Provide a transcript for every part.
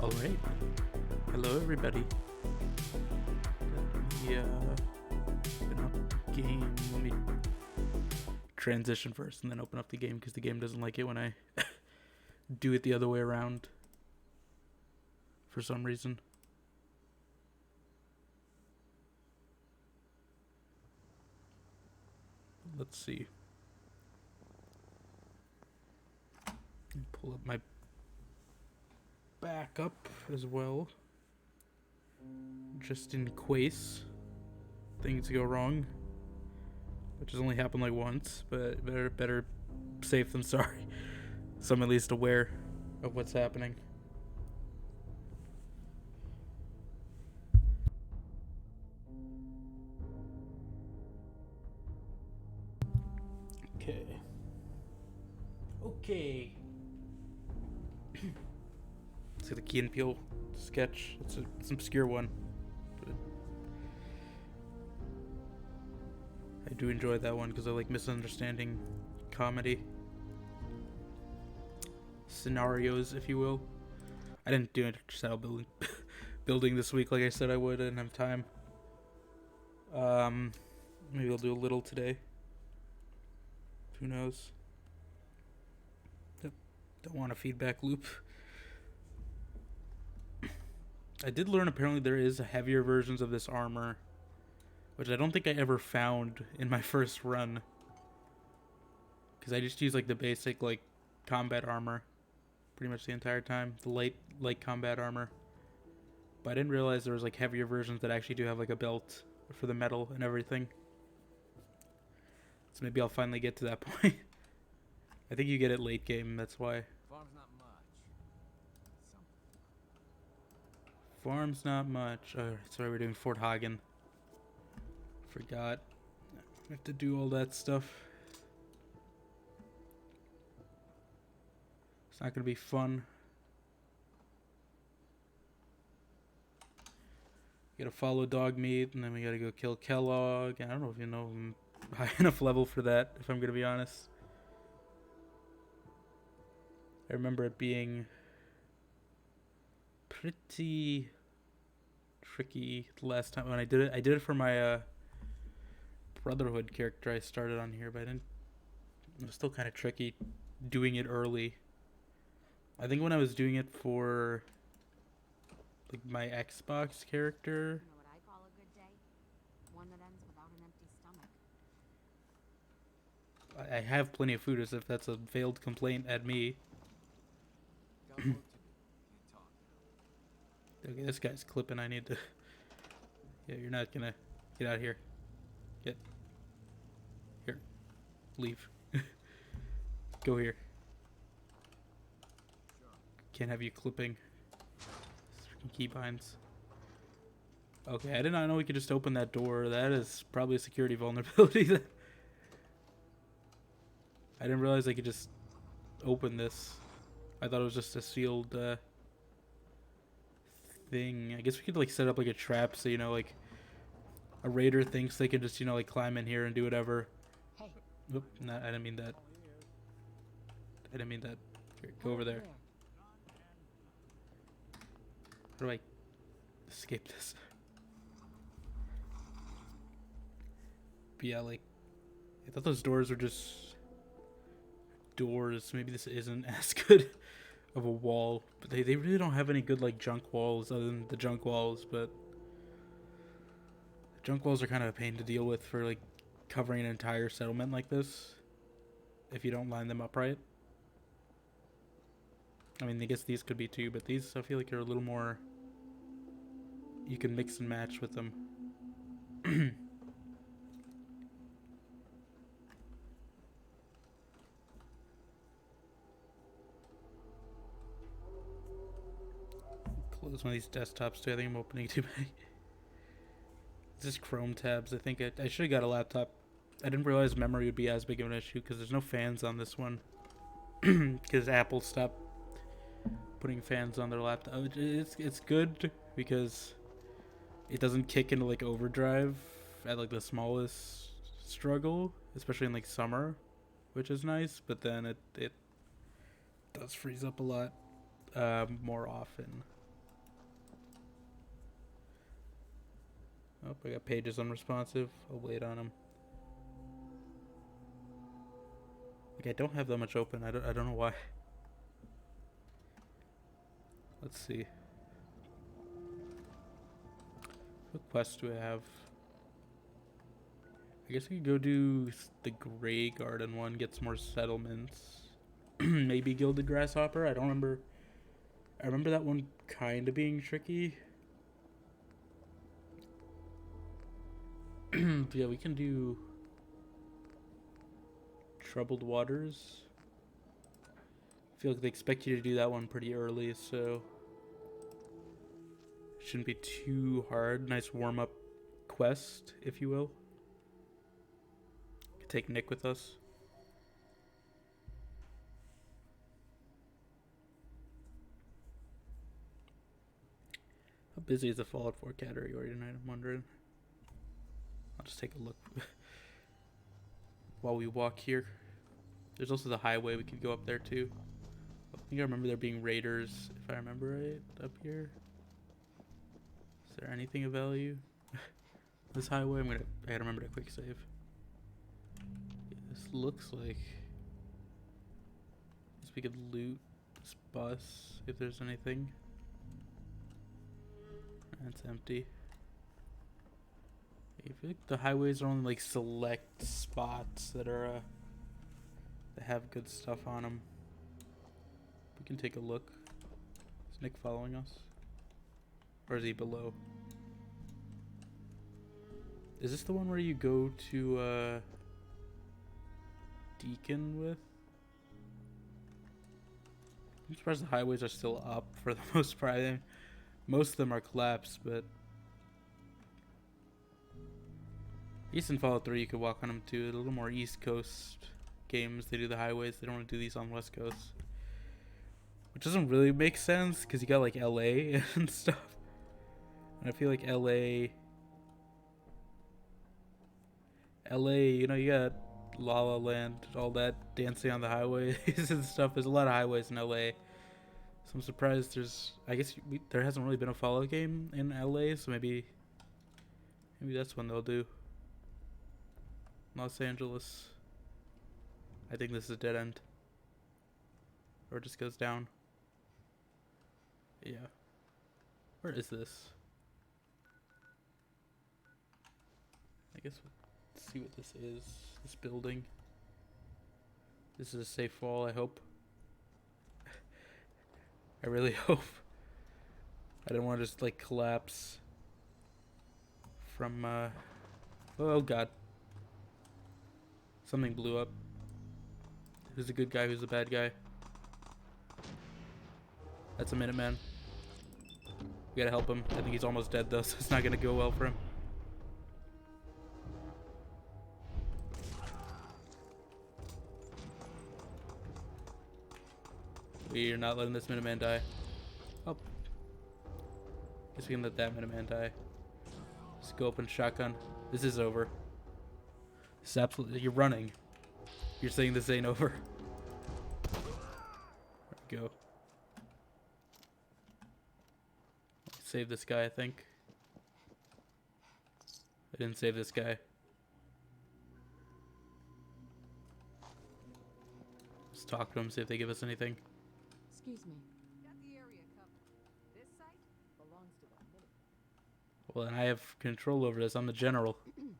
Alright. Hello, everybody. Let me, open up the game. Let me transition first and then open up the game because the game doesn't like it when I do it the other way around for some reason. Let's see. Pull up my backup as well, just in case things go wrong, which has only happened like once, but better safe than sorry. So I'm at least aware of what's happening. Okay. Let's see the Key and Peele sketch. It's an obscure one, but I do enjoy that one because I like misunderstanding comedy scenarios, if you will. I didn't do style building this week like I said I would. I didn't have time. Maybe I'll do a little today. Who knows? Don't want a feedback loop. I did learn apparently there is heavier versions of this armor, which I don't think I ever found in my first run. Because I just use like the basic like combat armor pretty much the entire time. The light combat armor. But I didn't realize there was like heavier versions that actually do have like a belt for the metal and everything. So maybe I'll finally get to that point. I think you get it late game, that's why. Farm's not much. Farm's not much. Oh, sorry, we're doing Fort Hagen. Forgot. I have to do all that stuff. It's not gonna be fun. We gotta follow dog meat, and then we gotta go kill Kellogg. I don't know if you know I'm high enough level for that, if I'm gonna be honest. I remember it being pretty tricky the last time when I did it. I did it for my Brotherhood character I started on here, but it was still kind of tricky doing it early. I think when I was doing it for like my Xbox character. You know what I call a good day? One that ends without an empty stomach. I have plenty of food, as if that's a veiled complaint at me. Got work to do. Can't talk now. Okay, this guy's clipping. I need to. Yeah, you're not gonna get out of here. Get here. Leave. Go here. Sure. Can't have you clipping. Keybinds. Okay, I did not know we could just open that door. That is probably a security vulnerability. I didn't realize I could just open this. I thought it was just a sealed thing. I guess we could like set up like a trap so, you know, like a raider thinks they can just, you know, like climb in here and do whatever. Hey. Oop, no, I didn't mean that. I didn't mean that. Here, go over there. How do I escape this? But yeah, like, I thought those doors were just doors. Maybe this isn't as good of a wall. But they really don't have any good, like, junk walls other than the junk walls. But the junk walls are kind of a pain to deal with for, like, covering an entire settlement like this. If you don't line them up right. I mean, I guess these could be too, but these I feel like are a little more. You can mix and match with them. Close one of these desktops too. I think I'm opening too many. This is Chrome tabs. I think I should have got a laptop. I didn't realize memory would be as big of an issue because there's no fans on this one. Because Apple stopped putting fans on their laptop. It's good because it doesn't kick into like overdrive at like the smallest struggle, especially in like summer, which is nice. But then it does freeze up a lot more often. Oh, I got pages unresponsive. I'll wait on them. Like, I don't have that much open. I don't know why. Let's see. What quest do I have? I guess we could go do the Grey Garden one, get some more settlements. Maybe Gilded Grasshopper. I don't remember. I remember that one kind of being tricky. But yeah, we can do Troubled Waters. I feel like they expect you to do that one pretty early, so it shouldn't be too hard. Nice warm-up quest, if you will. Could take Nick with us. How busy is the Fallout 4 category tonight? I'm wondering. I'll just take a look while we walk here. There's also the highway. We could go up there too. I think I remember there being raiders, if I remember right, up here. Is there anything of value? This highway, I gotta remember to quick save. Yeah, this looks like. Guess we could loot this bus if there's anything. It's empty. I feel like the highways are only like select spots that are that have good stuff on them. We can take a look. Is Nick following us? Or is he below? Is this the one where you go to Deacon with? I'm surprised the highways are still up for the most part. I think most of them are collapsed, but I guess in Fallout 3 you could walk on them too. A little more East Coast games, they do the highways. They don't want to do these on West Coast. Which doesn't really make sense, because you got like LA and stuff. And I feel like LA, you know, you got La La Land, all that dancing on the highways and stuff. There's a lot of highways in LA. So I'm surprised there hasn't really been a Fallout game in LA, so maybe that's one they'll do. Los Angeles. I think this is a dead end. Or it just goes down. Yeah. Where is this? I guess we'll see what this is. This building. This is a safe fall, I hope. I really hope. I didn't want to just like collapse from oh god. Something blew up. Who's the good guy, who's the bad guy? That's a Minuteman. We gotta help him. I think he's almost dead though, so it's not gonna go well for him. We're not letting this Minuteman die. Oh. Guess we can let that Minuteman die. Scope and shotgun. This is over. This is absolutely. You're running. You're saying this ain't over. There we go. Save this guy, I think. I didn't save this guy. Let's talk to them, see if they give us anything. Excuse me. Got the area covered. This site belongs to the Minutemen. Well, and I have control over this. I'm the general. Area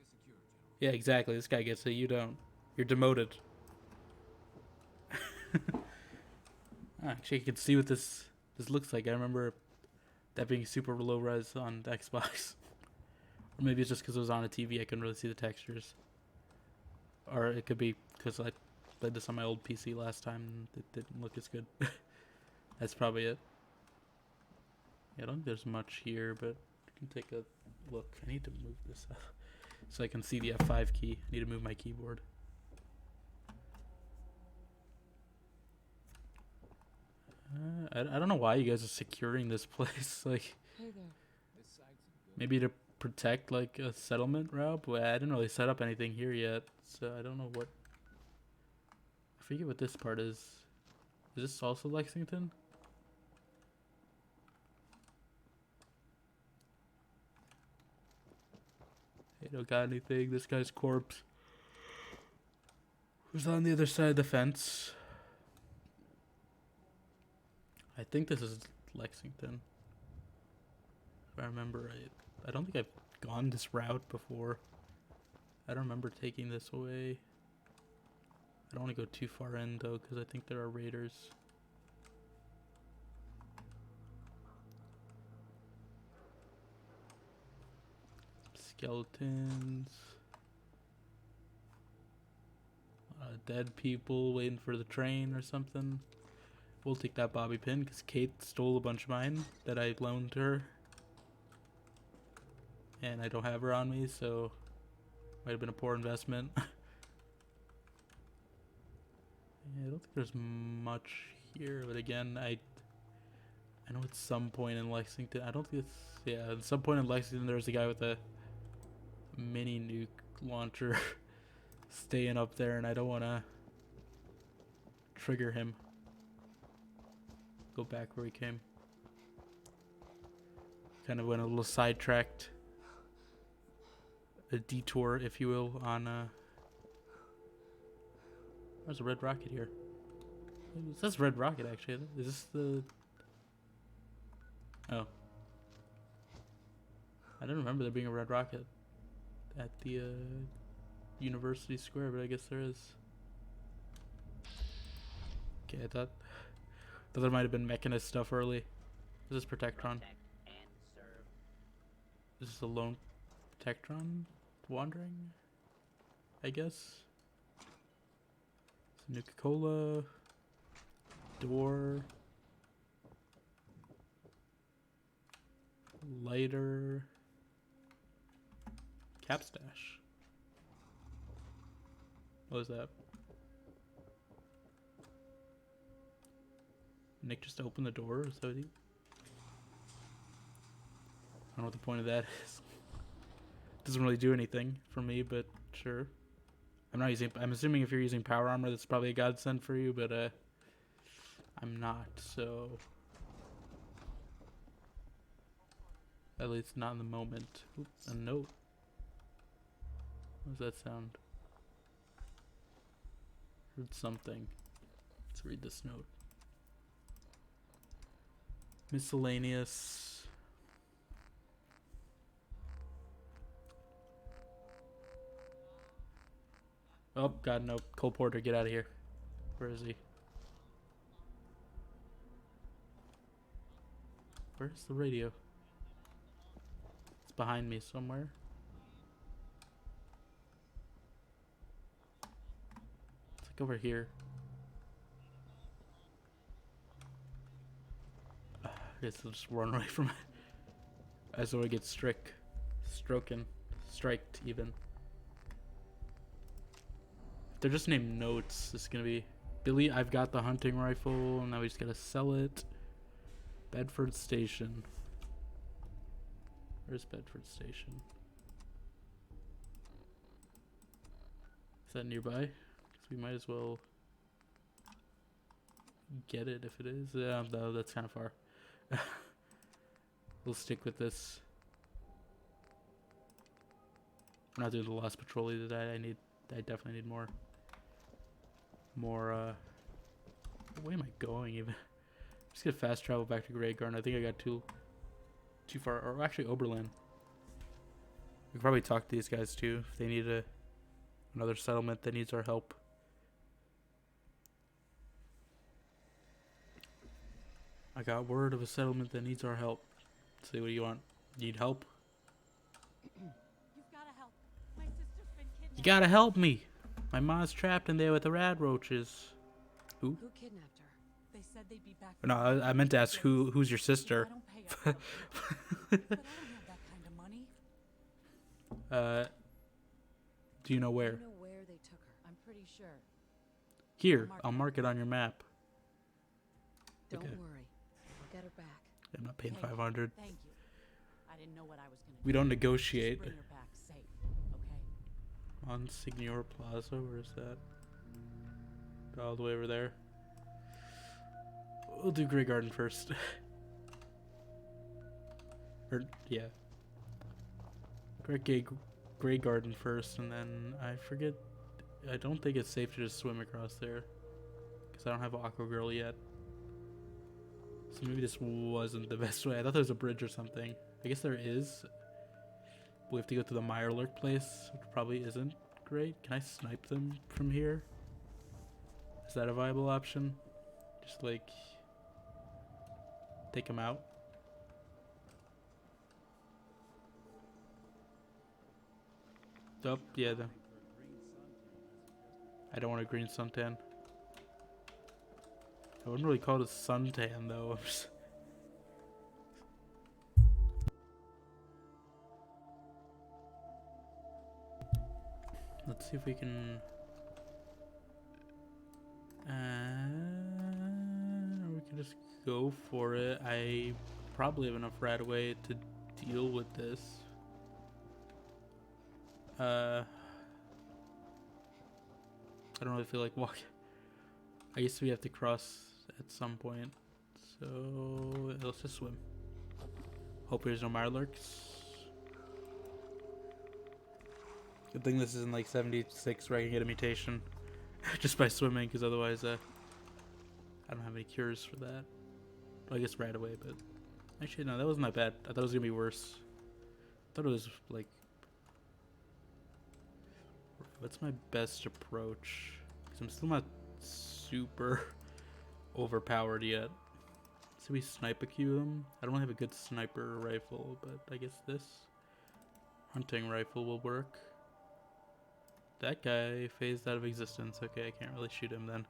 secure, General. Yeah, exactly. This guy gets it. You don't. You're demoted. Actually, you can see what this looks like. I remember that being super low res on the Xbox. Or maybe it's just because it was on a TV. I couldn't really see the textures. Or it could be because I played this on my old PC last time and it didn't look as good. That's probably it. Yeah, I don't think there's much here, but I can take a look. I need to move this up so I can see the F5 key. I need to move my keyboard. I don't know why you guys are securing this place. Like, Hey there. This site's in good. maybe to protect like a settlement route, but I didn't really set up anything here yet, so I don't know what. I forget what this part is. Is this also Lexington? Okay, don't got anything. This guy's corpse. Who's on the other side of the fence? I think this is Lexington. If I remember right. I don't think I've gone this route before. I don't remember taking this away. I don't want to go too far in though, because I think there are raiders. Skeletons. Dead people waiting for the train or something. We'll take that bobby pin because Kate stole a bunch of mine that I loaned to her. And I don't have her on me, so might have been a poor investment. Yeah, I don't think there's much here, but again, I know at some point in Lexington, I don't think it's, yeah, at some point in Lexington there's a guy with a mini nuke launcher staying up there, and I don't want to trigger him. Go back where he came. Kind of went a little sidetracked. A detour, if you will, on there's a red rocket here. It says red rocket, actually. Is this the... Oh. I didn't remember there being a red rocket at the University Square, but I guess there is. Okay, I thought there might have been Mechanist stuff early. Is this Protectron? Is this a lone Protectron wandering? I guess. Nuka-Cola. Door. Lighter. Capstash. What was that? Nick just opened the door, so he... I don't know what the point of that is. Doesn't really do anything for me, but sure. I'm assuming if you're using power armor, that's probably a godsend for you, but I'm not, so at least not in the moment. Oop, a note. What does that sound? Heard something. Let's read this note. Miscellaneous. Oh, God, no. Cole Porter, get out of here. Where is he? Where's the radio? It's behind me somewhere. It's like over here. I guess I'll just run away from it. I just want to get striked even. They're just named notes. This is gonna be Billy. I've got the hunting rifle. Now we just gotta sell it. Bedford Station. Where's Bedford Station? Is that nearby? Because we might as well get it if it is. Yeah, no, that's kind of far. We'll stick with this. I'm not doing the Lost Patrol either. I definitely need more. Where am I going even? Just get fast travel back to Grey Garden. I think I got too far. Or actually Oberlin. We could probably talk to these guys too if they need another settlement that needs our help. I got word of a settlement that needs our help. Say, what do you want? Need help? You've gotta help. My sister's been kidnapped. You gotta help me. My mom's trapped in there with the rad roaches. Who? Who kidnapped her? They said they'd be back. No, I meant to ask who's your sister. I don't pay her. But I don't have that kind of money. Do you know where? I know where they took her. I'm pretty sure. Here, I'll mark it on your map. Don't Okay. worry. I'll get her back. I'm not paying Okay, 500. Thank you. I didn't know what I was gonna We do. don't negotiate. Just bring her back safe, okay? Monsignor Plaza, where is that? All the way over there. We'll do Grey Garden first. Yeah. Grey Garden first, and then I forget. I don't think it's safe to just swim across there because I don't have Aqua Girl yet. So maybe this wasn't the best way. I thought there was a bridge or something. I guess there is. We have to go to the Mirelurk place, which probably isn't great. Can I snipe them from here? Is that a viable option? Just like take them out. Oh, yeah. I don't want a green suntan. I wouldn't really call it a suntan though. Let's see if we can. We can just go for it. I probably have enough right away to deal with this. I don't really feel like walking. I guess we have to cross at some point. So let's just swim. Hope there's no Mirelurks. Good thing this isn't like 76 where I can get a mutation just by swimming, because otherwise I don't have any cures for that. Well, I guess right away, but actually no, that wasn't that bad. I thought it was gonna be worse. I thought it was like, what's my best approach? Because I'm still not super overpowered yet. So we snipe a queue them. I don't have a good sniper rifle, but I guess this hunting rifle will work. That guy phased out of existence. Okay, I can't really shoot him then.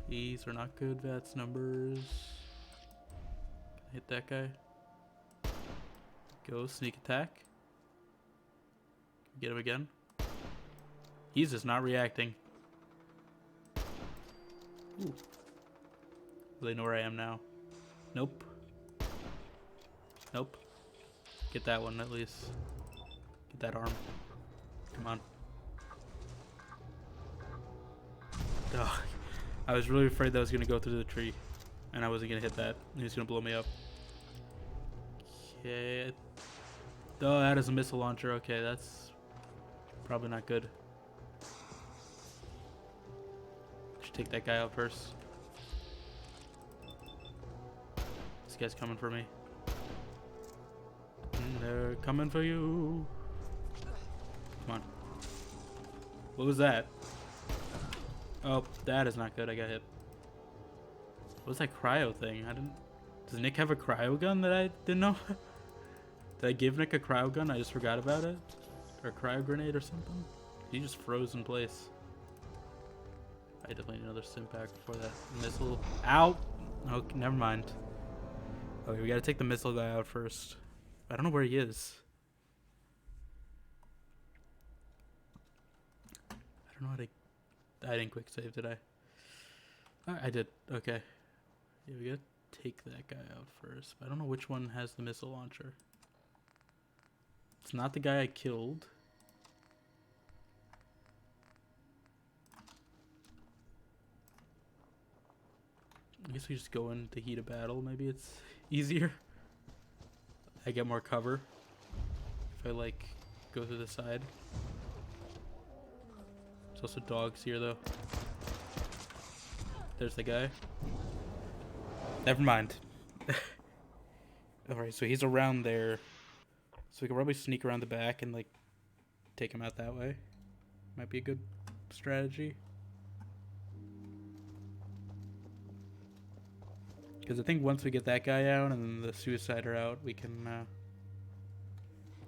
These are not good VATS numbers. Can I hit that guy? Go, sneak attack. Get him again. He's just not reacting. Ooh. They know where I am now. Nope. Nope. Get that one at least. Get that arm. Come on. Ugh. I was really afraid that was going to go through the tree. And I wasn't going to hit that. He was going to blow me up. Okay. Oh, that is a missile launcher. Okay, that's probably not good. Should take that guy out first. This guy's coming for me. They're coming for you. Come on. What was that? Oh, that is not good. I got hit. What was that cryo thing? I didn't. Does Nick have a cryo gun that I didn't know? Did I give Nick a cryo gun? I just forgot about it? Or a cryo grenade or something? He just froze in place. I definitely need another stim pack before that missile. Ow! Okay, never mind. Okay, we gotta take the missile guy out first. I don't know where he is. I don't know how to. I didn't quick save, did I? I did. Okay. Yeah, we gotta take that guy out first. But I don't know which one has the missile launcher. It's not the guy I killed. I guess we just go into heat of battle. Maybe it's easier. I get more cover if I like go through the side. There's also dogs here though. There's the guy. Never mind. Alright, so he's around there. So we can probably sneak around the back and like take him out that way. Might be a good strategy. Because I think once we get that guy out and then the suicider out, we can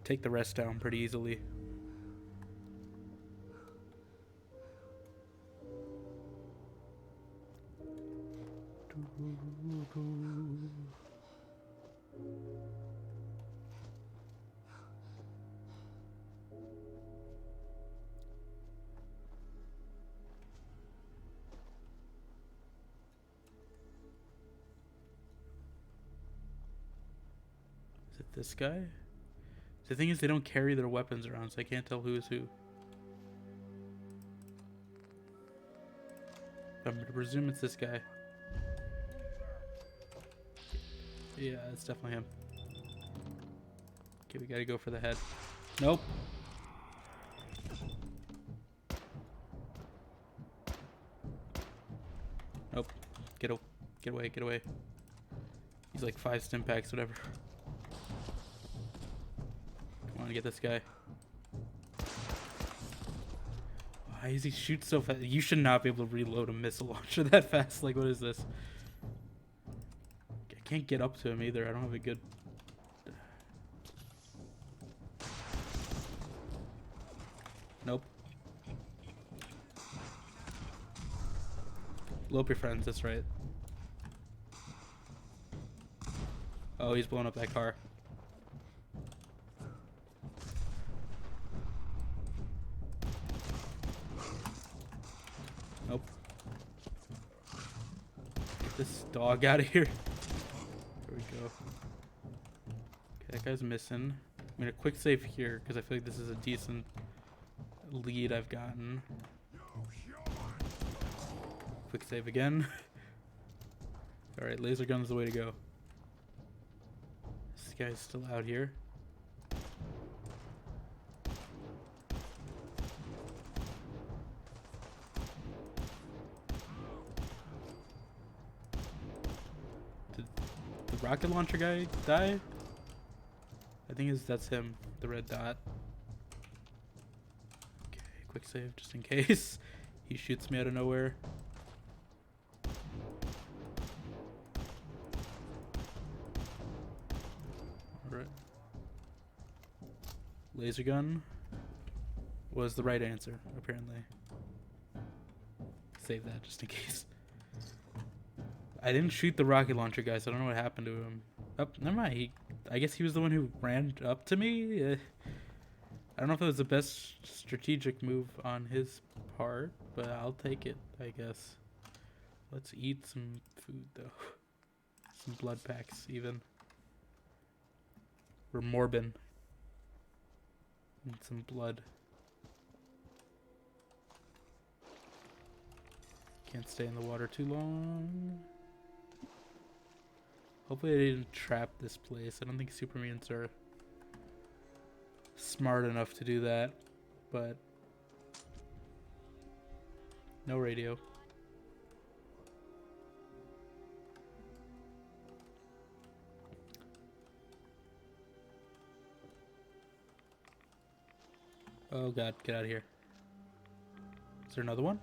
take the rest down pretty easily. Is it this guy? The thing is, they don't carry their weapons around, so I can't tell who is who. I'm gonna presume it's this guy. Yeah, it's definitely him. Okay, we gotta go for the head. Nope. Nope. Get away, get away. He's like 5 stim packs, whatever. Come on, get this guy. Why does he shoot so fast? You should not be able to reload a missile launcher that fast. Like, what is this? I can't get up to him either. I don't have a good... Nope. Blow up your friends, that's right. Oh, he's blowing up that car. Nope. Get this dog out of here. There we go. Okay, that guy's missing. I'm gonna quick save here because I feel like this is a decent lead I've gotten. Quick save again. Alright, laser gun's the way to go. This guy's still out here. Did the rocket launcher guy die? I think that's him, the red dot. Okay, quick save just in case he shoots me out of nowhere. Alright. Laser gun was the right answer, apparently. Save that just in case. I didn't shoot the rocket launcher guy, so I don't know what happened to him. Oh, never mind. I guess he was the one who ran up to me. I don't know if it was the best strategic move on his part, but I'll take it, I guess. Let's eat some food, though. Some blood packs, even. Or Morbin. And some blood. Can't stay in the water too long. Hopefully I didn't trap this place. I don't think super mutants are smart enough to do that, but no radio. Oh god, get out of here. Is there another one?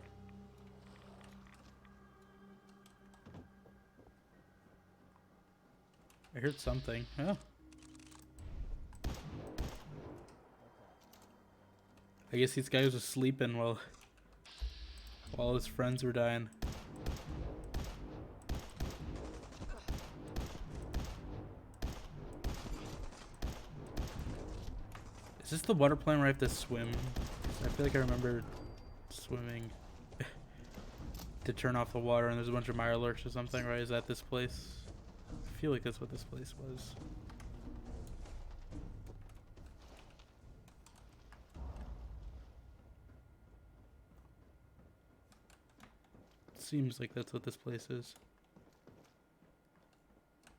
I heard something. Oh. I guess these guys were sleeping while his friends were dying. Is this the water plant where I have to swim? I feel like I remember swimming to turn off the water and there's a bunch of mirelurks or something, right? Is that this place? I feel like that's what this place was. Seems like that's what this place is.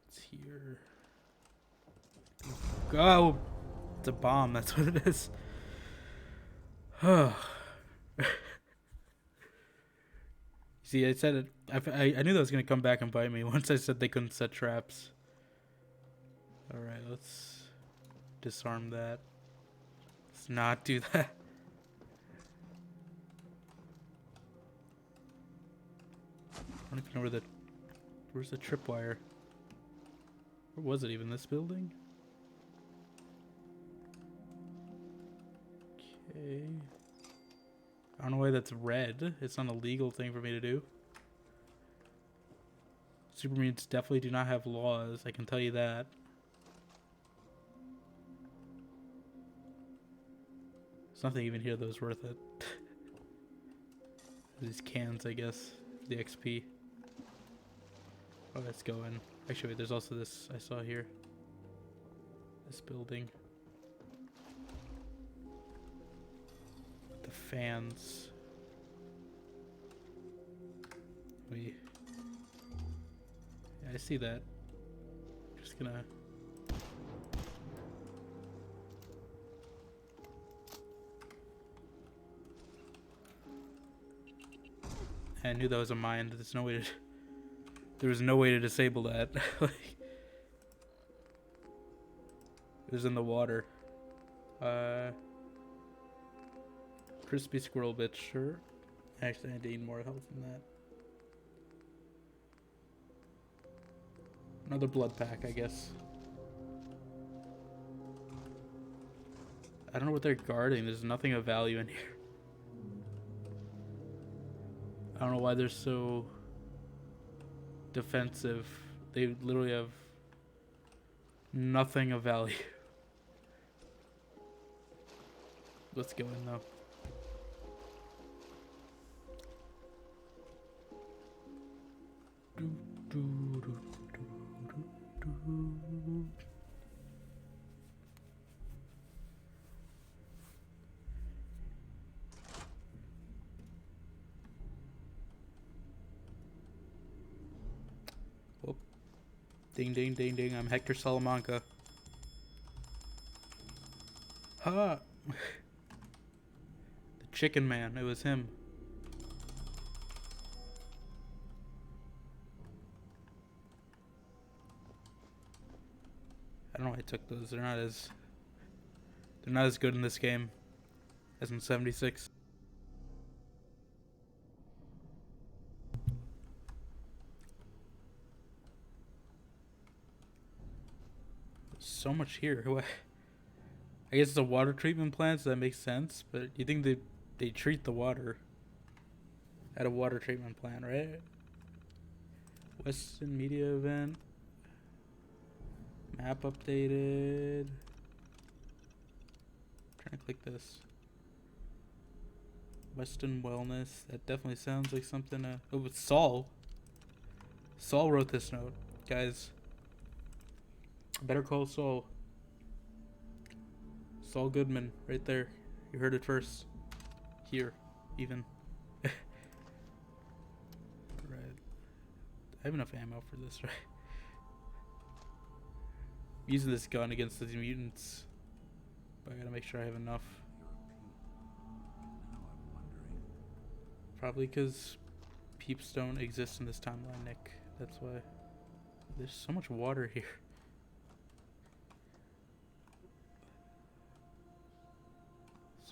It's here. Oh, it's a bomb. That's what it is. See, I said it. I knew that was gonna come back and bite me once I said they couldn't set traps. All right, let's disarm that. Let's not do that. I don't even know where's the tripwire? Where was it even? This building? Okay. I don't know why that's red. It's not a legal thing for me to do. Super mutants definitely do not have laws. I can tell you that. There's nothing even here that was worth it. These cans, I guess. The XP. Oh, let's go in. Actually, wait, there's also this I saw here. This building. The fans. Yeah, I see that. gonna... I knew that was a mine. There's no way to... There was no way to disable that. Like, it was in the water. Crispy squirrel bit, sure. Actually, I need more health than that. Another blood pack, I guess. I don't know what they're guarding. There's nothing of value in here. I don't know why they're so defensive. They literally have nothing of value. Let's go in though. Oh. Ding ding ding ding, I'm Hector Salamanca. Ha! The chicken man, it was him. I don't know why I took those. They're not as good in this game as in 76. There's so much here. I guess it's a water treatment plant, so that makes sense. But you think they treat the water at a water treatment plant, right? Western Media Event. Map updated. Trying to click this. Western Wellness. That definitely sounds like something. Oh, it's Saul. Saul wrote this note, guys. Better call Saul. Saul Goodman, right there. You heard it first. Here, even. Right. I have enough ammo for this, right? I'm using this gun against these mutants, but I gotta make sure I have enough. Probably because peeps don't exist in this timeline, Nick. That's why. There's so much water here.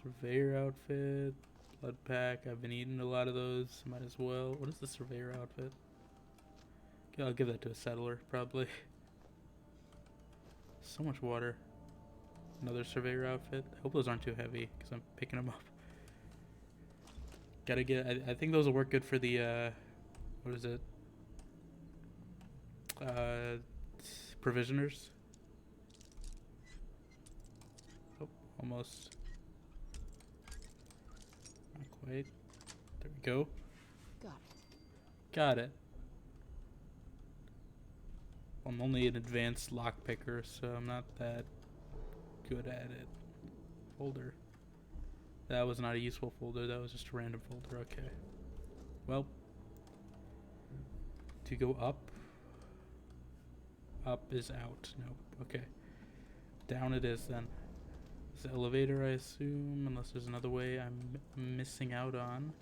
Surveyor outfit, blood pack. I've been eating a lot of those. Might as well. What is the surveyor outfit? Okay, I'll give that to a settler, probably. So much water. Another surveyor outfit. I hope those aren't too heavy because I'm picking them up. Gotta get. I think those will work good for the. What is it? Provisioners. Oh, almost. Not quite. There we go. Got it. Got it. I'm only an advanced lockpicker, so I'm not that good at it. Folder. That was not a useful folder, that was just a random folder, okay. Well. To go up. Up is out. Nope, okay. Down it is then. It's the elevator, I assume, unless there's another way I'm missing out on.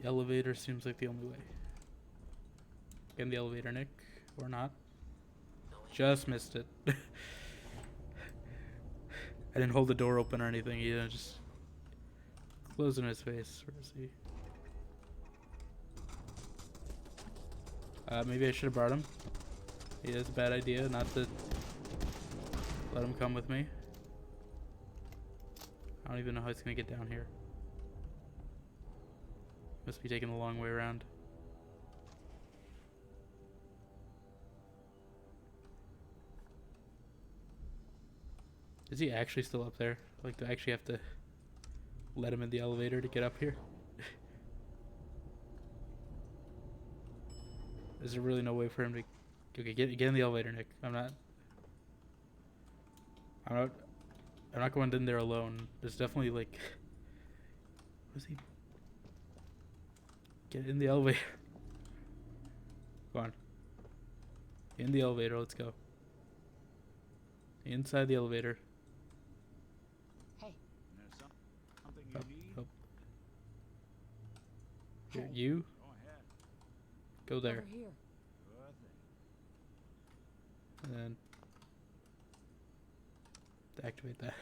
The elevator seems like the only way. Get in the elevator, Nick. Or not. Just missed it. I didn't hold the door open or anything, either. Just close in his face. Where is he? Maybe I should have brought him. Yeah, it's a bad idea not to let him come with me. I don't even know how he's gonna get down here. Must be taking a long way around. Is he actually still up there? Like, do I actually have to let him in the elevator to get up here? Is there really no way for him to... Okay, get in the elevator, Nick. I'm not going in there alone. There's definitely, like... What is he... Get in the elevator. Go on. In the elevator, let's go. Inside the elevator. Hey, There's something Up, you need? up. Here, hey, you Go ahead. go there. over here. Good thing. And then activate that.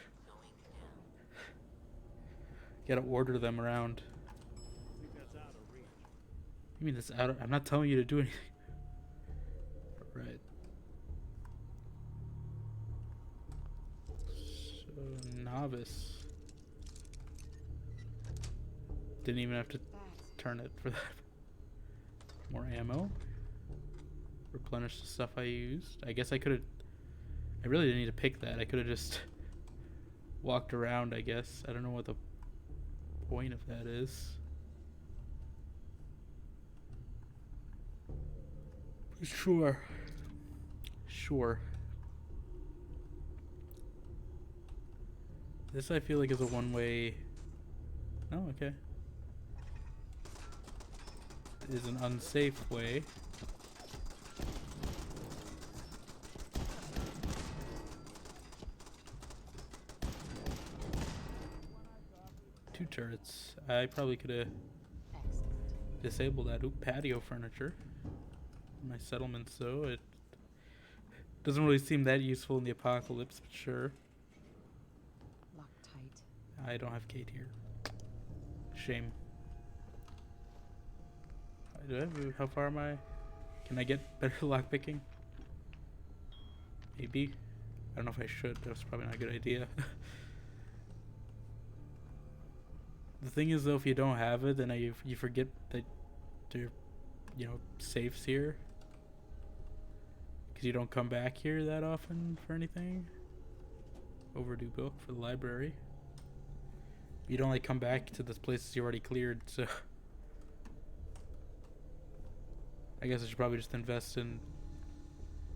Gotta order them around. I think that's out of reach. You mean this out? I'm not telling you to do anything. Right. So novice. Didn't even have to turn it for that. More ammo. Replenish the stuff I used. I guess I could have. I really didn't need to pick that. I could have just walked around, I guess. I don't know what the point of that is. Sure. Sure. This I feel like is a one-way. Oh, okay. Is an unsafe way. Two turrets. I probably could have Excellent. disabled that. Ooh, patio furniture. My settlements, though, it doesn't really seem that useful in the apocalypse, but sure. Locked tight. I don't have Kate here. Shame. Do I have, how far am I? Can I get better lockpicking? Maybe. I don't know if I should. That's probably not a good idea. The thing is, though, if you don't have it, then you forget that there, you know, safes here. Because you don't come back here that often for anything. Overdue book for the library. You don't like come back to the places you already cleared, so I guess I should probably just invest in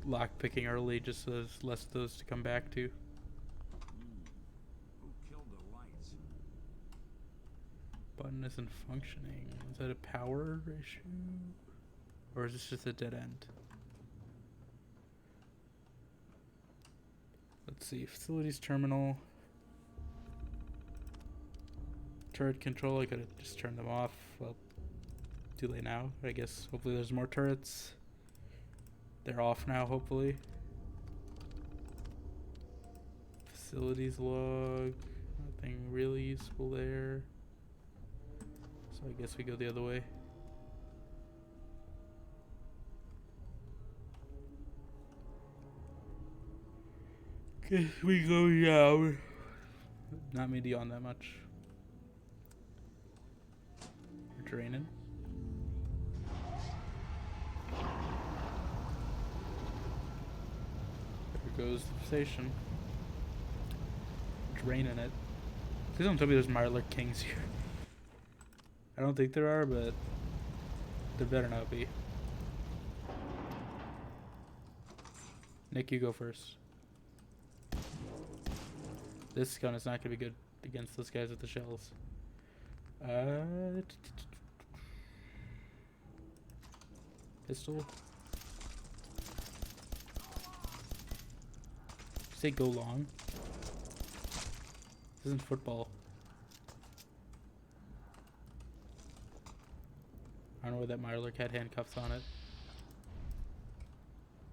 lock picking early, just so there's less of those to come back to. Who killed the lights? Button isn't functioning. Is that a power issue? Or is this just a dead end? Let's see. Facilities terminal. Turret control. I could have just turned them off. Well, too late now. I guess hopefully there's more turrets. They're off now, hopefully. Facilities log. Nothing really useful there. So I guess we go the other way. Okay, we go down. Not me on that much. We're draining. There goes the station. Draining it. Please don't tell me there's Mirelurk Kings here. I don't think there are, but there better not be. Nick, you go first. This gun is not going to be good against those guys with the shells. Pistol. Say go long. This isn't football. I don't know where that Mirelurk had handcuffs on it.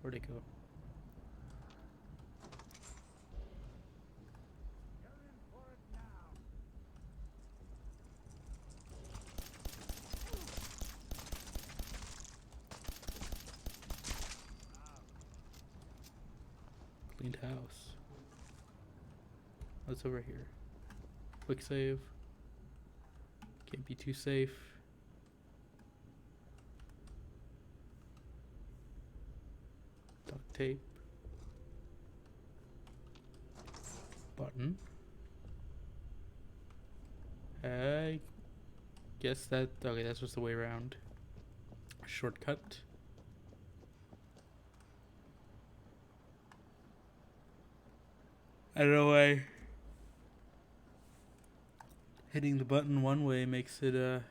Where'd it go? Cleaned house. What's over here? Quick save. Can't be too safe. Duct tape. Button. I guess that... Okay, that's just the way around. Shortcut. I don't know why hitting the button one way makes it any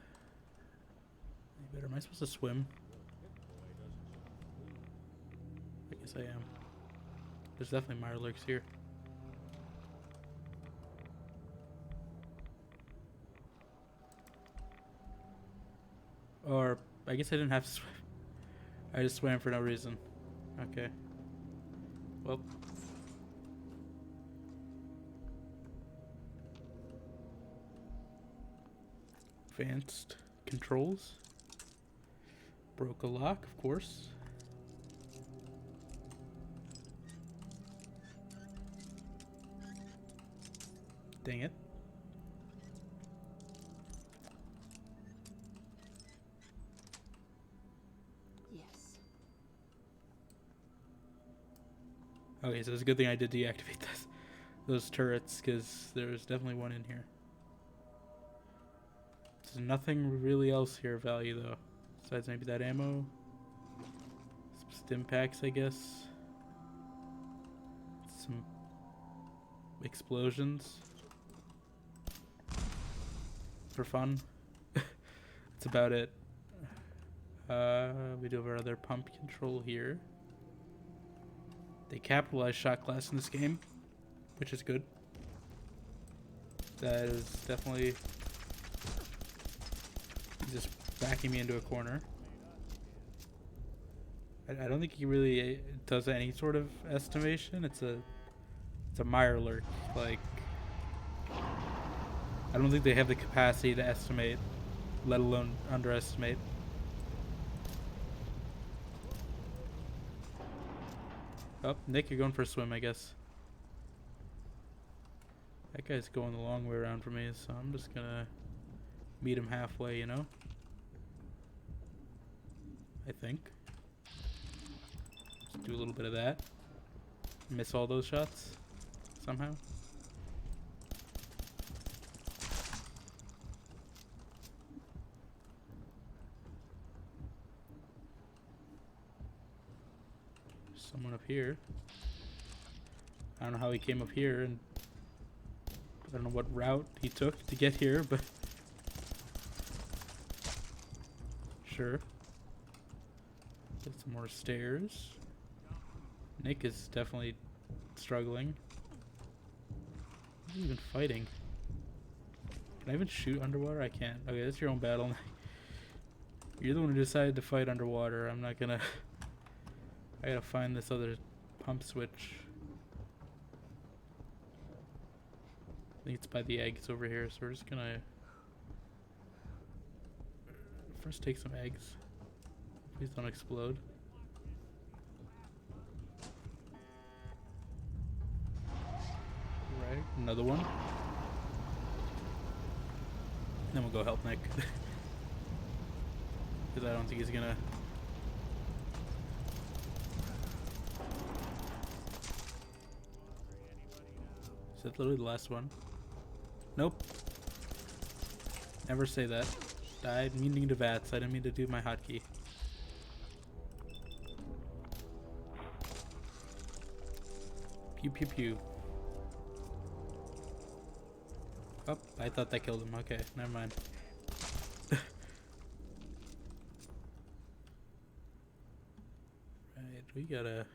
better. Am I supposed to swim? guess I am. There's definitely Mirelurks here. Or, I guess I didn't have to swim. I just swam for no reason. Okay. Well. Advanced controls. Broke a lock, of course. Dang it. Yes. Okay, so it's a good thing I did deactivate those turrets, because there's definitely one in here. There's nothing really else here of value, though. Besides maybe that ammo. Some stim packs, I guess. Some explosions. For fun. That's about it. We do have our other pump control here. They capitalize shot class in this game, which is good. That is definitely just backing me into a corner. I don't think he really does any sort of estimation. It's a Mirelurk. Like, I don't think they have the capacity to estimate, let alone underestimate. Oh, Nick, you're going for a swim, I guess. That guy's going the long way around for me, so I'm just gonna meet him halfway, you know? I think. Just do a little bit of that. Miss all those shots somehow. Someone up here. I don't know how he came up here, and I don't know what route he took to get here, but sure. Get some more stairs. Nick is definitely struggling. Who's he even fighting? Can I even shoot underwater? I can't. Okay, that's your own battle. You're the one who decided to fight underwater. I'm not gonna... I gotta find this other pump switch. I think it's by the eggs over here, so we're just gonna first take some eggs. Please don't explode. Right, another one. Then we'll go help Nick. Because I don't think he's gonna... Is that literally the last one? Nope. Never say that. Died meaning to VATS. I didn't mean to do my hotkey. Pew pew pew. Oh, I thought that killed him. Okay, never mind. Right, we gotta...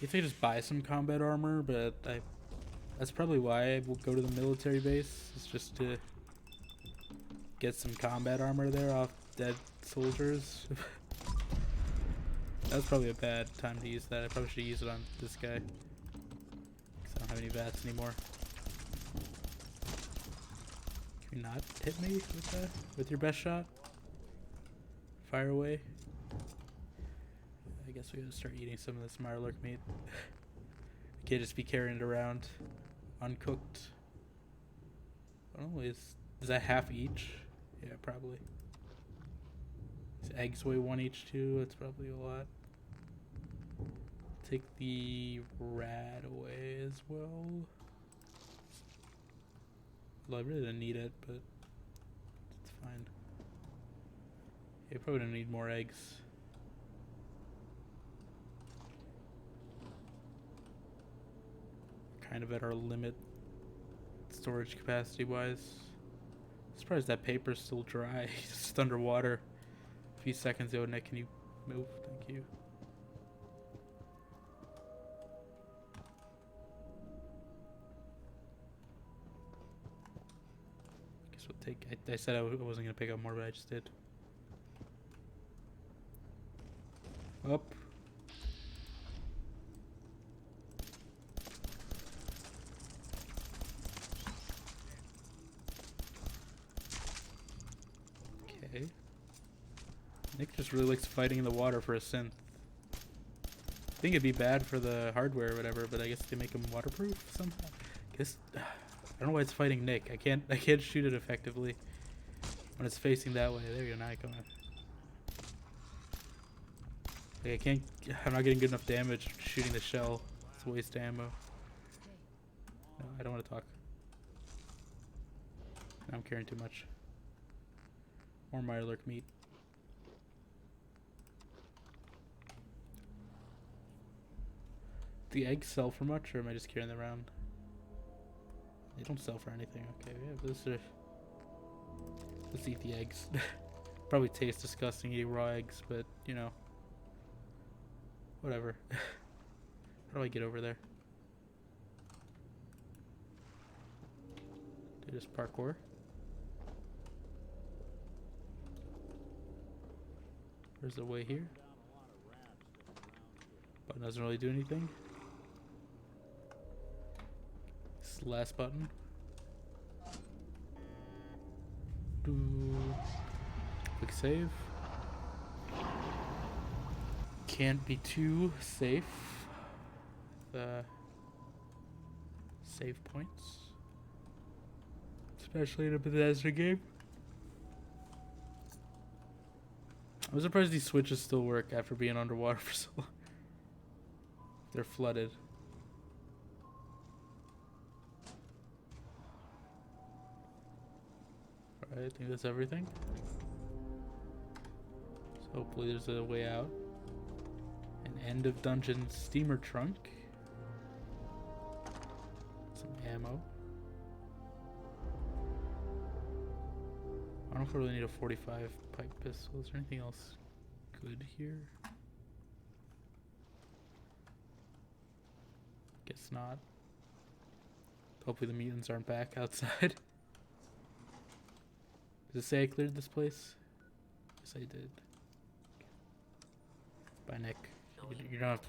You think just buy some combat armor, but that's probably why I will go to the military base. It's just to get some combat armor there off dead soldiers. That was probably a bad time to use that. I probably should use it on this guy. Because I don't have any VATS anymore. Can you not hit me with that? With your best shot? Fire away. I guess we gotta start eating some of this Mirelurk meat. I can't just be carrying it around uncooked. I don't know, is that half each? Yeah, probably. These eggs weigh one each too. That's probably a lot. Take the rat away as well. Well, I really didn't need it, but it's fine. Yeah, probably don't need more eggs. Kind of at our limit storage capacity wise. Surprised that paper's still dry. It's just underwater. A few seconds ago. Nick, can you move? Thank you. guess we'll take. I said I wasn't gonna pick up more, but I just did. Up. Okay. Nick just really likes fighting in the water for a synth. I think it'd be bad for the hardware or whatever, but I guess they make them waterproof somehow. Guess I don't know why it's fighting Nick. I can't shoot it effectively when it's facing that way. There you go. Now I come in. Like I can't. I'm not getting good enough damage shooting the shell. It's a waste of ammo. No, I don't want to talk. Now I'm carrying too much. More Mirelurk meat. Do the eggs sell for much, or am I just carrying them around? They don't sell for anything. Okay, yeah, this are. Let's eat the eggs. Probably taste disgusting eating raw eggs, but you know. Whatever. How do I get over there? Do this parkour. Where's the way here? Button doesn't really do anything. This last button. Quick save. Can't be too safe. The save points. Especially in a Bethesda game. I'm surprised these switches still work after being underwater for so long. They're flooded. Alright, I think that's everything. So hopefully there's a way out. An end of dungeon steamer trunk. Some ammo. I don't know if I really need a 45 pipe pistol. Is there anything else good here? Guess not. Hopefully the mutants aren't back outside. Does it say I cleared this place? Yes, I did. Bye, Nick. You don't have to,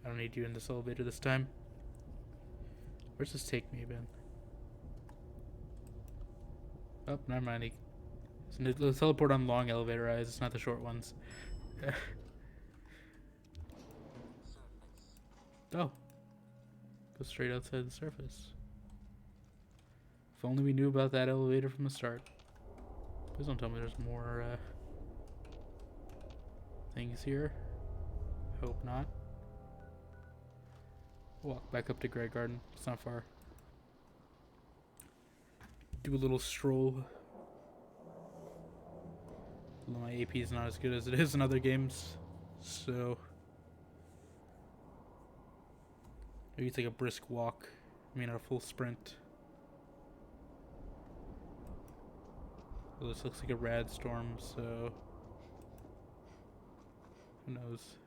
I don't need you in this elevator this time. Where's this take me, Ben? Oh, never mind. Let's teleport on long elevator eyes. It's not the short ones. Oh. Go straight outside the surface. If only we knew about that elevator from the start. Please don't tell me there's more things here. Hope not. Walk back up to Grey Garden. It's not far. Do a little stroll. My AP is not as good as it is in other games, so maybe take a brisk walk. I mean, a full sprint. Well, this looks like a rad storm, so who knows?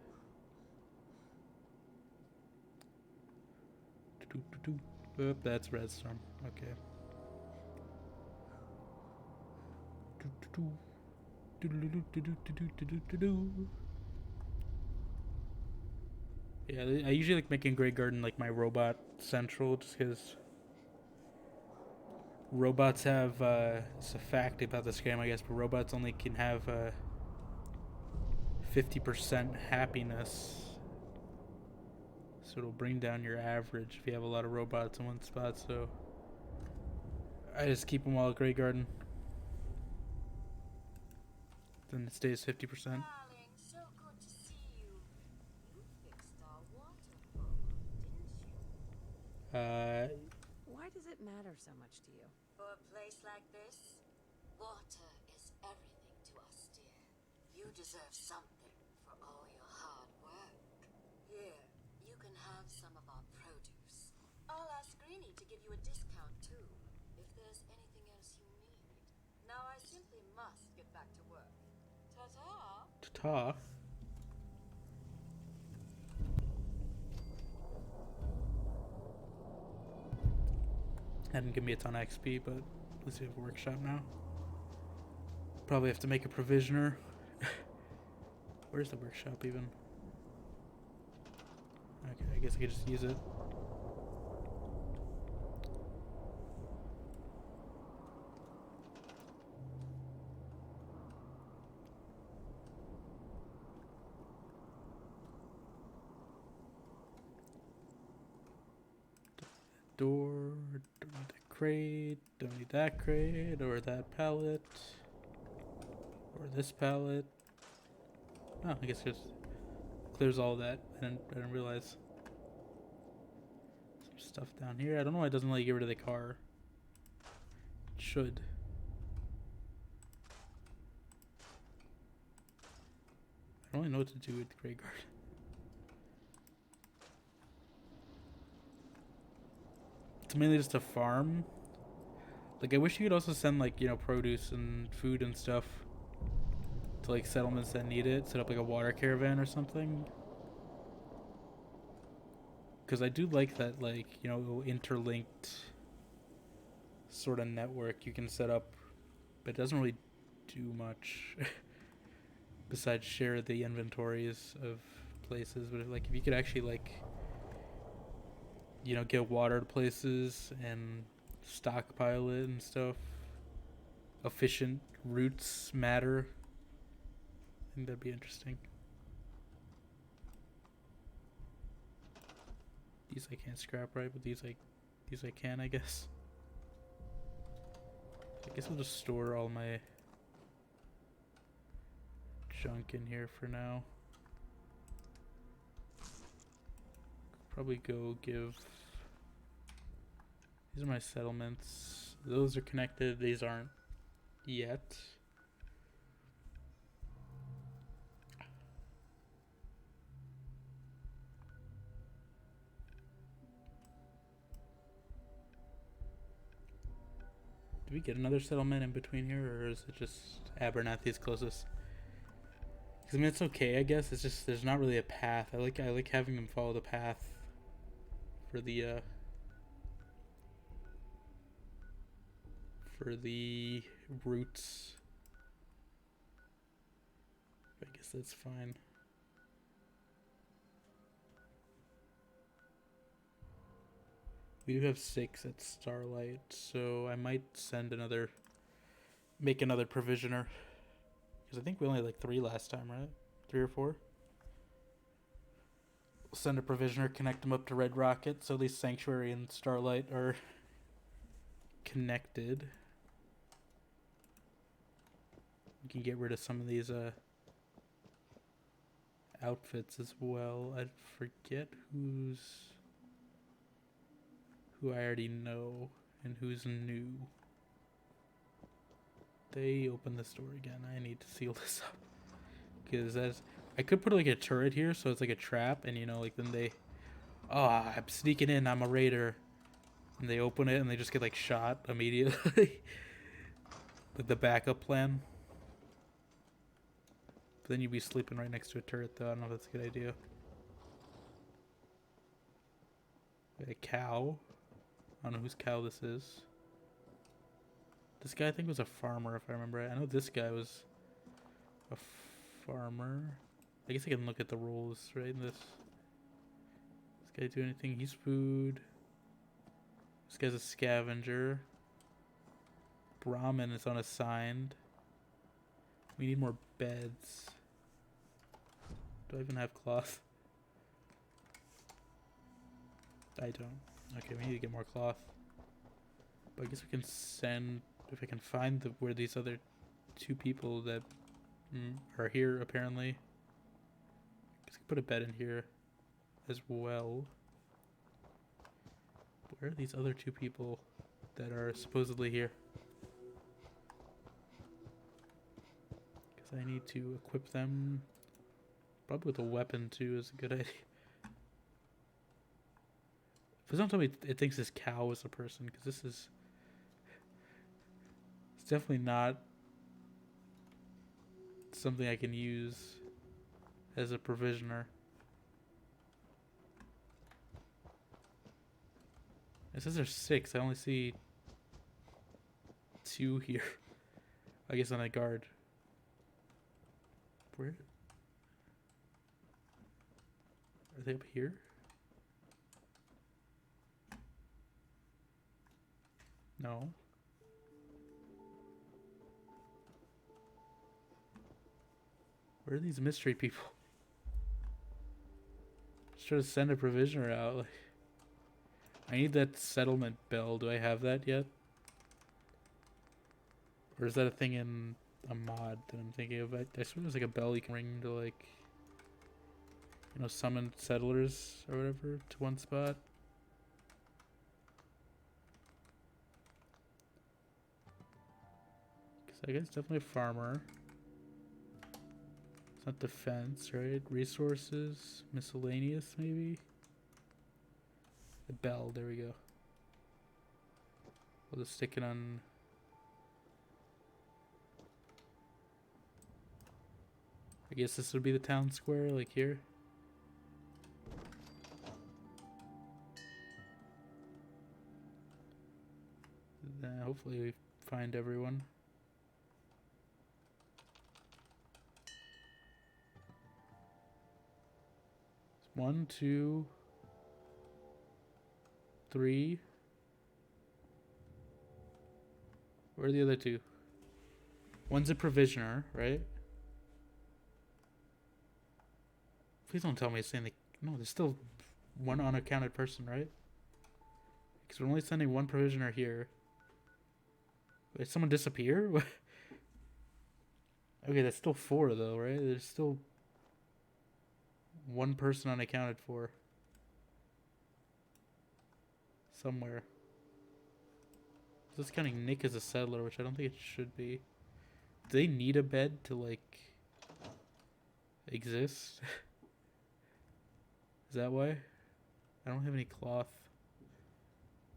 Oh, that's red storm. Okay. Yeah, I usually like making Grey Garden like my robot central, just because robots have it's a fact about this game, I guess, but robots only can have 50% happiness, so it'll bring down your average if you have a lot of robots in one spot. So I just keep them all at Grey Garden. Then it stays 50%. Darling, so good to see you. You fixed our water problem, didn't you? Why does it matter so much to you? For a place like this, water is everything to us, dear. You deserve something for all your hard work. Here, you can have some of our produce. I'll ask Greenie to give you a discount too, if there's anything else you need. Now I simply must get back to work. Ta-ta! Ta-ta. That didn't give me a ton of XP, but least we have a workshop now. Probably have to make a provisioner. Where's the workshop even? Okay, I guess I could just use it. Door, don't need that crate, don't need that crate, or that pallet, or this pallet. Oh, I guess it just clears all that. I didn't realize. Some stuff down here. I don't know why it doesn't let you get rid of the car. It should. I don't really know what to do with the graveyard. It's mainly just a farm. Like, I wish you could also send, like, you know, produce and food and stuff to, like, settlements that need it. Set up, like, a water caravan or something. Because I do like that, like, you know, interlinked sort of network you can set up. But it doesn't really do much besides share the inventories of places. But, like, if you could actually, like, you know, get water to places and stockpile it and stuff. Efficient routes matter. I think that'd be interesting. These I can't scrap, right? But these I can, I guess. I guess I'll just store all my junk in here for now. Probably go give. These are my settlements. Those are connected. These aren't yet. Do we get another settlement in between here, or is it just Abernathy's closest? Because I mean, it's okay, I guess. It's just there's not really a path. I like having them follow the path for the routes. I guess that's fine. We do have 6 at Starlight, so I might make another provisioner. Because I think we only had like 3 last time, right? 3 or 4? We'll send a provisioner, connect them up to Red Rocket, so at least Sanctuary and Starlight are connected. We can get rid of some of these outfits as well. I forget who I already know and who's new. They opened this door again. I need to seal this up. Because I could put like a turret here so it's like a trap, and you know, like then they, oh, I'm sneaking in, I'm a raider. And they open it and they just get like shot immediately. Like the backup plan. But then you'd be sleeping right next to a turret though. I don't know if that's a good idea. A cow. I don't know whose cow this is. This guy I think was a farmer if I remember right. I know this guy was a farmer. I guess I can look at the roles right in this. This guy do anything? He's food. This guy's a scavenger. Brahmin is unassigned. We need more beds. Do I even have cloth? I don't. Okay, we need to get more cloth. But I guess we can send, if I can find where these other 2 people that are here apparently. I guess I can put a bed in here as well. Where are these other 2 people that are supposedly here? Because I need to equip them. Probably with a weapon too is a good idea. Please don't tell me it thinks this cow is a person, because this is... It's definitely not something I can use as a provisioner. It says there's 6. I only see two here. I guess on a guard. Where? Are they up here? No. Where are these mystery people? Just trying to send a provisioner out. Like, I need that settlement bell. Do I have that yet? Or is that a thing in a mod that I'm thinking of? I swear there's like a bell you can ring to, like, you know, summon settlers or whatever to one spot. Because I guess definitely a farmer. It's not defense, right? Resources, miscellaneous maybe? The bell, there we go. We'll just stick it on. I guess this would be the town square, like here. Then hopefully we find everyone. It's 1, 2, 3. Where are the other two? One's a provisioner, right? Please don't tell me it's saying the... No, there's still one unaccounted person, right? Because we're only sending one provisioner here. Did someone disappear? Okay, that's still 4 though, right? There's still one person unaccounted for. Somewhere. This is counting Nick as a settler, which I don't think it should be. Do they need a bed to, like, exist? Is that why? I don't have any cloth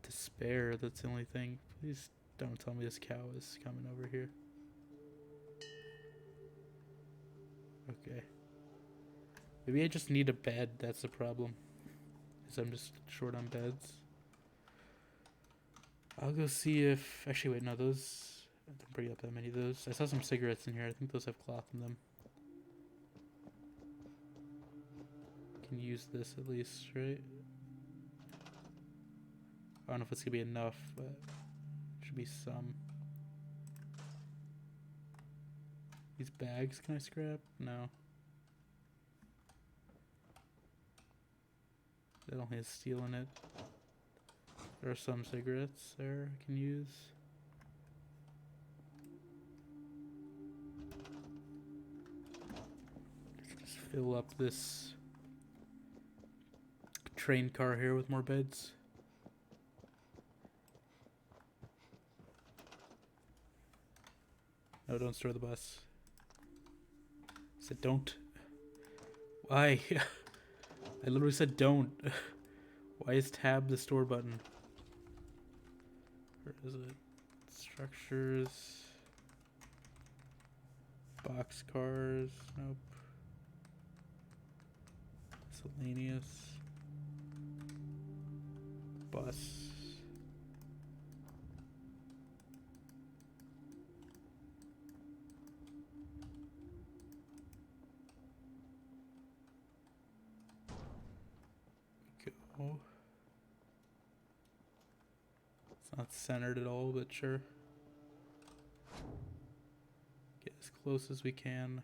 to spare. That's the only thing. Please don't tell me this cow is coming over here. Okay. Maybe I just need a bed. That's the problem. Because I'm just short on beds. I'll go see if... Actually, wait, no, those... I don't bring up that many of those. I saw some cigarettes in here. I think those have cloth in them. Can use this at least, right? I don't know if it's gonna be enough, but it should be some. These bags, can I scrap? No. That only has steel in it. There are some cigarettes there I can use. Just fill up this train car here with more beds. No, don't store the bus. I said don't. Why? I literally said don't. Why is tab the store button? Where is it? Structures. Box cars. Nope. Miscellaneous. Bus. Go. It's not centered at all, but sure. Get as close as we can.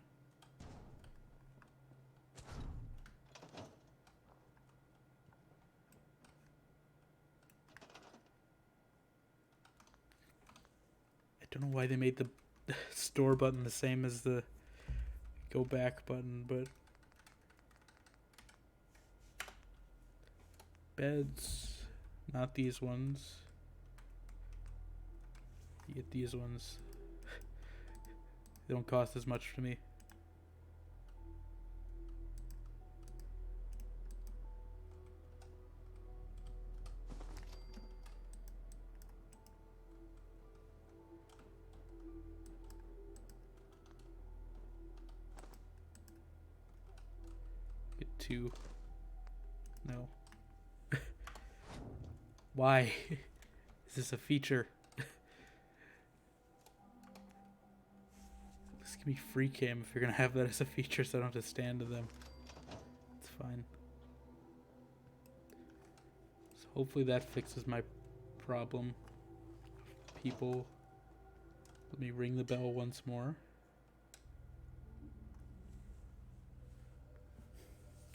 I don't know why they made the store button the same as the go back button, but beds, not these ones. You get these ones. They don't cost as much to me. Get 2. No. Why? Is this a feature? me free cam if you're gonna have that as a feature so I don't have to stand to them. It's fine. So hopefully that fixes my problem. People. Let me ring the bell once more.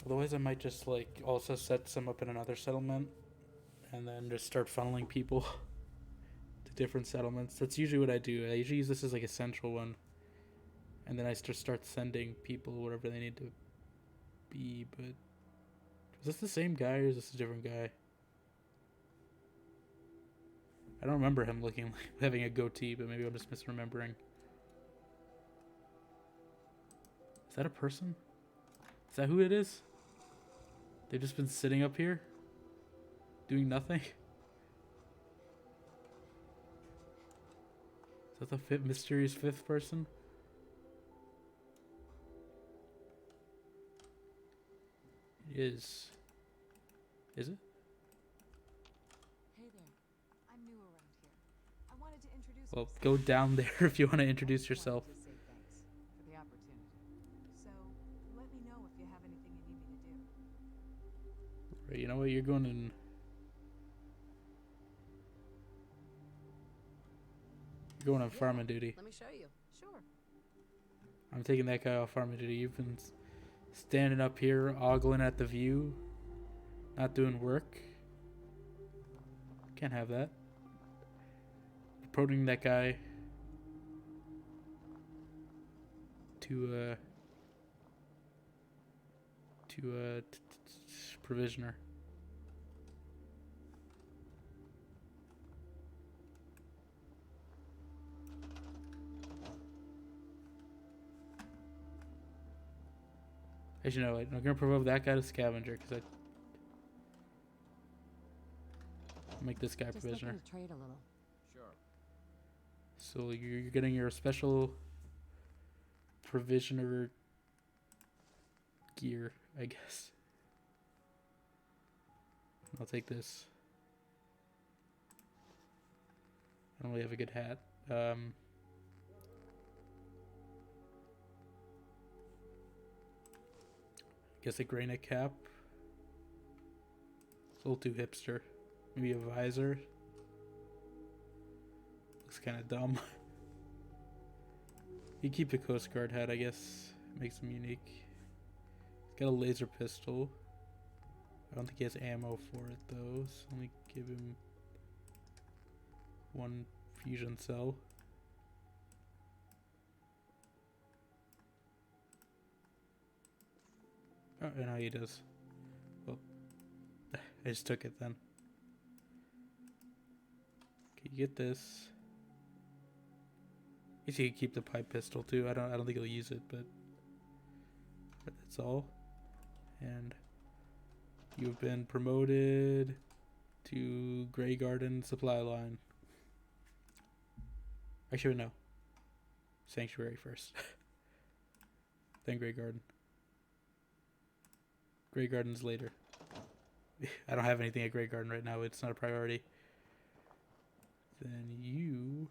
Otherwise I might just like also set some up in another settlement and then just start funneling people to different settlements. That's usually what I do. I usually use this as like a central one. And then I just start sending people wherever they need to be. But is this the same guy or is this a different guy? I don't remember him looking like having a goatee, but maybe I'm just misremembering. Is that a person? Is that who it is? They've just been sitting up here doing nothing. Is that the mysterious fifth person? It is. Is it? Hey there. I'm new around here. I wanted to introduce Well, myself. go down there if you want to introduce yourself. I wanted to say thanks for the opportunity. So, let me know if you have anything you need me to do. Right, you know what? You're going in. You're going on farming duty. Let me show you. Sure. I'm taking that guy off farming duty. You've been standing up here, ogling at the view, not doing work. Can't have that. Reporting that guy to provisioner. Actually, no, I'm gonna promote that guy to scavenger because I'll make this guy Just provisioner. looking to trade a little. Sure. So you're getting your special provisioner gear, I guess. I'll take this. I don't really have a good hat. Guess a gray neck cap. It's a little too hipster. Maybe a visor. Looks kind of dumb. You keep the Coast Guard hat, I guess. Makes him unique. He's got a laser pistol. I don't think he has ammo for it though, so let me give him one fusion cell. Oh, and now he does. Well, I just took it then. Okay, you get this. I guess you could keep the pipe pistol too. I don't think he'll use it, but that's all. And you've been promoted to Grey Garden Supply Line. Actually, no. Sanctuary first. Then Grey Garden. Grey Garden's later. I don't have anything at Grey Garden right now. It's not a priority. Then you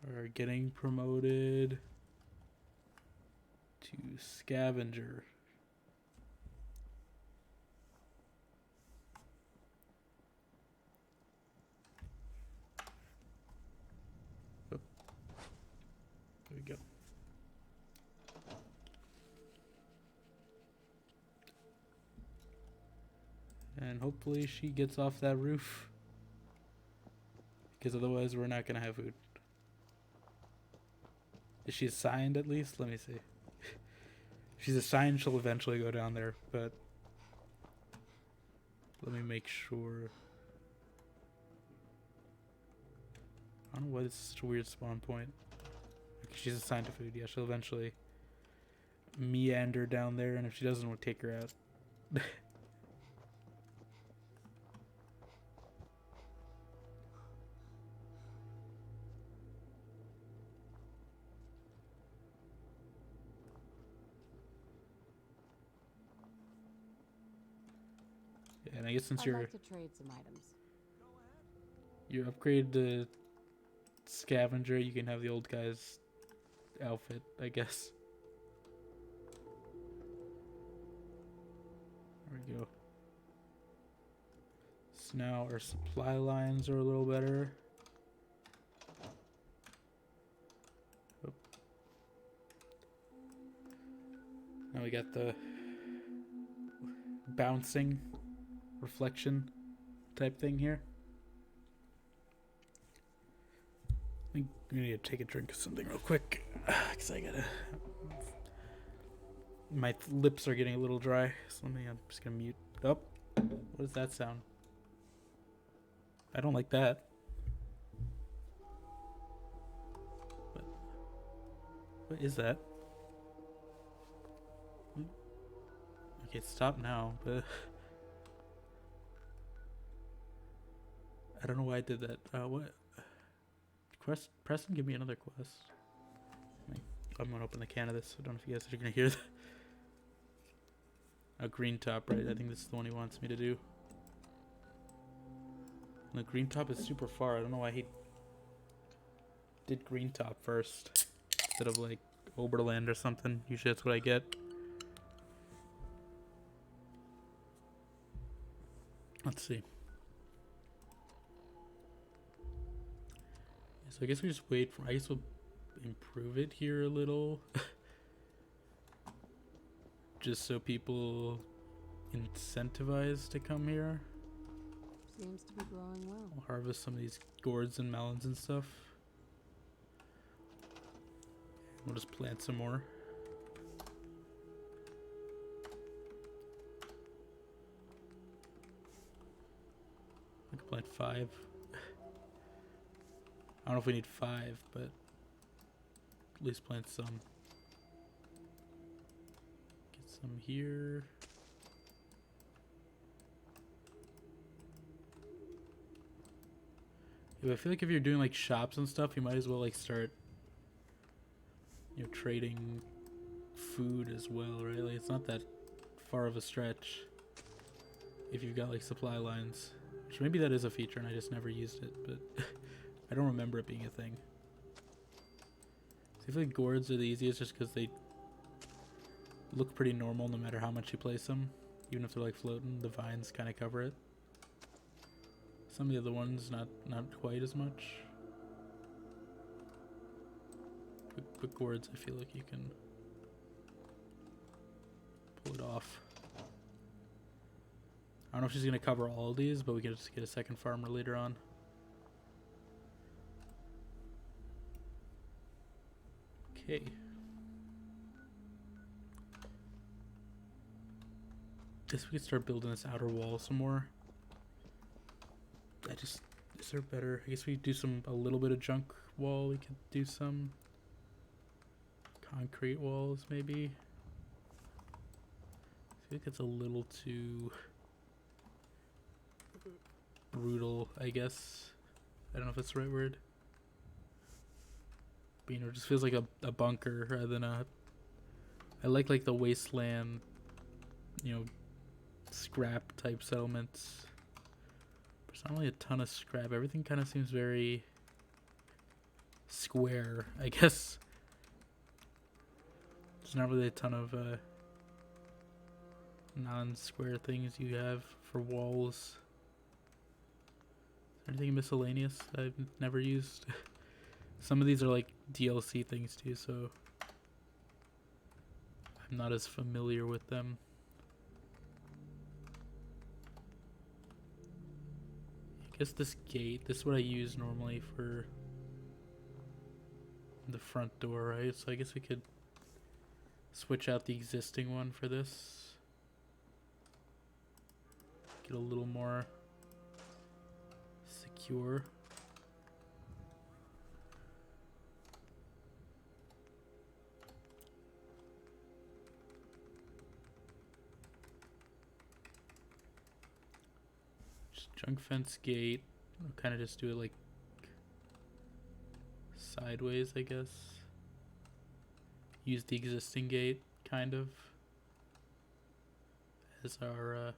are getting promoted to Scavenger. Oh. There we go. And hopefully she gets off that roof. Because otherwise we're not going to have food. Is she assigned at least? Let me see. If she's assigned, she'll eventually go down there, but let me make sure. I don't know why this is such a weird spawn point. Okay, she's assigned to food. Yeah, she'll eventually meander down there, and if she doesn't, we'll take her out. And I guess since I'd like to trade some items. you're upgraded to Scavenger, you can have the old guys outfit, I guess. There we go. So now our supply lines are a little better. Oh. Now we got the bouncing reflection type thing here. I think we need to take a drink of something real quick, because I gotta. My lips are getting a little dry, so I'm just gonna mute. Oh, what does that sound? I don't like that. What is that? Okay, stop now, but I don't know why I did that. What? Preston, give me another quest. I'm gonna open the can of this. I don't know if you guys are gonna hear that. A green top, right? I think this is the one he wants me to do. And the green top is super far. I don't know why he did green top first instead of like Oberland or something. Usually that's what I get. Let's see. So I guess we just wait for. I guess we'll improve it here a little, just so people incentivize to come here. Seems to be growing well. We'll harvest some of these gourds and melons and stuff. We'll just plant some more. I could plant 5. I don't know if we need 5, but at least plant some. Get some here. Yeah, I feel like if you're doing like shops and stuff, you might as well like start, you know, trading food as well, right? Like it's not that far of a stretch if you've got like supply lines. Which maybe that is a feature and I just never used it, but I don't remember it being a thing. So I feel like gourds are the easiest just because they look pretty normal no matter how much you place them. Even if they're like floating, the vines kind of cover it. Some of the other ones, not quite as much. But gourds, I feel like you can pull it off. I don't know if she's going to cover all of these, but we can just get a second farmer later on. Okay. Guess we could start building this outer wall some more. Is there better? I guess we do a little bit of junk wall. We could do some concrete walls maybe. I feel like it's a little too brutal, I guess. I don't know if that's the right word. But, you know, it just feels like a bunker rather than a... I like the wasteland, you know, scrap type settlements. There's not really a ton of scrap. Everything kind of seems very square, I guess. There's not really a ton of non-square things you have for walls. Is there anything miscellaneous I've never used? Some of these are like DLC things too, so I'm not as familiar with them. I guess this gate, this is what I use normally for the front door, right? So I guess we could switch out the existing one for this. Get a little more secure. Junk fence gate. I'll kind of just do it like sideways, I guess. Use the existing gate, kind of, as our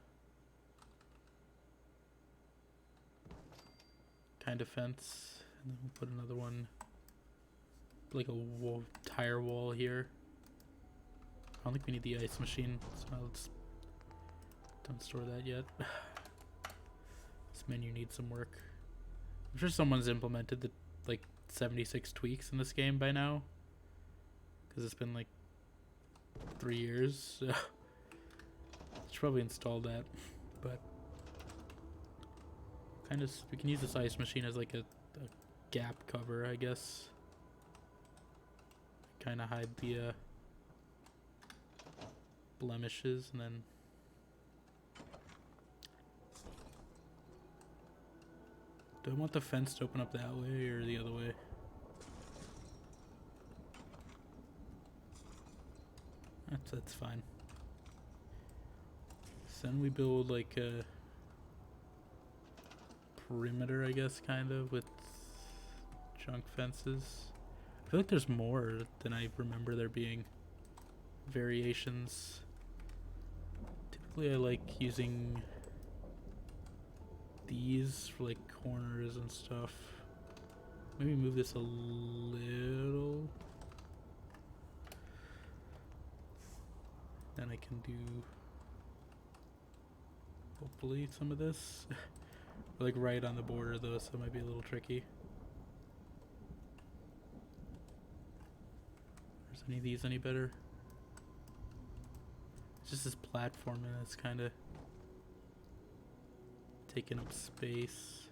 kind of fence. And then we'll put another one like a wall, tire wall here. I don't think we need the ice machine, so let's don't store that yet. This menu needs some work. I'm sure someone's implemented the like 76 tweaks in this game by now, because it's been like 3 years. So should probably install that, but kind of we can use this ice machine as like a gap cover, I guess. Kind of hide the blemishes, and then do I want the fence to open up that way or the other way? That's fine. So then we build like a perimeter, I guess, kind of, with junk fences. I feel like there's more than I remember there being variations. Typically I like using these for like corners and stuff. Maybe move this a little. Then I can do hopefully some of this. Like right on the border though, so it might be a little tricky. Is any of these any better? It's just this platform and it's kind of taking up space.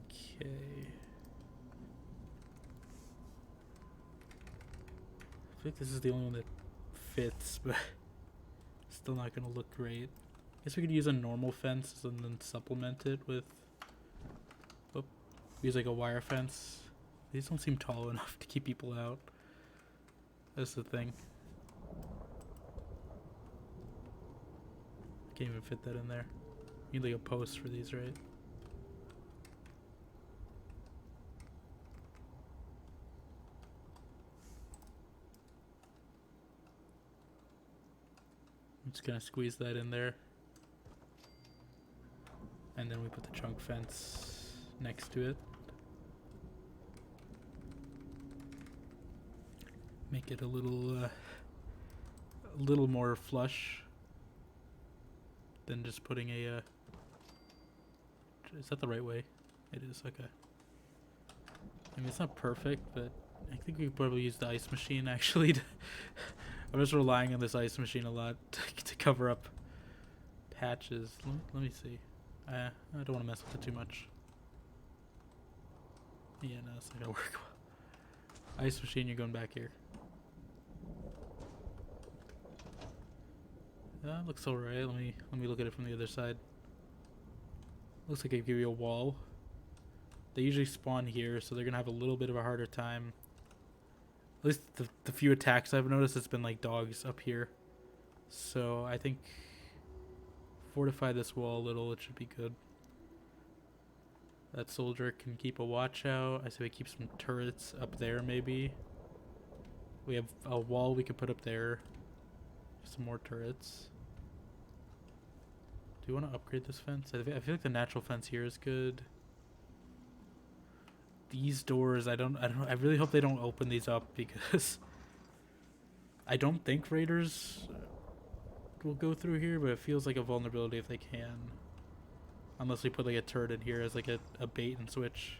Okay. I think this is the only one that fits, but still not gonna look great. Guess we could use a normal fence and then supplement it with use like a wire fence. These don't seem tall enough to keep people out. That's the thing. Can't even fit that in there. You need like a post for these, right? I'm just gonna squeeze that in there. And then we put the chunk fence next to it. Make it a little more flush than just putting a is that the right way? It is, okay. I mean, it's not perfect, but I think we could probably use the ice machine actually. I'm just relying on this ice machine a lot to cover up patches. Let me see. I don't want to mess with it too much. Yeah, no, it's not gonna work well. Ice machine, you're going back here. That looks alright. Let me look at it from the other side. Looks like it give you a wall. They usually spawn here, so they're gonna have a little bit of a harder time. At least the few attacks I've noticed, it's been like dogs up here. So I think fortify this wall a little, it should be good. That soldier can keep a watch out. I say we keep some turrets up there maybe. We have a wall we could put up there. Some more turrets. Do you want to upgrade this fence? I feel like the natural fence here is good. These doors, I really hope they don't open these up, because I don't think raiders will go through here, but it feels like a vulnerability if they can. Unless we put like a turret in here as like a bait and switch.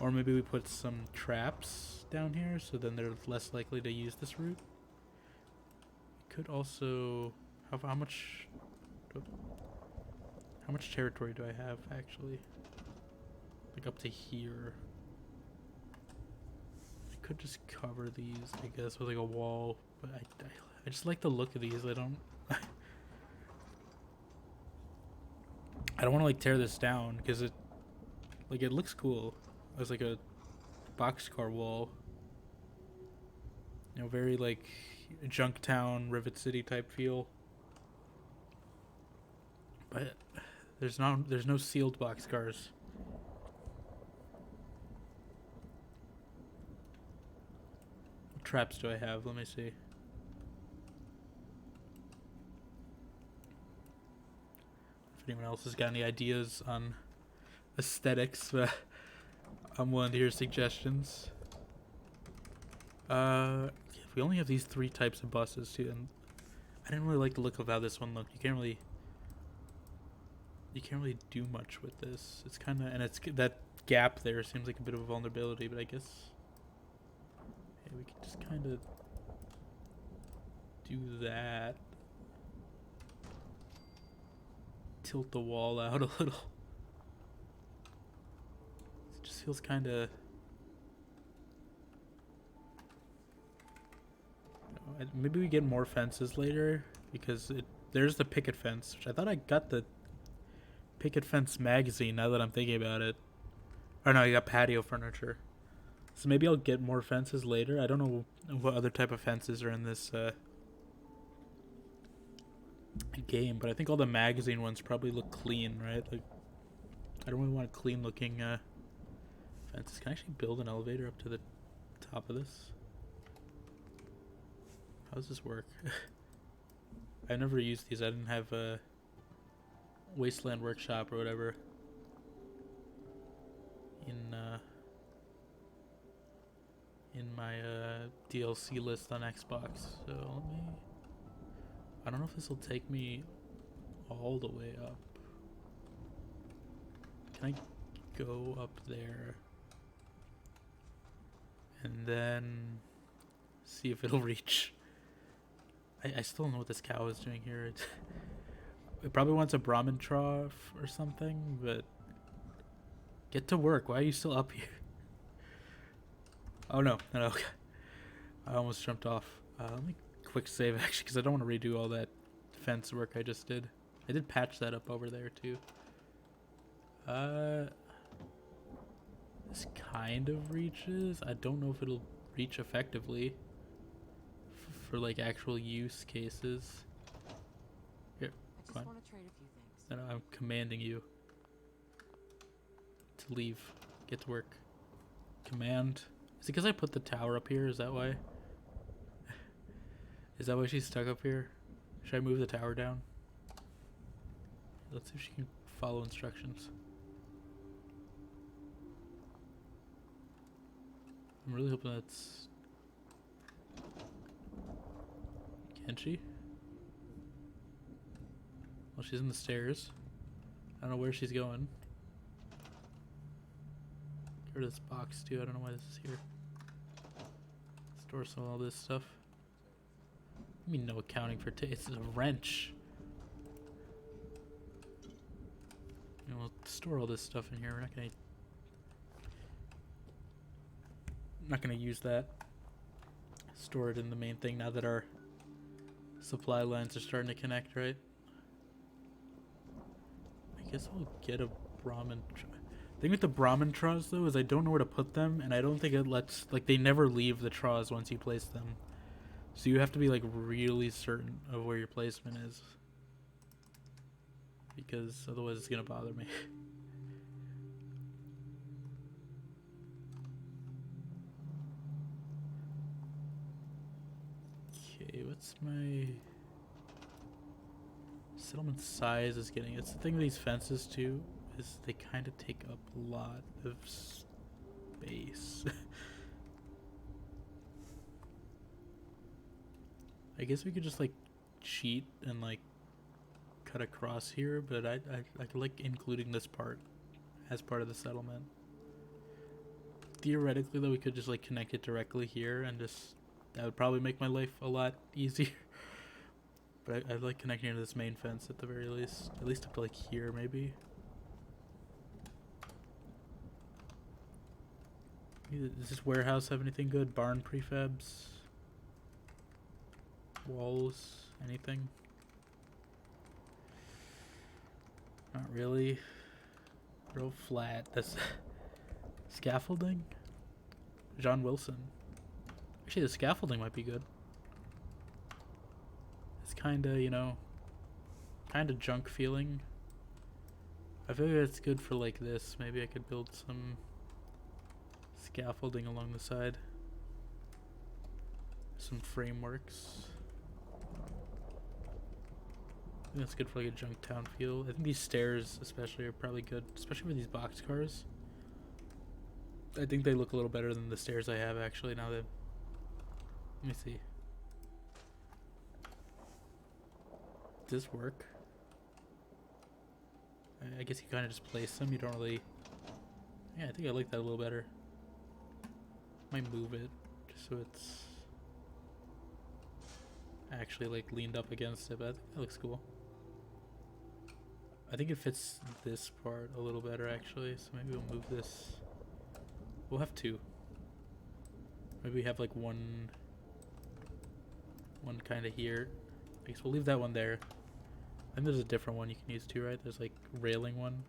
Or maybe we put some traps down here, so then they're less likely to use this route. We could also how much territory do I have actually? Like up to here. I could just cover these, I guess, with like a wall, but I just like the look of these. I don't want to like tear this down because it looks cool as like a boxcar wall. You know, very like Junktown, Rivet City type feel. But there's no sealed boxcars. What traps do I have? Let me see. anyone else has got any ideas on aesthetics, I'm willing to hear suggestions. If we only have these 3 types of buses too, and I didn't really like the look of how this one looked. You can't really do much with this. It's kind of, and it's that gap there seems like a bit of a vulnerability, but I guess we could just kind of do that. Tilt the wall out a little. It just feels kind of. Maybe we get more fences later because there's the picket fence, which I thought I got the picket fence magazine. Now that I'm thinking about it, or no, I got patio furniture. So maybe I'll get more fences later. I don't know what other type of fences are in this game, but I think all the magazine ones probably look clean, right? Like, I don't really want a clean looking fences. Can I actually build an elevator up to the top of this? How does this work? I've never used these. I didn't have a Wasteland Workshop or whatever in my DLC list on Xbox. So let me. I don't know if this will take me all the way up. Can I go up there and then see if it'll reach? I still don't know what this cow is doing here. It probably wants a Brahmin trough or something, but get to work. Why are you still up here? Oh no, no, okay. I almost jumped off. Let me quick save actually, because I don't want to redo all that fence work I just did. I did patch that up over there too. This kind of reaches. I don't know if it'll reach effectively for like actual use cases. Here, I just want to trade a few things. no, I'm commanding you to leave. Get to work. Command. Is it because I put the tower up here? Is that why? Is that why she's stuck up here? Should I move the tower down? Let's see if she can follow instructions. I'm really hoping that's... Can she? Well, she's in the stairs. I don't know where she's going. Get rid of this box too. I don't know why this is here. Store some of all this stuff. I mean, no accounting for it's a wrench. You know, we'll store all this stuff in here. We're not gonna use that. Store it in the main thing now that our supply lines are starting to connect, right? I guess we'll get a Brahmin. The thing with the Brahmin traws though is I don't know where to put them, and I don't think it lets, like, they never leave the traws once you place them. So you have to be like really certain of where your placement is, because otherwise it's gonna bother me. Okay, what's my settlement size is getting? It's the thing with these fences too, is they kind of take up a lot of space. I guess we could just like cheat and like cut across here, but I like including this part as part of the settlement. Theoretically though, we could just like connect it directly here, and just that would probably make my life a lot easier. But I'd like connecting to this main fence at the very least. At least up to like here maybe. Does this warehouse have anything good? Barn prefabs? Walls? Anything? Not really. Real flat. That's scaffolding? John Wilson. Actually, the scaffolding might be good. It's kinda, you know, kinda junk feeling. I feel like it's good for like this. Maybe I could build some scaffolding along the side. Some frameworks. think that's good for like a junk town feel. I think these stairs especially are probably good, especially for these box cars. I think they look a little better than the stairs I have actually now that... Let me see. Does this work? I guess you kind of just place them. You don't really... Yeah, I think I like that a little better. Might move it just so it's actually like leaned up against it, but I think that looks cool. I think it fits this part a little better actually, so maybe we'll move this. We'll have two. Maybe we have like one kind of here. I guess we'll leave that one there. I think there's a different one you can use too, right? There's like railing one.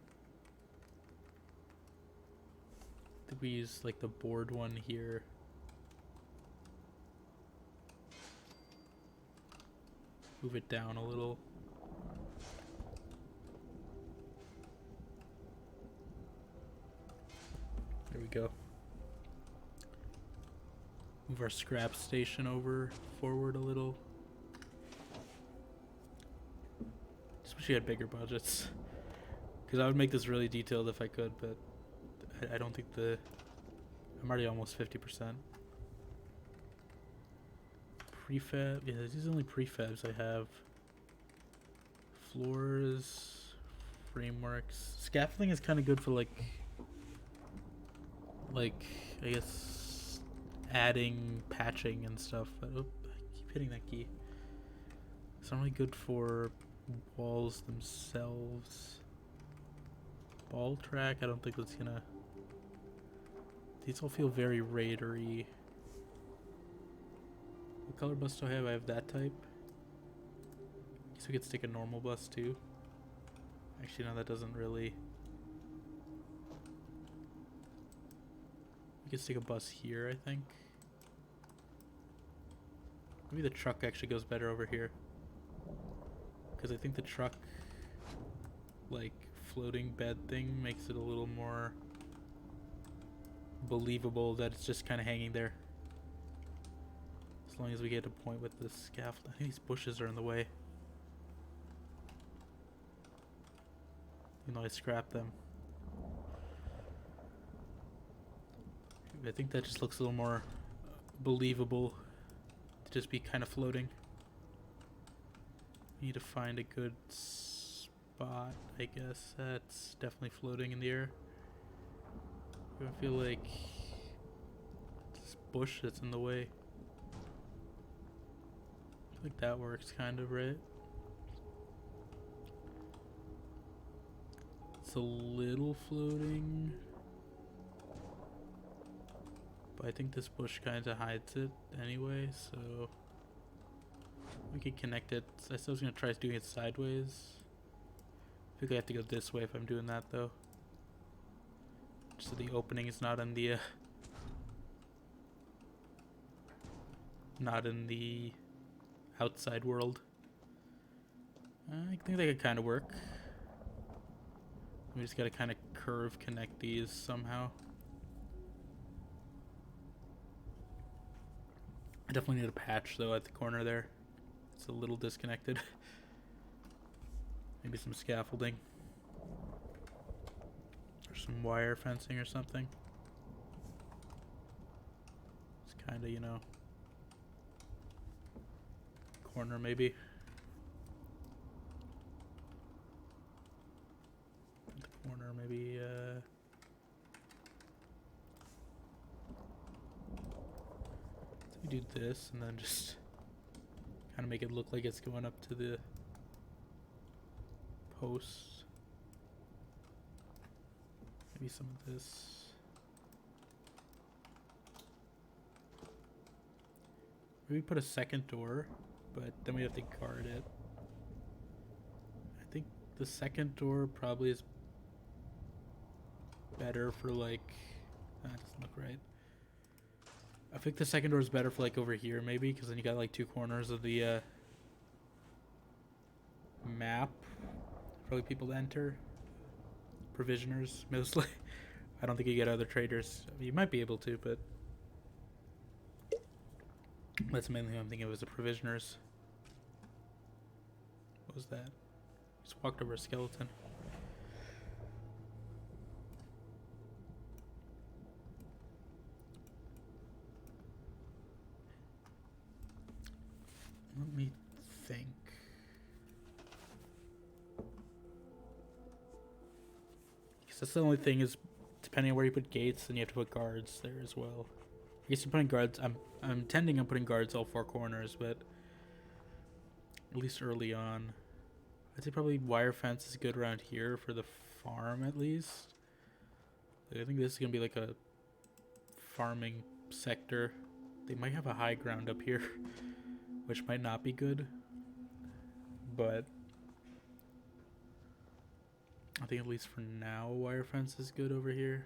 I think we use like the board one here. Move it down a little. There we go. Move our scrap station over forward a little. Just wish we had bigger budgets. Because I would make this really detailed if I could, but I don't think I'm already almost 50%. Prefab, yeah, these are the only prefabs I have. Floors, frameworks. Scaffolding is kind of good for like I guess adding patching and stuff, but oh, I keep hitting that key. It's not really good for walls themselves. Ball track, I don't think that's gonna... These all feel very raidery. What color bus do I have? I have that type. Guess we could stick a normal bus too. Actually, no, that doesn't really... We could stick a bus here, I think. Maybe the truck actually goes better over here. Because I think the truck, like, floating bed thing makes it a little more believable that it's just kind of hanging there. As long as we get to a point with the scaffold. I think these bushes are in the way. Even though I scrapped them. I think that just looks a little more believable to just be kind of floating. Need to find a good spot, I guess. That's definitely floating in the air. I feel like this bush that's in the way. I feel like that works kind of, right? It's a little floating. But I think this bush kind of hides it anyway, so we could connect it. I still was going to try doing it sideways. I think I have to go this way if I'm doing that though. Just so the opening is not in the outside world. I think that could kind of work. We just got to kind of curve connect these somehow. I definitely need a patch though at the corner there. It's a little disconnected. Maybe some scaffolding. Or some wire fencing or something. It's kind of, you know, corner maybe. The corner maybe, we do this and then just kind of make it look like it's going up to the posts. Maybe some of this. Maybe put a second door, but then we have to guard it. I think the second door probably is better for like... That doesn't look right. I think the second door is better for like over here maybe, because then you got like two corners of the map for like people to enter. Provisioners mostly. I don't think you get other traders. I mean, you might be able to, but that's mainly what I'm thinking of as the provisioners. What was that? Just walked over a skeleton. Let me think. Because that's the only thing is, depending on where you put gates, then you have to put guards there as well. I guess you're putting guards. I'm intending on putting guards all four corners, but at least early on, I'd say probably wire fence is good around here for the farm at least. Like, I think this is gonna be like a farming sector. They might have a high ground up here, which might not be good, but I think at least for now, wire fence is good over here.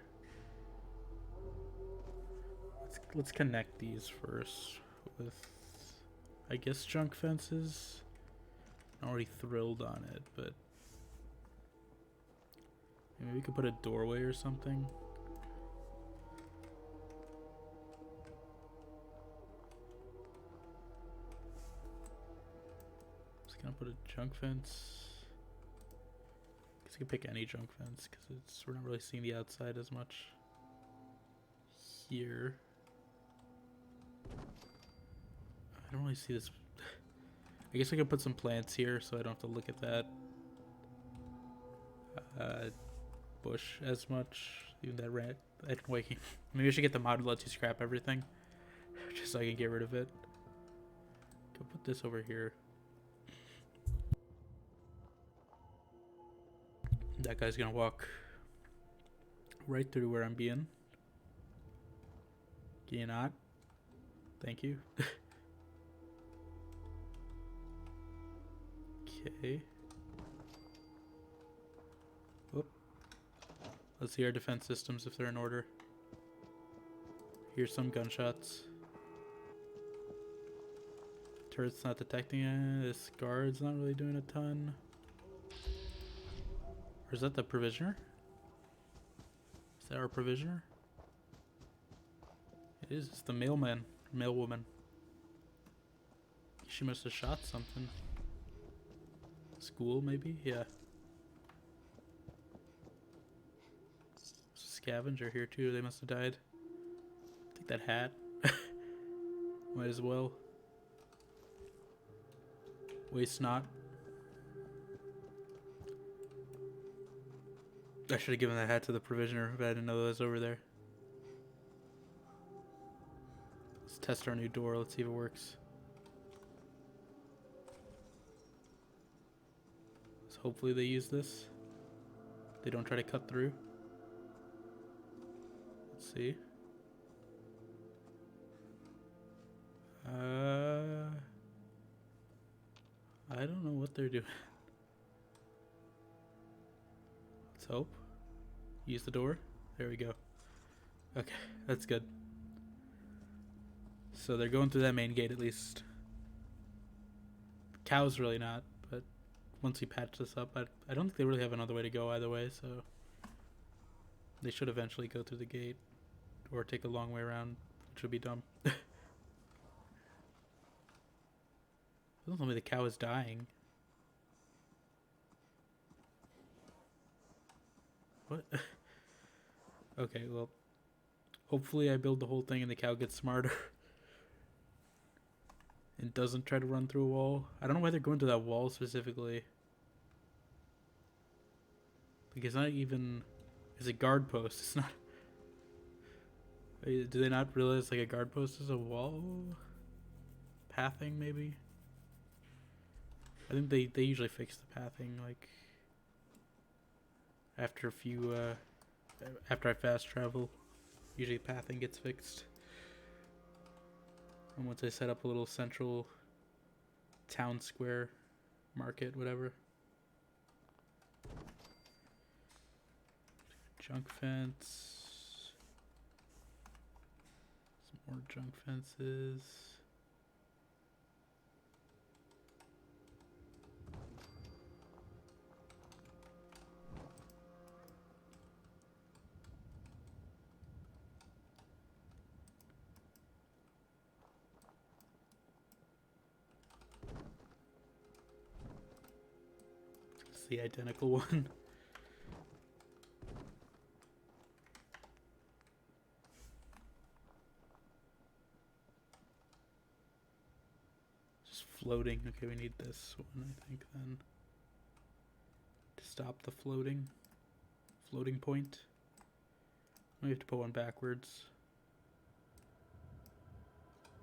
Let's connect these first with, I guess, junk fences. I'm already thrilled on it, but maybe we could put a doorway or something. Just gonna put a junk fence. Guess I could pick any junk fence because we're not really seeing the outside as much here. I don't really see this. I guess I could put some plants here so I don't have to look at that bush as much. Even that rat. I didn't wake. Maybe I should get the mod that lets you scrap everything, just so I can get rid of it. Go put this over here. That guy's gonna walk right through where I'm being. Can you not? Thank you. Okay. Whoop. Let's see our defense systems if they're in order. Here's some gunshots. Turret's not detecting it. This guard's not really doing a ton. Or is that the provisioner? Is that our provisioner? It is. It's the mailman. Mailwoman. She must have shot something. School, maybe? Yeah. Scavenger here, too. They must have died. Take that hat. Might as well. Waste not. I should have given that hat to the provisioner, but I didn't know that was over there. Let's test our new door. Let's see if it works. So hopefully they use this. They don't try to cut through. Let's see. I don't know what they're doing. Let's hope. Use the door. There we go. Okay, that's good. So they're going through that main gate at least. Cow's really not, but once we patch this up, I don't think they really have another way to go either way, so they should eventually go through the gate or take a long way around, which would be dumb. Don't tell me the cow is dying. What? Okay, well, hopefully I build the whole thing and the cow gets smarter and doesn't try to run through a wall. I don't know why they're going to that wall specifically. Like, it's not even... It's a guard post. It's not... Do they not realize, like, a guard post is a wall? Pathing, maybe? I think they usually fix the pathing, like... After a few, after I fast travel, usually pathing gets fixed. And once I set up a little central town square, market, whatever. Junk fence. Some more junk fences. the identical one. Just floating. Okay, we need this one, I think, then. To stop the floating. Floating point. We have to put one backwards.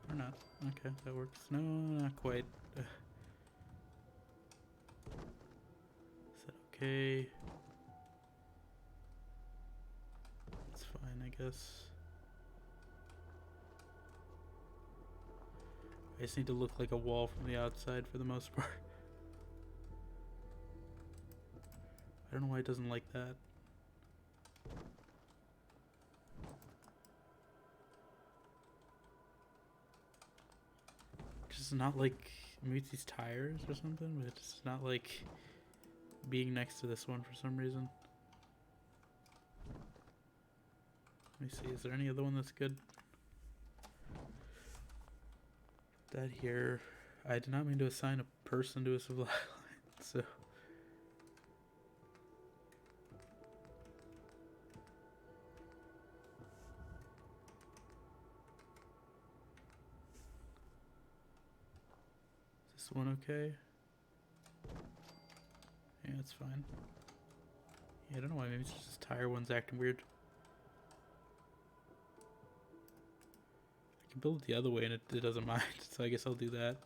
Or not. Okay, that works. No, not quite. Is that okay? That's fine, I guess. I just need to look like a wall from the outside for the most part. I don't know why it doesn't like that. Just not like, maybe it's these tires or something, but it's not like being next to this one for some reason. Let me see, is there any other one that's good? That here, I did not mean to assign a person to a supply line, so. Is this one okay? Yeah, it's fine. Yeah, I don't know why, maybe it's just this tire one's acting weird. I can build it the other way and it doesn't mind, so I guess I'll do that.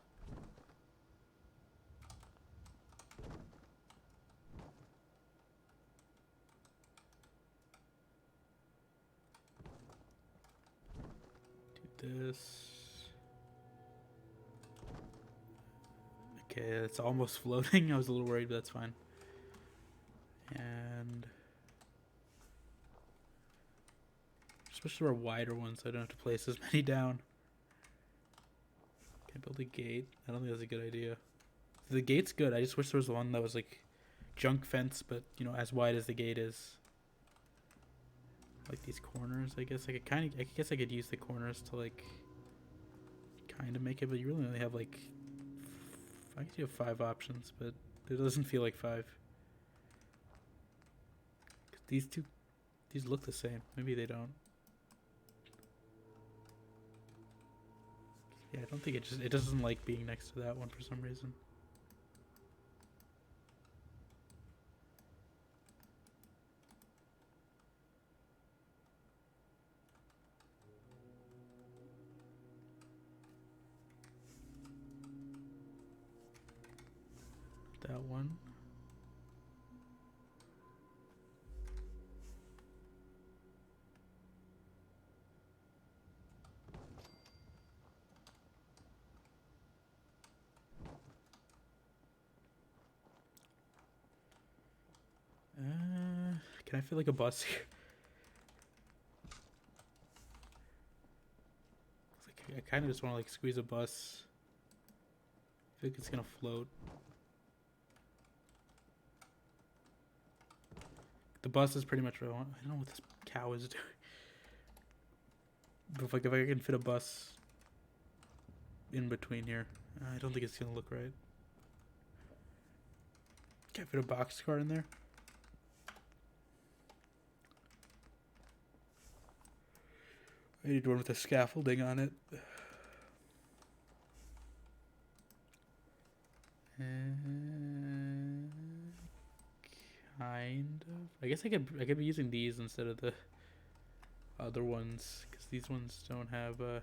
Do this. Okay, it's almost floating. I was a little worried, but that's fine. And switch to our wider ones so I don't have to place as many down. Can I build a gate? I don't think that's a good idea. The gate's good. I just wish there was one that was like junk fence, but you know, as wide as the gate is. Like these corners, I guess I guess I could use the corners to like kind of make it, but you really only have like, I guess you have 5 options, but it doesn't feel like 5. These look the same. Maybe they don't. Yeah, I don't think it doesn't like being next to that one for some reason. That one. Can I fit like a bus here? Like, I kind of just want to like squeeze a bus. I feel like it's gonna float. The bus is pretty much what I want. I don't know what this cow is doing. But if I can fit a bus in between here, I don't think it's gonna look right. Can't fit a boxcar in there. I need one with a scaffolding on it. Kind of. I guess I could be using these instead of the other ones, because these ones don't have I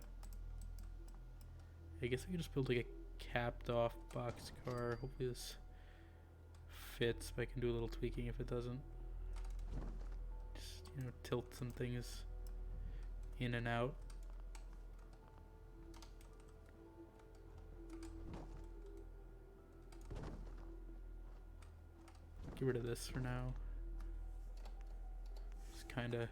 guess I could just build like a capped off boxcar. Hopefully this fits, but I can do a little tweaking if it doesn't. Just, you know, tilt some things in and out. Get rid of this for now. Just kind of.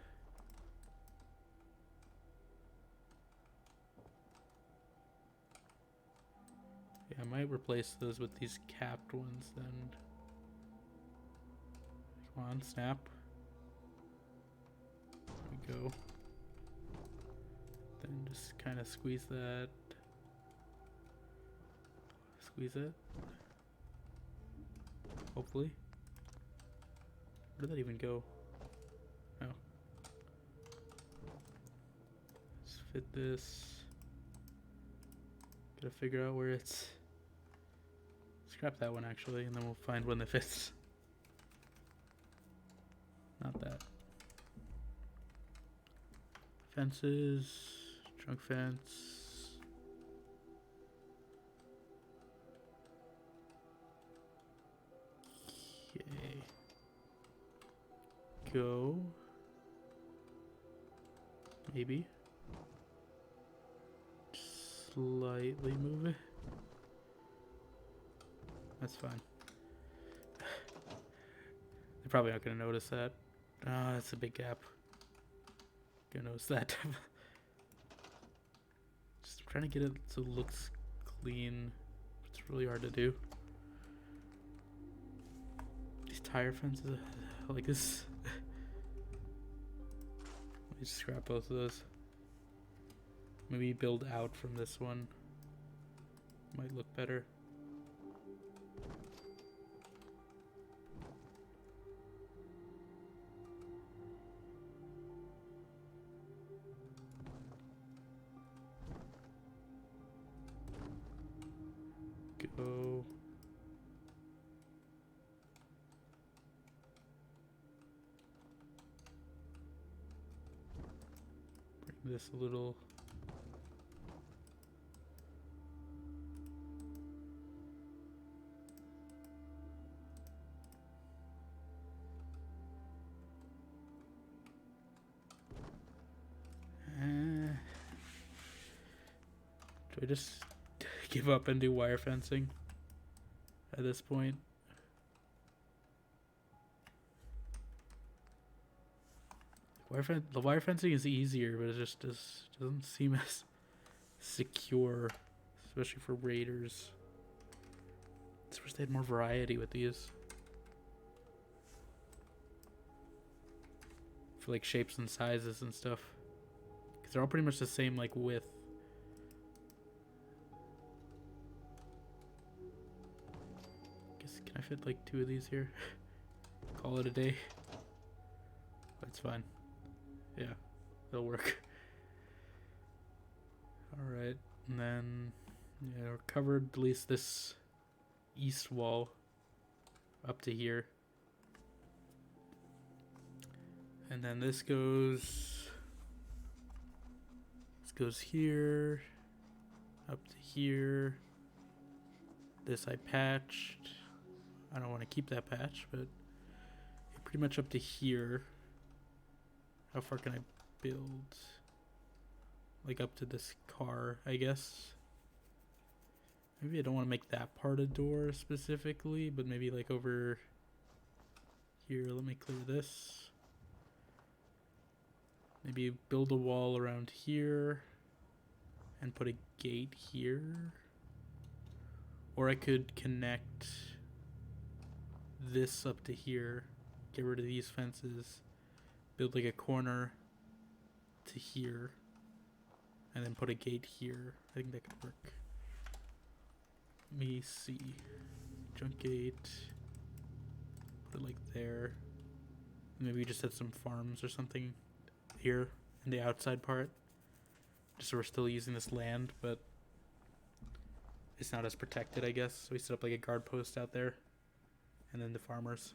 Yeah, I might replace those with these capped ones then. Come on, snap. There we go. Then just kind of squeeze that. Squeeze it. Hopefully. Where did that even go? Oh. Let's fit this. Gotta figure out where it's... Scrap that one actually, and then we'll find one that fits. Not that. Fences, trunk fence. Okay. Go. Maybe. Slightly move it. That's fine. They're probably not gonna notice that. Ah, that's a big gap. Gonna notice that. Just trying to get it so it looks clean. It's really hard to do. These tire fences like this. Let me just scrap both of those. Maybe build out from this one. Might look better. Go. Bring this a little. Do I just give up and do wire fencing at this point? The wire fencing is easier, but it just doesn't seem as secure, especially for raiders. I wish they had more variety with these. For like shapes and sizes and stuff. Because they're all pretty much the same like width. Can I fit like 2 of these here? Call it a day. That's fine. Yeah, it'll work. Alright, and then yeah, we're covered at least this east wall up to here. And then this goes here up to here. This I patched. I don't want to keep that patch, but pretty much up to here. How far can I build? Like up to this car, I guess. Maybe I don't want to make that part a door specifically, but maybe like over here. Let me clear this. Maybe build a wall around here and put a gate here. Or I could connect this up to here, get rid of these fences, build like a corner to here, and then put a gate here. I think that could work. Let me see. Junk gate. Put it like there. Maybe we just had some farms or something here in the outside part. Just so we're still using this land, but it's not as protected, I guess. So we set up like a guard post out there. And then the farmers.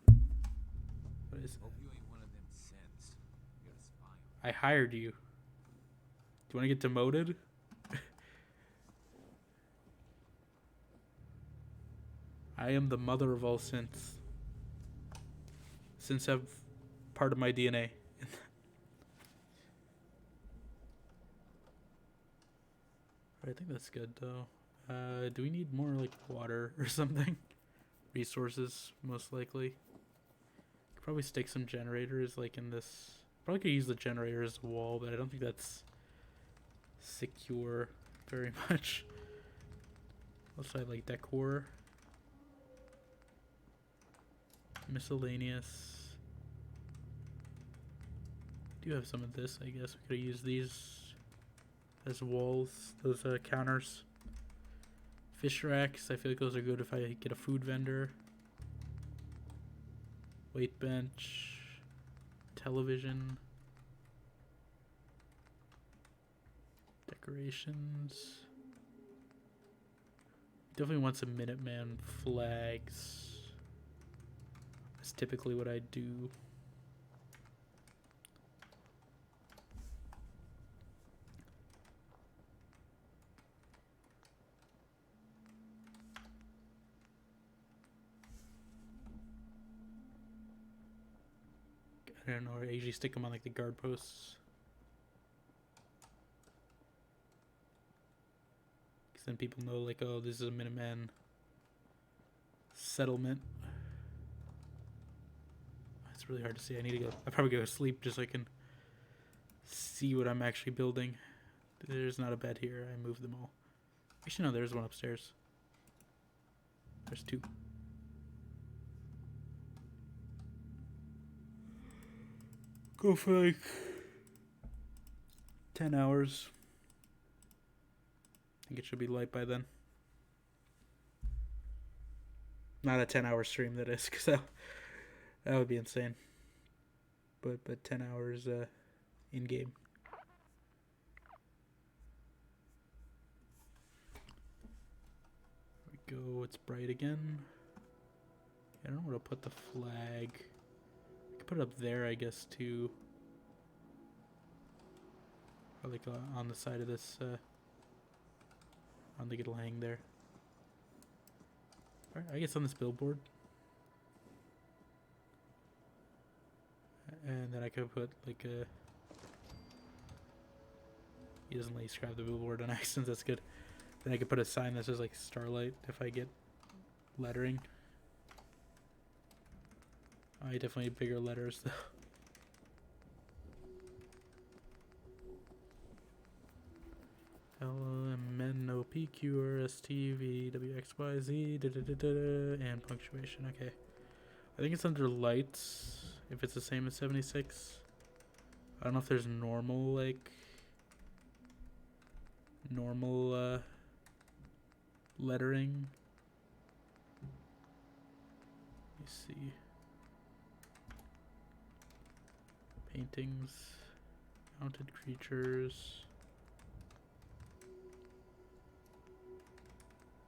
What is it? Hope you ain't one of them sins. You're a spy. I hired you. Do you want to get demoted? I am the mother of all sins. Sins have part of my DNA. I think that's good though. Do we need more like water or something? Resources, most likely. Could probably stick some generators like in this. Probably could use the generator as a wall, but I don't think that's secure very much. Also, I like decor. Miscellaneous. Do have some of this, I guess. We could use these as walls, those counters. Fish racks, I feel like those are good if I get a food vendor. weight bench, television, decorations. Definitely want some Minuteman flags. That's typically what I do. I don't know, I usually stick them on like the guard posts. Because then people know like, oh, this is a Minuteman settlement. It's really hard to see. I probably go to sleep just so I can see what I'm actually building. There's not a bed here. I moved them all. Actually, no, there's one upstairs. There's two. Go for like 10 hours. I think it should be light by then. Not a 10-hour stream, that is, because that would be insane. But 10 hours in game. There we go. It's bright again. I don't know where to put the flag. I could put it up there, I guess, too. Or like on the side of this. I don't think it'll hang there. Alright, I guess on this billboard. And then I could put like a... He doesn't let you scrap the billboard on accident, that's good. Then I could put a sign that says like Starlight if I get lettering. I definitely need bigger letters though. LMNOPQRSTVWXYZ and punctuation. Okay, I think it's under lights. If it's the same as 76, I don't know if there's normal lettering. Let me see. Paintings, mounted creatures,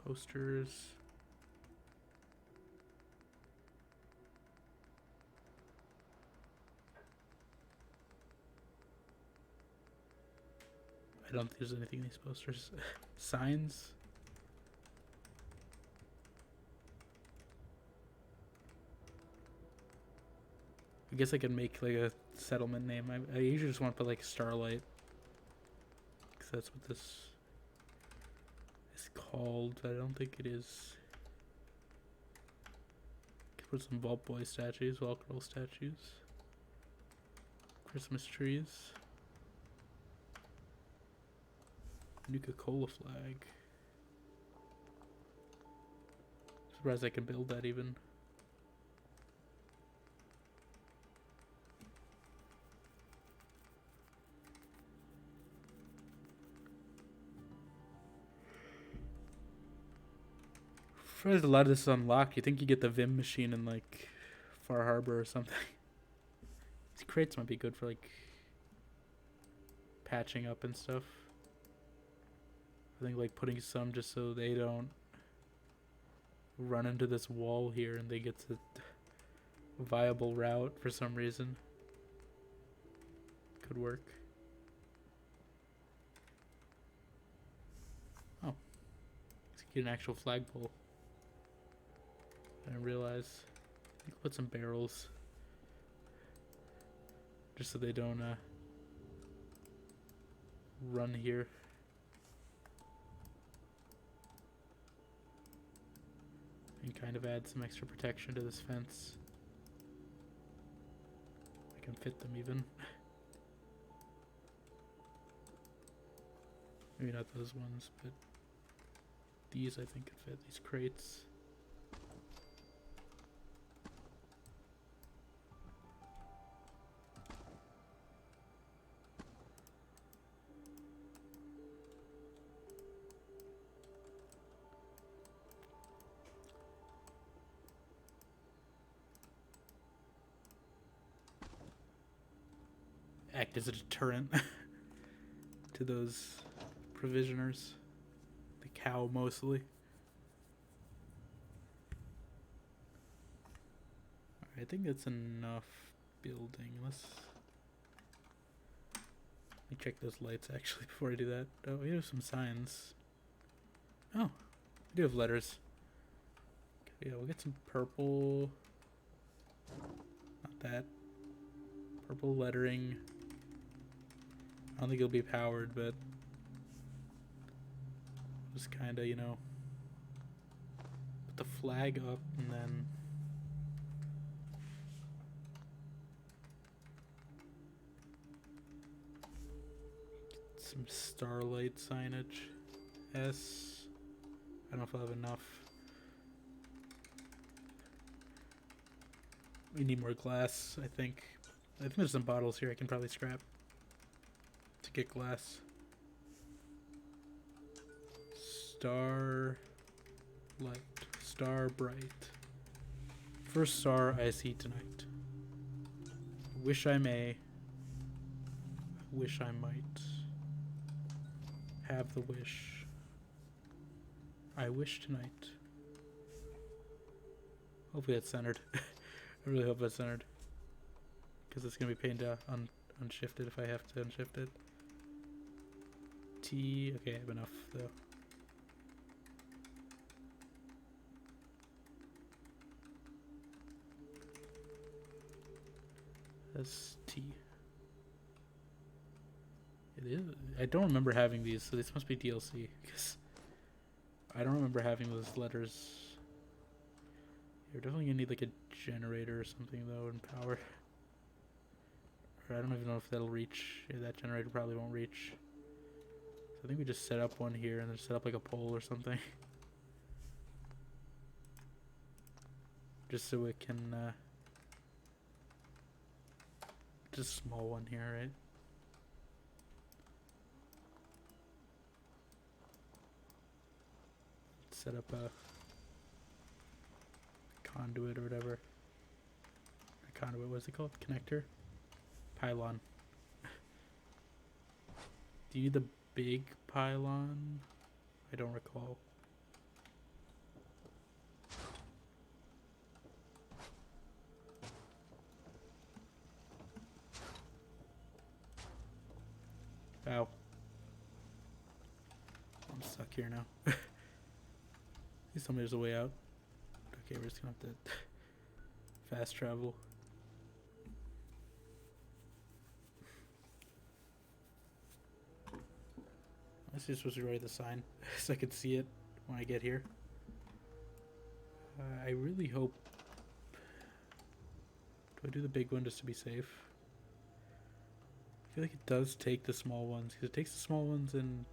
posters. I don't think there's anything in these posters. Signs. I guess I could make like a settlement name. I usually just want to put like Starlight, because that's what this is called. But I don't think it is. Could put some Vault Boy statues, Vault Girl statues, Christmas trees, Nuka-Cola flag. Surprised I can build that even. Surprised a lot of this is unlocked. You think you get the Vim machine in like Far Harbor or something. These crates might be good for like patching up and stuff. I think like putting some just so they don't run into this wall here and they get to a viable route for some reason. Could work. Oh. Let's get an actual flagpole. I didn't realize. I think put some barrels. Just so they don't run here. And kind of add some extra protection to this fence. I can fit them even. Maybe not those ones, but these I think could fit, these crates. act as a deterrent to those provisioners. The cow mostly. I think that's enough building. Let me check those lights actually before I do that. Oh, we have some signs. Oh, we do have letters. Okay, yeah, we'll get some purple. Not that. Purple lettering. I don't think it'll be powered, but just kind of, you know, put the flag up and then some starlight signage. S. I don't know if I'll have enough. We need more glass, I think. I think there's some bottles here I can probably scrap to get glass. Star light. Star bright. First star I see tonight. Wish I may. Wish I might. Have the wish. I wish tonight. Hopefully it's centered. I really hope that's centered. Because it's going to be pain to unshift it if I have to unshift it. T. Okay, I have enough though. S. T. It is. I don't remember having these, so this must be DLC. Because I don't remember having those letters. You're definitely going to need like a generator or something though and power. Or I don't even know if that'll reach. Yeah, that generator probably won't reach. So I think we just set up one here and then set up like a pole or something. Just so it can, just a small one here, right? Set up a conduit or whatever. A conduit, what's it called? Connector? Pylon. Do you need the big pylon? I don't recall. Ow. I'm stuck here now. Please tell me there's a way out. Okay, we're just gonna have to fast travel. I was just supposed to write the sign so I could see it when I get here. I really hope. Do I do the big one just to be safe? I feel like it does take the small ones because it takes the small ones and.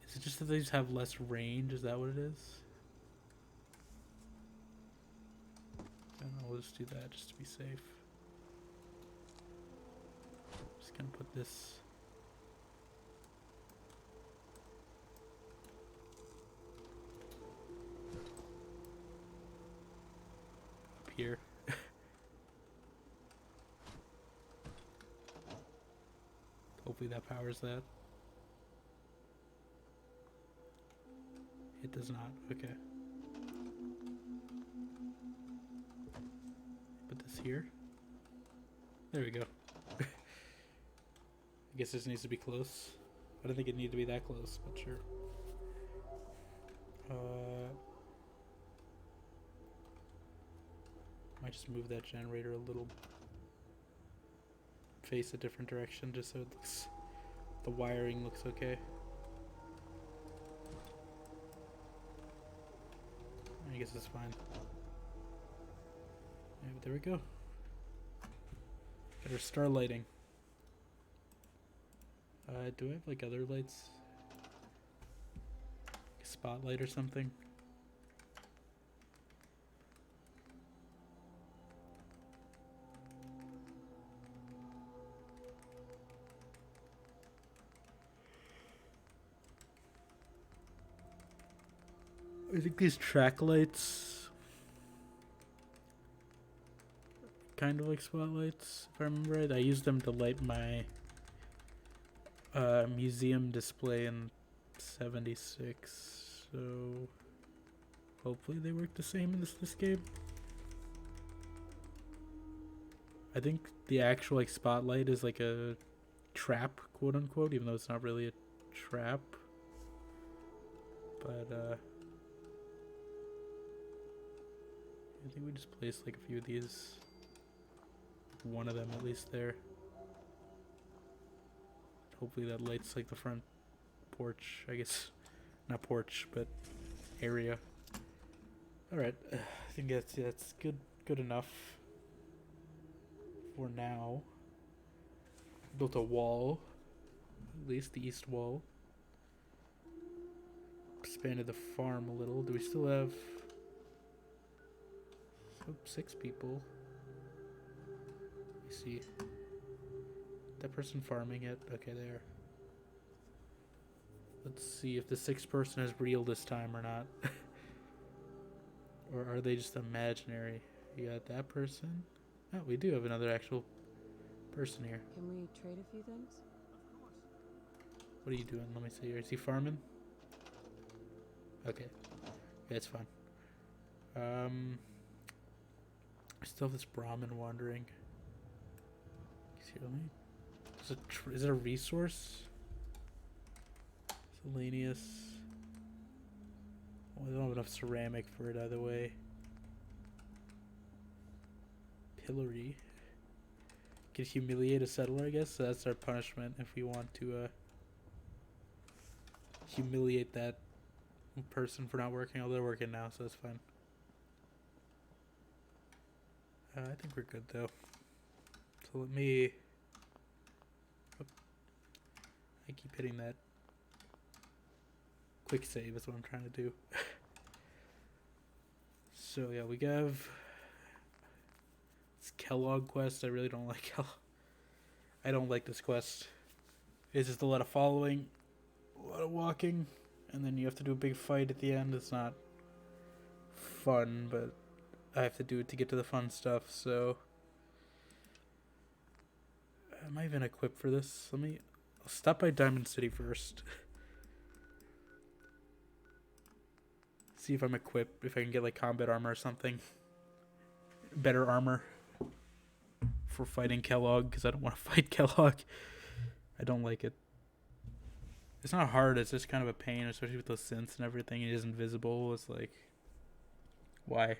Is it just that they just have less range? Is that what it is? I don't know, we'll just do that just to be safe. Just gonna put this up here. Hopefully that powers that. It does not. Okay. Put this here. There we go. I guess this needs to be close. I don't think it needed to be that close, but sure. Might just move that generator a little. Face a different direction just so it looks. The wiring looks okay. I guess it's fine. Yeah, but there we go. Got our star lighting. Do I have like other lights? Like a spotlight or something? I think these track lights kind of like spotlights, if I remember right. I used them to light my museum display in 76, so hopefully they work the same in this game. I think the actual like spotlight is like a trap, quote unquote, even though it's not really a trap. But I think we just placed like a few of these. One of them at least there. Hopefully that lights like the front porch, I guess. Not porch, but area. Alright, I think that's good enough for now. Built a wall, at least the east wall. Expanded the farm a little. Do we still have 6 people? Let me see. That person farming it? Okay, there. Let's see if the 6th person is real this time or not. Or are they just imaginary? You got that person? Oh, we do have another actual person here. Can we trade a few things? What are you doing? Let me see here. Is he farming? Okay. Yeah, it's fine. I still have this Brahmin wandering. Here, is it a resource? Selenius. Oh, I don't have enough ceramic for it either way. Pillory. Can humiliate a settler, I guess. So that's our punishment if we want to humiliate that person for not working. Although they're working now, so that's fine. I think we're good though. So let me. Oh, I keep hitting that. Quick save is what I'm trying to do. So yeah, we have this Kellogg quest. I really don't like Kellogg. I don't like this quest. It's just a lot of following, a lot of walking, and then you have to do a big fight at the end. It's not fun, but I have to do it to get to the fun stuff, so am I even equipped for this? I'll stop by Diamond City first. See if I'm equipped, if I can get like combat armor or something. Better armor for fighting Kellogg, because I don't want to fight Kellogg. I don't like it. It's not hard, it's just kind of a pain, especially with those synths and everything. It is invisible. It's like, why?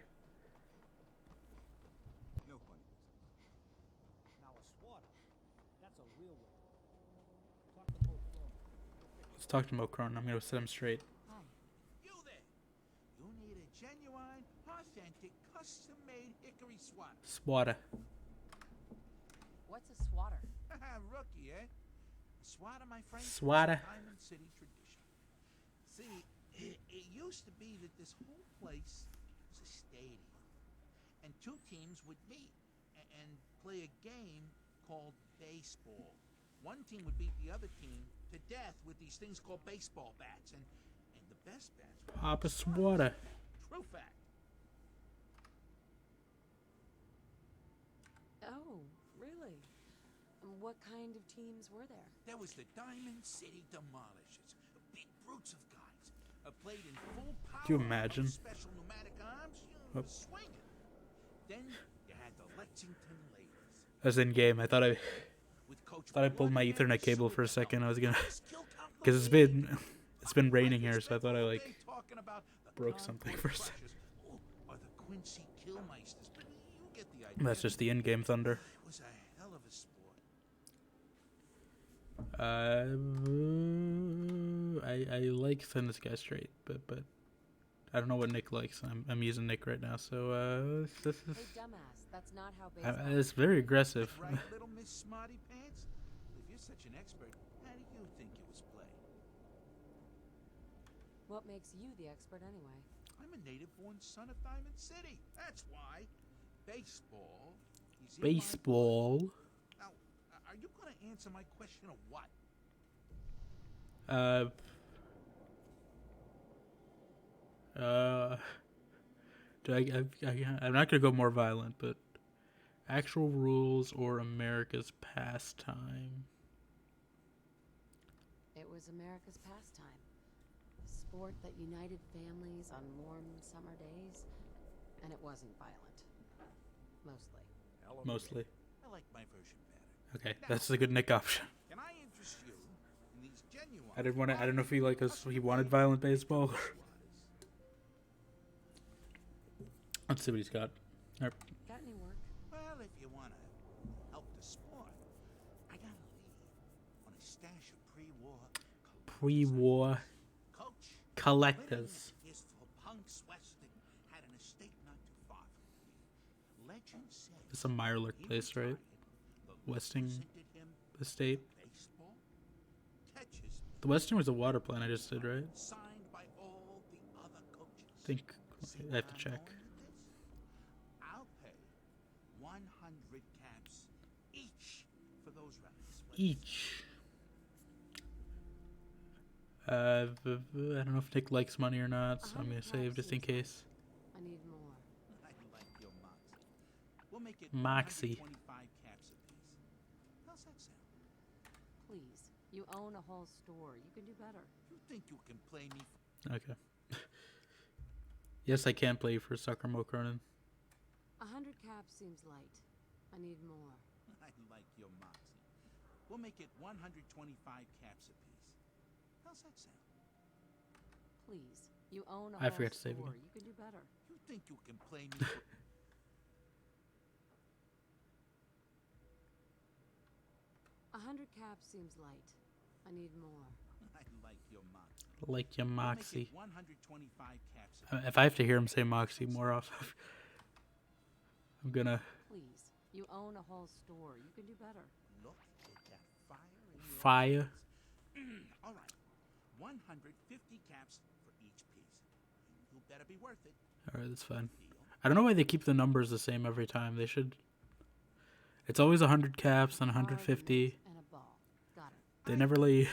Let's talk to Mokron. I'm gonna set him straight. You there. You need a genuine, authentic, custom-made hickory swatter. Swatter. What's a swatter? Rookie, eh? A swatter, my friend, Swatter. is a Diamond City tradition. See, it used to be that this whole place was a stadium, and 2 teams would meet and play a game called baseball. One team would beat the other team to death with these things called baseball bats, and the best bats were Papa Swatter. true fact. Oh, really? What kind of teams were there? There was the Diamond City Demolishers, big brutes of guys, played in full power. Can you imagine? Special pneumatic arms, Oh. swinging. Then you had the Lexington Ladies. That's in game. I thought I With Coach pulled my Woodman Ethernet cable for a second. I was gonna, skill count because it's been raining here, so I thought I all like day talking about the broke something Concord for a second. Crushers, or the Quincy Killmeisters, but you get the idea. That's just the in-game thunder. It was a hell of a sport. I like setting this guy straight, but I don't know what Nick likes. I'm using Nick right now, so this is Hey, dumbass, that's not how baseball it's very aggressive. Right, little Miss Smarty Pants? If you're such an expert, how do you think it was played? What makes you the expert anyway? I'm a native-born son of Diamond City. That's why. Baseball is in my blood. Baseball. Now, are you going to answer my question or what? I'm not gonna go more violent, but Actual rules or America's pastime? It was America's pastime. A sport that united families on warm summer days, and it wasn't violent. Mostly. Hell of a Mostly. I like my version better. Okay, that's the good Nick option. Can I interest you in these genuine? I didn't want to. I don't know if he he wanted violent baseball. Let's see what he's got. Alright. Got any work? Well, if you want to help the sport, I got a lead on a stash of pre-war. Pre-war Coach. collectors. His for punks Weston had an estate not too far from here. Legend says It's a Mirelurk he place, right? retired, the Westing presented him Estate. baseball, catches, The Westing was a water plant I just did, right? signed by all the other coaches. I think See I have to where I'm check. going with this? I'll pay 100 caps each for those records. Each. I don't know if Nick likes money or not, so I'm gonna save just in case. I need more. I like your moxie. We'll make it Moxie. 125 caps apiece. How's that sound? Please. You own a whole store. You can do better. You think you can play me for Okay. Yes, I can play for Sucker Mo Cronin. 100 caps seems light. I need more. I like your moxie. We'll make it 125 caps apiece. How's that sound? Please. You own a I whole forgot to save store. again. You can do better. You think you can play me for 100 caps seems light. I need more. I like your moxie. Like your We'll make Moxie. it 125 caps apiece. If I have to hear him say Moxie more often, I'm gonna Please. You own a whole store. You can do better. Look at that fire in your fire. eyes. All right. 150 caps for each piece. You better be worth it. All right, that's fine. Deal. I don't know why they keep the numbers the same every time. They should. It's always 100 caps and 150. And a ball. Got it. They never really.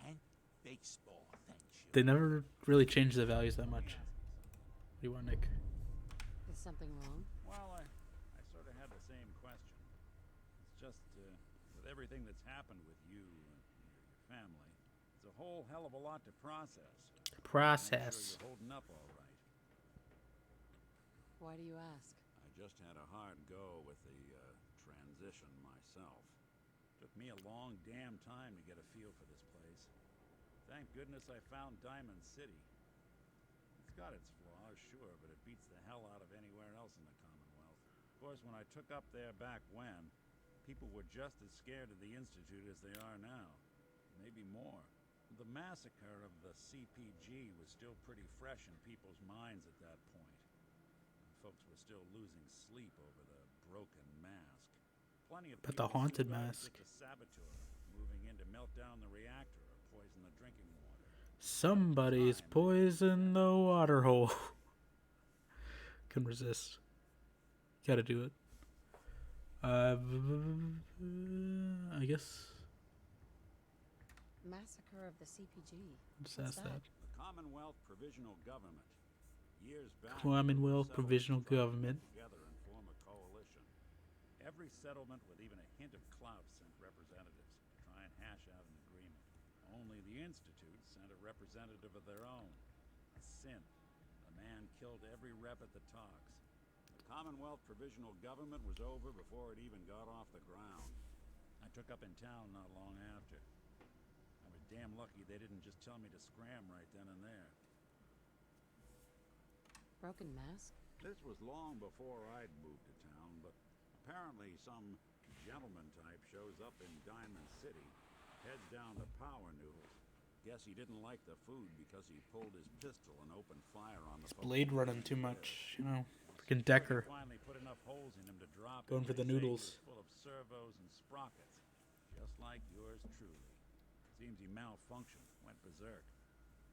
And baseball, thank you. They never really change the values that much. What do you want, Nick? Is something wrong? Well, I sort of had the same question. It's just, with everything that's happened with you and your family, it's a whole hell of a lot to process. Make Process. sure you're holding up all right. Why do you ask? I just had a hard go with the transition myself. Took me a long damn time to get a feel for this place. Thank goodness I found Diamond City. It's got its flaws, sure, but it beats the hell out of anywhere else in the Commonwealth. Of course, when I took up there back when, people were just as scared of the Institute as they are now. Maybe more. The massacre of the CPG was still pretty fresh in people's minds at that point. Folks were still losing sleep over the broken mask. Plenty of But the people haunted theorized mask. it's a saboteur moving in to melt down the reactor or poison the drinking water. Somebody's poisoned the water hole. Can resist. Gotta do it. I guess. Massacre of the CPG. Just What's ask that. The Commonwealth Provisional Government. Years back, Commonwealth settlements Provisional tried to Government. get together and form a coalition. Every settlement with even a hint of clout sent representatives to try and hash out an agreement. Only the Institute sent a representative of their own. A synth. A man killed every rep at the talks. The Commonwealth Provisional Government was over before it even got off the ground. I took up in town not long after. I was damn lucky they didn't just tell me to scram right then and there. Broken mask? This was long before I'd moved to town, but apparently some gentleman type shows up in Diamond City, heads down to Power Noodles. Guess he didn't like the food because he pulled his pistol and opened fire on the folks Blade who running ate too it. much, you know. Security Freaking Decker. finally put enough holes in him to drop Going it. for the They say he noodles. was full of servos and sprockets, just like yours truly. Seems he malfunctioned, went berserk.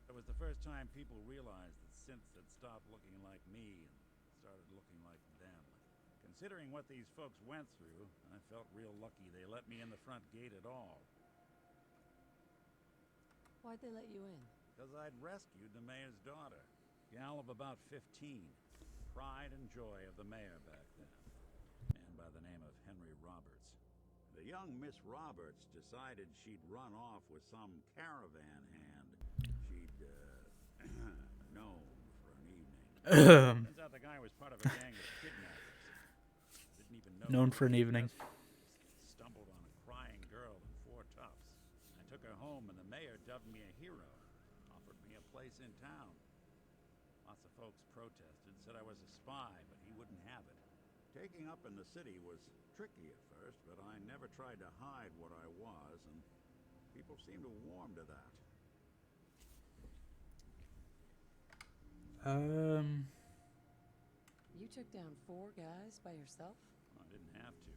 It was the first time people realized that synths had stopped looking like me and started looking like them. Considering what these folks went through, I felt real lucky they let me in the front gate at all. Why'd they let you in? Because I'd rescued the mayor's daughter. Gal of about 15. Pride and joy of the mayor back then. And by by the name of Henry Roberts. The young Miss Roberts decided she'd run off with some caravan hand she'd known for an evening. Turns out the guy was part of a gang of kidnappers. Didn't even know Known for an evening. Stumbled on a crying girl and 4 toughs. I took her home, and the mayor dubbed me a hero. Offered me a place in town. Lots of folks protested, said I was a spy, but he wouldn't have it. Taking up in the city was tricky at first, but I never tried to hide what I was, and people seemed to warm to that. You took down 4 guys by yourself? I didn't have to.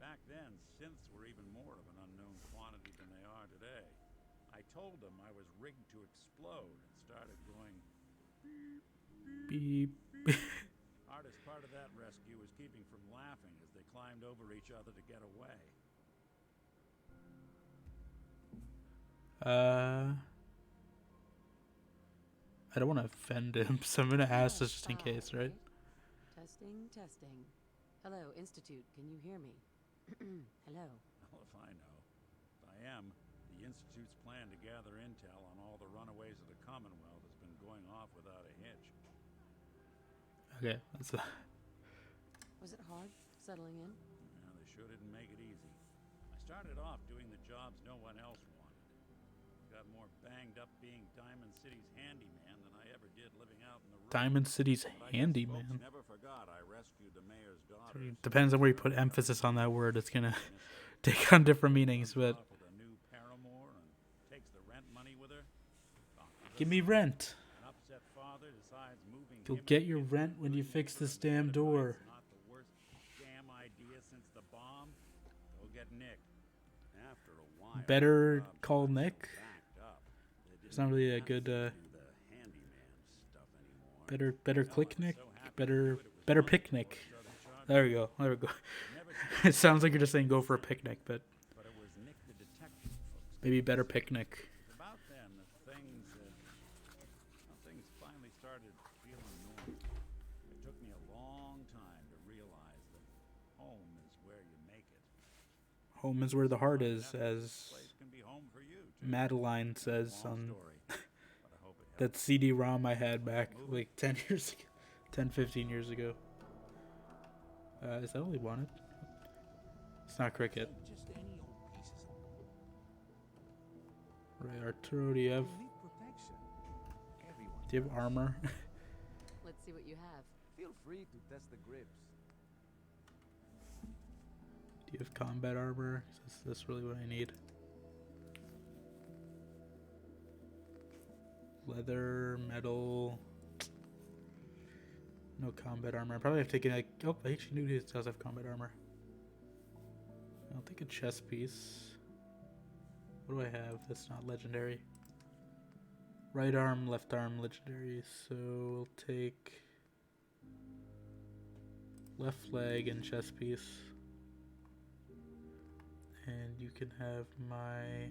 Back then, synths were even more of an unknown quantity than they are today. I told them I was rigged to explode and started going Beep. Hardest part of that rescue was keeping from laughing as they climbed over each other to get away. I don't want to offend him, so I'm gonna ask this just in case, right? Testing, testing. Hello, Institute. Can you hear me? Hello. Well, if I know. If I am, the Institute's plan to gather intel on all the runaways of the Commonwealth has been going off without a hitch. Okay, that's Was it hard settling in? Yeah, they sure didn't make it easy. I started off doing the jobs no one else wanted. Got more banged up being Diamond City's handyman than I ever did living out in the road. Diamond City's But I guess handyman. folks never forgot I rescued the mayor's daughter. Depends on where you put emphasis on that word. It's gonna take on different meanings, but With a new paramour and takes the rent money with her. give me rent. An upset father decides moving You'll him get your and rent when you Goodneybor fix this into damn the door. Not the worst damn idea since the bomb. Go get Nick. After a while, Better the job call got so Nick. backed up, they It's not didn't really a have good. to do the handyman stuff anymore. Better Hell, I click was Nick. so happy to Better do it, it was better my picnic. fault, so they charged There me. we go. There we go. Never It sounds like you're just saying go for a picnic, but But it was Nick the detective, folks. maybe better picnic. It's about then that things finally started feeling normal. It took me a long time to realize that home is where you make it. Home is where the heart is, as Place can be home for you, too. Madeline says Long on story, but I hope it that CD-ROM I had back like 10 years ago. 10, 15 years ago. Is that all he wanted? It's not cricket. Just any old pieces of Right, Arturo, do you have need protection. Everyone. do you have armor? Let's see what you have. Feel free to test the grips. Do you have combat armor? Is this really what I need? Leather, metal. No combat armor. I probably have taken like. Oh, I actually knew he does have combat armor. I'll take a chest piece. What do I have that's not legendary? Right arm, left arm, legendary. So we'll take left leg and chest piece. And you can have my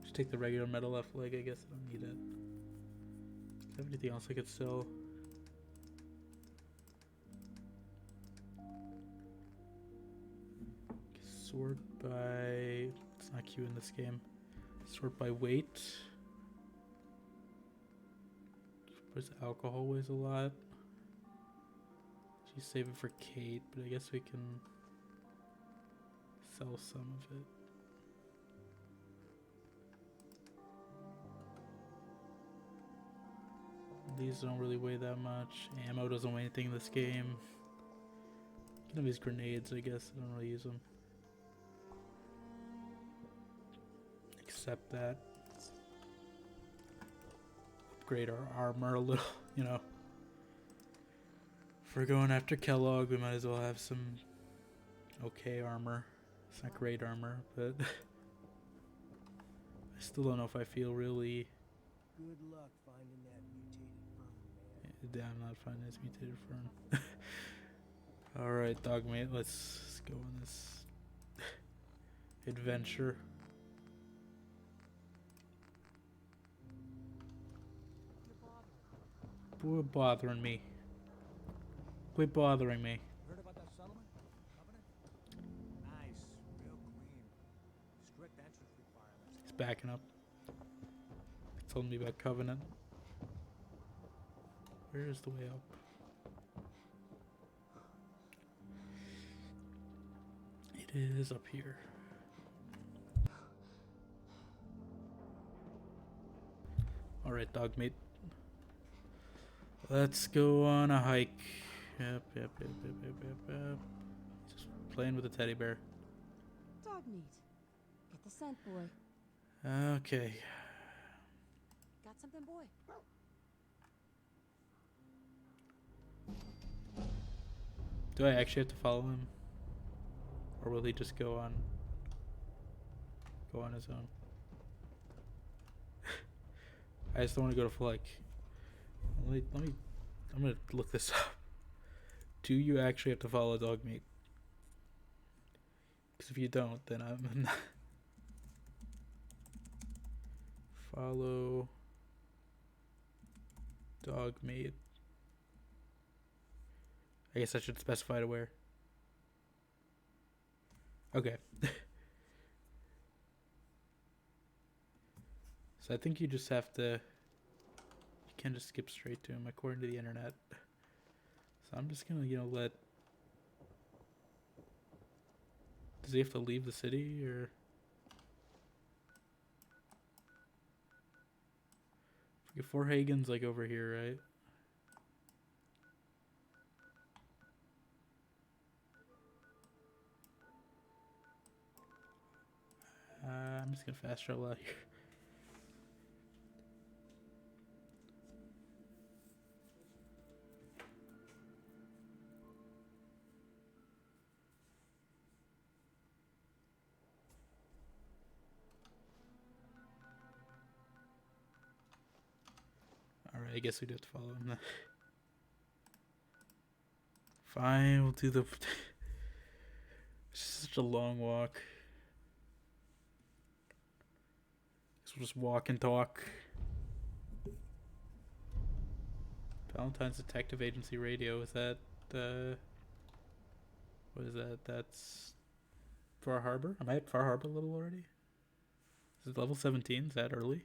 just take the regular metal left leg, I guess I don't need it. Do I have anything else I could sell? Sort by it's not Q in this game. Sort by weight. Where's alcohol weighs a lot. She's saving for Kate, but I guess we can sell some of it. These don't really weigh that much. Ammo doesn't weigh anything in this game. You can have these grenades, I guess. I don't really use them. Accept that. Upgrade our armor a little, you know. If we're going after Kellogg, we might as well have some okay armor. It's not great armor, but I still don't know if I feel really. Good luck finding that mutated fern, man. I'm not finding this mutated fern. Alright, dogmate, let's go on this adventure. Your bottle. Quit bothering me. Quit bothering me. Heard about that settlement? Covenant? Nice, real clean. Strict entrance requirements. He's backing up. He told me about Covenant. Where is the way up? It is up here. Alright, dog mate. Let's go on a hike. Yep. Just playing with a teddy bear. Dog meat. Get the scent, boy. Okay. Got something, boy? Do I actually have to follow him? Or will he just go on his own? I just don't want to go to like. I'm gonna look this up. Do you actually have to follow dog meat? Because if you don't, then I'm not. Follow dog meat. I guess I should specify to where. Okay. So I think you just have to. You can't just skip straight to him according to the internet. So I'm just gonna, let. Does he have to leave the city or? Fort Hagen's like over here, right? I'm just gonna fast travel out here. Alright, I guess we'd have to follow him then. Fine, we'll do the... It's such a long walk. Guess we'll just walk and talk. Valentine's Detective Agency Radio, is that, what is that? That's Far Harbor? Am I at Far Harbor a little already? Is it level 17? Is that early?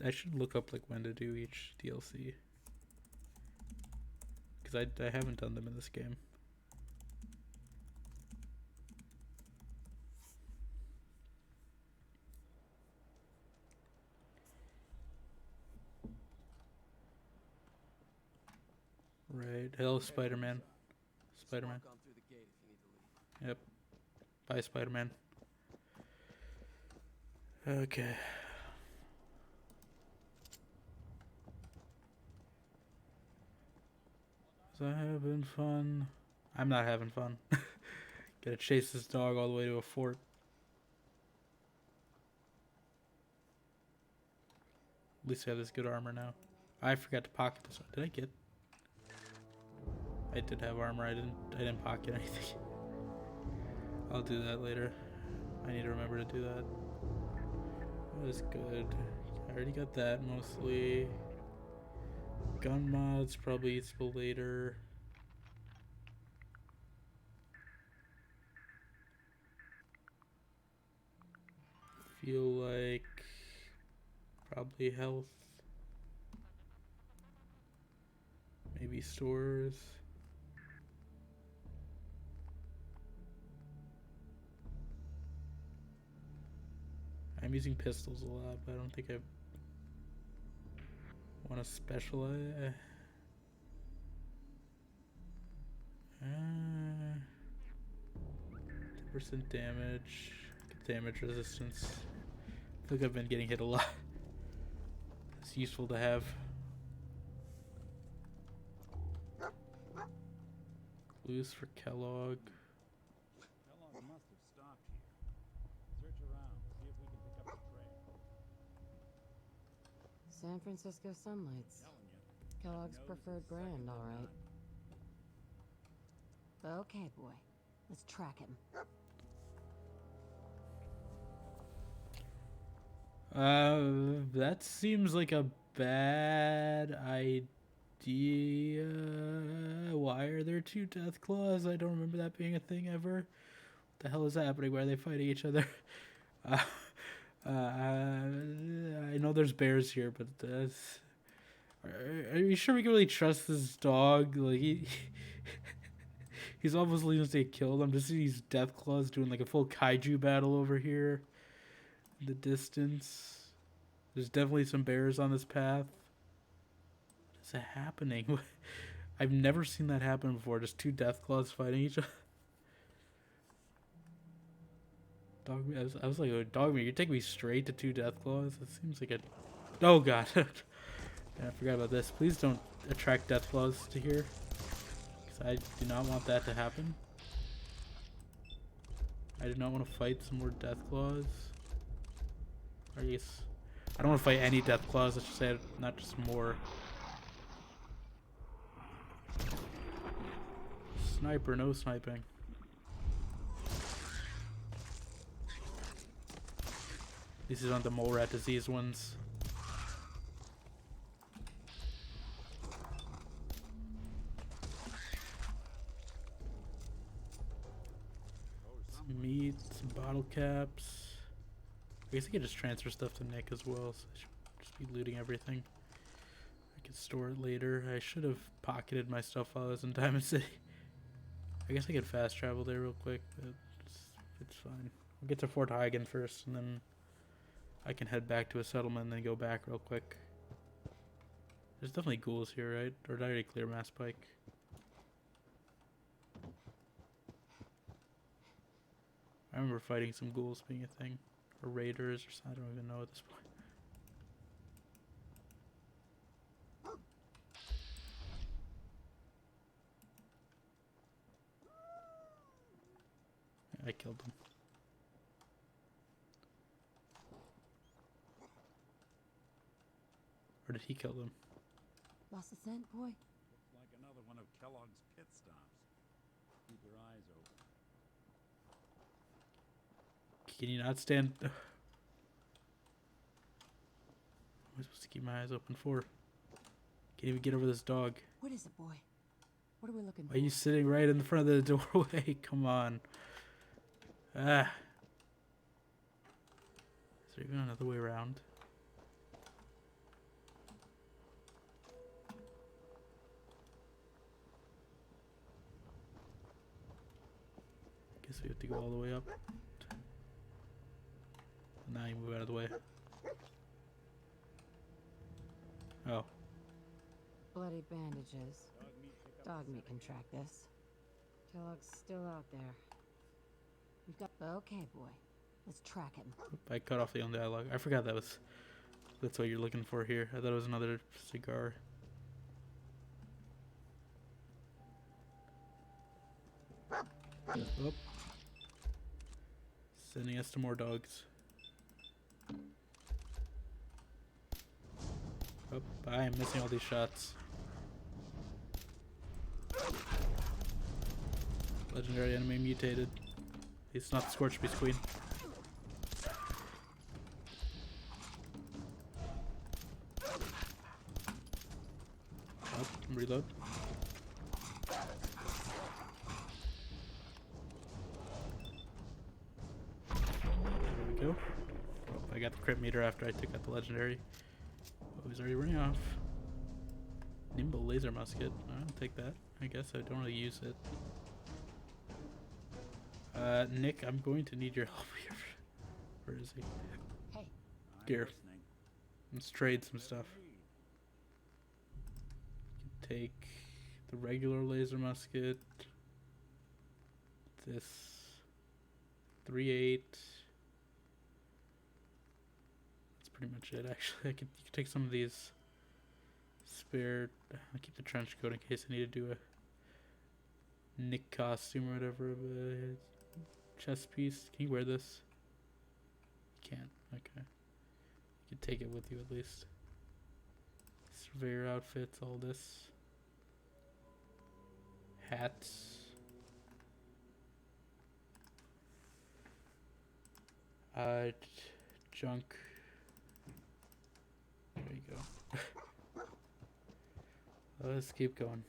I should look up like when to do each DLC. Because I haven't done them in this game. Right. Hello, Spider-Man. Spider-Man. Yep. Bye, Spider-Man. Okay. Was I having fun? I'm not having fun. Gotta chase this dog all the way to a fort. At least I have this good armor now. I forgot to pocket this one. Did I get? I did have armor. I didn't pocket anything. I'll do that later. I need to remember to do that. That was good. I already got that mostly. Gun mods probably useful later. Feel like probably health. Maybe stores. I'm using pistols a lot, but I don't think I want to specialize. 10% damage. Damage resistance. I feel like I've been getting hit a lot. It's useful to have. Loose for Kellogg. Kellogg must have stopped here. Search around, see if we can pick up a trail. San Francisco Sunlights. Telling you. Kellogg's preferred brand, all right. Okay, boy. Let's track him. That seems like a bad idea. Why are there two death claws? I don't remember that being a thing ever. What the hell is happening? Why are they fighting each other? I know there's bears here, but are you sure we can really trust this dog? Like he's almost leading us to get killed. I'm just seeing these death claws doing like a full kaiju battle over here in the distance. There's definitely some bears on this path. What is happening? I've never seen that happen before. Just two death claws fighting each other. Dog, I was like, oh, dog meat, you're taking me straight to two death claws? It seems like a... Oh, God. Yeah, I forgot about this. Please don't attract death claws to here. Because I do not want that to happen. I do not want to fight some more death claws. Or yes, I don't want to fight any death claws, I should say, not just more. Sniper, no sniping. These aren't the mole rat disease ones. Some meat, some bottle caps. I guess I could just transfer stuff to Nick as well, so I should just be looting everything. I could store it later. I should have pocketed my stuff while I was in Diamond City. I guess I could fast travel there real quick, but it's fine. I'll get to Fort Huygen first, and then I can head back to a settlement and then go back real quick. There's definitely ghouls here, right? Or did I already clear Mass Pike? I remember fighting some ghouls being a thing. Or raiders or something. I don't even know at this point. I killed them. Or did he kill them? Lost a scent, boy? Looks like another one of Kellogg's pit stops. Keep your eyes open. Can you not stand? What am I supposed to keep my eyes open for? Can't even get over this dog. What is it, boy? What are we looking for? Why are you sitting right in the front of the doorway? Come on. Ah. Is there even another way around? Guess we have to go all the way up. Now you move out of the way. Oh. Bloody bandages. Dog meat can track this. Kellogg's still out there. We've got... Okay, boy. Let's track him. I cut off the own dialogue. I forgot that's what you're looking for here. I thought it was another cigar. Oh. Sending us to more dogs. Oh, I am missing all these shots. Legendary enemy mutated. It's not the Scorch Beast Queen. Oh, reload. There we go. Oh, I got the crit meter after I took out the legendary. Oh, he's already running off. Nimble laser musket. I'll take that. I guess I don't really use it. Nick, I'm going to need your help here. Where is he? Hey. Here. Listening. Let's trade some stuff. You can take the regular laser musket. This 3.8. That's pretty much it, actually. You can take some of these spare. I'll keep the trench coat in case I need to do a Nick costume or whatever. Chest piece. Can you wear this? You can't. Okay. You can take it with you at least. Surveyor outfits, all this. Hats. Junk. There you go. Let's keep going.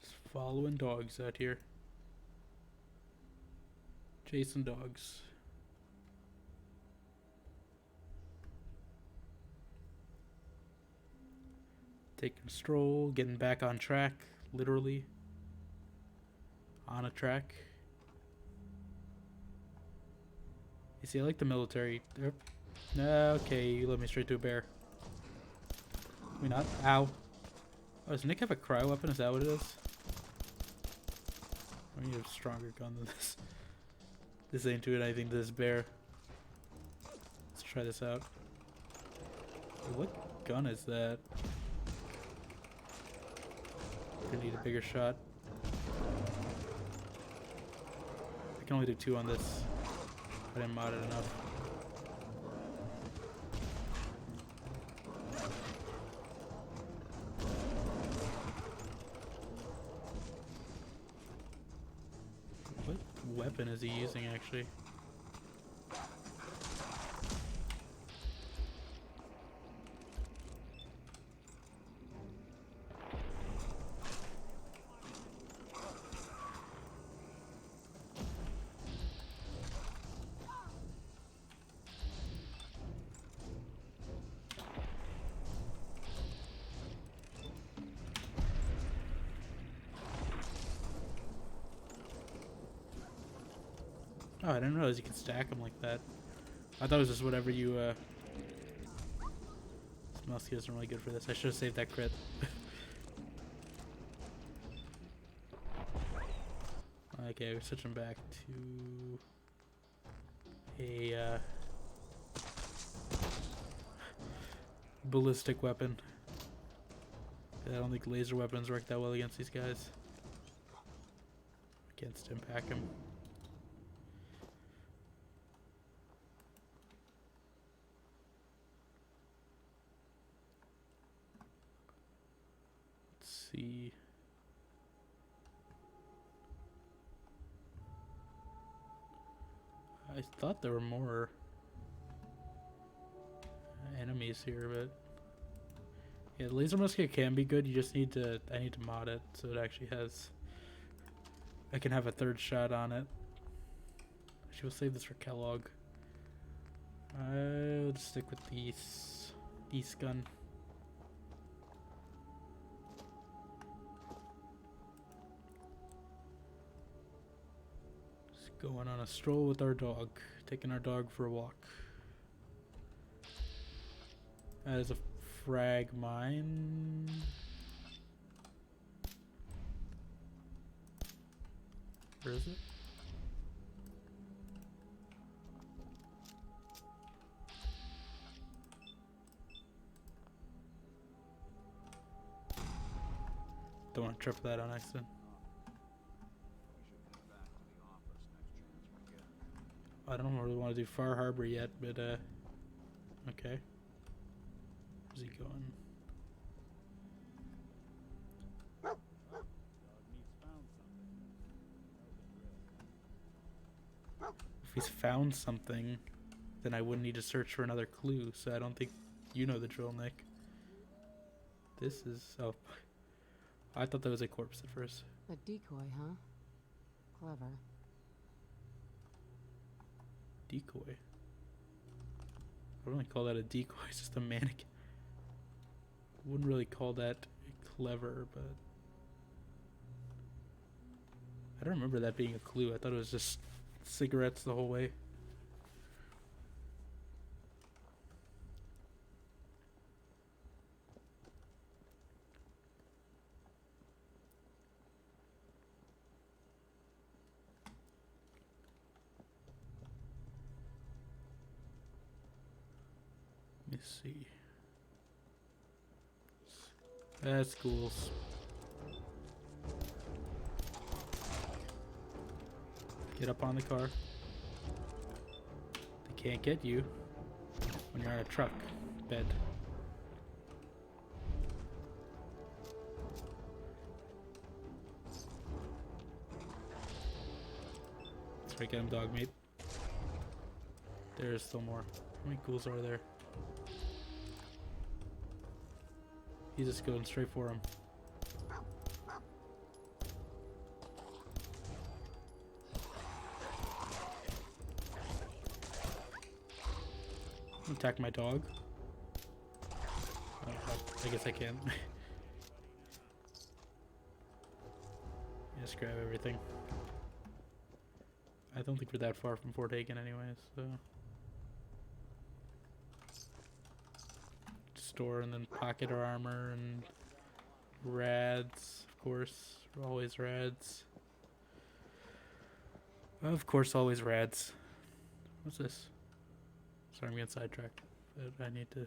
Just following dogs out here. Chasing dogs. Taking a stroll, getting back on track, literally. On a track. You see, I like the military. Okay, you led me straight to a bear. Can we not? Ow. Oh, does Nick have a cryo weapon? Is that what it is? I need a stronger gun than this. This ain't doing anything to this bear. Let's try this out. What gun is that? Gonna need a bigger shot. I can only do 2 on this. I didn't mod it enough. What weapon is he using actually? Oh, I didn't realize you could stack them like that. I thought it was just whatever you, This musky isn't really good for this. I should have saved that crit. Okay, we're switching back to a, ballistic weapon. I don't think laser weapons work that well against these guys. Against impact him. See. I thought there were more enemies here, but yeah, the laser musket can be good. You just need to, I need to mod it so it actually has, I can have a 3rd shot on it. Actually, we'll save this for Kellogg. I'll just stick with these gun. Going on a stroll with our dog, taking our dog for a walk. That is a frag mine. Where is it? Don't want to trip that on accident. I don't really want to do Far Harbor yet, but okay. Where's he going? If he's found something, then I wouldn't need to search for another clue, so I don't think you know the drill, Nick. This is... oh. I thought that was a corpse at first. A decoy, huh? Clever. Decoy? I wouldn't call that a decoy, it's just a mannequin. Wouldn't really call that clever, but... I don't remember that being a clue. I thought it was just cigarettes the whole way. Let me see. That's schools. Get up on the car. They can't get you when you're on a truck bed. Let's right, get him, dog mate. There's still more. How many ghouls are there? He's just going straight for him. Attack my dog. Oh, I guess I can. Just grab everything. I don't think we're that far from Fort Hagen anyways, so. Store and then pocket our armor and rads, of course. Always rads. Of course, always rads. What's this? Sorry, I'm getting sidetracked. But I need to. I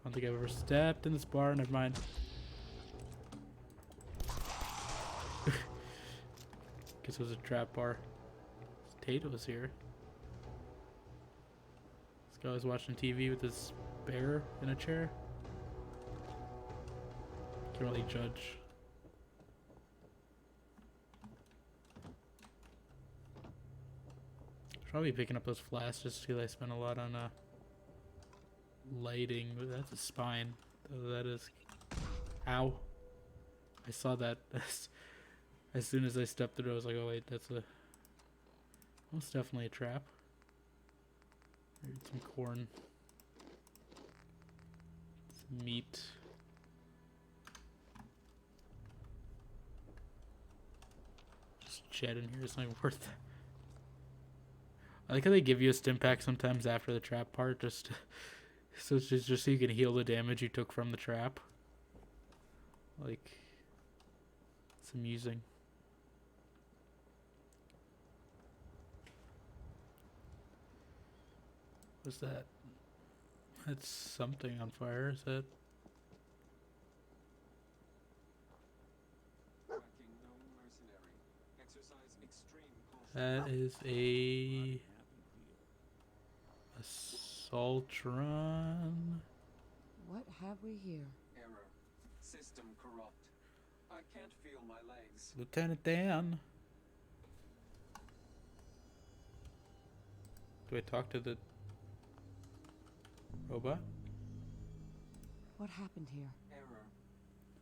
don't think I've ever stepped in this bar. Never mind. Guess it was a trap bar. Potatoes here. This guy was watching TV with his bear in a chair. Can't really judge. Probably picking up those flasks just because I spent a lot on lighting. That's a spine. That is. Ow. I saw that as soon as I stepped through. I was like, oh wait, that's a. Most definitely a trap. Maybe some corn. Some meat. Just jet in here. It's not even worth it. I like how they give you a stim pack sometimes after the trap part, just so it's just so you can heal the damage you took from the trap. Like, it's amusing. What's that? That's something on fire. Is that? That is a Assaultron. What have we here? Error. System corrupt. I can't feel my legs. Lieutenant Dan. Do I talk to the robot? What happened here? Error.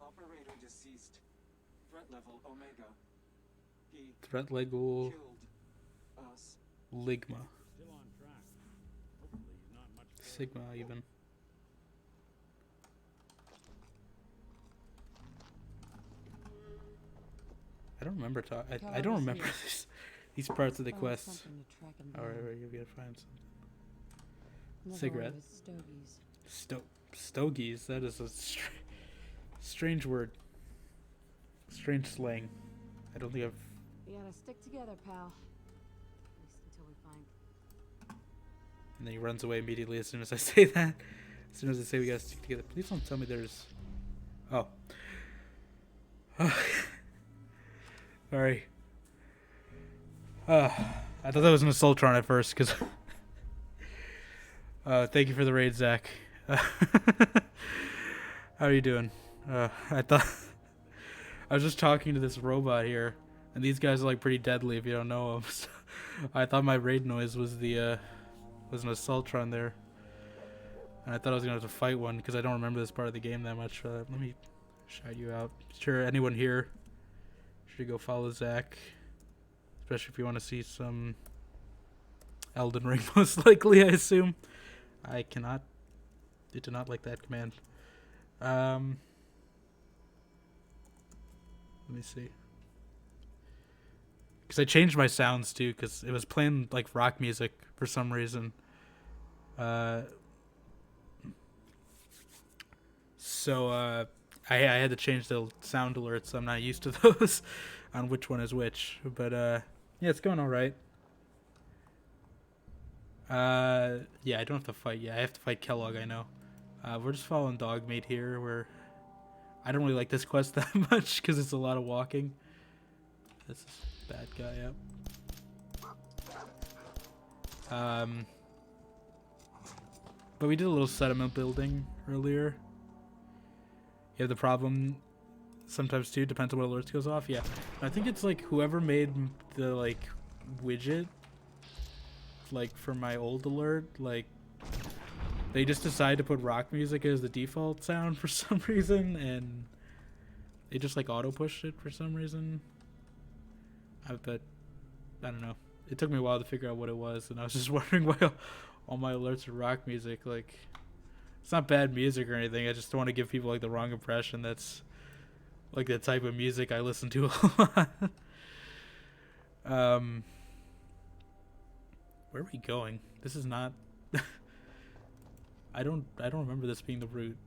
Operator deceased. Threat level Omega. He Threat level killed us. Ligma. Still on track. Hopefully he's not much Sigma even. I don't remember I don't remember these parts of the quests. Alright, you gotta find something. Cigarette. Stogies. That is a strange word. Strange slang. I don't think I've. We gotta stick together, pal. At least until we find. And then he runs away immediately as soon as I say that. As soon as I say we gotta stick together. Please don't tell me there's. Oh. Sorry. I thought that was an Assaultron at first, because. Thank you for the raid, Zach. How are you doing? I thought. I was just talking to this robot here, and these guys are like pretty deadly if you don't know them. So I thought my raid noise was the was an Assaultron there, and I thought I was gonna have to fight one because I don't remember this part of the game that much. Let me shout you out. Sure, anyone here should go follow Zach, especially if you want to see some Elden Ring. Most likely, I assume. I cannot. I do not like that command. Let me see. Because I changed my sounds too, because it was playing like rock music for some reason. So I had to change the sound alerts. I'm not used to those on which one is which. But yeah, it's going all right. Yeah, I don't have to fight. Yeah, I have to fight Kellogg, I know. We're just following Dogmeat here, where I don't really like this quest that much because it's a lot of walking. That's this bad guy, yep. But we did a little settlement building earlier. You have the problem sometimes too, depends on what alerts goes off. Yeah, I think it's like whoever made the like widget, like for my old alert, like they just decide to put rock music as the default sound for some reason, and they just like auto pushed it for some reason. But I don't know. It took me a while to figure out what it was, and I was just wondering why all my alerts are rock music. Like, it's not bad music or anything. I just don't want to give people like the wrong impression. That's like the type of music I listen to a lot. Where are we going? This is not. I don't remember this being the route.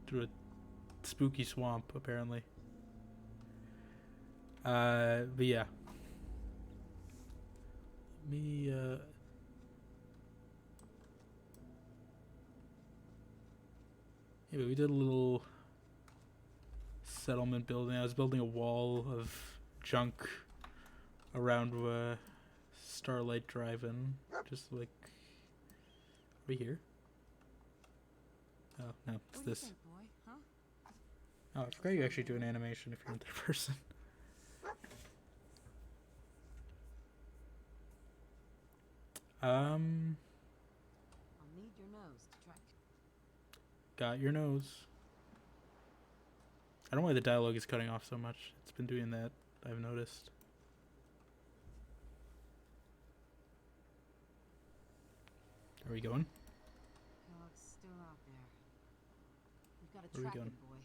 Through a spooky swamp, apparently. But yeah. Me, yeah, we did a little settlement building. I was building a wall of junk around Starlight Drive-In. Just like... Are we here? Oh, no, it's What do you this. think, boy? Huh? Oh, I forgot you actually do an animation if you're in third person. I'll need your nose to track. Got your nose. I don't know why the dialogue is cutting off so much. It's been doing that, I've noticed. Are we going? Kellogg's still out there. We've got to Where are we track going? him, boy.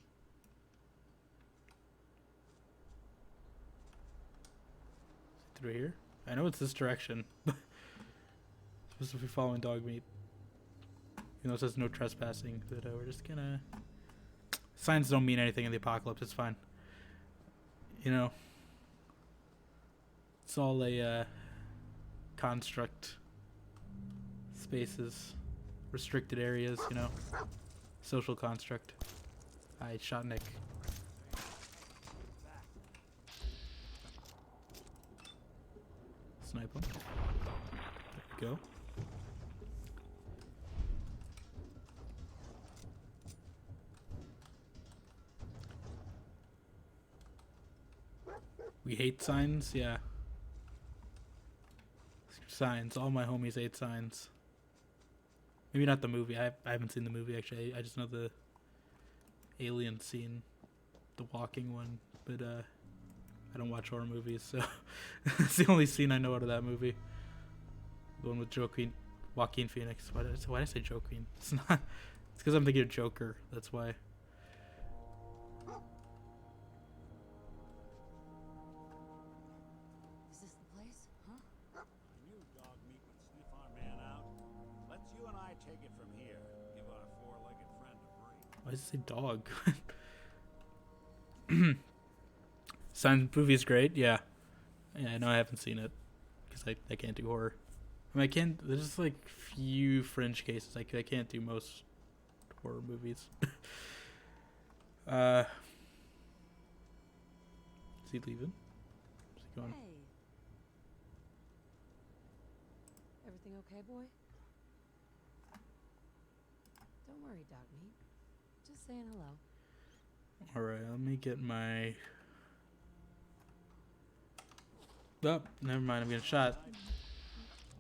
Through here? I know it's this direction. Supposed to be following dog meat. You know, it says no trespassing, but we're just gonna... Signs don't mean anything in the apocalypse, it's fine. You know, it's all a construct. Spaces, restricted areas, you know. Social construct. I shot Nick. Snipe him. There we go. We hate signs, yeah. Signs. All my homies hate signs. Maybe not the movie. I haven't seen the movie actually. I just know the alien scene, the walking one. But I don't watch horror movies, so it's the only scene I know out of that movie. The one with Joaquin Phoenix. Why did I say Joaquin? It's not. It's because I'm thinking of Joker. That's why. Is this the place? Huh? I knew dog meat would sniff our man out. Let's you and I take it from here. Give our four-legged friend a break. Why does it say dog? Signs movie's great, yeah. Yeah, I know I haven't seen it because I can't do horror. I mean, I can't. There's just like few fringe cases. I can't do most horror movies. Is he leaving? Is he going? Hey. Everything okay, boy? Don't worry, dog meat. Just saying hello. All right, let me get my. Oh, never mind. I'm getting shot.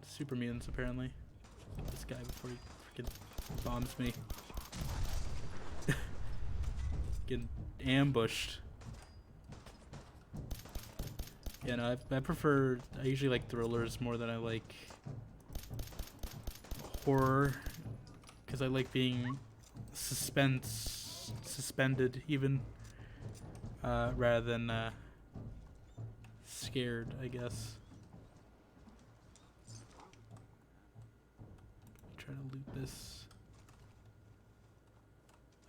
Super mutants, apparently. Get this guy before he freaking bombs me. Getting ambushed. Yeah, no, I prefer. I usually like thrillers more than I like horror, because I like being suspended even, rather than scared, I guess. Trying to loot this.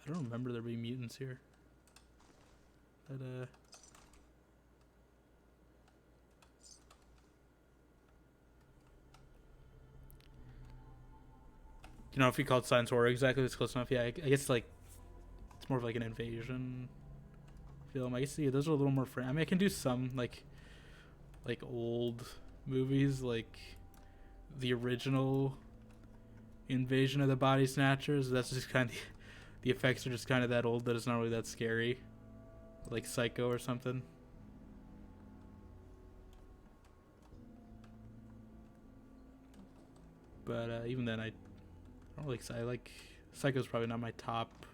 I don't remember there being mutants here, but you know, if you call it science horror, exactly, it's close enough. Yeah, I guess like it's more of like an invasion film. I guess yeah, those are a little more. I mean, I can do some like old movies, like the original Invasion of the Body Snatchers. That's just kind of the effects are just kind of that old that it's not really that scary, like Psycho or something. But even then, I don't like. I like Psycho's probably not my top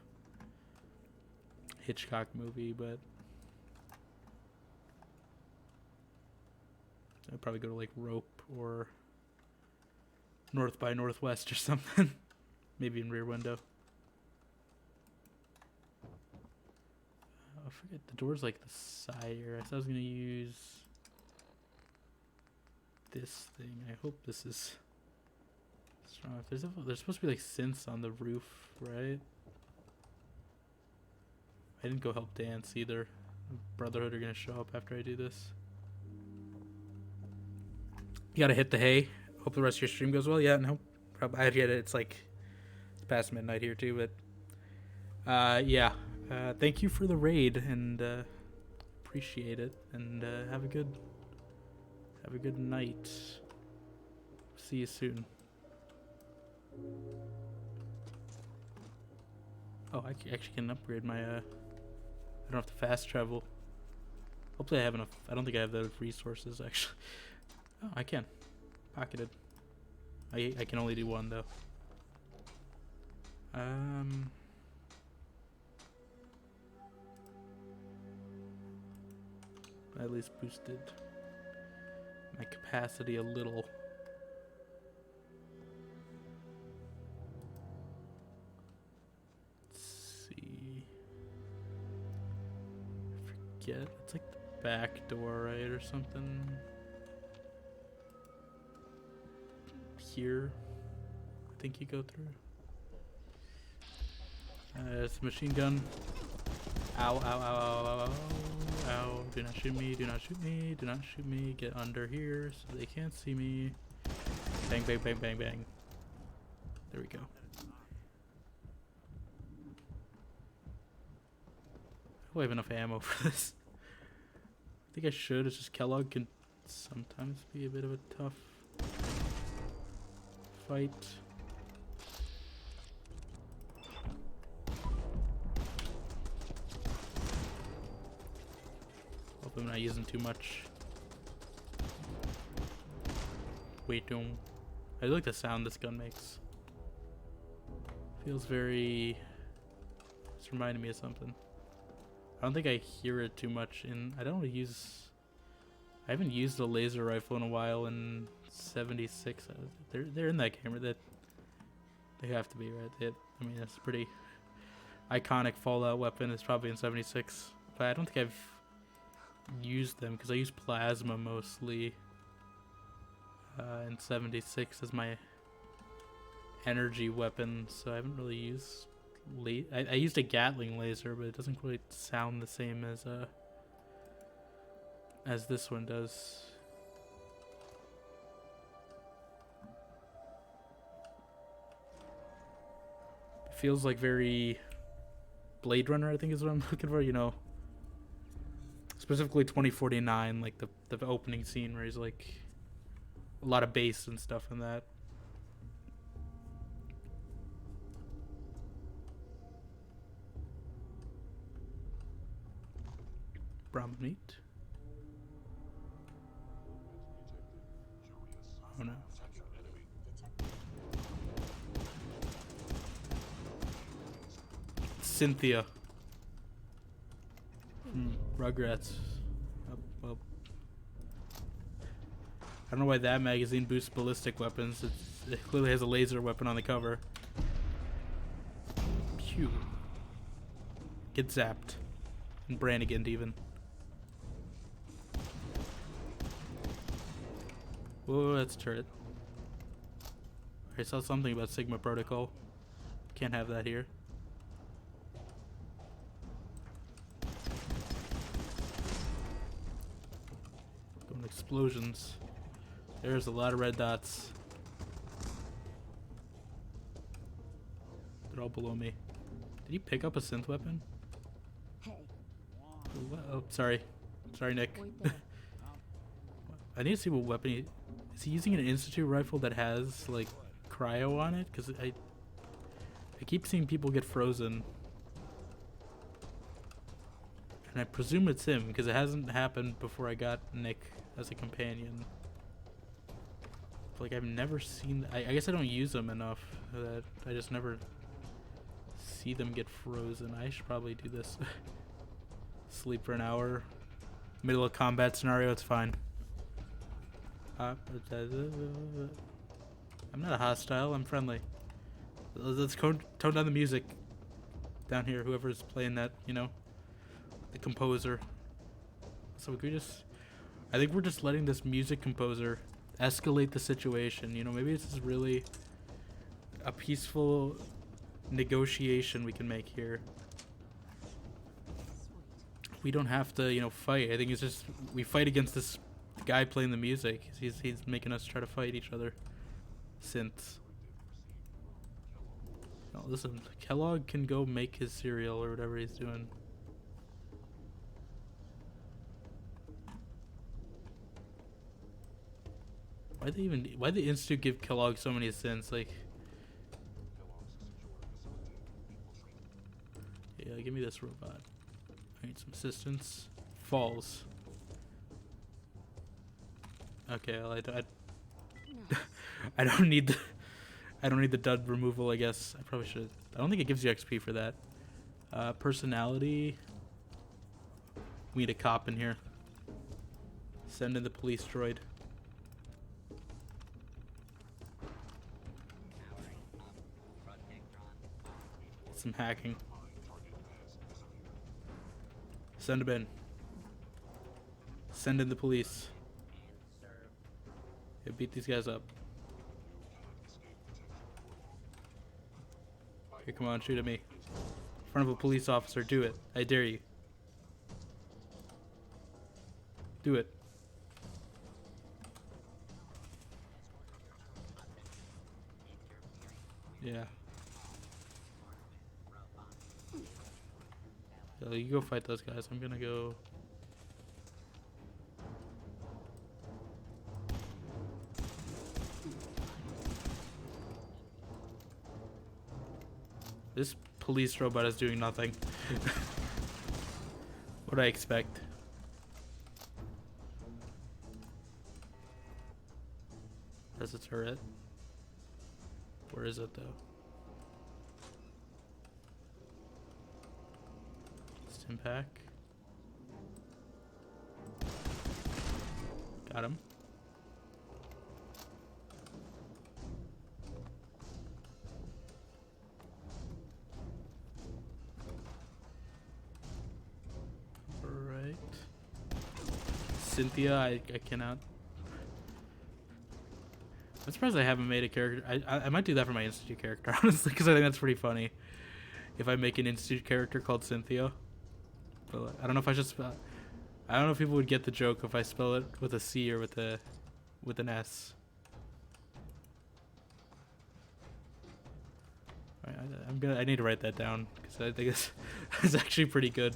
Hitchcock movie, but I'd probably go to like Rope or North by Northwest or something. Maybe in Rear Window. I forget, the door's like the side here. I was gonna use this thing. I hope this is strong. If there's supposed to be like synths on the roof, right? I didn't go help dance either. Brotherhood are gonna show up after I do this. You gotta hit the hay. Hope the rest of your stream goes well. Yeah, no, probably. I get it. It's like it's past midnight here too, but yeah. Thank you for the raid, and appreciate it. And have a good night. See you soon. Oh, I actually can upgrade my. I don't have to fast travel. Hopefully, I have enough. I don't think I have the resources actually. Oh, I can. Pocketed. I can only do one though. I at least boosted my capacity a little. Let's see. I forget. It's like the back door, right, or something. Here, I think you go through. It's a machine gun. Ow, ow, ow, ow, ow, ow, ow. Do not shoot me, do not shoot me, do not shoot me. Get under here so they can't see me. Bang, bang, bang, bang, bang. There we go. I have enough ammo for this. I think I should. It's just Kellogg can sometimes be a bit of a tough fight. Hope I'm not using too much weight to him. I like the sound this gun makes. Feels very. It's reminding me of something. I don't think I hear it too much in. I don't use. I haven't used a laser rifle in a while in 76. They're in that camera. That they have to be, right? I mean, it's a pretty iconic Fallout weapon. It's probably in 76, but I don't think I've used them because I use plasma mostly in 76 as my energy weapon. So I haven't really used. I used a Gatling laser, but it doesn't quite sound the same as this one does. It feels like very Blade Runner, I think is what I'm looking for, you know. Specifically 2049, like the opening scene where he's like a lot of bass and stuff in that. Brahmin meat. Oh no. Cynthia. Rugrats. Well, I don't know why that magazine boosts ballistic weapons. It clearly has a laser weapon on the cover. Pew. Get zapped. And Brannigan even. Whoa, that's a turret. I saw something about Sigma Protocol. Can't have that here. Going explosions. There's a lot of red dots. They're all below me. Did he pick up a synth weapon? Hey, Oh, sorry. Sorry, Nick. wait there. I need to see what weapon he... Is he using an Institute rifle that has, like, cryo on it? Because I keep seeing people get frozen. And I presume it's him, because it hasn't happened before I got Nick as a companion. But, like, I've never seen... I guess I don't use them enough. That I just never see them get frozen. I should probably do this. Sleep for an hour. Middle of combat scenario, it's fine. I'm not a hostile, I'm friendly. Let's tone down the music down here, whoever's playing that, you know, the composer. So we could just, I think we're just letting this music composer escalate the situation. You know, maybe this is really a peaceful negotiation we can make here. We don't have to, you know, fight. I think it's just we fight against this guy playing the music. He's making us try to fight each other. Synths. No, listen, Kellogg can go make his cereal or whatever he's doing. Why'd the Institute give Kellogg so many synths? Like, yeah, give me this robot. I need some assistance. Falls. Okay, well, I don't need the dud removal, I guess. I probably should. I don't think it gives you XP for that. Personality. We need a cop in here. Send in the police droid. Some hacking. Send him in. Send in the police. Yeah, beat these guys up. Here, come on, shoot at me. In front of a police officer, do it. I dare you. Do it. Yeah. So you go fight those guys. I'm gonna go. This police robot is doing nothing. What'd I expect? That's a turret. Where is it though? Pack. Got him. Alright. Cynthia, I cannot. I'm surprised I haven't made a character. I might do that for my Institute character, honestly, because I think that's pretty funny. If I make an Institute character called Cynthia. But I don't know if I should spell. I don't know if people would get the joke if I spell it with a C or with an S. Right, I need to write that down because I think it's actually pretty good.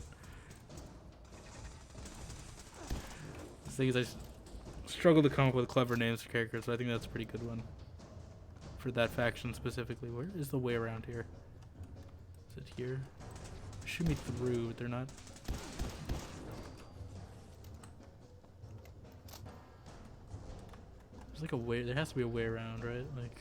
The thing is, I struggle to come up with clever names for characters, but I think that's a pretty good one for that faction specifically. Where is the way around here? Is it here? Shoot me through, but they're not. There's like a way. There has to be a way around, right? Like.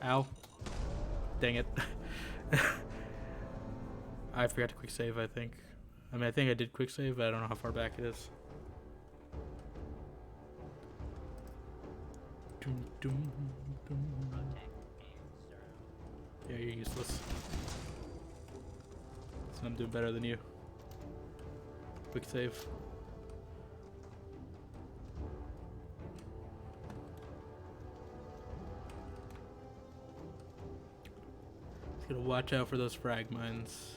Ow. Dang it. I forgot to quick save, I think. I mean, I think I did quick save, but I don't know how far back it is. Doom, doom, doom. Yeah, you're useless. So I'm doing better than you. Quick save. Just gotta watch out for those frag mines.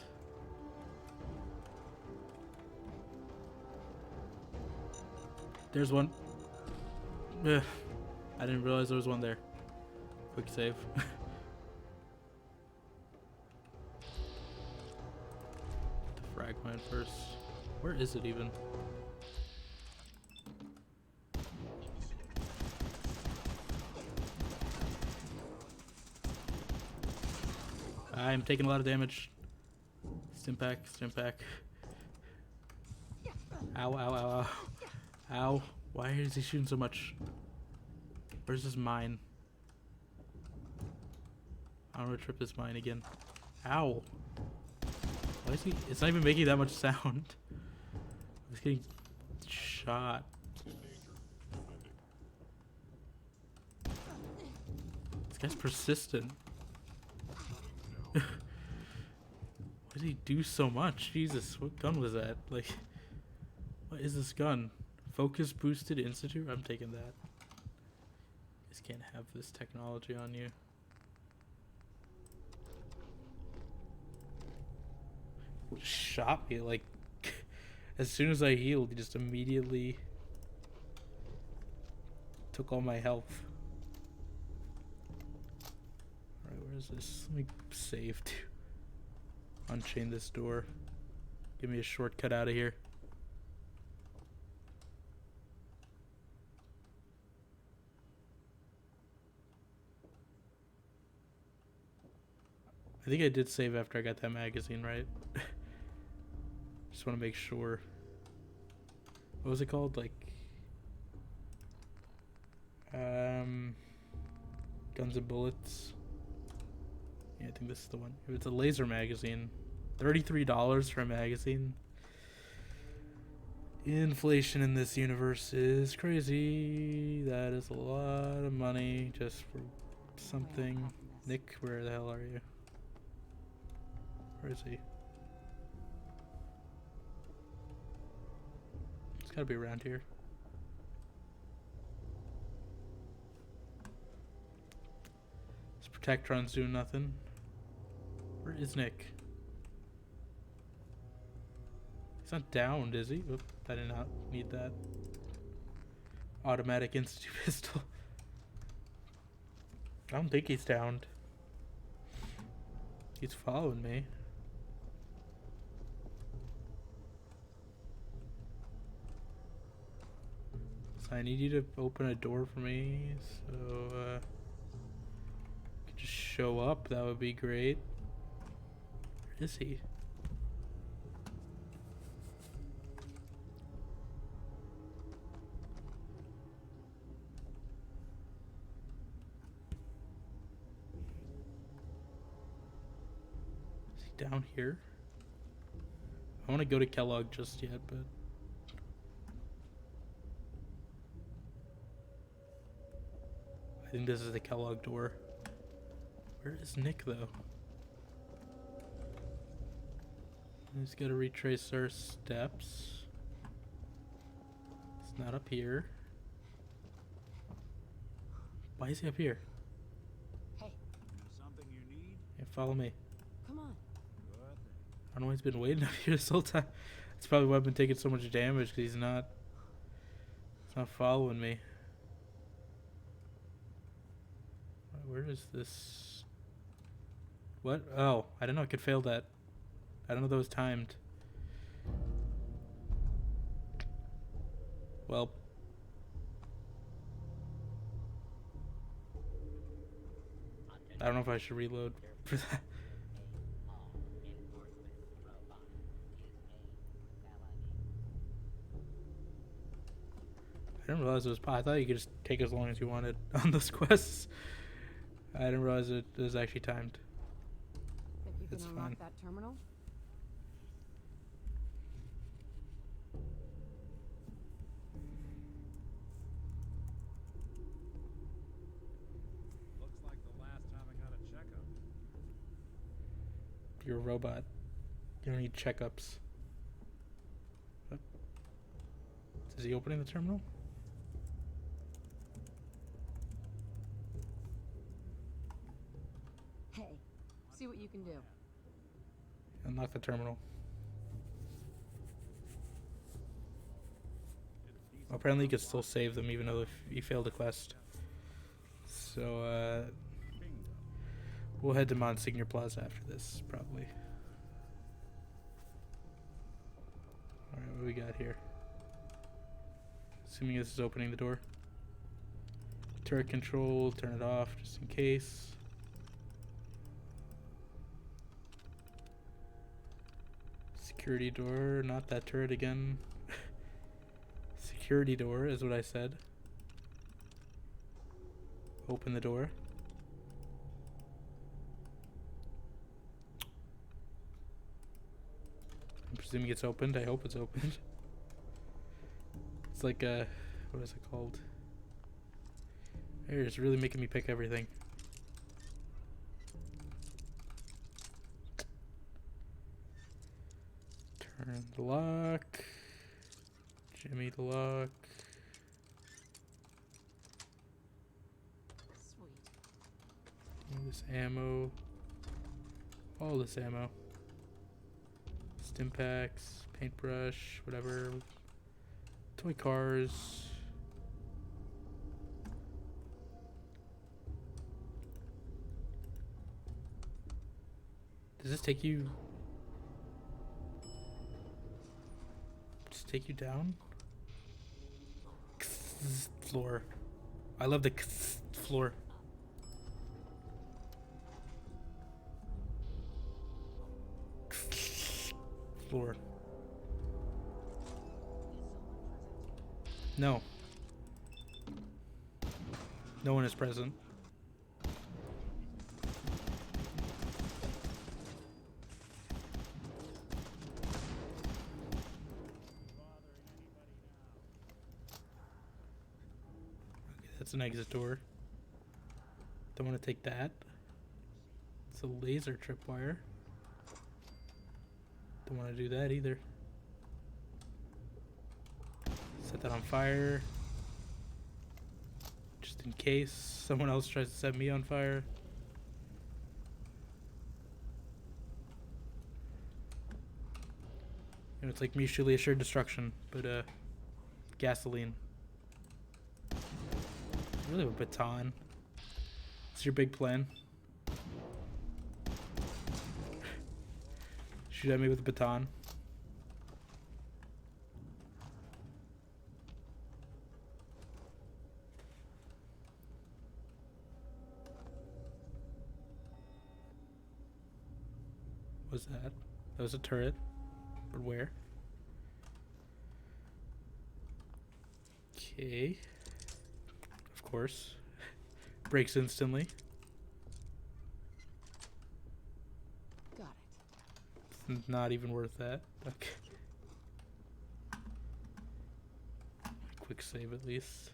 There's one. Ugh. I didn't realize there was one there. Quick save. The frag mine first. Where is it even? I'm taking a lot of damage. Stimpak, Stimpak. Ow, ow, ow, ow. Ow. Why is he shooting so much? Where's his mine? I don't want to trip this mine again. Ow. Why is he? It's not even making that much sound. He's getting shot. This guy's persistent. Why did he do so much? Jesus, what gun was that? Like, what is this gun? Focus boosted institute? I'm taking that. Just can't have this technology on you. Shot me like as soon as I healed, he just immediately took all my health. Alright, where is this? Let me save to unchain this door. Give me a shortcut out of here. I think I did save after I got that magazine, right? Just want to make sure. What was it called? Like, Guns and Bullets. Yeah, I think this is the one. If it's a laser magazine, $33 for a magazine. Inflation in this universe is crazy. That is a lot of money just for something. Nick, where the hell are you? Where is he? It's gotta be around here. This Protectron's doing nothing. Where is Nick? He's not downed, is he? Oop, I did not need that. Automatic institute pistol. I don't think he's downed. He's following me. So I need you to open a door for me. So, you could just show up. That would be great. Where is he? Is he down here? I want to go to Kellogg just yet, but I think this is the Kellogg door. Where is Nick, though? He's got to retrace our steps. It's not up here. Why is he up here? Hey, Something you need? Yeah, follow me. come on. Good thing. I don't know why he's been waiting up here this whole time. That's probably why I've been taking so much damage, because he's not following me. Where is this? What? Oh, I didn't know I could fail that. I don't know that was timed. Well. I don't know if I should reload for that. I didn't realize it was. I thought you could just take as long as you wanted on those quests. I didn't realize it was actually timed. Think you can It's unlock fine. that terminal? Looks like the last time I got a checkup. You're a robot. You don't need checkups. What? Is he opening the terminal? Hey, see what you can do. Unlock the terminal. Apparently you can still save them even though if you failed a quest. So, we'll head to Monsignor Plaza after this, probably. Alright, what do we got here? Assuming this is opening the door. Turret control, turn it off just in case. Security door, not that turret again. Security door is what I said. Open the door. I'm presuming it's opened. I hope it's opened. It's like a, what is it called? It's really making me pick everything. Turn the lock. Jimmy the lock. Sweet. All this ammo. All this ammo. Stim packs, paintbrush, whatever. Toy cars. Does this take you? Just take you down? Floor. I love the floor. Floor. No. No one is present. That's an exit door. Don't want to take that. It's a laser tripwire. Don't want to do that either. Set that on fire. Just in case someone else tries to set me on fire. You know, it's like mutually assured destruction, but gasoline. Really have a baton. What's your big plan? Shoot at me with a baton. What was that? That was a turret. But where? Okay. Of course. Breaks instantly. Got it. It's not even worth that. Okay. Quick save at least.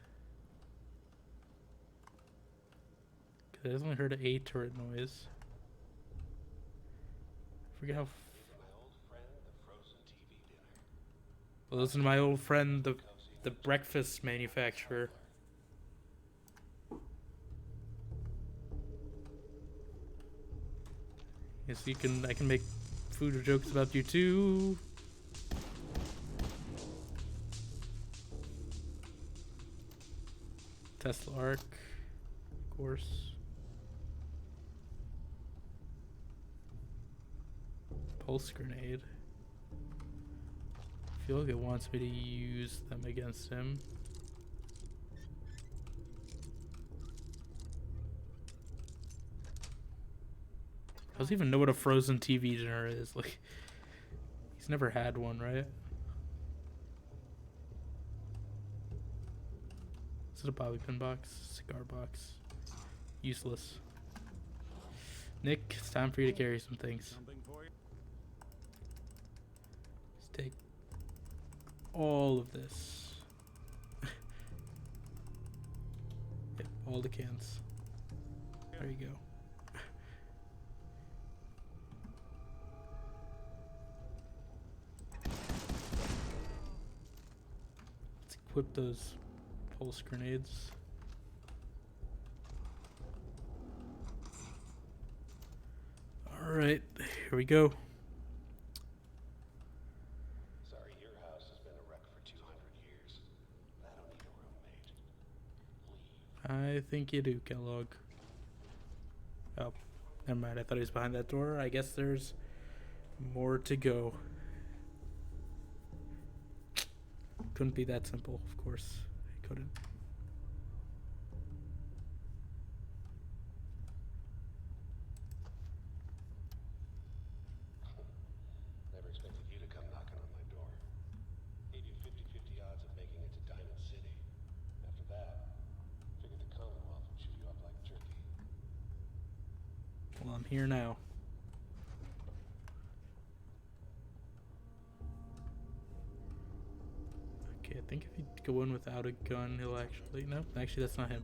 I only heard a turret noise. I forget how. Well, listen to my old friend, the breakfast manufacturer. Yes, you can. I can make food jokes about you too. Tesla Arc, of course. Pulse grenade. I feel like it wants me to use them against him. I don't even know what a frozen TV dinner is. Like, he's never had one, right? Is it a bobby pin box? Cigar box? Useless. Nick, it's time for you to carry some things. Something for you? Let's take all of this. Yep, all the cans. There you go. Let's equip those pulse grenades. Alright, here we go. Sorry, your house has been a wreck for 200 years. I don't need a roommate. Leave. I think you do, Kellogg. Oh, never mind. I thought he was behind that door. I guess there's more to go. Couldn't be that simple, of course. It couldn't. Never expected you to here now. Okay, I think if you go in without a gun, he'll actually... No, actually that's not him.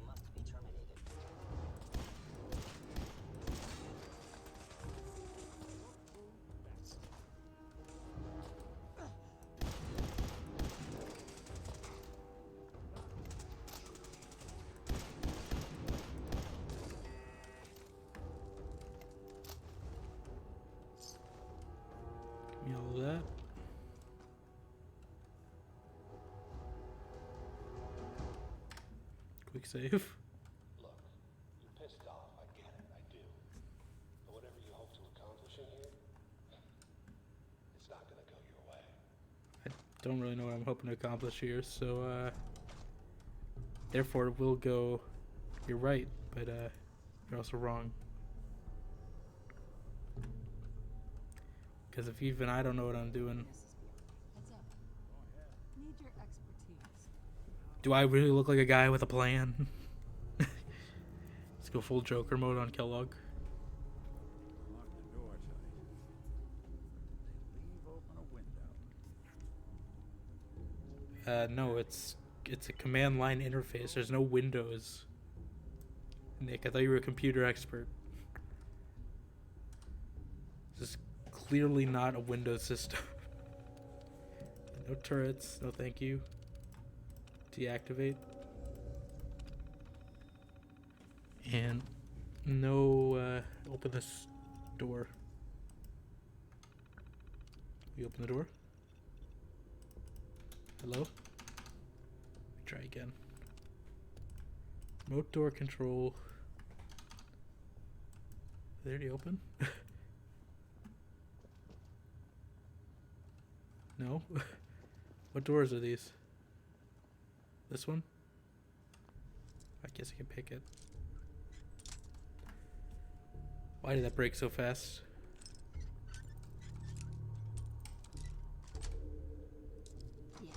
Give me all of that. Quick save. Look, you're pissed off. I get it. I do. But whatever you hope to accomplish in here, it's not gonna go your way. I don't really know what I'm hoping to accomplish here, so therefore we'll go. You're right, but you're also wrong. Because if even I don't know what I'm doing, Heads up. Need your expertise. do I really look like a guy with a plan? Let's go full Joker mode on Kellogg. Lock the door tight. They leave open a window. No, it's a command line interface. There's no windows. Nick, I thought you were a computer expert. This is clearly not a Windows system. No turrets, no thank you. Deactivate. And no, open this door. We open the door. Hello? Let me try again. Remote door control. They already open? No? What doors are these? This one? I guess I can pick it. Why did that break so fast? Yes.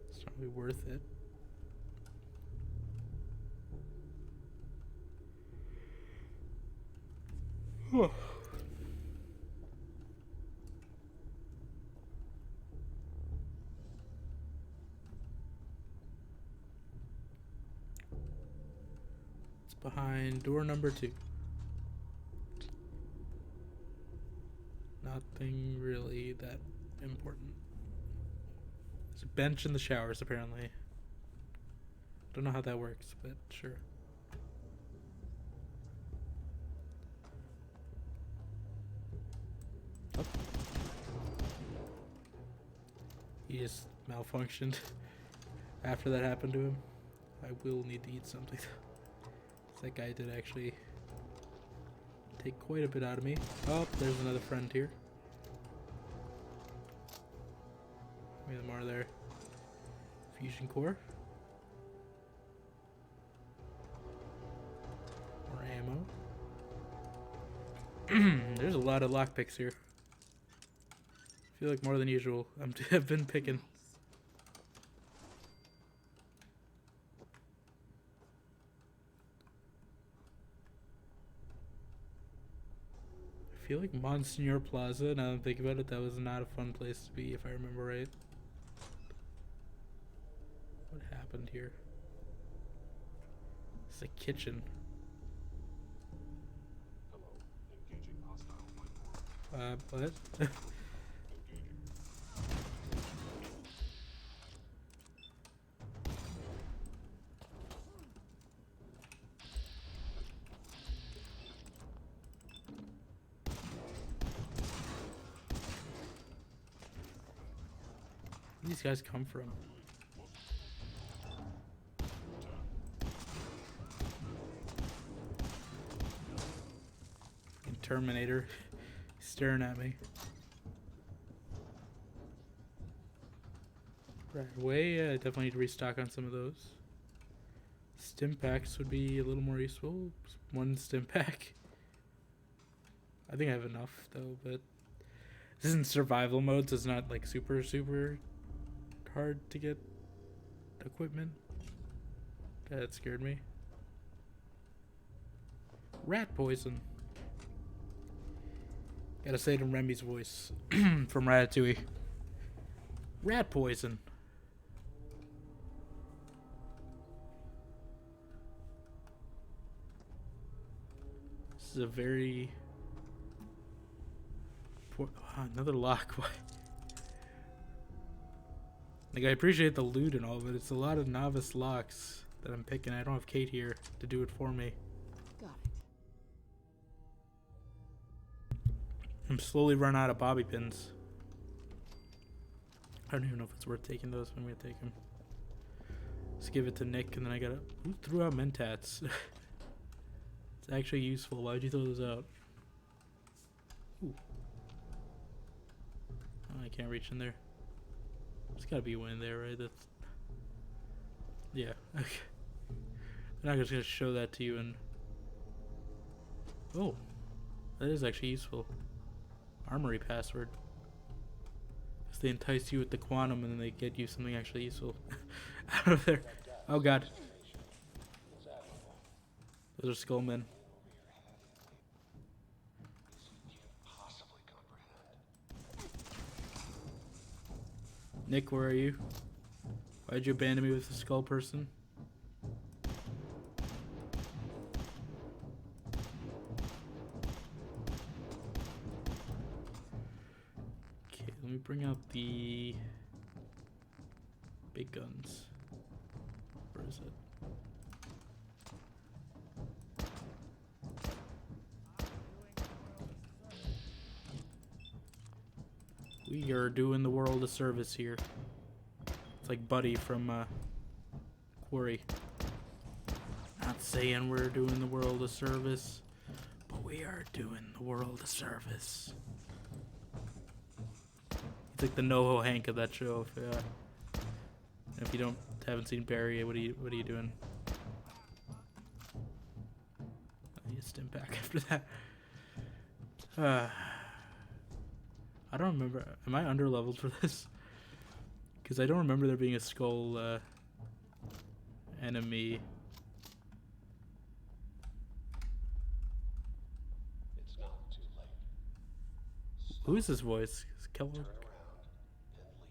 It's not really worth it. It's behind door number 2. Nothing really that important. There's a bench in the showers, apparently. Don't know how that works, but sure. Oh. He just malfunctioned after that happened to him. I will need to eat something. That guy did actually take quite a bit out of me. Oh, there's another friend here. How many of them are there? Fusion core. More ammo. There's a lot of lockpicks here. I feel like more than usual. I've been picking. I feel like Monsignor Plaza, now that I think about it, that was not a fun place to be, if I remember right. What happened here? It's a kitchen. Hello, engaging hostile life form. What? Where these guys come from? Fucking Terminator. He's staring at me. Right away, I definitely need to restock on some of those. Stim packs would be a little more useful. One stim pack. I think I have enough though, but this isn't survival mode, so it's not like super hard to get equipment. That scared me. Rat poison. Gotta say it in Remy's voice from Ratatouille. Rat poison. This is a very... another lock. Like, I appreciate the loot and all, but it's a lot of novice locks that I'm picking. I don't have Kate here to do it for me. Got it. I'm slowly running out of bobby pins. I don't even know if it's worth taking those. I'm gonna take them. Let's give it to Nick, and then I gotta... Who threw out mentats? It's actually useful. Why'd you throw those out? Ooh. Oh, I can't reach in there. There's gotta be a way in there, right? That's... Yeah. Okay. I'm not just gonna show that to you and... Oh. That is actually useful. Armory password. Because they entice you with the quantum and then they get you something actually useful. Out of there. Oh god. Those are skullmen. Nick, where are you? Why'd you abandon me with the skull person? Okay, let me bring out the big guns. Where is it? We are doing the world a service here. It's like Buddy from Quarry. Not saying we're doing the world a service, but we are doing the world a service. It's like the NoHo Hank of that show. If you haven't seen Barry, what are you doing? I need to stim back after that. I don't remember. Am I underleveled for this? Because I don't remember there being a skull enemy. It's not too late. Who is this voice? Is Kellogg? Turn around and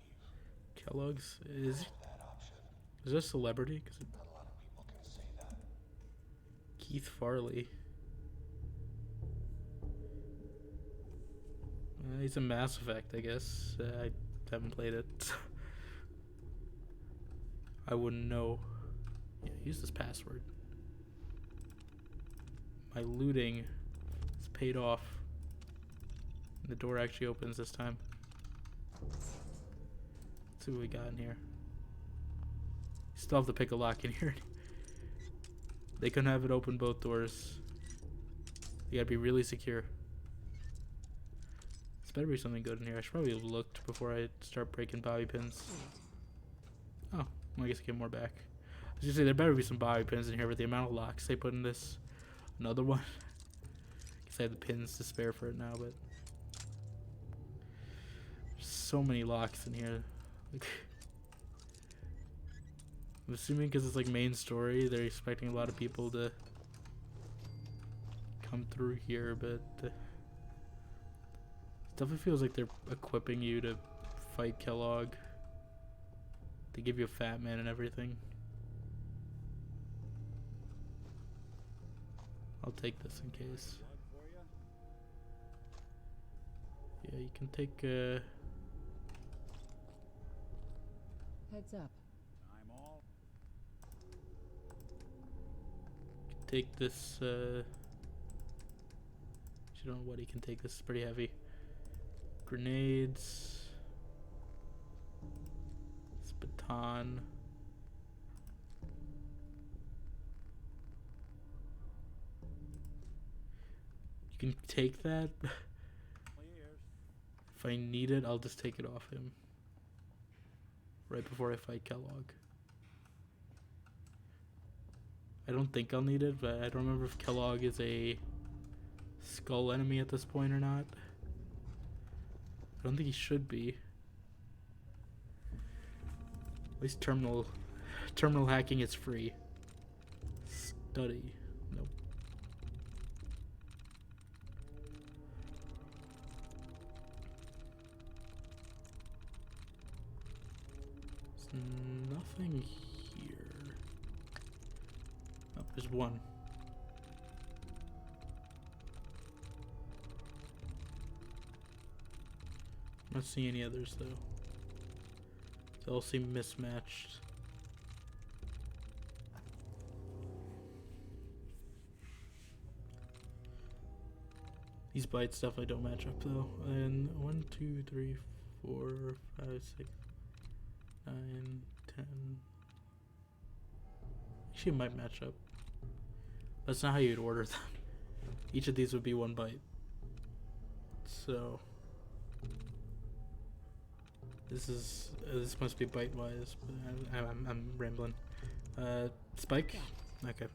leave. Kellogg's is That option. this a celebrity? Cause Not a lot of people can say that. Keith Farley. He's a Mass Effect, I guess. I haven't played it. I wouldn't know. Yeah, use this password. My looting is paid off. The door actually opens this time. Let's see what we got in here. Still have to pick a lock in here. They couldn't have it open both doors. You gotta be really secure. Better be something good in here. I should probably have looked before I start breaking bobby pins. Oh, well, I guess I get more back. I was gonna say there better be some bobby pins in here with the amount of locks they put in this. Another one. Guess I have the pins to spare for it now, but there's so many locks in here. Like, I'm assuming because it's like main story, they're expecting a lot of people to come through here, but. Definitely feels like they're equipping you to fight Kellogg. They give you a fat man and everything. I'll take this in case. Yeah, you can take Heads up. I'm all. take this I don't know what he can take. This is pretty heavy. Grenades. This baton. You can take that. If I need it, I'll just take it off him. Right before I fight Kellogg. I don't think I'll need it, but I don't remember if Kellogg is a skull enemy at this point or not. I don't think he should be. At least terminal hacking is free. Study. Nope. Nothing here. Oh, there's one. I'm not seeing any others though. They all seem mismatched. These bites definitely don't match up though. And 1, 2, 3, 4, 5, 6, 9, 10. Actually, it might match up. That's not how you'd order them. Each of these would be one bite. So this must be bite wise, but I'm rambling. Spike. Okay.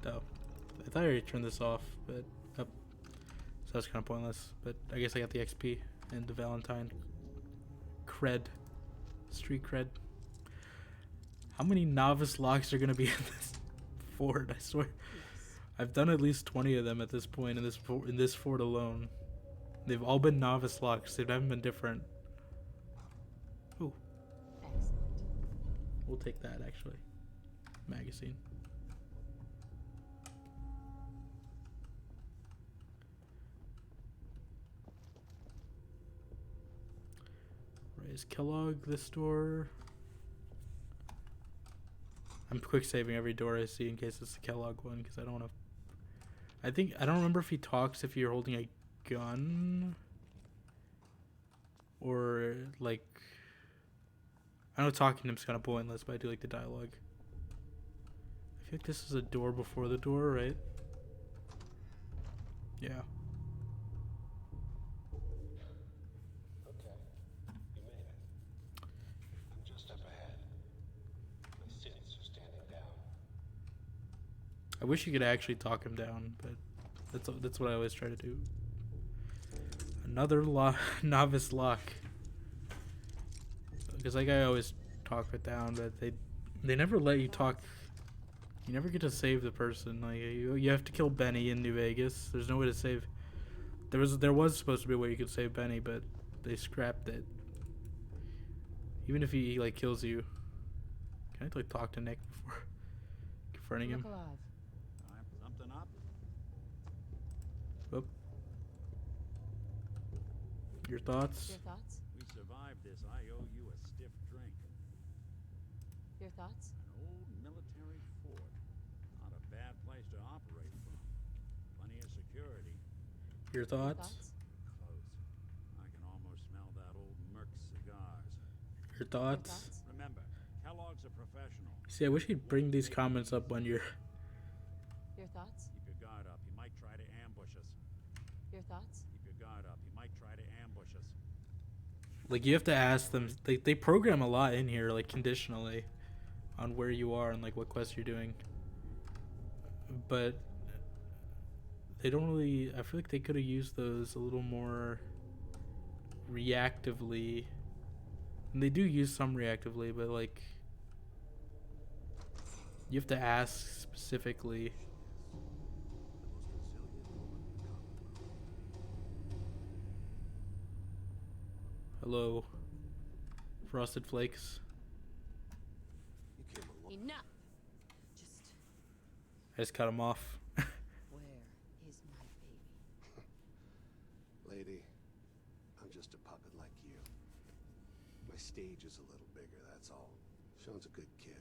Oh, I thought I already turned this off, but so that's kind of pointless. But I guess I got the XP and the Valentine cred, street cred. How many novice locks are gonna be in this fort? I swear, I've done at least 20 of them at this point in this fort alone. They've all been novice locks. They haven't been different. Ooh, Excellent. we'll take that actually. Magazine. Is Kellogg this door? I'm quick saving every door I see in case it's the Kellogg one because I don't want to. I don't remember if he talks if you're holding a gun or like. I know talking to him's kind of pointless, but I do like the dialogue. I feel like this is a door before the door, right? Yeah. I wish you could actually talk him down, but that's what I always try to do. Another novice lock. Because like I always talk it down, but they never let you talk. You never get to save the person. Like you have to kill Benny in New Vegas. There's no way to save. There was supposed to be a way you could save Benny, but they scrapped it. Even if he like kills you, can I like talk to Nick before confronting him? Look alive. Something up? Whoop. Your thoughts? Your thoughts? We survived this. I owe you a stiff drink. Your thoughts? An old military fort. Not a bad place to operate from. Plenty of security. Your thoughts? Close. I can almost smell that old Merc cigars. Your thoughts? Remember, Kellogg's a professional. See, I wish he'd bring these comments up when you're. Your thoughts? Keep your guard up. He might try to ambush us. Your thoughts? Keep your guard up. He might try to ambush us. Like, you have to ask them. They program a lot in here, like, conditionally on where you are and, like, what quest you're doing. But they don't really. I feel like they could have used those a little more reactively. And they do use some reactively, but, like, you have to ask specifically. Hello, Frosted Flakes. Enough! I just cut him off. Where is my baby? Lady, I'm just a puppet like you. My stage is a little bigger, that's all. Sean's a good kid.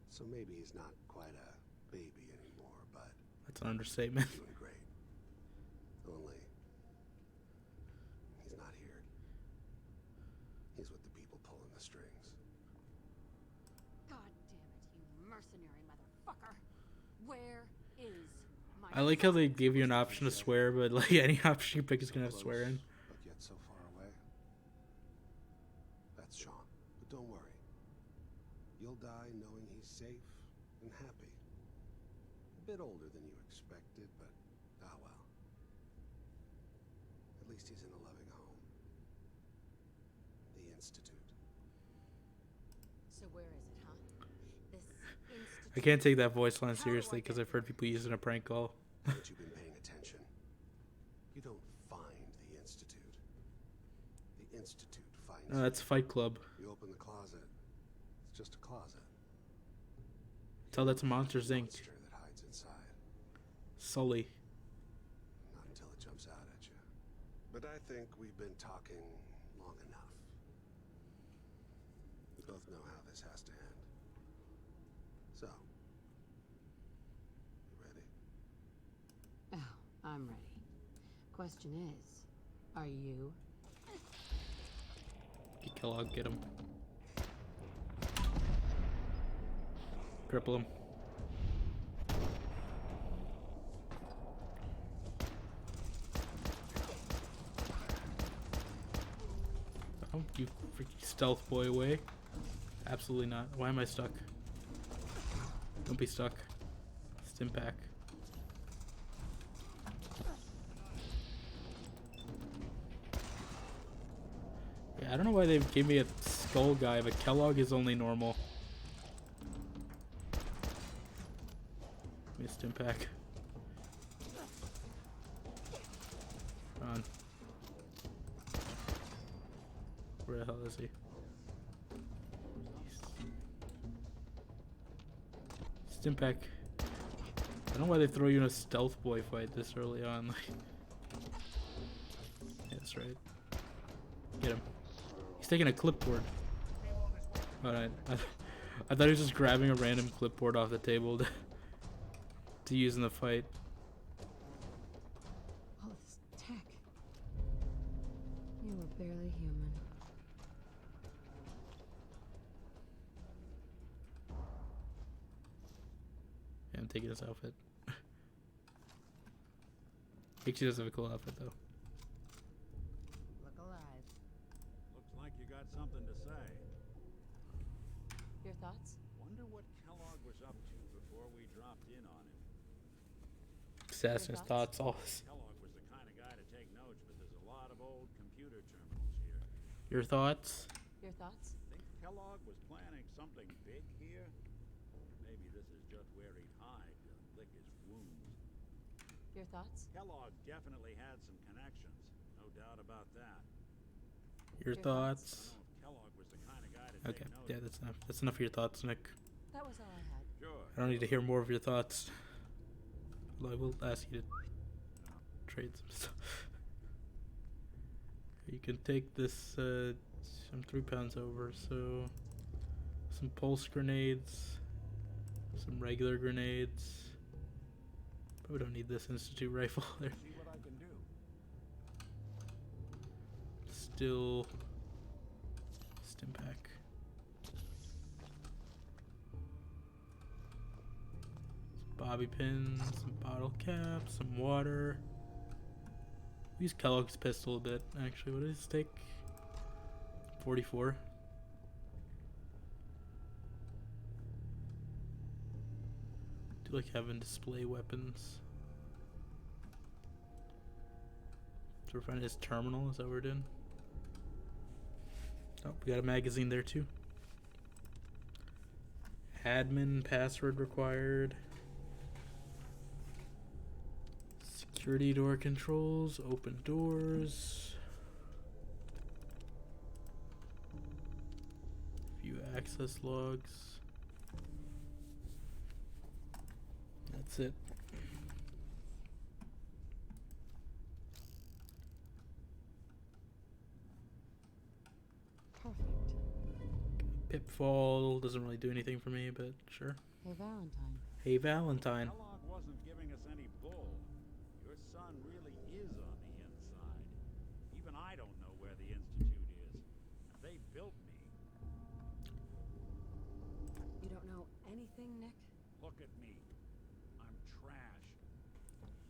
So maybe he's not quite a baby anymore, but That's an understatement. he's doing great. Only, he's not here. He's with the people pulling the strings. God damn it, you mercenary motherfucker! Where is my I like how they give you an option to swear, but like any option you pick is gonna have swear in. But yet so far away. That's Sean. But don't worry. You'll die knowing he's safe and happy. A bit older than you expected, but ah well. At least he's in a loving home. The Institute. So where is it, huh? This institute. I can't take that voice line seriously because I've heard people use it in a prank call. Haven't you been paying attention? You don't find the Institute. That's Fight Club. You open the closet. It's just a closet. Tell that to Monsters Inc. Monster that hides inside. Sully. Not until it jumps out at you. But I think we've been talking long enough. We both know how this has to end. So, you ready? Oh, I'm ready. Question is, are you? Get Kellogg, get him. Cripple him. Oh, you freaking stealth boy away. Absolutely not. Why am I stuck? Don't be stuck. Stim pack. Yeah, I don't know why they gave me a skull guy, but Kellogg is only normal. Give me a stim pack. Come on. Where the hell is he? Stim pack. I don't know why they throw you in a stealth boy fight this early on. Yeah, that's right. Get him. He's taking a clipboard. Alright. I thought he was just grabbing a random clipboard off the table to use in the fight. All this tech. You were barely human. Yeah, I'm taking his outfit. Actually does have a cool outfit though. Look alive. Looks like you got something to say. Your thoughts? Wonder what Kellogg was up to before we dropped in on him. Assassin's thoughts, all this. Kellogg was the kind of guy to take notes, but there's a lot of old computer terminals here. Your thoughts? Your thoughts? Think Kellogg was planning something big here? Maybe this is just where he'd hide to lick his wounds. Your thoughts? Kellogg definitely had some connections, no doubt about that. Your thoughts? I don't know if Kellogg was the kind of guy to Okay, take notes. yeah, that's enough. That's enough of your thoughts, Nick. That was all I had. Sure. I don't need to hear more of your thoughts. Although I will ask you to trade some stuff. You can take this, I'm 3 pounds over, so some pulse grenades, some regular grenades. Probably don't need this Institute rifle there. See what I can do. Still stim pack. Some bobby pins, some bottle caps, some water. We use Kellogg's pistol a bit, actually. What does it take? 44. Do like having display weapons. So we're finding his terminal, is that what we're doing? Oh, we got a magazine there too. Admin password required. Security door controls, open doors. View access logs. That's it. Perfect. Pitfall doesn't really do anything for me, but sure. Hey, Valentine. Hey, Valentine. Kellogg wasn't giving us any bull. Your son really is on the inside. Even I don't know where the Institute is. They built me. You don't know anything, Nick? Look at me. I'm trash.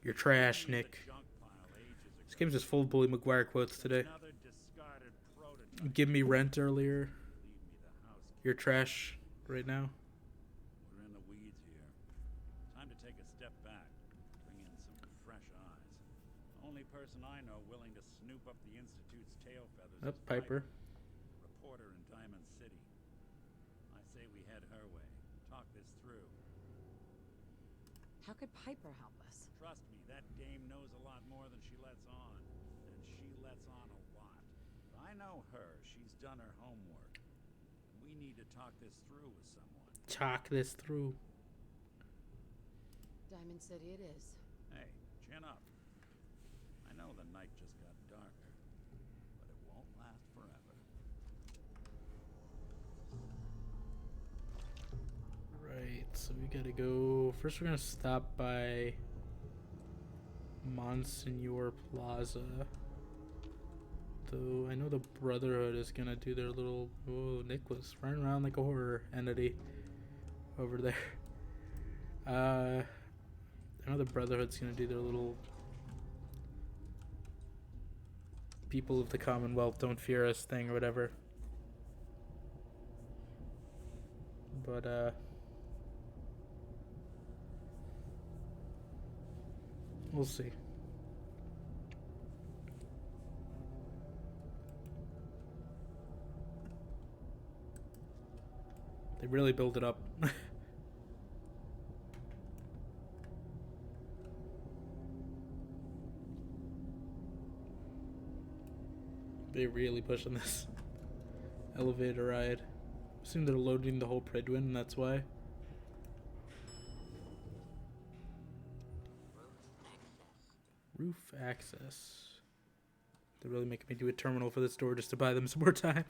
You're trash, Only the Nick. junk pile ages This ago. game's just full of Bully McGuire quotes today. Another discarded prototype. Give me rent earlier. Leave me the house. You're trash right now. We're in the weeds here. Time to take a step back. Bring in some fresh eyes. Only person I know willing to snoop up the Institute's tail feathers Up, is Piper. reporter in Diamond City. I say we head her way. Talk this through. How could Piper help us? Trust me, that dame knows a lot more than she lets on. And she lets on a lot. If I know her. She's done her homework. We need to talk this through with someone. Talk this through. Diamond City it is. Hey, chin up. I know the night just got darker, but it won't last forever. Right, so we gotta go. First, we're gonna stop by Monsignor Plaza. Though I know the Brotherhood is gonna do their little. Oh, Nicholas running around like a horror entity over there. I know the Brotherhood's gonna do their little. People of the Commonwealth don't fear us thing or whatever. But, we'll see. They really build it up. They're really pushing this elevator ride. I assume they're loading the whole Pridwin, and that's why. Roof access. They're really making me do a terminal for this door just to buy them some more time.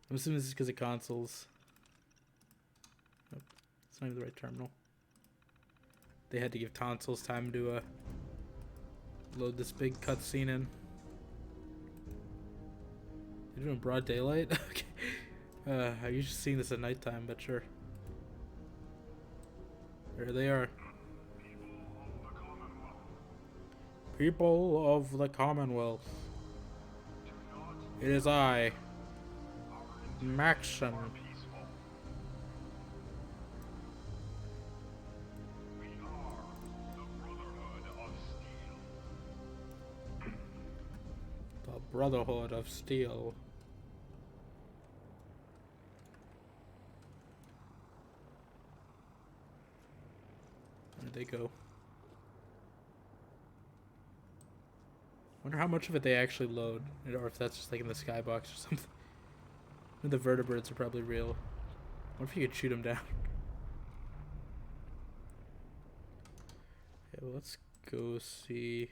I'm assuming this is because of consoles. Nope, it's not even the right terminal. They had to give consoles time to load this big cutscene in. They're doing broad daylight? Okay. I'm usually seeing this at nighttime, but sure. There they are. People of the Commonwealth. It is I, Maxon. The Brotherhood of Steel. Where'd they go? Wonder how much of it they actually load, or if that's just like in the skybox or something. The vertebrates are probably real. What if you could shoot them down? Okay, well, let's go see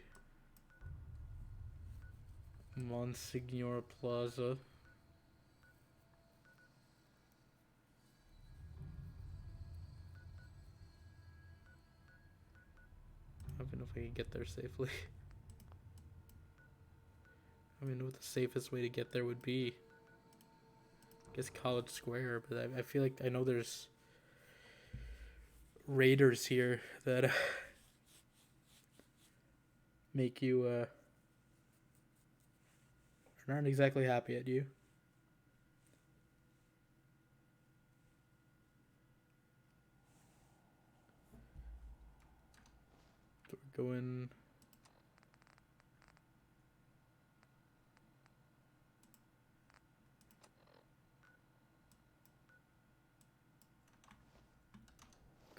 Monsignor Plaza. I don't know if I can get there safely. I don't even know what the safest way to get there would be. I guess College Square, but I feel like I know there's raiders here that make you aren't exactly happy at you. So we're going.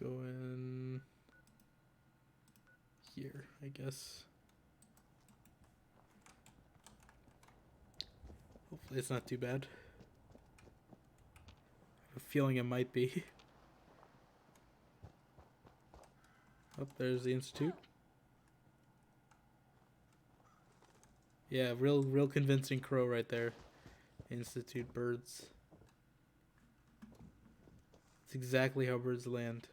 Going here, I guess. Hopefully it's not too bad. I have a feeling it might be. Oh, there's the Institute. Yeah, real convincing crow right there. Institute birds. It's exactly how birds land.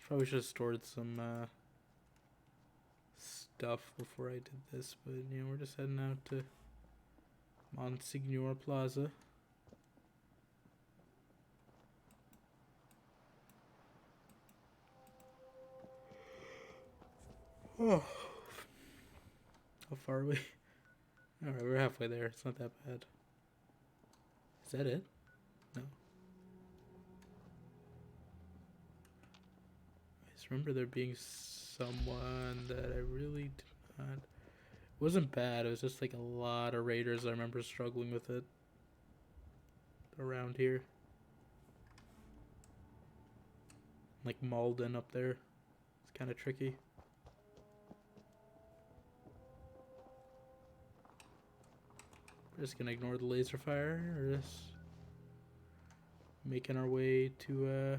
Probably should have stored some stuff before I did this, but you know, we're just heading out to Monsignor Plaza. Oh, how far are we? Alright, we're halfway there. It's not that bad. Is that it? No. I just remember there being someone that I really did not. It wasn't bad. It was just like a lot of raiders. I remember struggling with it around here. Like Malden up there. It's kind of tricky. We're just gonna ignore the laser fire. Or just making our way to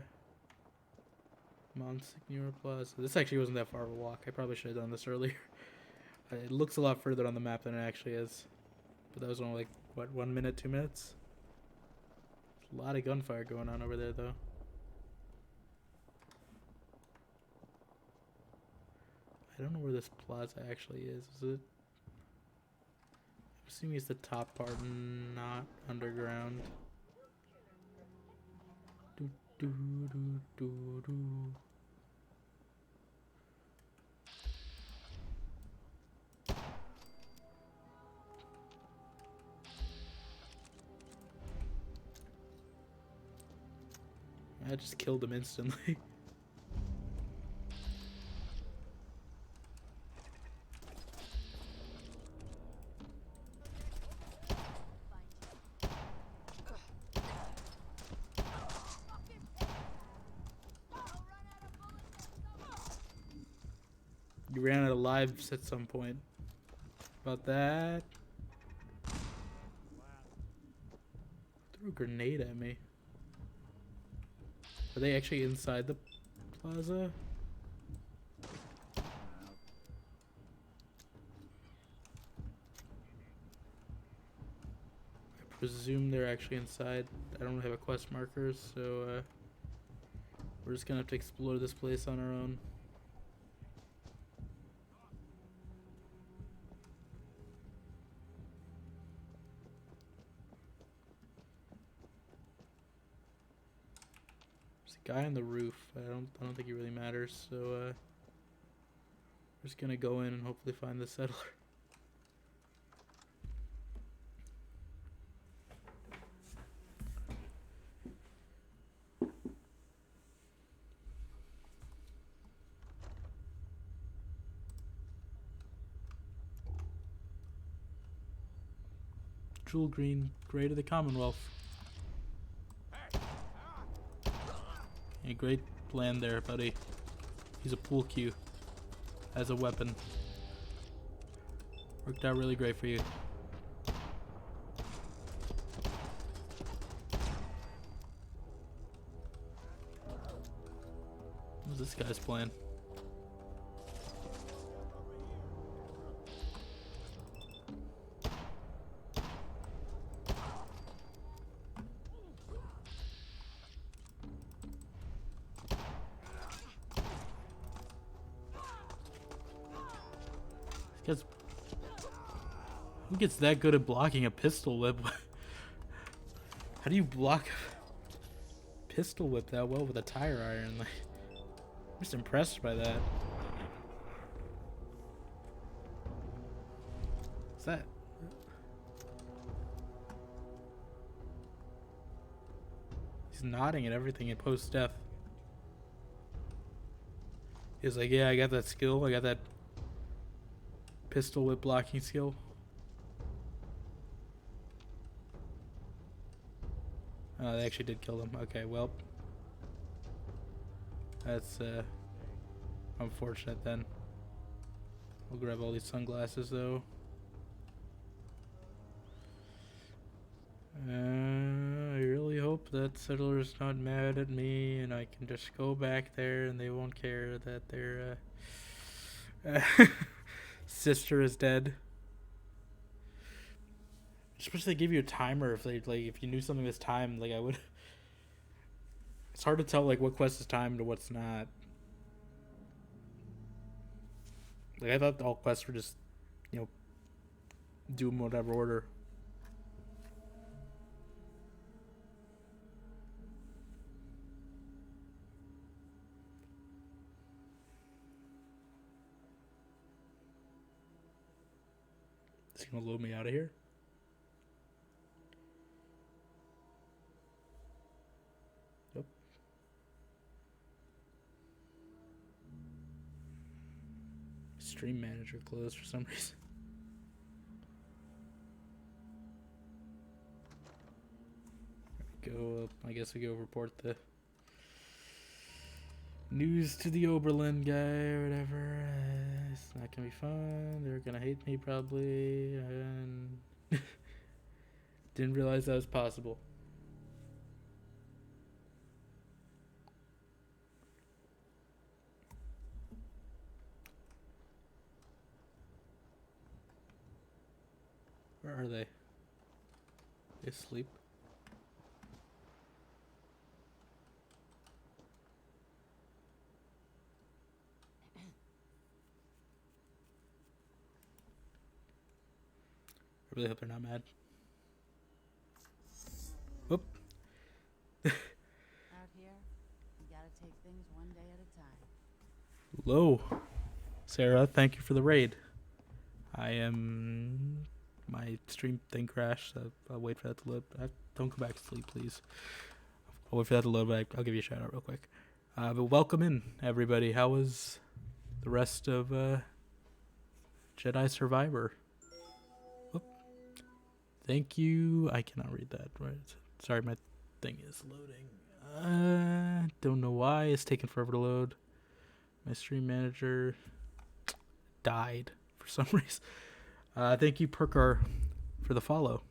Monsignor Plaza. This actually wasn't that far of a walk. I probably should have done this earlier. It looks a lot further on the map than it actually is. But that was only like, what, 1 minute, 2 minutes? A lot of gunfire going on over there, though. I don't know where this plaza actually is. Is it? I'm assuming it's the top part, not underground. Do, do, do, do, do. I just killed him instantly. You ran out of lives at some point. About that. Threw a grenade at me. Are they actually inside the plaza? I presume they're actually inside. I don't have a quest marker, so we're just gonna have to explore this place on our own. There's a guy on the roof. I don't think he really matters, so we're just gonna go in and hopefully find the settler. Jewel green, gray to the Commonwealth. Yeah, great plan there, buddy. He's a pool cue as a weapon. Worked out really great for you. What was this guy's plan? Who gets that good at blocking a pistol whip? How do you block a pistol whip that well with a tire iron? Like, I'm just impressed by that. What's that? He's nodding at everything in post-death. He's like, yeah, I got that skill. I got that pistol whip blocking skill. Oh, they actually did kill him. Okay, well. That's unfortunate then. We'll grab all these sunglasses though. I really hope that settler's not mad at me and I can just go back there and they won't care that their sister is dead. Just wish they give you a timer if they if you knew something was timed, I would. It's hard to tell what quest is timed and what's not. I thought all quests were just, do them in whatever order. Is he gonna load me out of here? Yep. Stream manager closed for some reason. Go. I guess we go report the news to the Oberlin guy or whatever. It's not gonna be fun. They're gonna hate me probably. And Didn't realize that was possible. Where are they? They asleep? I really hope they're not mad. Whoop. Out here, you gotta take things one day at a time. Hello, Sarah. Thank you for the raid. My stream thing crashed, so I'll wait for that to load. Don't go back to sleep, please. I'll wait for that to load, but I'll give you a shout out real quick. But welcome in, everybody. How was the rest of Jedi Survivor? Whoop. Thank you. I cannot read that. Right. Sorry, my thing is loading. Don't know why it's taking forever to load. My stream manager died for some reason. Thank you, Perkar, for the follow.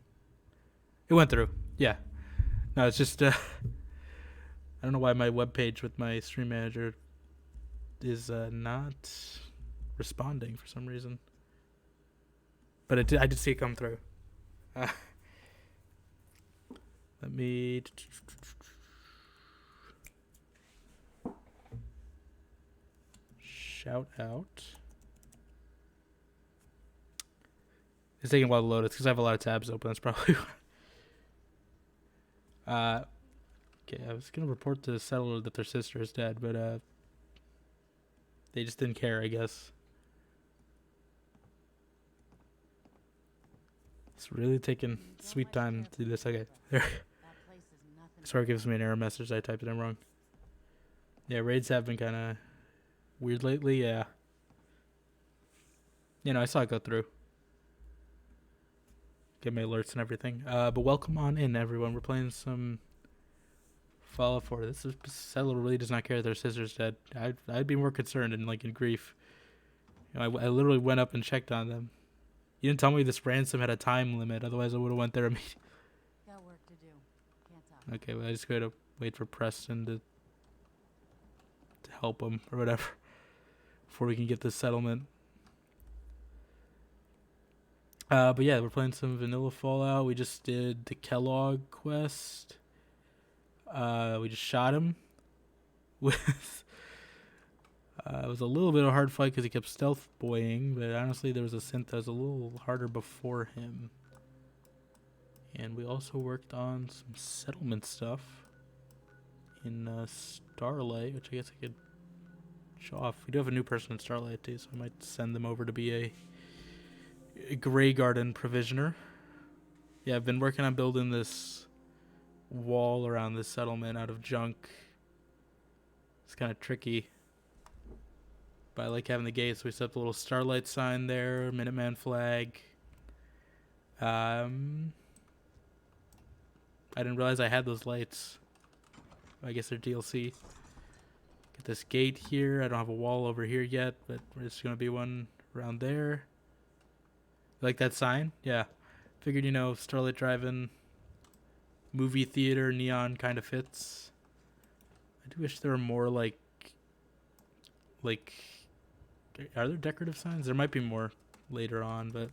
It went through. Yeah. No, it's just I don't know why my webpage with my stream manager is not responding for some reason. But I did see it come through. Let me shout out. It's taking a while to load. It's because I have a lot of tabs open. That's probably why. Okay, I was going to report to the settler that their sister is dead, but they just didn't care, I guess. It's really taking sweet time to do this. Okay, there. Sorry, it gives me an error message. I typed it in wrong. Yeah, raids have been kind of weird lately. Yeah. You know, I saw it go through. Get my alerts and everything. But welcome on in, everyone. We're playing some Fallout 4. This settler really does not care that their sister's dead. I'd be more concerned and in grief. You know, I literally went up and checked on them. You didn't tell me this ransom had a time limit. Otherwise, I would have went there immediately. Got work to do. Can't talk. Okay, well, I just gotta wait for Preston to help him or whatever before we can get this settlement. But yeah, we're playing some vanilla Fallout. We just did the Kellogg quest. We just shot him with it was a little bit of a hard fight because he kept stealth boying, but honestly there was a synth that was a little harder before him. And we also worked on some settlement stuff in Starlight, which I guess I could show off. We do have a new person in Starlight too, so I might send them over to be a Grey Garden provisioner. Yeah, I've been working on building this wall around this settlement out of junk. It's kind of tricky, but I like having the gates. So we set up a little Starlight sign there, Minuteman flag. I didn't realize I had those lights. I guess they're DLC. Get this gate here. I don't have a wall over here yet, but there's going to be one around there. You like that sign? Yeah. Figured, Starlight Drive-In, movie theater, neon kind of fits. I do wish there were more like, are there decorative signs? There might be more later on, but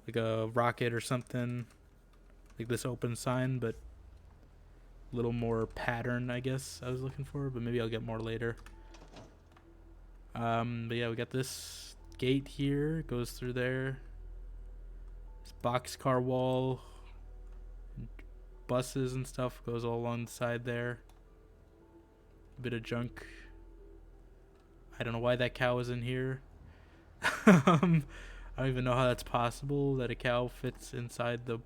like a rocket or something, like this open sign, but a little more pattern, I guess I was looking for, but maybe I'll get more later. But yeah, we got this gate here, goes through there. This boxcar wall, buses and stuff goes all along the side there. A bit of junk. I don't know why that cow is in here. I don't even know how that's possible that a cow fits inside the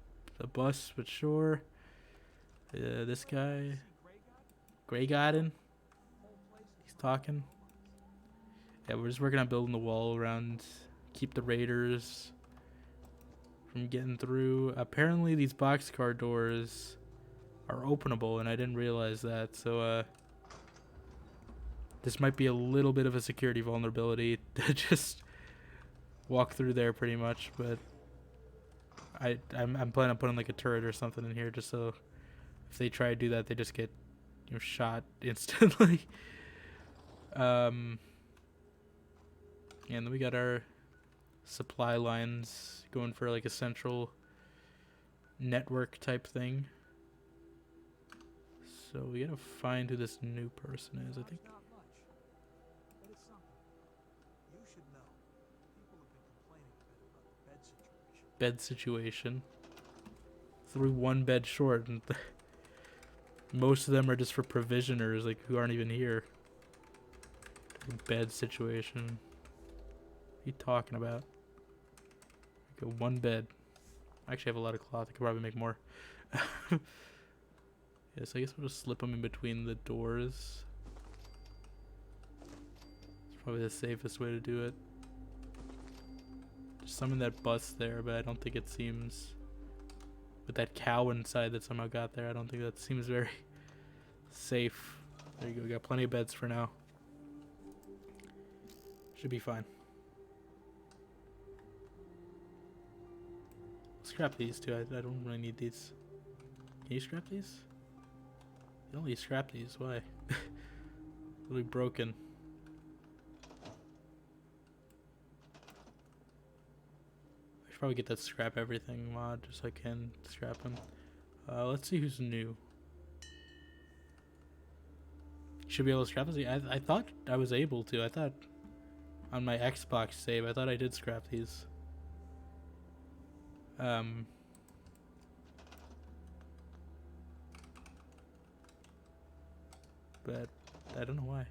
bus, but sure. This guy, Grey Garden, he's talking. Yeah, we're just working on building the wall around, keep the raiders from getting through. Apparently these boxcar doors are openable, and I didn't realize that, so this might be a little bit of a security vulnerability to just walk through there pretty much, but I'm planning on putting like a turret or something in here just so if they try to do that, they just get, you know, shot instantly. And then we got our supply lines going for like a central network type thing. So we gotta find who this new person is. I think. Not much, but it's something. You should know. People have been complaining a bit about the bed situation. Bed situation. Threw one bed short, and most of them are just for provisioners, like who aren't even here. Bed situation. What are you talking about? Go one bed. I actually have a lot of cloth. I could probably make more. Yeah, so I guess we'll just slip them in between the doors. It's probably the safest way to do it. There's some in that bus there, but I don't think it seems... With that cow inside that somehow got there, I don't think that seems very safe. There you go, we got plenty of beds for now. Should be fine. Scrap these too, I don't really need these. Can you scrap these? You only scrap these, why? Really broken. I should probably get that scrap everything mod just so I can scrap them. Let's see who's new. Should be able to scrap these. I thought I was able to. I thought on my Xbox save, I thought I did scrap these. But I don't know why.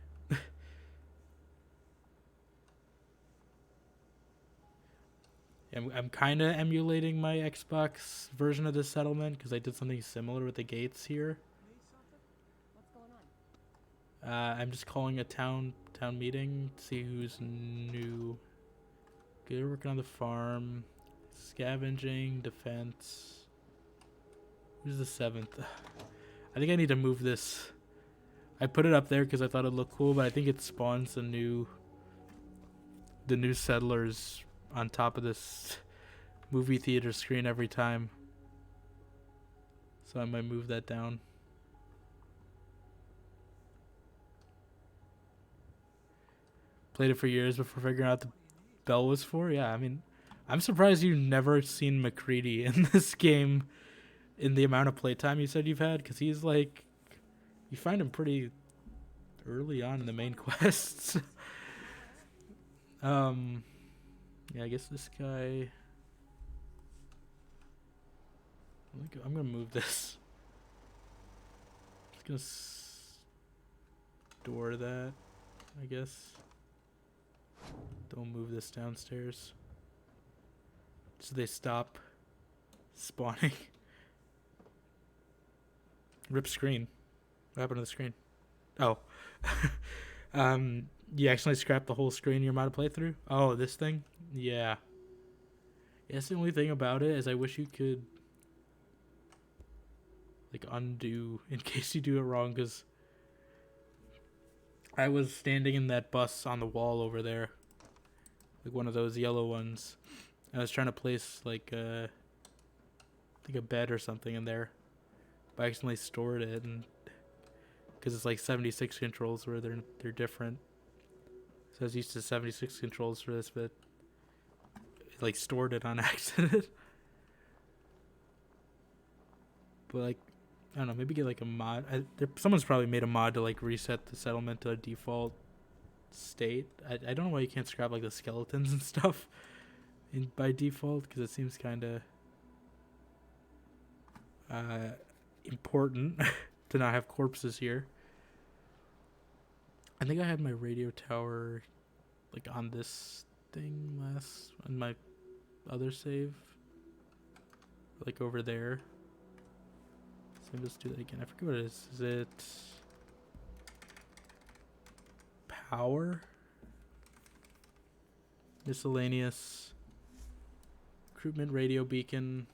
I'm kind of emulating my Xbox version of the settlement because I did something similar with the gates here. I'm just calling a town meeting to see who's new. Good, working on the farm, scavenging, defense. Who's the 7th? I think I need to move this. I put it up there because I thought it'd look cool, but I think it spawns the new settlers on top of this movie theater screen every time. So I might move that down. Played it for years before figuring out the bell was for. Yeah, I mean, I'm surprised you've never seen McCready in this game in the amount of playtime you said you've had, because he's like, you find him pretty early on in the main quests. Yeah, I guess this guy... I'm gonna move this. Just gonna store that, I guess. Don't move this downstairs. So they stop spawning. Rip screen. What happened to the screen? Oh. You accidentally scrapped the whole screen you're about to play through? Oh, this thing? Yeah. That's the only thing about it is I wish you could like undo in case you do it wrong, because I was standing in that bus on the wall over there, like one of those yellow ones. I was trying to place like I think a bed or something in there, but I accidentally stored it, and because it's like 76 controls where they're different. So I was used to 76 controls for this, but it like stored it on accident. But like, I don't know, maybe get like a mod. Someone's probably made a mod to like reset the settlement to a default state. I don't know why you can't scrap like the skeletons and stuff by default, because it seems kind of important to not have corpses here. I think I had my radio tower like on this thing on my other save, like over there. So let's do that again. I forget what it is. Is it power? Miscellaneous. Recruitment radio beacon.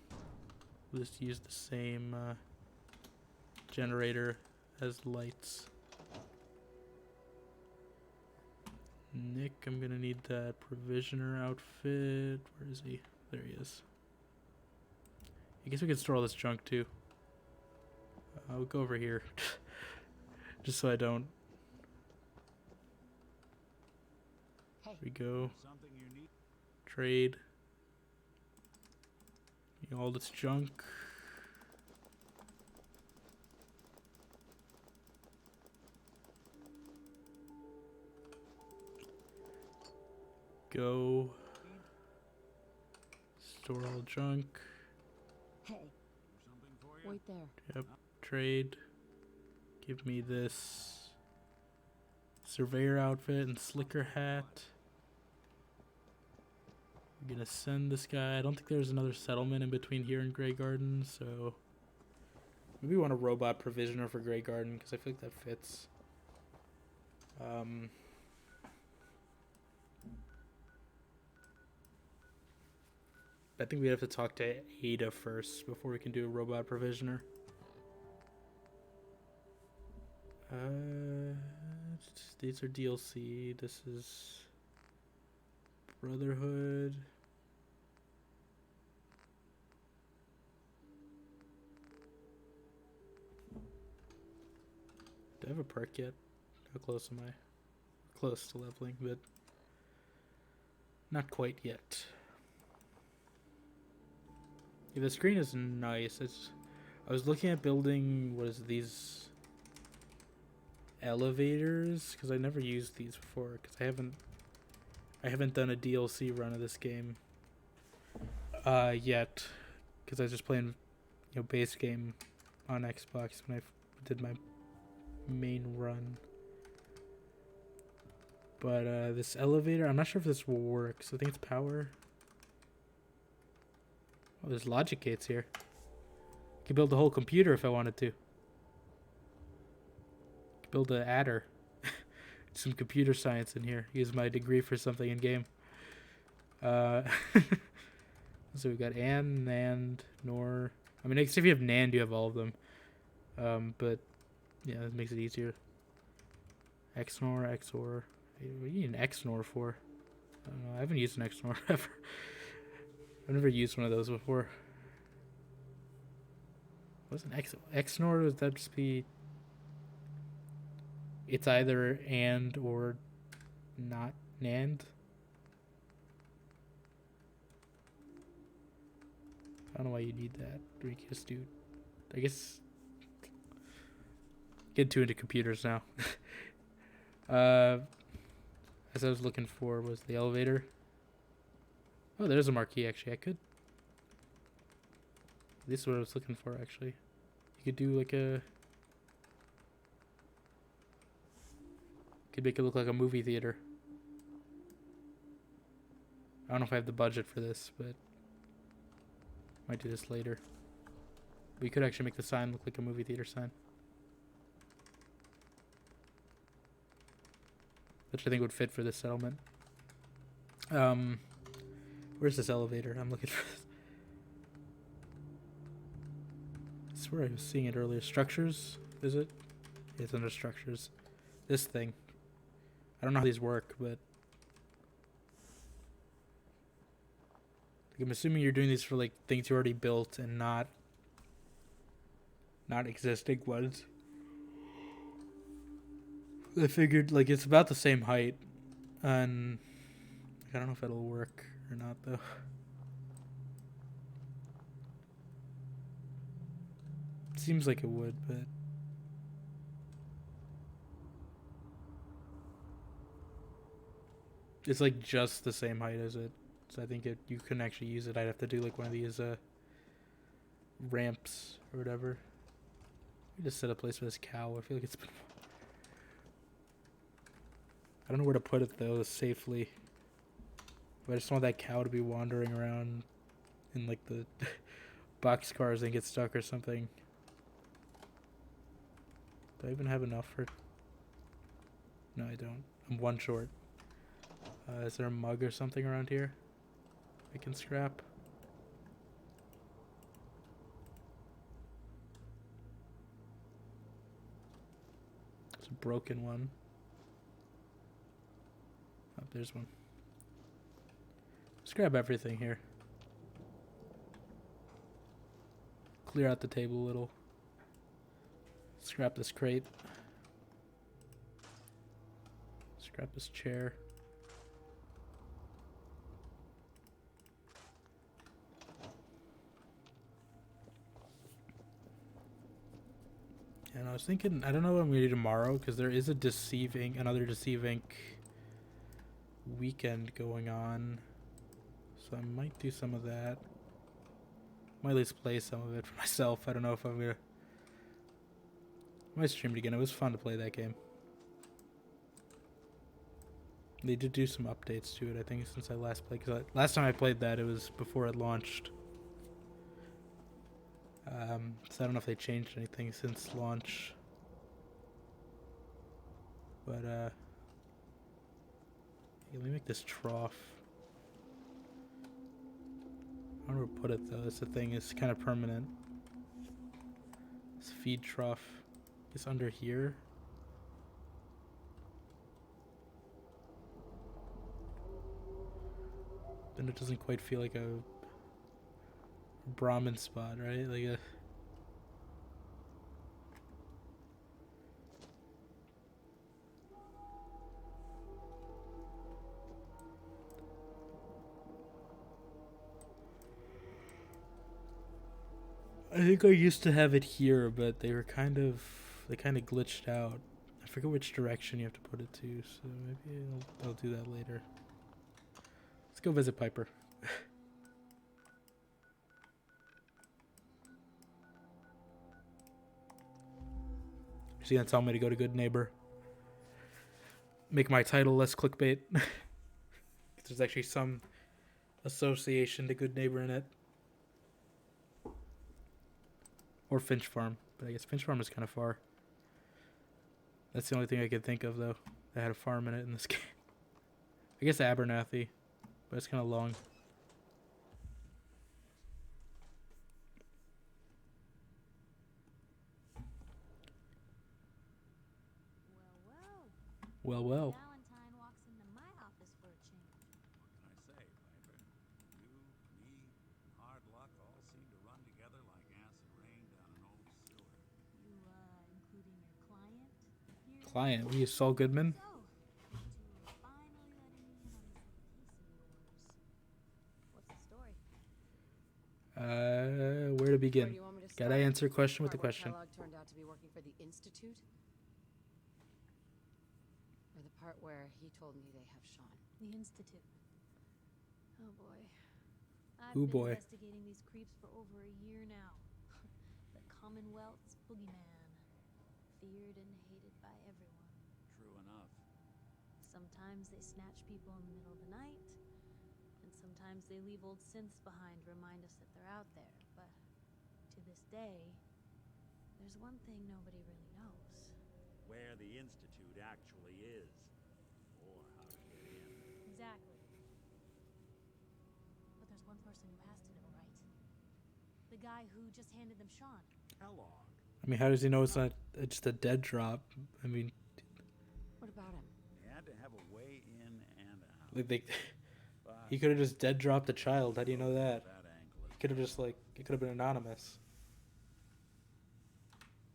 We'll just use the same generator as lights. Nick, I'm gonna need that provisioner outfit. Where is he? There he is. I guess we could store all this junk too. I'll go over here. Just so I don't. Hey. Here we go. Something you need. Trade. All this junk. Go. Store all junk. Hey, Something for you? wait there. Yep. Trade. Give me this surveyor outfit and slicker hat. I'm gonna send this guy. I don't think there's another settlement in between here and Grey Garden, so maybe we want a robot provisioner for Grey Garden because I feel like that fits. I think we have to talk to Ada first before we can do a robot provisioner. These are DLC. This is Brotherhood. Do I have a perk yet? How close am I? Close to leveling, but not quite yet. Yeah, the screen is nice. I was looking at building, what is it, these elevators, because I never used these before, because I haven't done a DLC run of this game yet, because I was just playing, base game on Xbox when I did my main run. But this elevator, I'm not sure if this will work, so I think it's power. Oh, there's logic gates here. I could build a whole computer if I wanted to. Build an adder. Some computer science in here. Use my degree for something in game. So we've got NAND, NOR. I mean, I guess if you have NAND, you have all of them. But yeah, that makes it easier. XNOR, XOR. What do you need an XNOR for? I don't know. I haven't used an XNOR ever. I've never used one of those before. What's an XNOR? Would that just be? It's either and or not NAND. I don't know why you need that. Or you can just do. I guess. Get too into computers now. As I was looking for was the elevator. Oh, there's a marquee actually. I could. This is what I was looking for actually. You could do like a. Could make it look like a movie theater. I don't know if I have the budget for this, but might do this later. We could actually make the sign look like a movie theater sign. Which I think would fit for this settlement. Where's this elevator? I'm looking for this. I swear I was seeing it earlier. Structures? Is it? Yeah, it's under structures. This thing. I don't know how these work, but I'm assuming you're doing these for like things you already built and not existing ones. I figured like it's about the same height, and I don't know if it'll work or not though. Seems like it would, but it's like just the same height as it. So I think you couldn't actually use it. I'd have to do like one of these ramps or whatever. We just set a place for this cow. I feel like it's been. I don't know where to put it though safely. But I just want that cow to be wandering around in like the boxcars and get stuck or something. Do I even have enough for? No, I don't. I'm one short. Is there a mug or something around here I can scrap? It's a broken one. Oh, there's one. Let's grab everything here. clear out the table a little. Scrap this crate. Scrap this chair. And I was thinking, I don't know what I'm gonna do tomorrow because there is another deceiving weekend going on. So I might do some of that. Might at least play some of it for myself. I don't know if I'm gonna. I might stream it again. It was fun to play that game. They did do some updates to it, I think, since I last played. Because last time I played that, it was before it launched. So I don't know if they changed anything since launch. But, yeah, let me make this trough. I don't know where to put it, though. That's the thing. It's kind of permanent. This feed trough is under here. Then it doesn't quite feel like a Brahmin spot, right? Like a... I think I used to have it here, but they kind of glitched out. I forget which direction you have to put it to, so maybe I'll do that later. Let's go visit Piper. She's gonna tell me to go to Goodneighbor. Make my title less clickbait. There's actually some association to Goodneighbor in it. Or Finch Farm. But I guess Finch Farm is kind of far. That's the only thing I could think of, though, that had a farm in it in this game. I guess Abernathy. But it's kind of long. Well, well. Well. Valentine walks into my office for a change. What can I say, Piper? You, me, hard luck all seem to run together like acid rain down an old sewer. You, including your client here? Client? We Saul Goodman? So, thanks to finally letting me in on this little case of yours. What's the story? Where to begin? Where do you want me to Gotta start? answer question with the Part where question. Kellogg turned out to be working for the Institute? Or the part where he told me they have Sean? The Institute. Oh boy. I've Ooh, been boy. investigating these creeps for over a year now. The Commonwealth's boogeyman. Feared and hated by everyone. True enough. Sometimes they snatch people in the middle of the night, and sometimes they leave old synths behind to remind us that they're out there. But to this day, there's one thing nobody really knows. Where the Institute actually is. Or how to get in. Exactly. But there's one person who has to know, right? The guy who just handed them Sean. Kellogg. I mean, how does he know it's not just a dead drop? I mean, What about him? He had to have a way in and out. like But he could have just dead dropped a child. How do you know that? that angle is He could have just it could have been anonymous.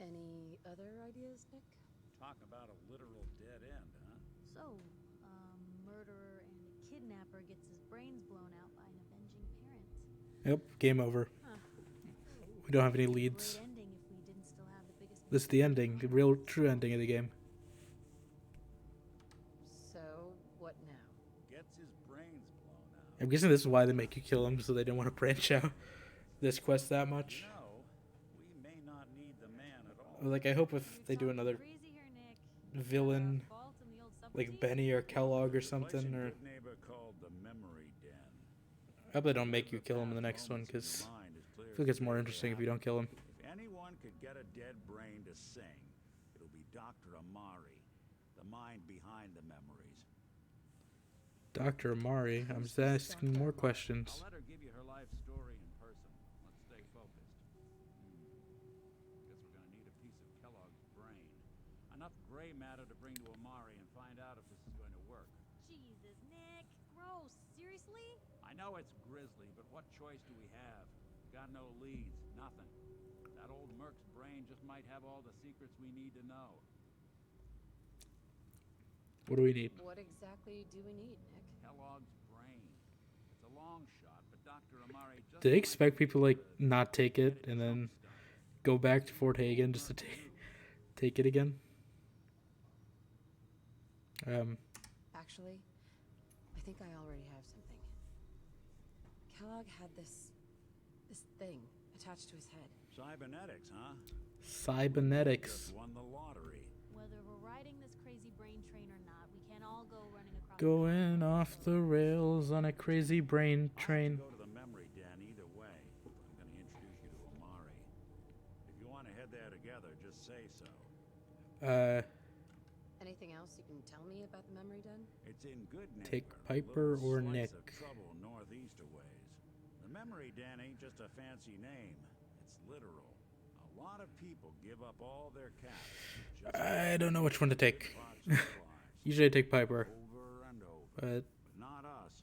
Any other ideas, Nick? Talk about a literal dead end, huh? So, murderer and a kidnapper gets his brains blown out by an avenging parent. Yep, game over. Huh. We don't have any Great leads. ending if we didn't still have the biggest. This is the ending, the real, true ending of the game. So, what now? Gets his brains blown out. I'm guessing this is why they make you kill him, so they didn't want to branch out this quest that much. No, we may not need the man at all. Like, I hope if they do another Crazy here, Nick. villain, Fault in the old like subroutine? Benny or Kellogg or Place something, in or Goodneighbor called the Memory Den. I hope they don't make you kill him in the next one, because I feel like it's more interesting if you don't kill him. If anyone could get a dead brain to sing, it'll be Dr. Amari, the mind behind the memories. Dr. Amari, I'm just asking more questions. I'll let her give you her life story in person. Let's stay focused. Guess we're gonna need a piece of Kellogg's brain. Enough gray matter to bring to Amari and find out if this is going to work. Jesus, Nick. Gross. Seriously? I know it's grisly, but what choice do we have? Got no leads, nothing. That old merc's brain just might have all the secrets we need to know. What do we need? What exactly do we need, Nick? Kellogg's brain. It's a long shot, but Dr. Amari just... Do they expect people to, like, not take it and then go back to Fort Hagen just to take it again? Actually, I think I already have something. Kellogg had this thing attached to his head. Cybernetics, huh? Cybernetics. Just won the lottery. Whether we're riding this crazy brain train or not, we can't all go running across. Going off the rails on a crazy brain train. Go to the memory den either way. I'm going to introduce you to Amari. If you want to head there together, just say so. Anything else you can tell me about the memory den? It's in Goodneighbor. Take Piper or Nick. Of trouble northeaster ways. The memory den ain't just a fancy name. It's literal. A lot of people give up all their cash. I don't know which one to take. Usually I take Piper. Over and over. But not us.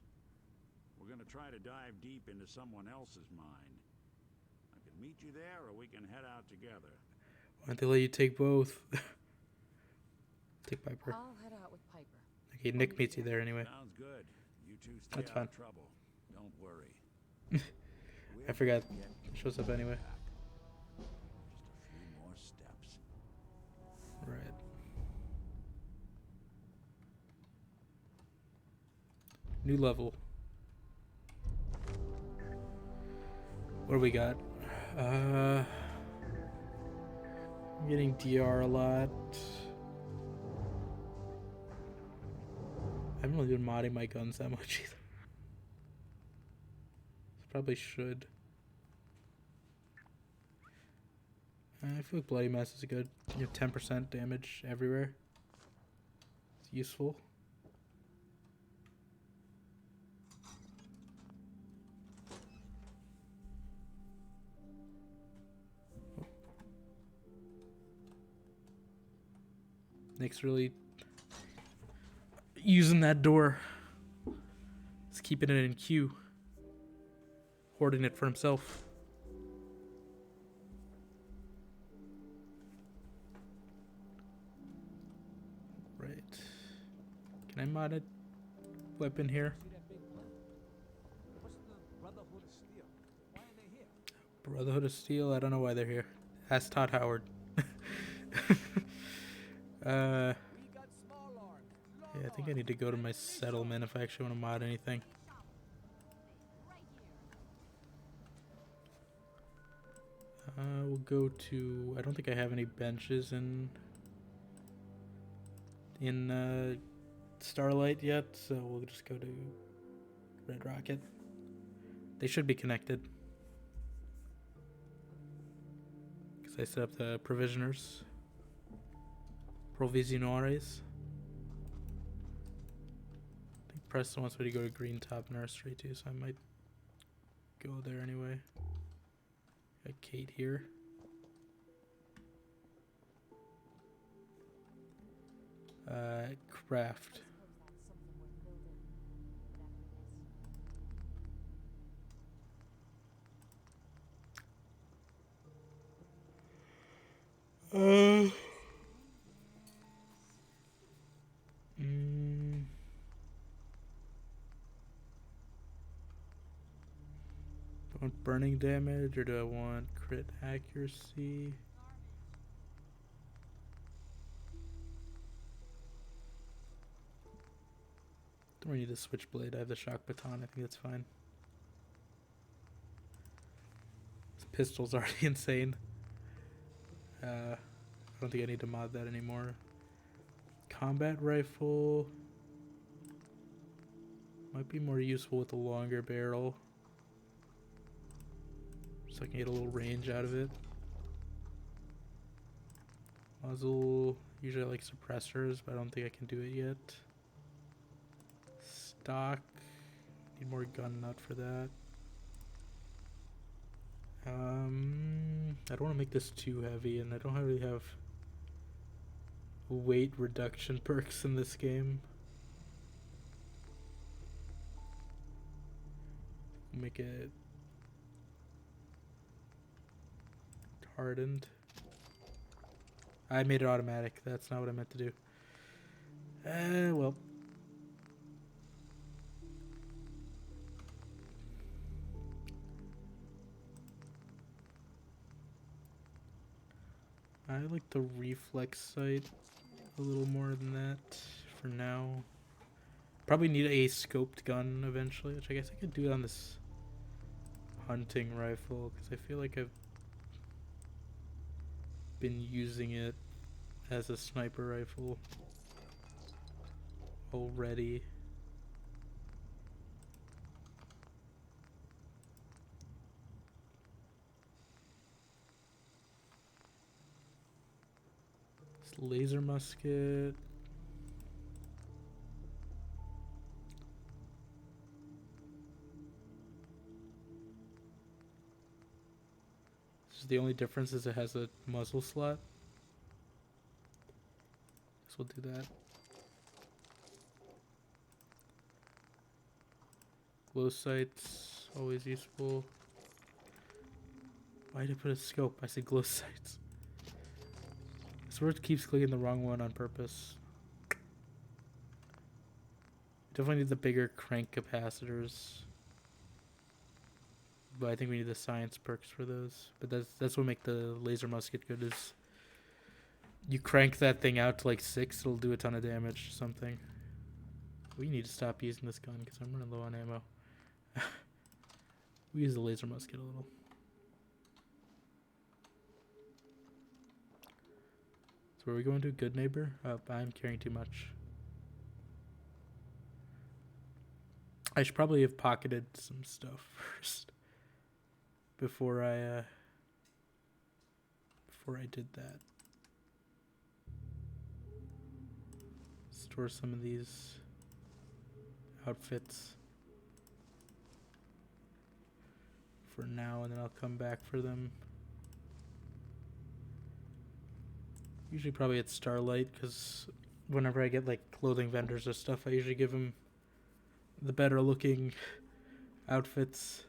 We're going to try to dive deep into someone else's mind. I can meet you there, or we can head out together. why don't they let you take both? Take Piper. I'll head out with Piper. Okay, Nick meets you there anyway. Sounds good. You two stay That's out fine. of trouble. Don't worry. I forgot. It shows up anyway. Just a few more steps. Right. New level. What do we got? I'm getting DR a lot. I haven't really been modding my guns that much either. Probably should. I feel like Bloody Mess is good. You have 10% damage everywhere. It's useful. Nick's really using that door. He's keeping it in queue. Hoarding it for himself. Right. Can I mod a weapon here? See that big blimp? What's the Brotherhood of Steel? Why are they here? Brotherhood of Steel? I don't know why they're here. Ask Todd Howard. Yeah, I think I need to go to my settlement if I actually want to mod anything. We'll go to... I don't think I have any benches in Starlight yet, so we'll just go to Red Rocket. They should be connected. Because I set up the provisioners. Provisionores. I think Preston wants me to go to Green Top Nursery too, so I might go there anyway. Got Kate here. Craft. Do I want burning damage or do I want crit accuracy? Don't really need a switchblade. I have the shock baton. I think that's fine. This pistol's already insane. I don't think I need to mod that anymore. Combat rifle might be more useful with a longer barrel, so I can get a little range out of it. Muzzle, usually I like suppressors, but I don't think I can do it yet. Stock, need more gun nut for that. I don't want to make this too heavy, and I don't really have weight reduction perks in this game. Make it hardened. I made it automatic. That's not what I meant to do. Well. I like the reflex sight a little more than that for now. Probably need a scoped gun eventually, which I guess I could do it on this hunting rifle, because I feel like I've been using it as a sniper rifle already. This laser musket. The only difference is it has a muzzle slot. Guess we'll do that. Glow sights, always useful. Why did I put a scope? I said glow sights. This word keeps clicking the wrong one on purpose. Definitely need the bigger crank capacitors. But I think we need the science perks for those. But that's what make the laser musket good, is you crank that thing out to like 6, it'll do a ton of damage or something. We need to stop using this gun because I'm running low on ammo. We use the laser musket a little. So where are we going to? Goodneighbor? I'm carrying too much. I should probably have pocketed some stuff first. Before I did that. Store some of these outfits for now, and then I'll come back for them. Usually probably at Starlight, because whenever I get like clothing vendors or stuff, I usually give them the better looking outfits.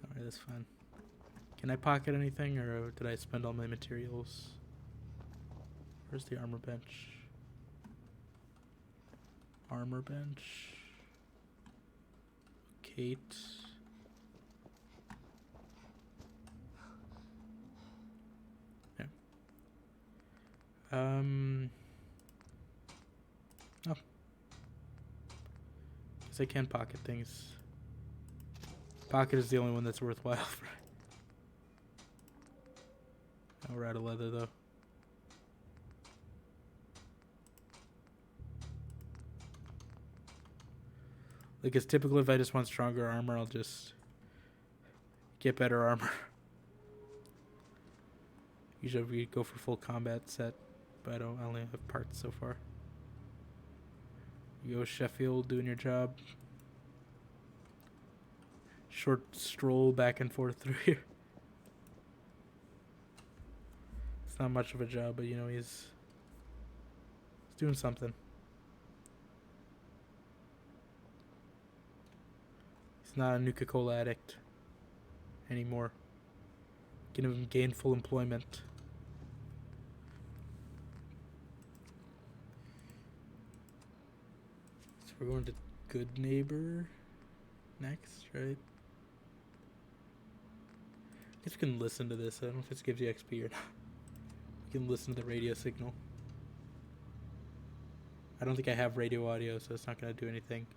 Alright, that's fine. Can I pocket anything, or did I spend all my materials? Where's the armor bench? Armor bench. Kate. Yeah. Oh. Guess I can pocket things. Pocket is the only one that's worthwhile. Oh, we're out of leather though. Like, it's typical if I just want stronger armor, I'll just get better armor. Usually we go for full combat set, but I only have parts so far. You go, Sheffield, doing your job. Short stroll back and forth through here. It's not much of a job, but you know, he's doing something. He's not a Nuka-Cola addict anymore. Give him gainful employment. So we're going to Goodneighbor next, right? I guess we can listen to this. I don't know if this gives you XP or not. We can listen to the radio signal. I don't think I have radio audio, so it's not going to do anything.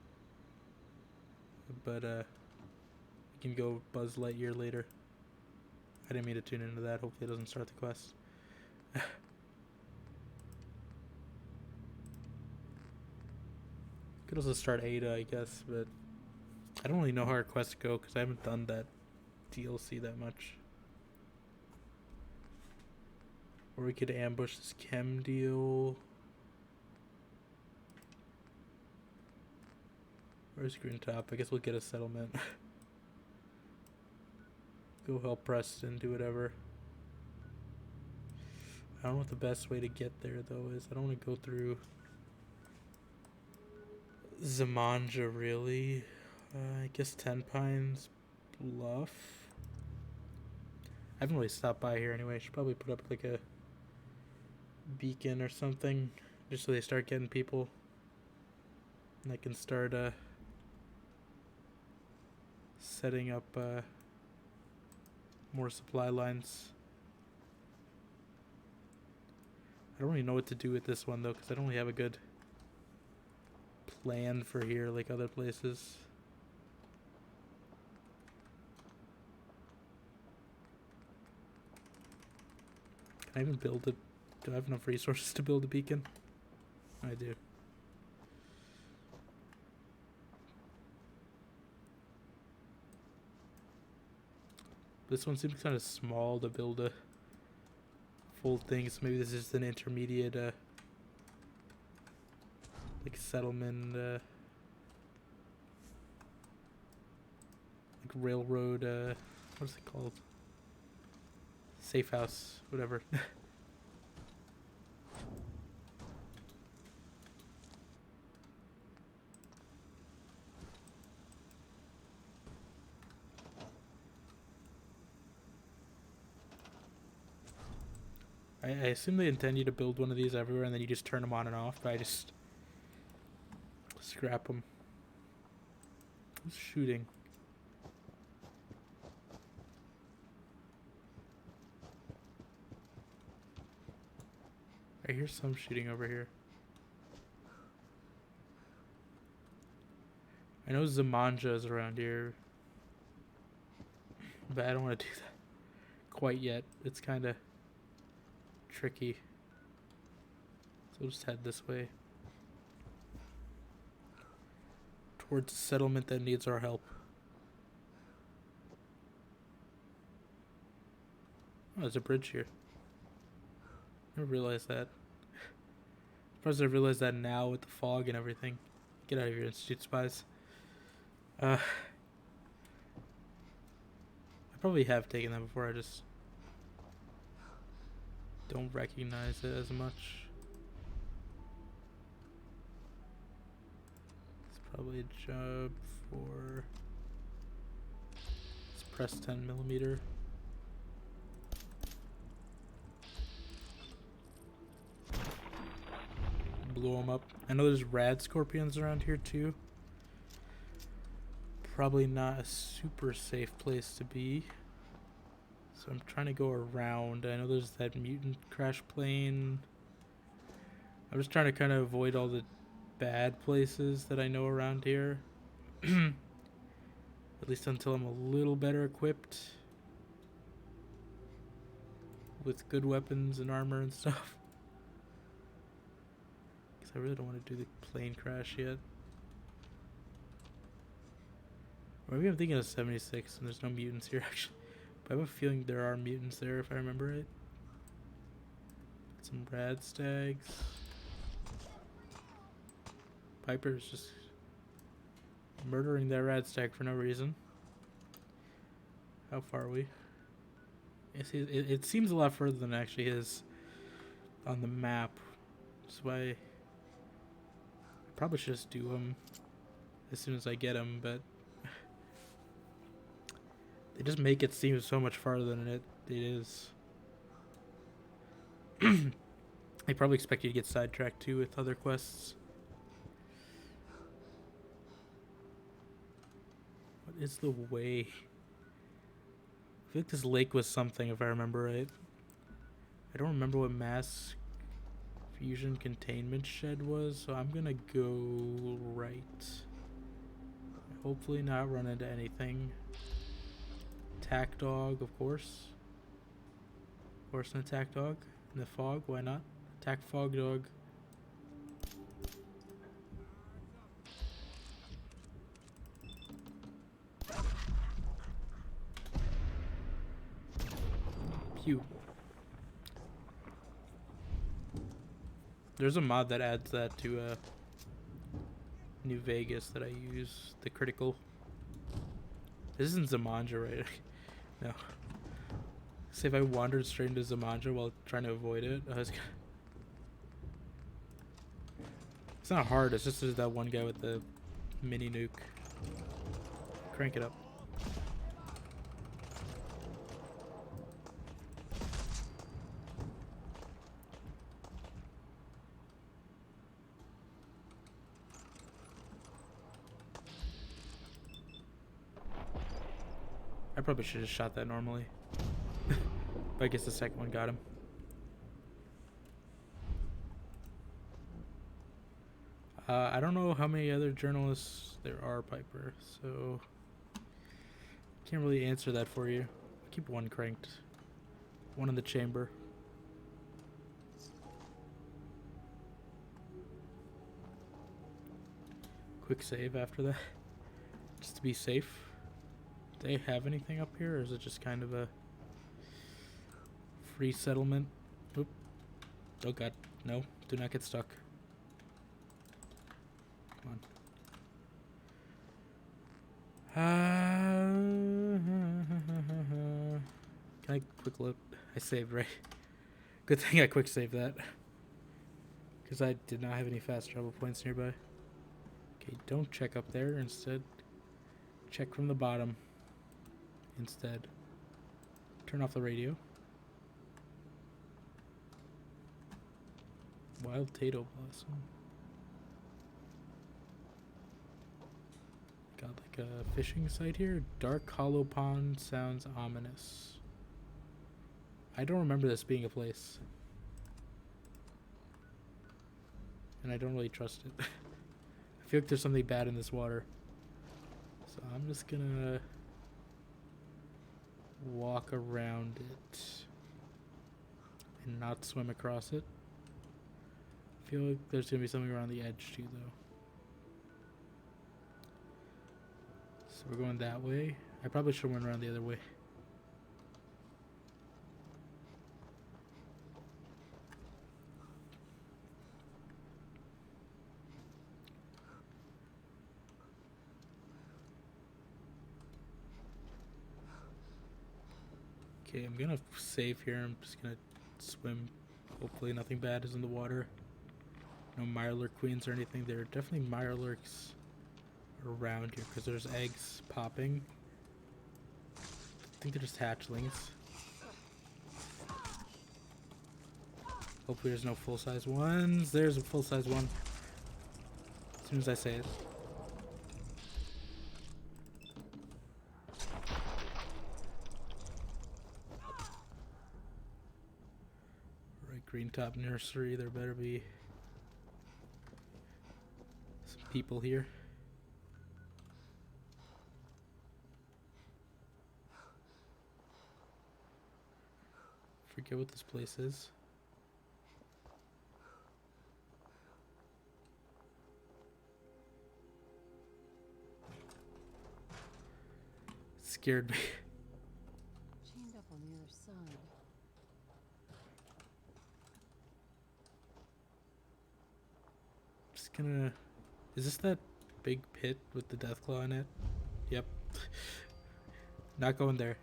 But we can go Buzz Lightyear later. I didn't mean to tune into that. Hopefully it doesn't start the quest. Could also start Ada, I guess, but I don't really know how our quests go because I haven't done that DLC that much. Or we could ambush this chem deal. Where's Green Top? I guess we'll get a settlement. Go help Preston, do whatever. I don't know what the best way to get there though is. I don't want to go through Zamanja really. I guess Ten Pines Bluff. I haven't really stopped by here anyway. I should probably put up like a beacon or something, just so they start getting people. And I can start setting up more supply lines. I don't really know what to do with this one though, because I don't really have a good plan for here like other places. Can I even build it? Do I have enough resources to build a beacon? I do. This one seems kind of small to build a full thing, so maybe this is an intermediate like settlement, like railroad, what is it called? Safe house, whatever. I assume they intend you to build one of these everywhere and then you just turn them on and off, but I just scrap them. Who's shooting? I hear some shooting over here. I know Zamanja is around here, but I don't want to do that quite yet. It's kind of tricky. So we'll just head this way. Towards a settlement that needs our help. Oh, there's a bridge here. Never realized that. Surprised I realized that now with the fog and everything. Get out of here, Institute Spies. I probably have taken that before, I just don't recognize it as much. It's probably a job for... Let's press 10mm. Blow them up. I know there's rad scorpions around here too. Probably not a super safe place to be. So I'm trying to go around. I know there's that mutant crash plane. I'm just trying to kind of avoid all the bad places that I know around here. At least until I'm a little better equipped. With good weapons and armor and stuff. Because I really don't want to do the plane crash yet. Or maybe I'm thinking of 76 and there's no mutants here actually. But I have a feeling there are mutants there if I remember right. Some rad stags. Piper's just murdering that rad stag for no reason. How far are we? It seems a lot further than it actually is on the map. That's why I probably should just do them as soon as I get them, but they just make it seem so much farther than it is. They probably expect you to get sidetracked too with other quests. What is the way? I feel like this lake was something if I remember right. I don't remember what mass fusion containment shed was, so I'm gonna go right. Hopefully not run into anything. Attack dog, of course. Of course, an attack dog. In the fog, why not? Attack fog dog. Pew. There's a mod that adds that to New Vegas that I use. The critical. This isn't Zamanja, right? No. Say if I wandered straight into Zamanja while trying to avoid it, I was gonna... It's not hard, it's just there's that one guy with the mini nuke. Crank it up. I probably should have shot that normally. But I guess the second one got him. I don't know how many other journalists there are, Piper, so can't really answer that for you. Keep one cranked. One in the chamber. Quick save after that. Just to be safe. Do they have anything up here, or is it just kind of a free settlement? Oop. Oh god. No. Do not get stuck. Come on. Can I quick load? I saved, right? Good thing I quick saved that. Because I did not have any fast travel points nearby. Okay, don't check up there. Instead, check from the bottom. Instead, turn off the radio. Wild Tato Blossom. Got like a fishing site here. Dark Hollow Pond sounds ominous. I don't remember this being a place. And I don't really trust it. I feel like there's something bad in this water. So I'm just gonna walk around it and not swim across it. I feel like there's gonna be something around the edge too, though. So we're going that way. I probably should have went around the other way. Okay, I'm gonna save here. I'm just gonna swim. Hopefully nothing bad is in the water. No mirelurk queens or anything. There are definitely mirelurks around here because there's eggs popping. I think they're just hatchlings. Hopefully there's no full-size ones. There's a full-size one. As soon as I say it. Right, Green Top Nursery. There better be some people here. Forget what this place is. Scared me. Chained up on the other side. Just gonna... Is this that big pit with the Deathclaw in it? Yep. Not going there.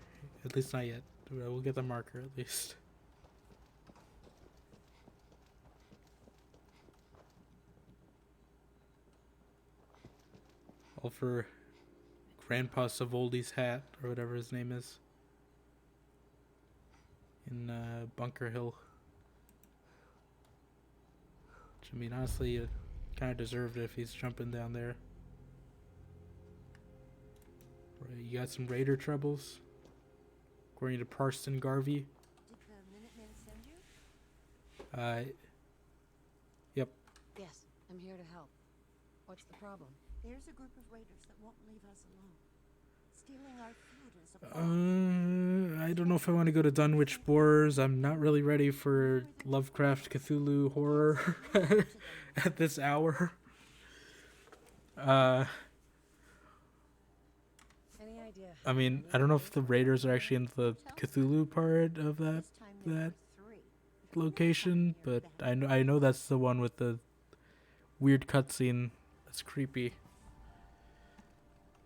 At least not yet. We'll get the marker at least. All for Grandpa Savoldi's hat, or whatever his name is. In Bunker Hill. Which, I mean, honestly, you kind of deserved it if he's jumping down there. Right, you got some raider troubles? According to Parson Garvey. Did the Minutemen send you? Yep. Yes, I'm here to help. What's the problem? There's a group of raiders that won't leave us alone. Stealing our food is a problem. I don't know if I want to go to Dunwich Borers. I'm not really ready for Lovecraft Cthulhu horror at this hour. Any idea? I mean, I don't know if the raiders are actually in the Cthulhu part of that location, but I know that's the one with the weird cutscene. That's creepy.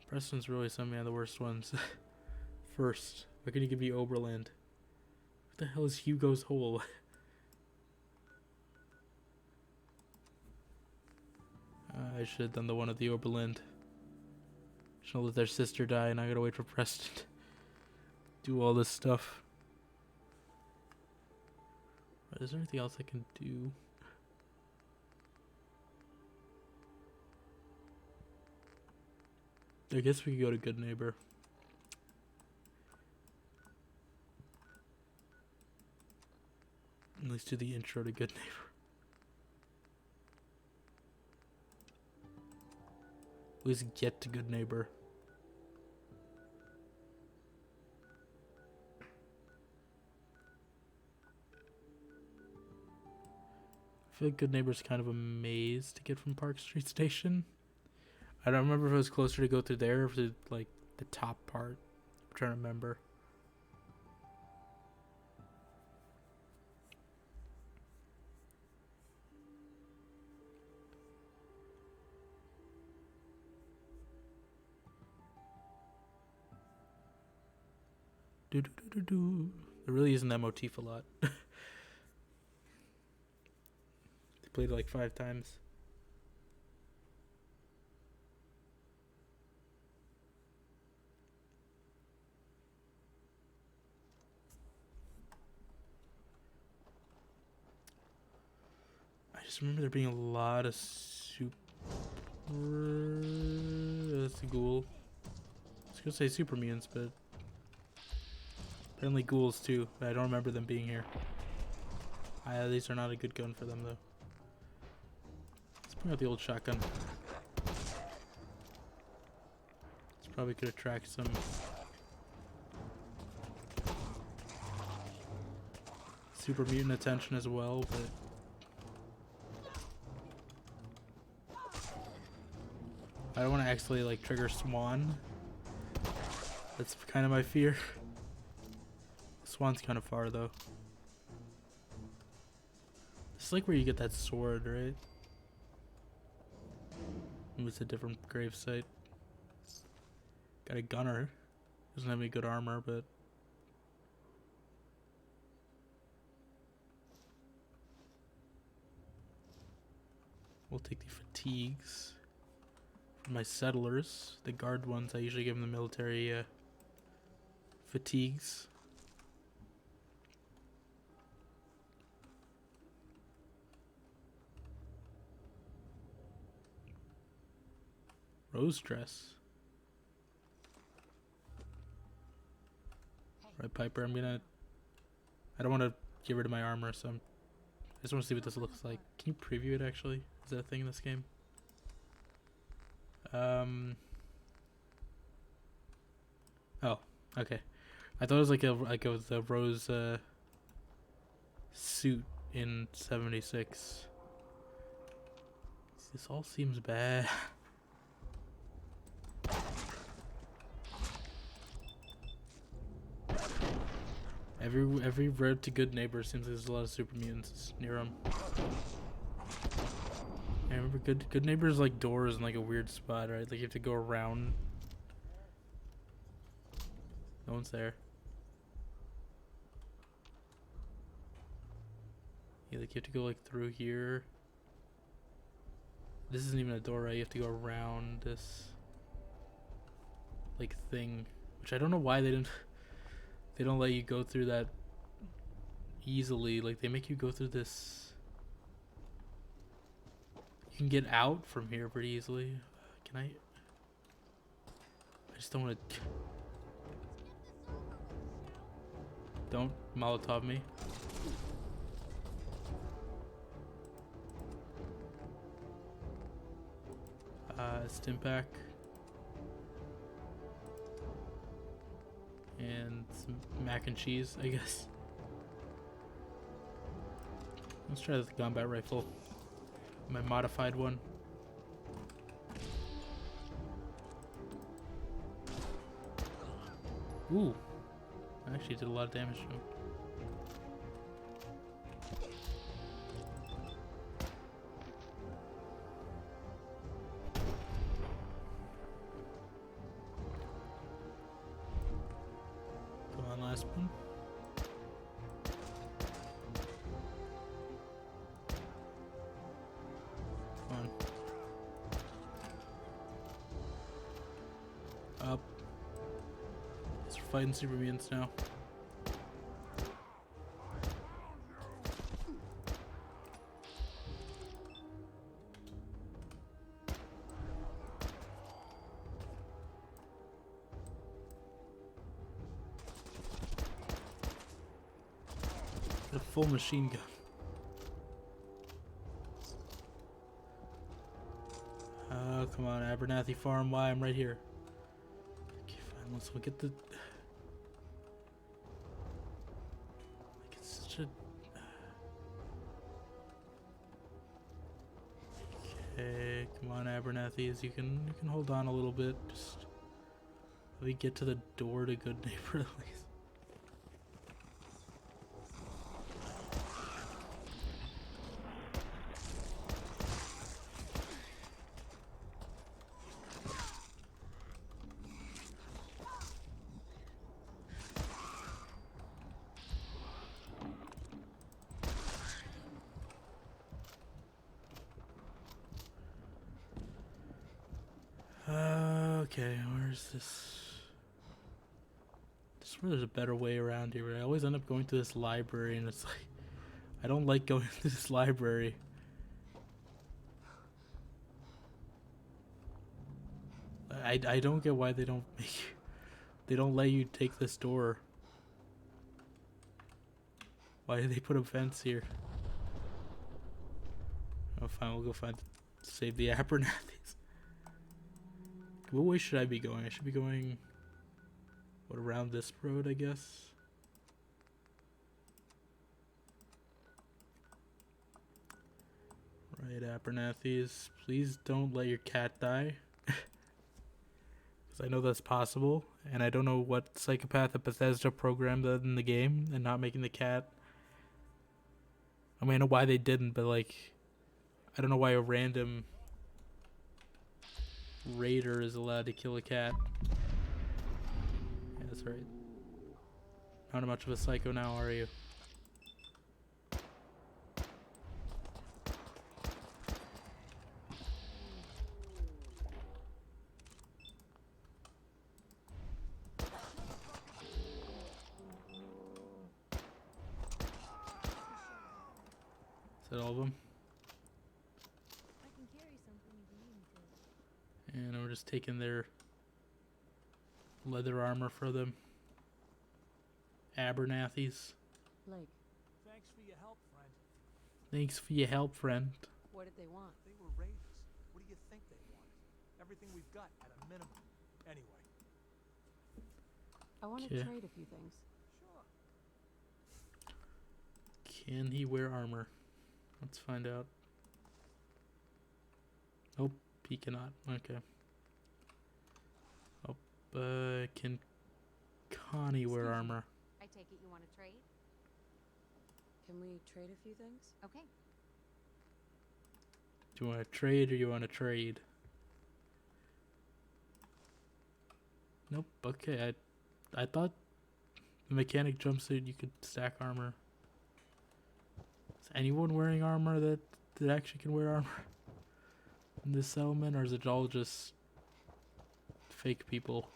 Preston's really sent me on the worst ones. First, why can you give me Oberland? What the hell is Hugo's Hole? I should have done the one at the Oberland. Should have let their sister die, and I gotta wait for Preston to do all this stuff. Is there anything else I can do? I guess we could go to Goodneighbor. Let's do the intro to Goodneighbor. Let's get to Goodneighbor. I feel like Goodneighbor's kind of a maze to get from Park Street Station. I don't remember if it was closer to go through there or to like the top part. I'm trying to remember. Do do do do do. There really isn't that motif a lot. They played it like 5 times. I just remember there being a lot of super. That's a ghoul. I was gonna say super mutants, but apparently ghouls too. But I don't remember them being here. These are not a good gun for them though. Let's bring out the old shotgun. This probably could attract some super mutant attention as well, but I don't want to actually like trigger Swan. That's kind of my fear. Swan's kind of far though. It's like where you get that sword, right? It's a different grave site. Got a gunner. Doesn't have any good armor, but we'll take the fatigues. For my settlers, the guard ones, I usually give them the military fatigues. Rose dress. Right, Piper, I don't want to get rid of my armor, so I just want to see what this looks like. Can you preview it actually? Is that a thing in this game? Oh, okay. I thought it was like a rose suit in 76. This all seems bad. Every road to Goodneighbor seems like there's a lot of super mutants near them. I remember Goodneighbor's like doors in like a weird spot, right? Like you have to go around. No one's there. Yeah, like you have to go like through here. This isn't even a door, right? You have to go around this like thing, which I don't know why they don't let you go through that easily. Like they make you go through this. You can get out from here pretty easily. Can I just don't want to. Don't Molotov me. Stimpak. And some mac and cheese, I guess. Let's try this combat rifle. My modified one. Ooh. I actually did a lot of damage to him. Come on, last one. Come on. Up. Guess we're fighting super mutants now. A full machine gun. Come on, Abernathy Farm. Why? I'm right here. Okay, fine. Let's look at the. Like, it's such a. Okay, come on, Abernathy's. You can hold on a little bit. Just let me get to the door to Goodneighbor at least. Okay, where's this? I swear there's a better way around here. I always end up going to this library, and it's like I don't like going to this library. I don't get why they don't let you take this door. Why did they put a fence here? Oh, fine, we'll go save the Abernathy's. What way should I be going? I should be going, what, around this road, I guess? Right, Abernathy's. Please don't let your cat die. Because I know that's possible. And I don't know what psychopath at Bethesda programmed that in the game and not making the cat. I mean, I know why they didn't, but like, I don't know why a random raider is allowed to kill a cat. Yeah, that's right. Not much of a psycho now, are you? Is that all of them? I can carry something if you need me to. And we're just taking their leather armor for them. Abernathy's. Blake, Thanks for your help, friend. Thanks for your help, friend. what did they want? They were raiders. What do you think they wanted? Everything we've got at a minimum. Anyway, I want to Okay. trade a few things. sure. Can he wear armor? Let's find out. Nope, he cannot. Okay. Oh, can Connie wear Excuse me. armor? I take it you want to trade? Can we trade a few things? Okay. Do you want to trade or you want to trade? Nope. Okay, I thought the mechanic jumpsuit you could stack armor. Is anyone wearing armor that actually can wear armor in this settlement, or is it all just fake people?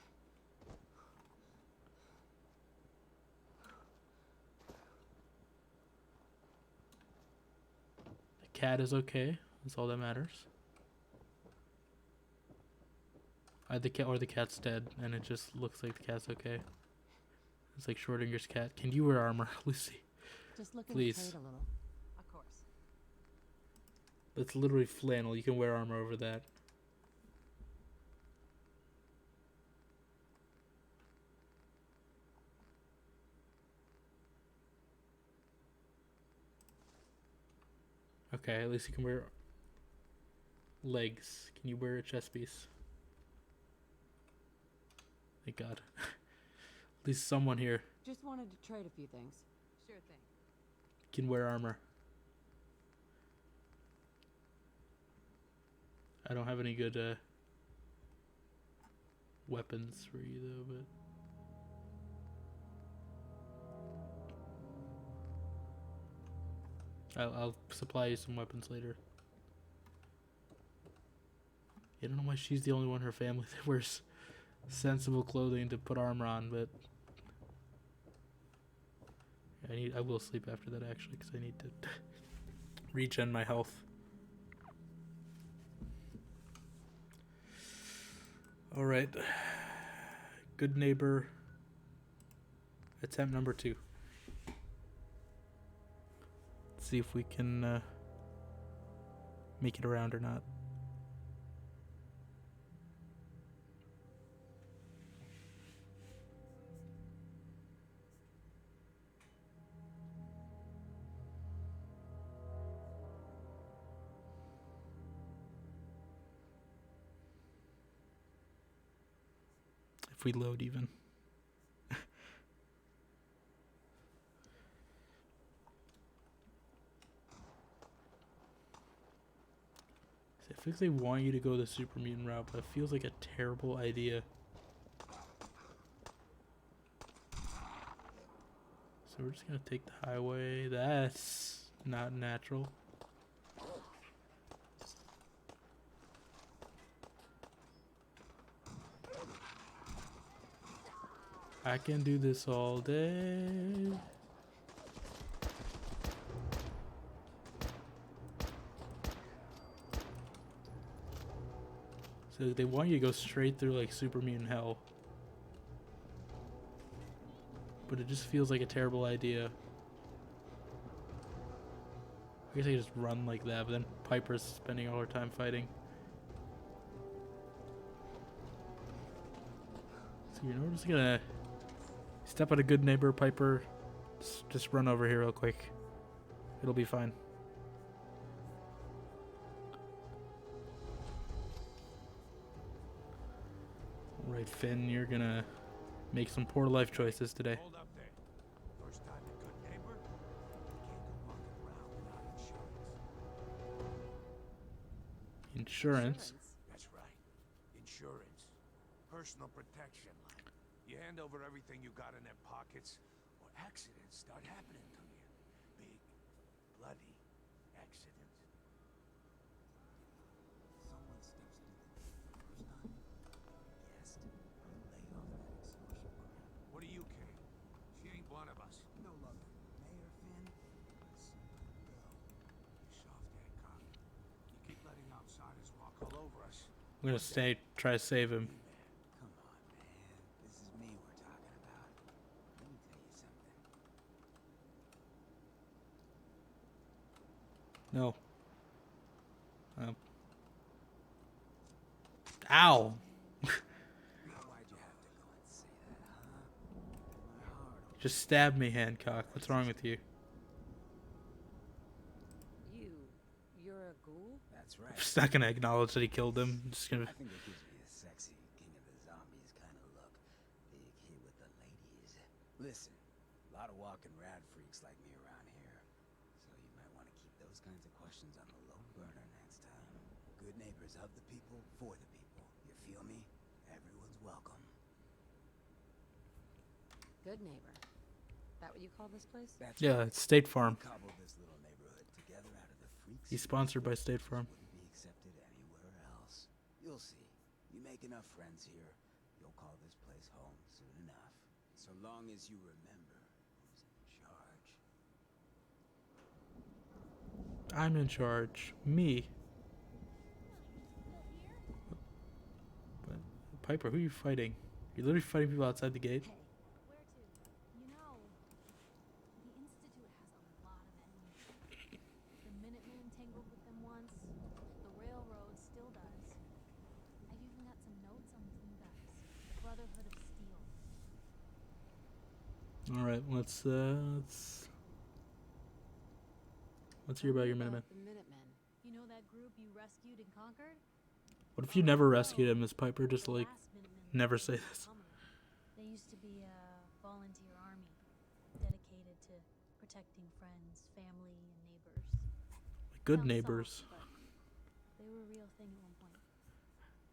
The cat is okay. That's all that matters. The cat or the cat's dead, and it just looks like the cat's okay. It's like Schrodinger's cat. Can you wear armor, Lucy? Just looking Please. to trade a little. Of course. That's literally flannel. You can wear armor over that. Okay, at least you can wear legs. Can you wear a chest piece? Thank God. At least someone here Just wanted to trade a few things. Sure thing. can wear armor. I don't have any good weapons for you though, but I'll supply you some weapons later. I don't know why she's the only one in her family that wears sensible clothing to put armor on, but I will sleep after that actually, because I need to regen my health. All right, Goodneighbor. Attempt number 2. Let's see if we can make it around or not. we load even. I feel like they want you to go the super mutant route, but it feels like a terrible idea. So we're just gonna take the highway. That's not natural. I can do this all day. So they want you to go straight through like super mutant hell. But it just feels like a terrible idea. I guess I could just run like that, but then Piper's spending all her time fighting. So you know, we're just gonna step out a good neighbor, Piper. Just run over here real quick. It'll be fine. Alright, Finn, you're gonna make some poor life choices today. Hold up there. First time a good neighbor? You can't go walking around without insurance. Insurance? That's right. Insurance. Personal protection, like. You hand over everything you got in their pockets, or accidents start happening to you. Big, bloody accidents. Someone steps into the first time. Guessed. Lay off that extortion crap. What do you care? She ain't one of us. No love. Mayor Finn. Listen, go. You soft head cock. You keep letting outsiders walk all over us. I'm gonna try to save him. Come on, man. This is me we're talking about. Let me tell you something. No. Ow! Why'd you have to go and say that, huh? My heart. Just stab me, Hancock. What's wrong with you? You're a ghoul? That's right. I'm just not gonna acknowledge that he killed him. I'm just gonna. I think it gives me a sexy king of the zombies kind of look. Big hit with the ladies. Listen, a lot of walking rad freaks like me around here. So you might want to keep those kinds of questions on the low burner next time. Good neighbors of the people, for the people. You feel me? Everyone's welcome. Goodneighbor. That what you call this place? That's Yeah, right. it's State Farm. We cobbled this little neighborhood together out of the freaks. He's sponsored by State Farm. Wouldn't be accepted anywhere else. You'll see. You make enough friends here, you'll call this place home soon enough. So long as you remember who's in charge. I'm in charge. Me. But Piper, who are you fighting? You're literally fighting people outside the gate. Hey, where to? You know, the Institute has a lot of enemies. The Minutemen tangled with them once. The Railroad still does. I've even got some notes on these new guys. The Brotherhood of Steel. All right, let's hear about your Minutemen. The Minutemen. You know that group you rescued and conquered? What if you never rescued him, Miss Piper? Just The like last Minutemen never was say a this. bummer. They used to be a volunteer army dedicated to protecting friends, family, and neighbors. Good Sounds neighbors. soft, but they were a real thing at one point.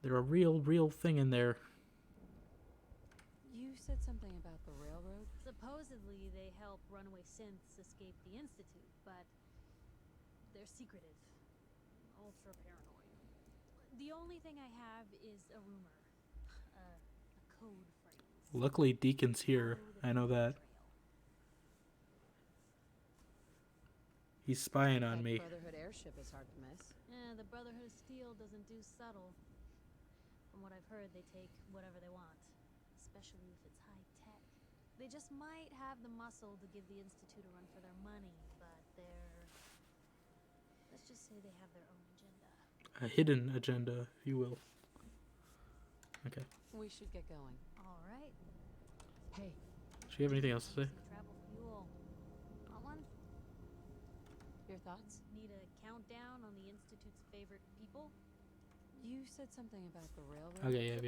They're a real thing in there. You said something about the railroad? Supposedly, they help runaway synths escape the Institute, but they're secretive, ultra paranoid. The only thing I have is a rumor, a code phrase. Luckily, Deacon's here. I know that. He's spying on That me. Brotherhood airship is hard to miss. Yeah, the Brotherhood of Steel doesn't do subtle. From what I've heard, they take whatever they want, especially if it's high tech. They just might have the muscle to give the Institute a run for their money, but let's just say they have their own agenda. A hidden agenda, if you will. Okay. We should get going. All right. Hey, Do you have anything else to say? Some travel fuel. Want one? your thoughts? Need a countdown on the Institute's favorite people? You said something about the railroad. Okay, yeah.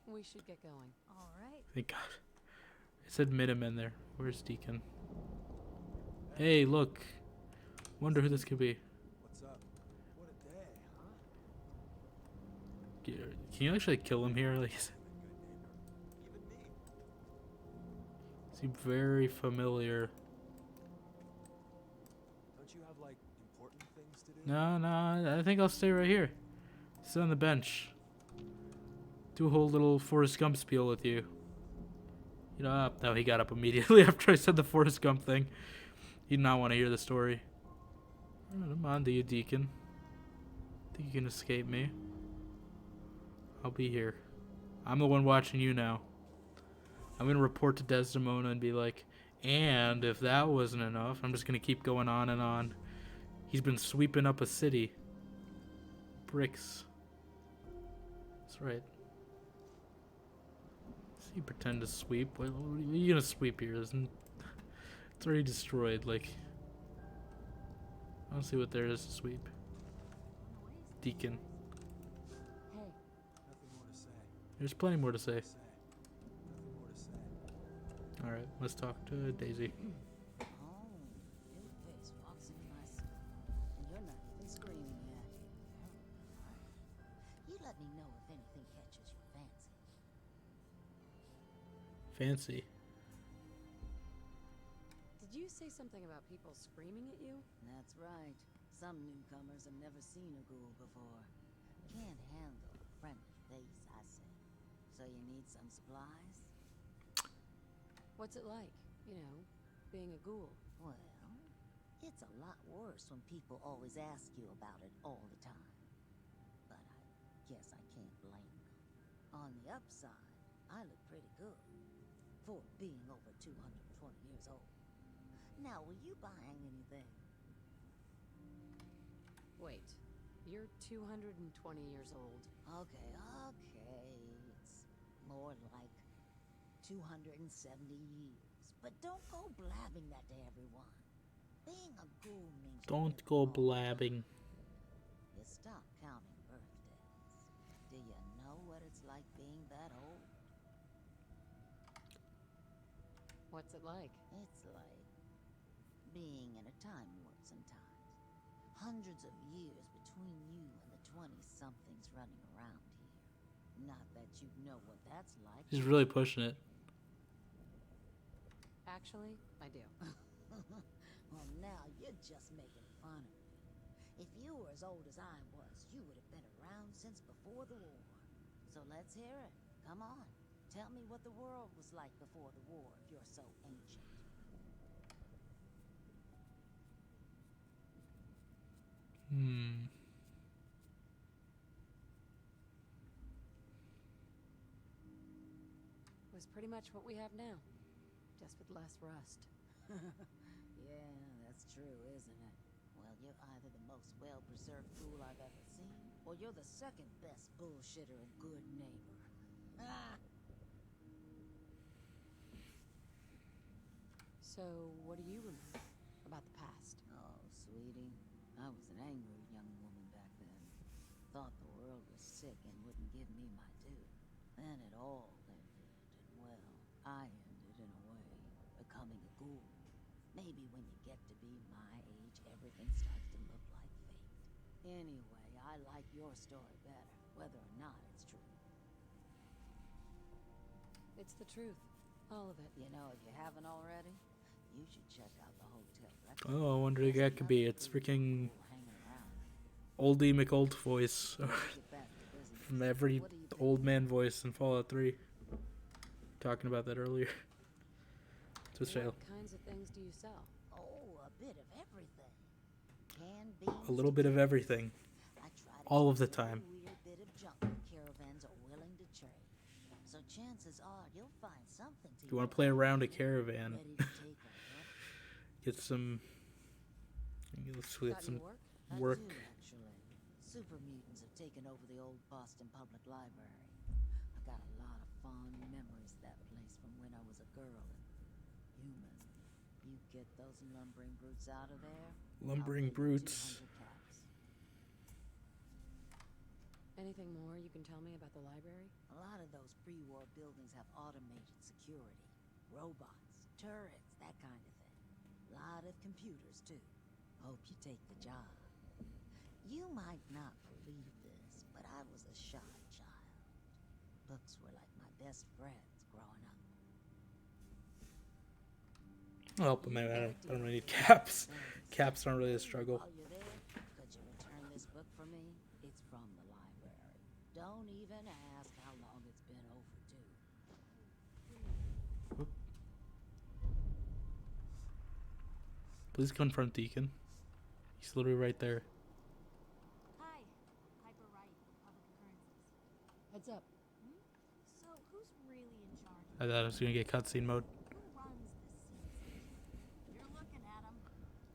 We should get going. All right. Thank God. It said Minutemen there. Where's Deacon? Hey, look. Wonder who this could be. What's up? What a day, huh? Can you actually kill him here? Like, Even me. seem very familiar. Don't you have, like, important things to do? No, I think I'll stay right here. Sit on the bench. Do a whole little Forrest Gump spiel with you. You know, no, he got up immediately after I said the Forrest Gump thing. He did not want to hear the story. I'm on to you, Deacon. Think you can escape me? I'll be here. I'm the one watching you now. I'm gonna report to Desdemona and be like, and if that wasn't enough, I'm just gonna keep going on and on. He's been sweeping up a city. Bricks. That's right. So you pretend to sweep. What are you gonna sweep here? It's already destroyed. Like, I don't see what there is to sweep. Deacon. Hey, Nothing more to say. There's plenty more to say. Nothing more to say. Alright, let's talk to Daisy. Oh, new face walks in my store, and you're not even screaming yet. You let me know if anything catches your fancy. Fancy. did you say something about people screaming at you? That's right. Some newcomers have never seen a ghoul before. Can't handle a friendly face, I say. So you need some supplies? What's it like, you know, being a ghoul? Well, it's a lot worse when people always ask you about it all the time. But I guess I can't blame them. On the upside, I look pretty good for being over 220 years old. Now, were you buying anything? Wait, you're 220 years old. Okay. It's more like 270 years. But don't go blabbing that to everyone. Being a ghoul means Don't go blabbing. You stop counting birthdays. Do you know what it's like being that old? What's it like? It's like being in a time warp sometimes. Hundreds of years between you and the 20-somethings running around here. Not that you know what that's like. He's really pushing it. Actually, I do. Well, now you're just making fun of me. If you were as old as I was, you would have been around since before the war. So let's hear it. Come on. Tell me what the world was like before the war if you're so ancient. Was pretty much what we have now, just with less rust. Yeah, that's true, isn't it? Well, you're either the most well-preserved fool I've ever seen, or you're the second best bullshitter and good neighbor. So, what do you remember about the past? Oh, sweetie, I was an angry young woman back then. Thought the world was sick and wouldn't give me my due. Then it all ended, and well, I ended in a way, becoming a ghoul. Maybe when you get to be my age, everything starts to look like fate. Anyway, I like your story better, whether or not it's true. It's the truth. All of it. You know, if you haven't already, you should check out the hotel breakfast. Oh, I wonder who that could be. It's freaking Oldie McOld voice. From every old man voice in Fallout 3. Talking about that earlier. What kinds of things do you sell? Oh, a bit of everything. Canned beans. A little bit of everything. All of the time. Weird bit of junk that caravans are willing to trade. So chances are you'll find something to If you want to play around a caravan, get some. Let's get some work. I do, actually. Super mutants have taken over the old Boston Public Library. I got a lot of fond memories of that place from when I was a girl. And human, you get those lumbering brutes out of there. Lumbering brutes. Anything more you can tell me about the library? A lot of those pre-war buildings have automated security. Robots, turrets, that kind of thing. A lot of computers, too. Hope you take the job. You might not believe this, but I was a shy child. Books were like my best friends growing up. I'll help him out. I don't really need caps. Caps aren't really a struggle. While you're there, could you return this book for me? It's from the library. Don't even ask how long it's been overdue. Please confront Deacon. He's literally right there. Hi, Piper Wright, Public Occurrences. Heads up. So, who's really in charge? I thought I was gonna get cutscene mode. Who runs this scene station? You're looking at him,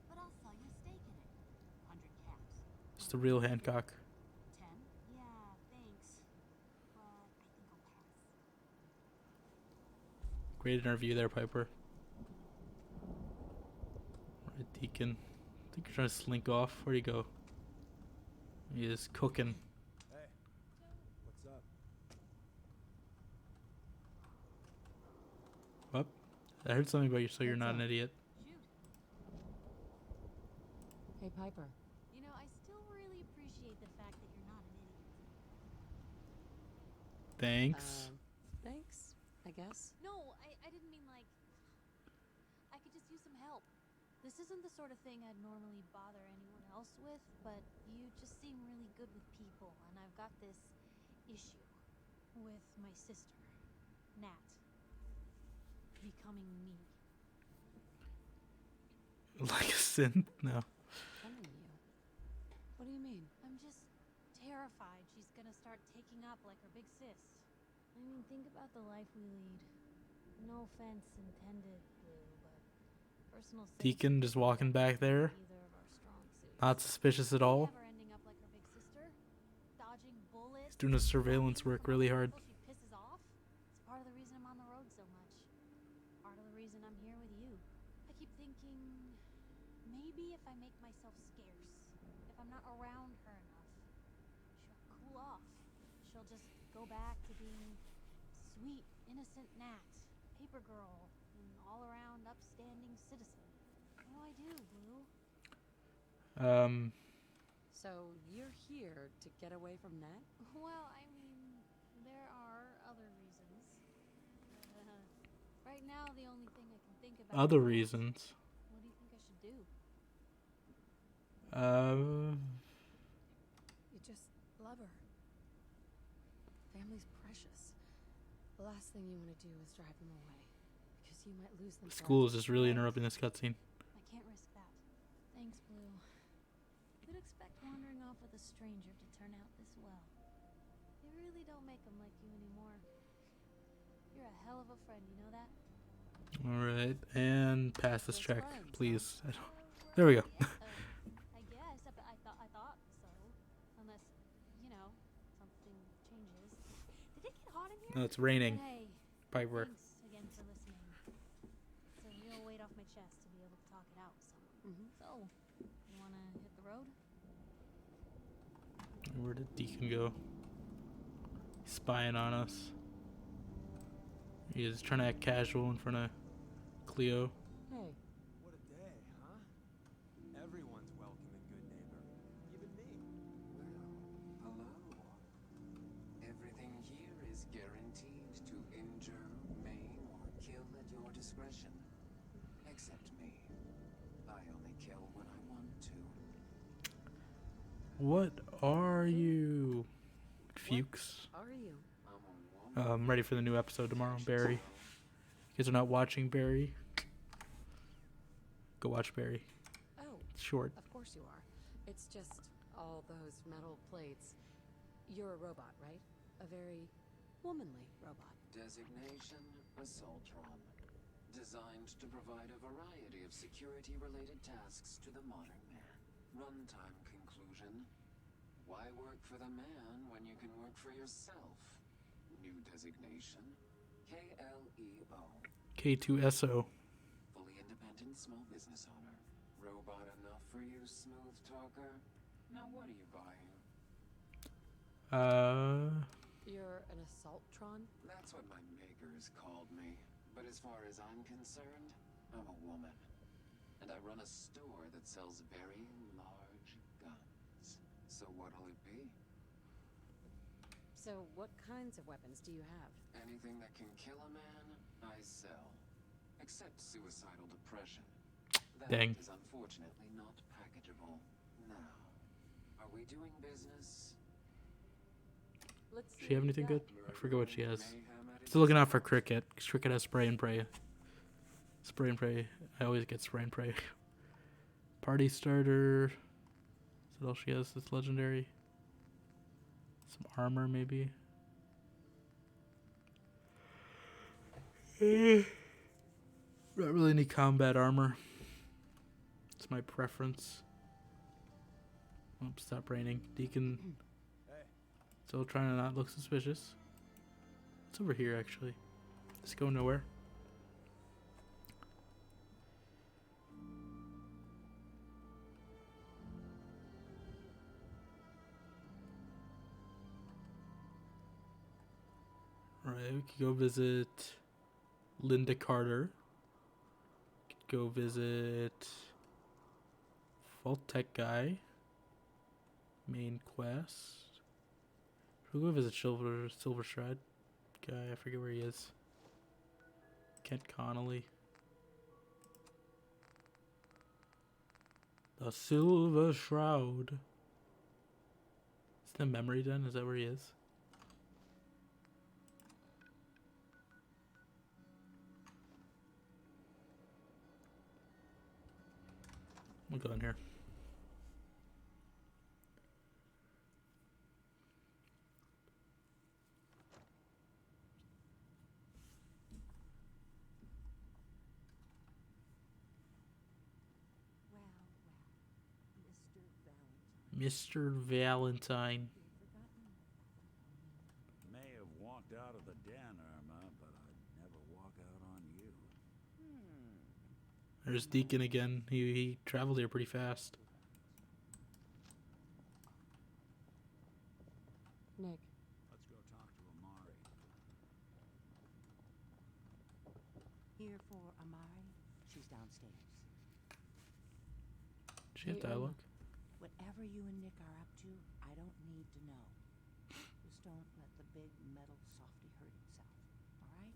but I'll sell you a stake in it. 100 caps. It's the real Hancock. 10? Yeah, thanks. But I think I'll pass. Great interview there, Piper. Alright, Deacon. I think you're trying to slink off. Where'd he go? He is cooking. Hey, what's up? What? I heard something about you, so you're not an idiot. Shoot. Hey, Piper. You know, I still really appreciate the fact that you're not an idiot. Thanks. Thanks, I guess. No, I didn't mean like... I could just use some help. This isn't the sort of thing I'd normally bother anyone else with, but you just seem really good with people, and I've got this issue with my sister, Nat, becoming me. Like a synth? No. Telling you. What do you mean? I'm just terrified she's gonna start taking up like her big sis. I mean, think about the life we lead. No offense intended, Blue, but personal Deacon just walking back there. either of our strong suits. Not suspicious at all. Never ending up like her big sister, dodging bullets. He's doing his surveillance work really hard. She pisses off. It's part of the reason I'm on the road so much. Part of the reason I'm here with you. I keep thinking, maybe if I make myself scarce, if I'm not around her enough, she'll cool off. She'll just go back to being sweet, innocent Nat, paper girl, and all-around upstanding citizen. What do I do, Blue? So you're here to get away from Nat? Well, I mean, there are other reasons. Right now, the only thing I can think about. Other reasons. What do you think I should do? You just love her. Family's precious. The last thing you want to do is drive them away, because you might lose them. School is just really interrupting this cutscene. I can't risk that. Thanks, Blue. Who'd expect wandering off with a stranger to turn out this well? They really don't make them like you anymore. You're a hell of a friend, you know that? Alright, and pass this check, friends, please. Well, There we go. yeah, I guess. I thought so. Unless, you know, something changes. Did it get hot in here? No, it's raining. But hey, Piper. thanks again for listening. It's a real weight off my chest to be able to talk it out with someone. So, you wanna hit the road? Where did Deacon go? He's spying on us. He is trying to act casual in front of Cleo. Hey, What a day, huh? Everyone's welcome in Goodneighbor. Even me. Well, hello. Everything here is guaranteed to injure, maim, or kill at your discretion. Except me. I only kill when I want to. What are you? Fuchs. are you? I'm ready for the new episode tomorrow, Barry. You guys are not watching Barry? Go watch Barry. Oh, It's short. of course you are. It's just all those metal plates. You're a robot, right? A very womanly robot. Designation Assaultron. Designed to provide a variety of security-related tasks to the modern man. Runtime conclusion. Why work for the man when you can work for yourself? New designation. KLEO. K2SO. Fully independent small business owner. Robot enough for you, smooth talker? Now what are you buying? You're an assaultron? That's what my makers called me. But as far as I'm concerned, I'm a woman. And I run a store that sells very large guns. So what'll it be? So what kinds of weapons do you have? Anything that can kill a man, I sell. Except suicidal depression. That Dang. is unfortunately not packageable. Now, are we doing business? Let's Does she have anything good? I forget what she has. Mayhem at Still looking out for Cricket, because Cricket has spray and pray. Spray and pray. I always get spray and pray. Party starter. Is that all she has that's legendary? Some armor, maybe? Not really any combat armor. It's my preference. Oops, stop raining. Deacon still trying to not look suspicious. It's over here, actually. Just go nowhere. Alright, we could go visit Linda Carter. Could go visit Vault Tech guy. Main quest. We'll go visit Silver Shroud guy. I forget where he is. Kent Connolly. The Silver Shroud. Is the memory done? Is that where he is? We'll go in here. Mr. Valentine. May have walked out of the den, Irma, but I'd never walk out on you. There's Deacon again. He traveled here pretty fast. Nick. Let's go talk to Amari. Here for Amari. She's downstairs. She had dialogue. Whatever you and Nick are up to, I don't need to know. Just don't let the big metal softy hurt itself, all right?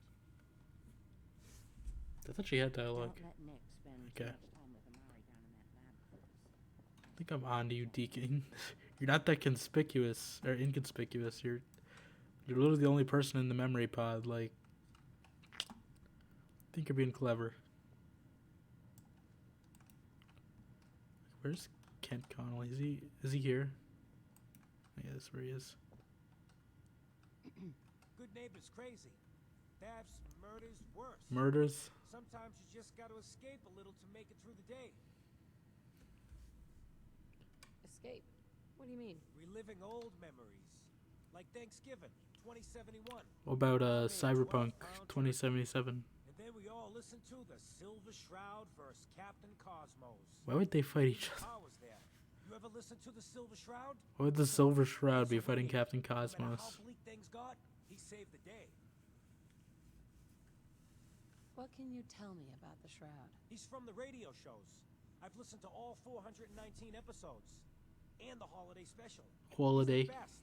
I thought she had dialogue. Don't let Nick spend Okay. too much time with Amari down in that lab of hers. I think I'm on to you, Deacon. You're not that conspicuous or inconspicuous. You're literally the only person in the memory pod. Like, I think you're being clever. Where's Kent Connolly? Is he here? Yeah, that's where he is. Goodneighbor's crazy. Thefts, murders, worse. Murders. Sometimes you just gotta escape a little to make it through the day. Escape? What do you mean? Reliving old memories. Like Thanksgiving, 2071. What about Cyberpunk 2077? And then we all listen to the Silver Shroud versus Captain Cosmos. Why would they fight each other? I was there. You ever listen to the Silver Shroud? Why would the Silver Shroud be fighting Captain No matter Cosmos? how bleak things got, he saved the day. What can you tell me about the Shroud? He's from the radio shows. I've listened to all 419 episodes. And the holiday special. Holiday. He's the best.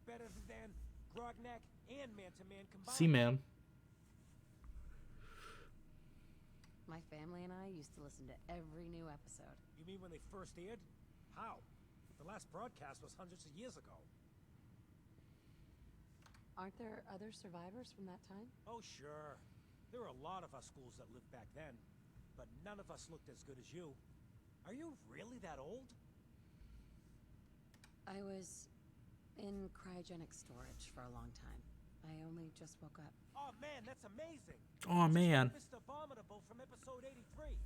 Better than Grognak and Man-to-Man combined. Seaman. My family and I used to listen to every new episode. You mean when they first aired? How? The last broadcast was hundreds of years ago. Aren't there other survivors from that time? Oh, sure. There were a lot of us schools that lived back then, but none of us looked as good as you. Are you really that old? I was in cryogenic storage for a long time. I only just woke up. Oh man, that's amazing. Oh man. Mr. Abominable from episode 83.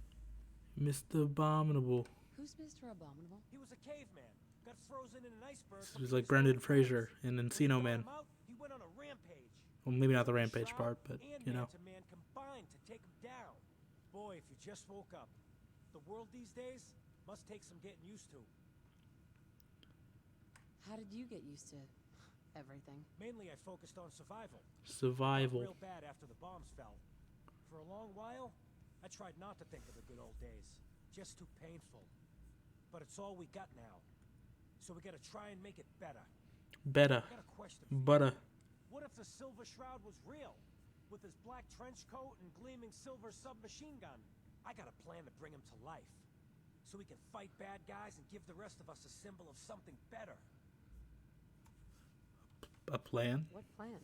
Mr. Abominable. Who's Mr. Abominable? He was a caveman. Got frozen in an iceberg. He was like Brendan Fraser in Encino Man. He went on a rampage. Well, maybe not the rampage part, but you know. Man combined to take him down. Boy, if you just woke up. The world these days must take some getting used to. How did you get used to Everything. Mainly, I focused on survival. Survival. Real bad after the bombs fell. For a long while, I tried not to think of the good old days. Just too painful. But it's all we got now. So we gotta try and make it better. Better. I got a question for you. Butter. What if the Silver Shroud was real? With his black trench coat and gleaming silver submachine gun? I got a plan to bring him to life. So we can fight bad guys and give the rest of us a symbol of something better. A plan? What plan?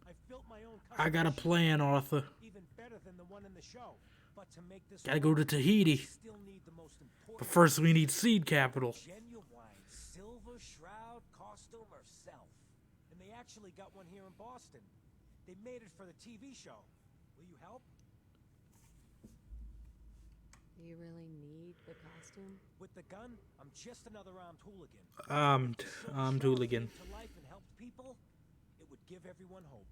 I've built my own I got a plan, Arthur. even better than the one in the show. But to make this Gotta go to Tahiti. still need the most important But first we need seed capital. genuine Silver Shroud costume herself. And they actually got one here in Boston. They made it for the TV show. Will you help? Do you really need the costume? With the gun, I'm just another armed hooligan. Armed hooligan. To life and helped people, it would give everyone hope.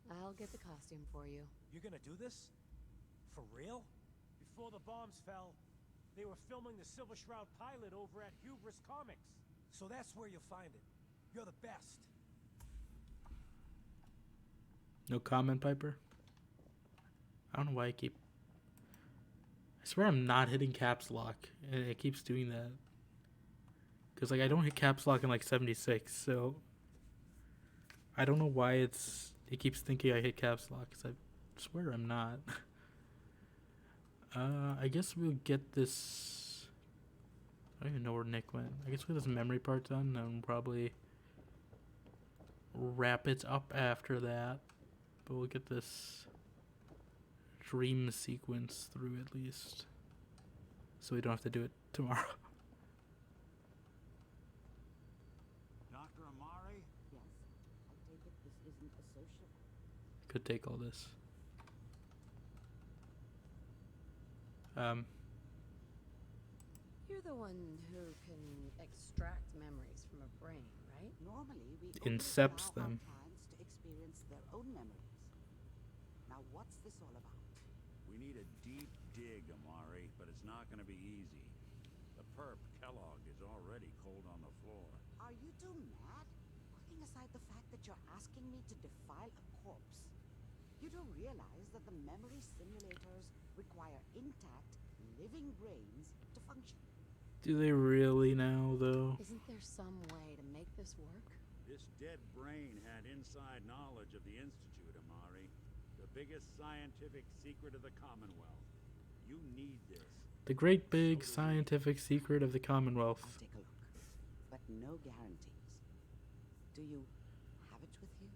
I'll get the costume for you. You're gonna do this? For real? Before the bombs fell, they were filming the Silver Shroud pilot over at Hubris Comics. So that's where you'll find it. You're the best. No comment, Piper? I don't know why I swear I'm not hitting caps lock, and it keeps doing that. Because, like, I don't hit caps lock in, like, 76, so... I don't know why it keeps thinking I hit caps lock, because I swear I'm not. I guess we'll get this... I don't even know where Nick went. I guess we'll get this memory part done, and we'll probably wrap it up after that. But we'll get this dream sequence through at least, so we don't have to do it tomorrow. Dr. Amari? Yes. I take it this isn't a social. Could take all this. You're the one who can extract memories from a brain, right? Normally, we Incepts only allow them. our clients to experience their own memories. Now, what's this all about? We need a deep dig, Amari, but it's not going to be easy. The perp, Kellogg, is already cold on the floor. Are you two mad? Putting aside the fact that you're asking me to defile a corpse, you don't realize that the memory simulators require intact, living brains to function. Do they really now, though? Isn't there some way to make this work? This dead brain had inside knowledge of the Institute, Amari. The biggest scientific secret of the Commonwealth. You need this. The great big scientific secret of the Commonwealth. I'll take a look, but no guarantees. Do you have it with you?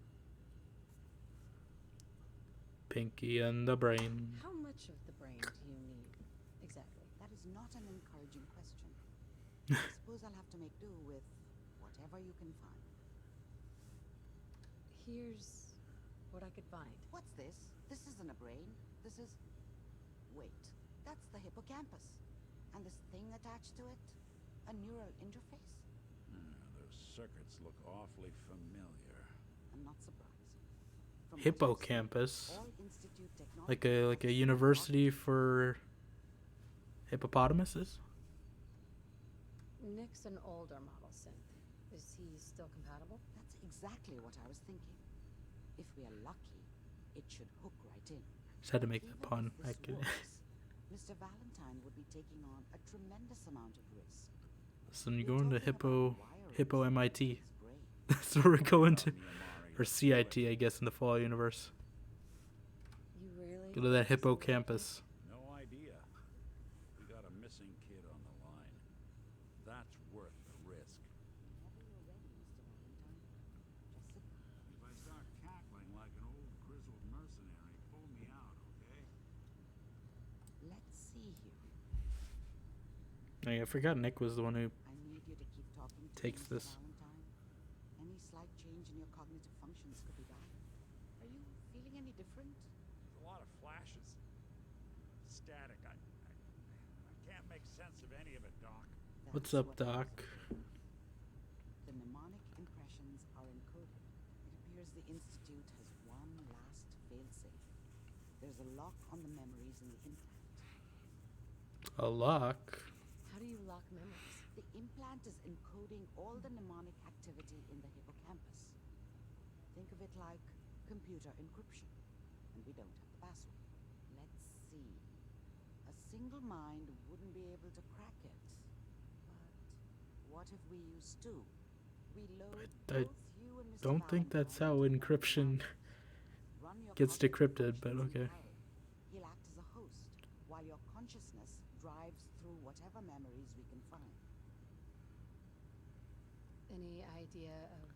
Pinky and the brain. How much of the brain do you need, exactly? That is not an encouraging question. I suppose I'll have to make do with whatever you can find. Here's what I could find. What's this? This isn't a brain. This is... Wait, that's the hippocampus. And this thing attached to it? A neural interface? Those circuits look awfully familiar. I'm not surprised. From what I've seen, Hippocampus. all Institute technology Like a university for hippopotamuses? Nick's an older model synth. Is he still compatible? That's exactly what I was thinking. If we are lucky, it should hook right in. Just had to make that Even pun. if this works, Mr. Valentine would be taking on a tremendous amount of risk. So you're We're going to talking about Hippo wiring MIT. his brain. That's where we're going to. Amari, Or CIT, I guess, in the Fallout universe. You really? Go to that hippocampus. no idea. We got a missing kid on the line. That's worth the risk. Whenever you're ready, Mr. Valentine. Just sit down. If I start cackling like an old grizzled mercenary, pull me out, okay? Let's see here. I forgot Nick was the one who I need you to keep talking to takes me, Mr. this. Valentine. Any slight change in your cognitive functions could be bad. Are you feeling any different? There's a lot of flashes. Static. I can't make sense of any of it, Doc. What's That's up, what I was Doc? afraid. The mnemonic impressions are encoded. It appears the Institute has one last failsafe. There's a lock on the memories in the implant. A lock. How do you lock memories? The implant is encoding all the mnemonic activity in the hippocampus. Think of it like computer encryption. And we don't have the password. Let's see. A single mind wouldn't be able to crack it. But what if we use two? We load I both you and Mr. don't think that's Valentine how into one encryption device. Run your gets cognitive decrypted, but functions in okay. parallel. He'll act as a host, while your consciousness drives through whatever memories we can find. Any idea of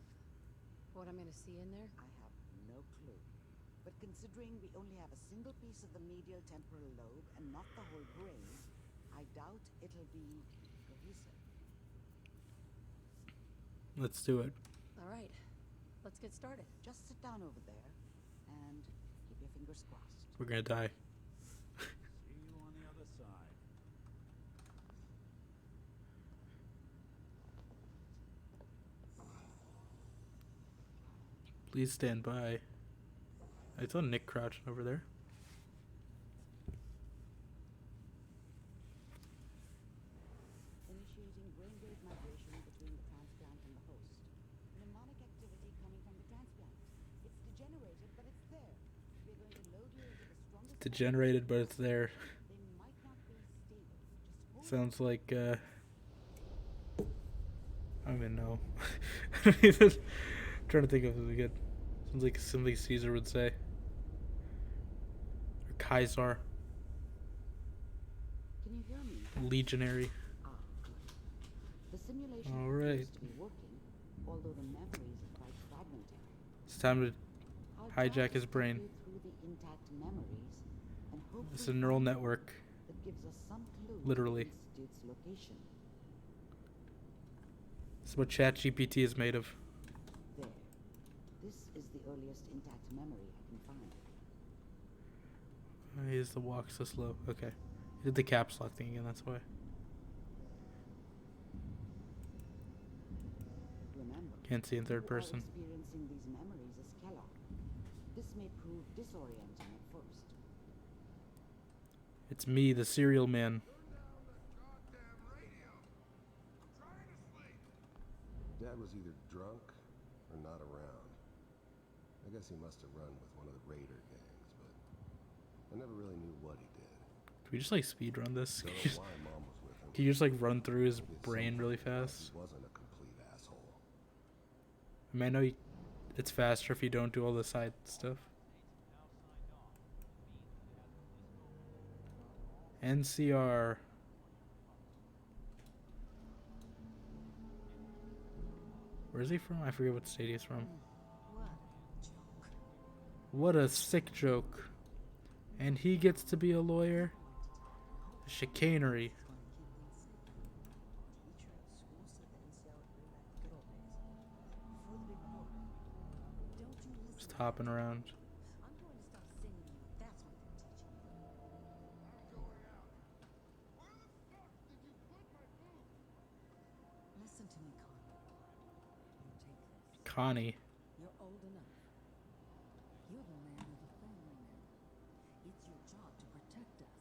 what I'm gonna see in there? I have no clue. But considering we only have a single piece of the medial temporal lobe and not the whole brain, I doubt it'll be cohesive. Let's do it. All right, let's get started. Just sit down over there and keep your fingers crossed. We're gonna die. See you on the other side. Please stand by. I saw Nick crouching over there. Initiating brainwave migration between the transplant and the host. Mnemonic activity coming from the transplant. It's degenerated, but it's there. We're going to load you into the strongest... Degenerated, but it's there. They might not be stable. Just hold Sounds like, I don't even know. I don't even... I'm trying to think of something good. Sounds like something Caesar would say. Or Kaiser. Can you hear me? Legionary. Ah, good. The simulation All right. appears to be working, although the memories are quite fragmented. It's time to I'll hijack try to his step brain. you through the intact memories and It's a hopefully neural find network. that gives us some clue Literally. to the institute's location. This is what ChatGPT is made of. There. This is the earliest intact memory I can find. Why is the walk so slow? Okay. He did the caps lock thing again, that's why. Remember, Can't see in third you person. are experiencing these memories as Kellogg. This may prove disorienting at first. It's me, the serial man. Dad was either drunk or not around. I guess he must have run with one of the raider gangs, but I never really knew what he did. Can we just like speed run this? Don't know why Mom was with him. Can you just like run through his Maybe at brain some really point he thought fast? He wasn't a complete asshole. I mean, I know it's faster if you don't do all the side stuff. NCR. Where is he from? I forget what state he's from. What a sick joke. And he gets to be a lawyer? Chicanery. Just hopping around. I'm going to stop singing you if that's what they're teaching you. Listen to me, Connie. You take this. Connie. You're old enough. You're the man of the family now. It's your job to protect us.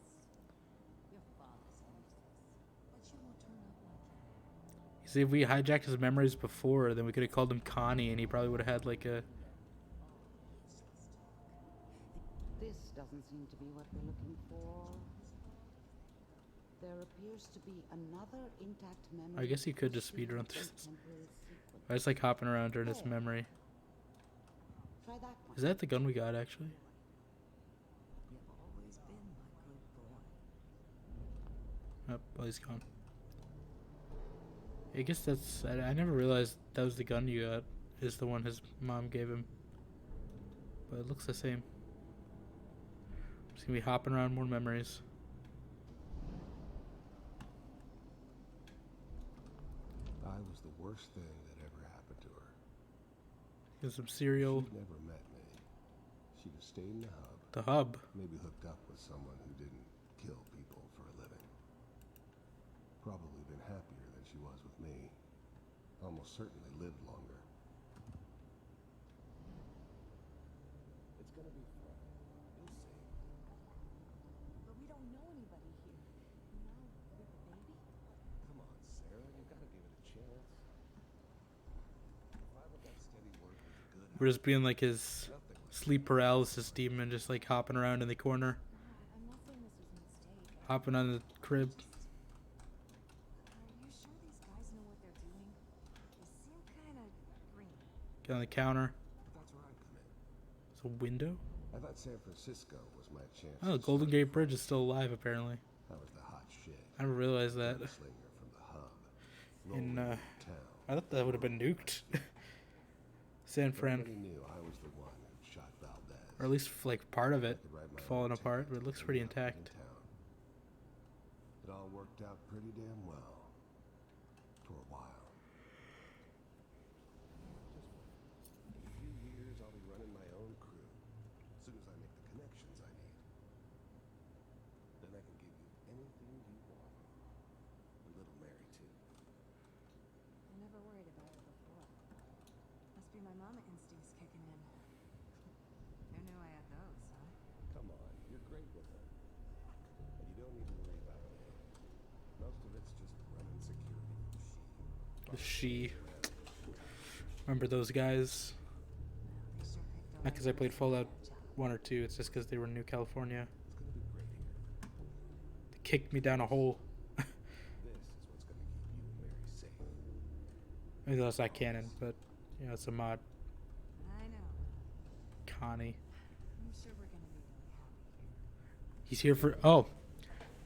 Your father's useless, but you won't turn up like him. You see, if we hijacked his memories before, then we could have called him Connie, and he probably would have had like a... This doesn't seem to be what we're looking for. There appears to be another intact memory. I guess you could just speed run through in this. temporal sequence. I just like hopping around during his memory. Try that one. Is that the gun we got, actually? You've always been my good boy. Oh, well, he's gone. I guess that's... I never realized that was the gun you got. Is the one his mom gave him. But it looks the same. Just gonna be hopping around more memories. I was the worst thing that ever happened to her. Get some cereal. She'd never met me. She'd have stayed in the hub. The hub. Maybe hooked up with someone who didn't kill people for a living. Probably been happier than she was with me. Almost certainly lived longer. It's gonna be fun. You'll see. But we don't know anybody here. You know, with the baby? Come on, Sarah. You've got We're just being like his sleep paralysis demon, just like hopping around in the corner. I'm not saying this was a mistake. Hopping on the crib. Are you sure these guys know what they're doing? They seem kind of green. Get on the counter. That's where I come in. It's a window? I thought San Francisco was my chance. Oh, the Golden Gate Bridge is still alive, apparently. That was the hot shit. I never realized that. Gunslinger from the hub. In, Rolling town. I thought that would have been nuked. San Fran. Everybody knew I was the one who shot Valdez. Or at least, like, part of it I could write my falling own apart, ticket but it looks to pretty every knock in intact. town. It all worked out pretty damn well. For a while. In a few years, I'll be running my own crew. As soon as I make the connections I need. Then I can give you anything you want. And little Mary, too. I never worried about her before. Must be my mama instincts kicking in. Who knew I had those, huh? Come on, you're great with her. And you don't need to worry about me. Most of it's just running security for The She. Remember those guys? They sure picked the Not right because I played person for Fallout that job. 1 or 2, it's just because they were in New California. It's gonna be great here. They kicked me down a hole. This is what's gonna keep you and Mary safe. Maybe that's not canon, but, you know, it's a mod. I know. Connie. I'm sure we're gonna be really happy here. He's here for... Oh!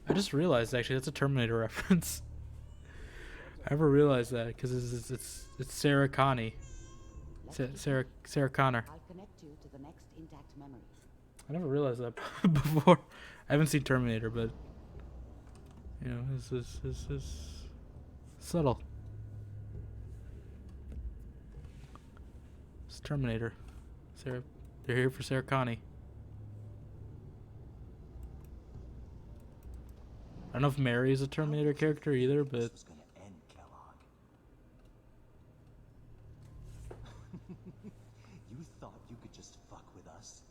I just realized, actually, that's a Terminator reference. I never realized that, because it's Sarah Connie. Sarah Connor. I'll connect you to the next intact memory. I never realized that before. I haven't seen Terminator, but... You know, it's subtle. It's Terminator. Sarah... They're here for Sarah Connie. I don't know if Mary is a Terminator character either, but... This was gonna end, Kellogg. You thought you could just fuck with us,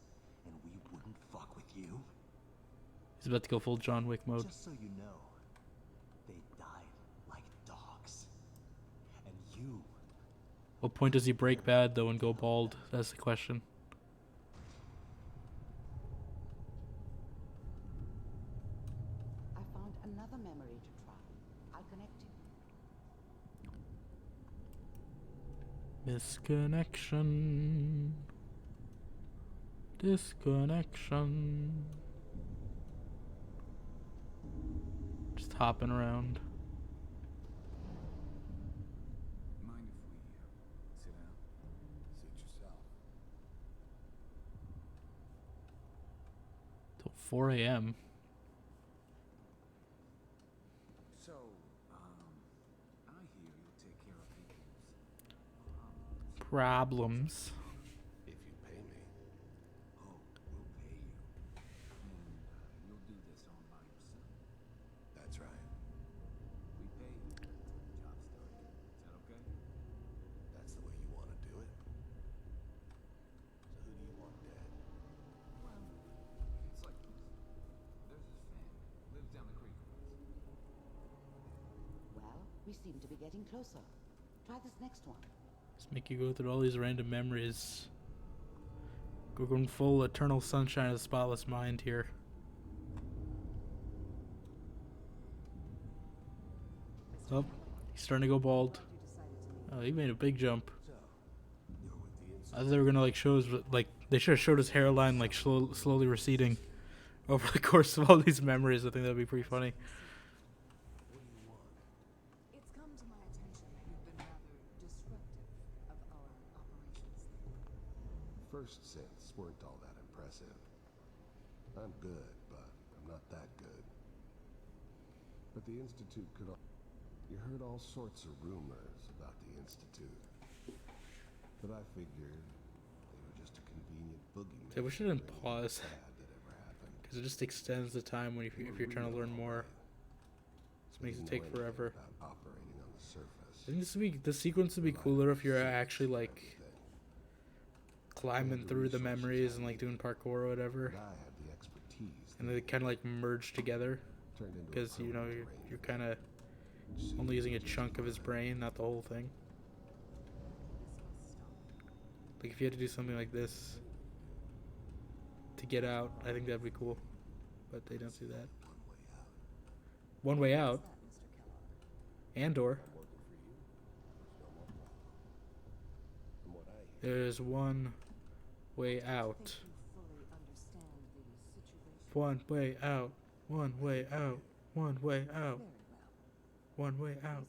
and we wouldn't fuck with you? He's about to go full John Wick mode. Just so you know, they died like dogs. And you... What point does he break bad, though, and go bald? That's the question. I found another memory to try. I'll connect you. Misconnection. Disconnection. Just hopping around. Mind if we sit down? Suit yourself. Till 4 a.m. So, I hear you'll take care of people's Problems. If you pay me. Oh, we'll pay you. And you'll do this all by yourself. That's right. We pay you. Job's done. Is that okay? That's the way you want to do it. So who do you want dead? Well, it's like this. There's this family. Lives down the creek a ways. Well, we seem to be getting closer. Try this next one. Just make you go through all these random memories. We're going full eternal sunshine of the spotless mind here. Oh, he's starting to go bald. Oh, he made a big jump. So, you're with the I thought they were gonna like show us, like, they should have showed his hairline like slowly receding over the course of all these memories. I think that'd be pretty funny. What do you want? It's come to my attention that you've been rather disruptive of our operations. First synths weren't all that impressive. I'm good, but I'm not that good. But the Institute could... You heard all sorts of rumors about the Institute. But I figured they were just a convenient boogeyman. Yeah, we shouldn't for anything pause. bad that ever happened. Because it just extends the time when if you're trying to learn more. Just makes it take forever. About operating on the surface. I think the sequence would be cooler if you're actually like climbing through the memories and like doing parkour or whatever, But I had the expertise. and they kind of like merge together. Turned into a Because you know permanent you're brain kind of See, only using a just chunk of his brain, not the whole thing. This must stop. Like, if you had to do something like this to get out, I think that'd be cool. But they don't do that. One way out. And/or there's one way out. One way out. One way out. One way out. One way out.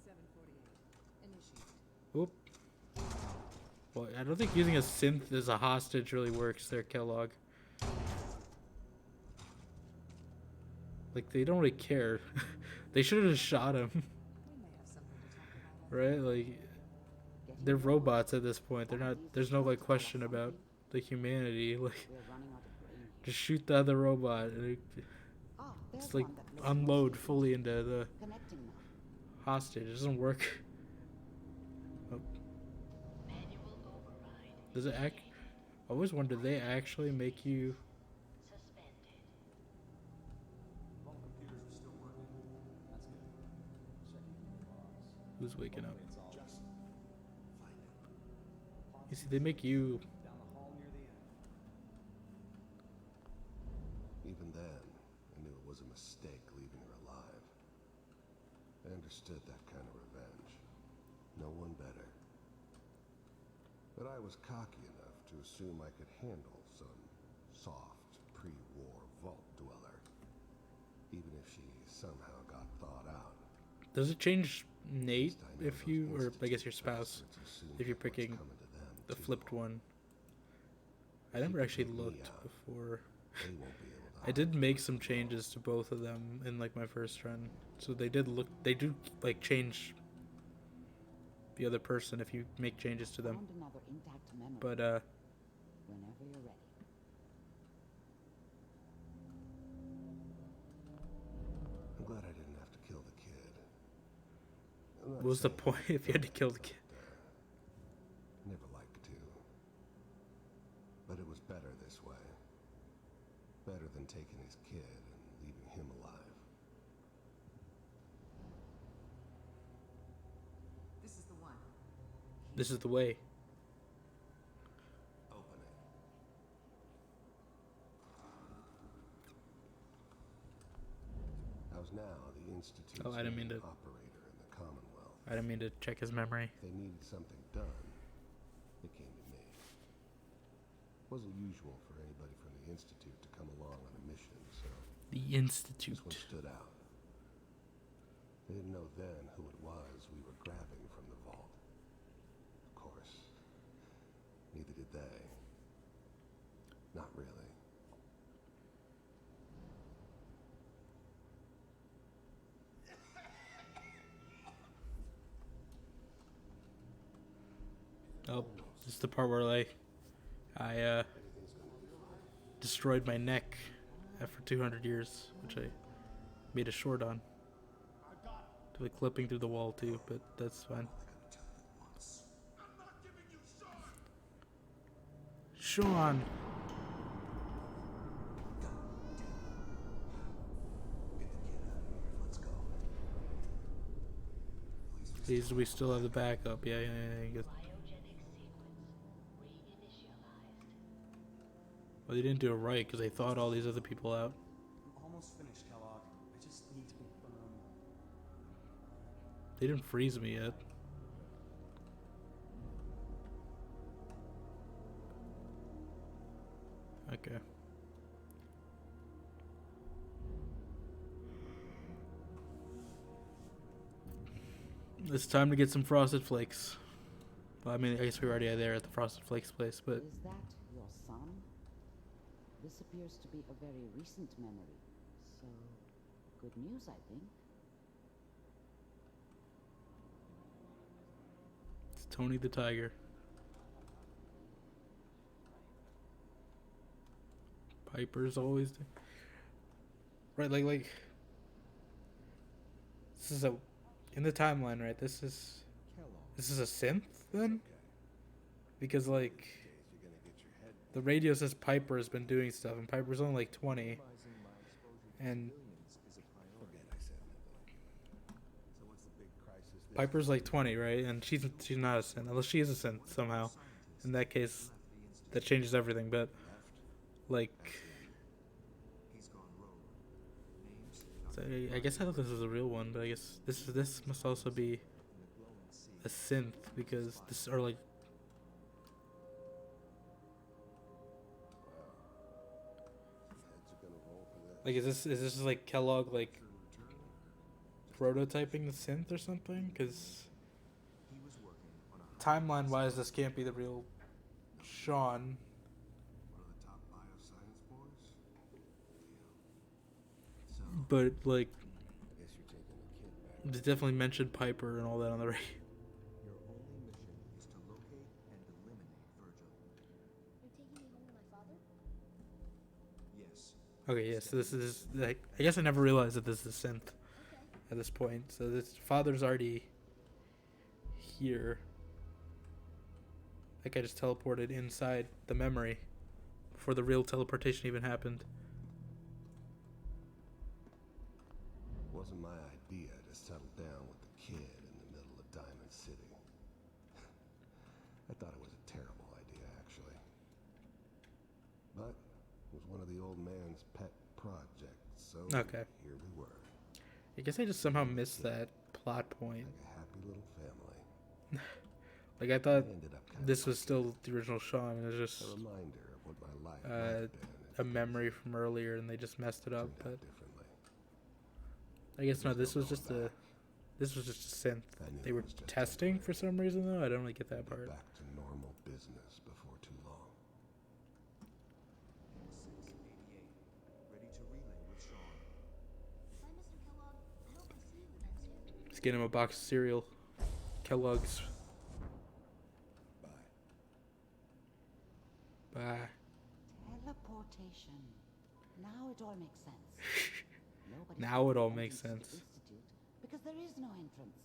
Oop. Well, I don't think using a synth as a hostage really works there, Kellogg. Like, they don't really care. They should have just shot him. Right? Like, they're robots at this point. They're not. There's no, like, question about the humanity. Like, just shoot the other robot. And it's like, unload fully into the hostage. It doesn't work. Oh. Does it act? I always wonder, do they actually make you... Who's waking up? You see, they make you... Even then, I knew it was a mistake leaving her alive. I understood that kind of revenge. No one better. But I was cocky enough to assume I could handle some soft, pre-war vault dweller. Even if she somehow got thawed out. Does it change Nate if you, or I guess your spouse, if you're picking the flipped one? I never actually looked before. I did make some changes to both of them in like my first run, so they do like change the other person if you make changes to them. But whenever you're ready. I'm glad I didn't have to kill the kid. What was the point if you had to kill the kid? Never liked to. But it was better this way. Better than taking his kid and leaving him alive. This is the one. This is the way. Open it. How's now the Institute's Oh, I didn't mean to. operator in the Commonwealth? I didn't mean to check his memory. If they needed something done, they came to me. It wasn't usual for anybody from the Institute to come along on a mission, so... The Institute. This one stood out. They didn't know then who it was we were grabbing from the vault. Of course, neither did they. Not really. Oh, this is the part where like I destroyed my neck after 200 years, which I made a short on. Like clipping through the wall too, but that's fine. Sean. Please, we still have the backup. Yeah. Well, they didn't do it right because they thought all these other people out. I'm almost finished, Kellogg. I just need to confirm. They didn't freeze me yet. Okay. It's time to get some Frosted Flakes. Well, I mean, I guess we were already there at the Frosted Flakes place, but... Is that your son? This appears to be a very recent memory, so good news, I think. It's Tony the Tiger. Piper's always... Right, like... This is a... In the timeline, right, this is a synth, then? Because, like... The radio says Piper has been doing stuff, and Piper's only, like, 20. And... Piper's, like, 20, right? And she's not a synth, unless she is a synth, somehow. In that case, that changes everything. But like, He's gone rogue. Names, so I guess I thought this was a real one, but I guess this must also be a synth because this or like. Like, is this like Kellogg like prototyping the synth or something? Because timeline wise, this can't be the real Sean. But like, they definitely mentioned Piper and all that on the radio. Your only mission is to locate and eliminate Virgil. You're taking me home to my father? Yes. Okay, yeah. So this is like, I guess I never realized that this is synth at this point. So this father's already here. Like, I just teleported inside the memory before the real teleportation even happened. Wasn't my idea to settle down with the kid in the middle of Diamond City. I thought it was a terrible idea, actually. But it was one of the old man's pet projects, so Okay. here we were. I guess I just somehow missed that plot point. Like a happy little family. Like, I thought ended up kind this of was still the original Sean, and it was just a reminder of what my life might have been a memory from earlier, and they just messed it up. turned But out differently. I guess no, There's this was no just going a back. this was just a synth. I knew They it were was just testing for some reason though. I don't really get that part. Back to normal business before too long. 688. Ready to relay with Sean. Bye, Mr. Kellogg. I hope I see you again soon. Let's get him a box of cereal, Kellogg's. Bye. Bye. Teleportation. Now it all makes sense. Nobody's Now it all got makes entrance to sense. the Institute because there is no entrance.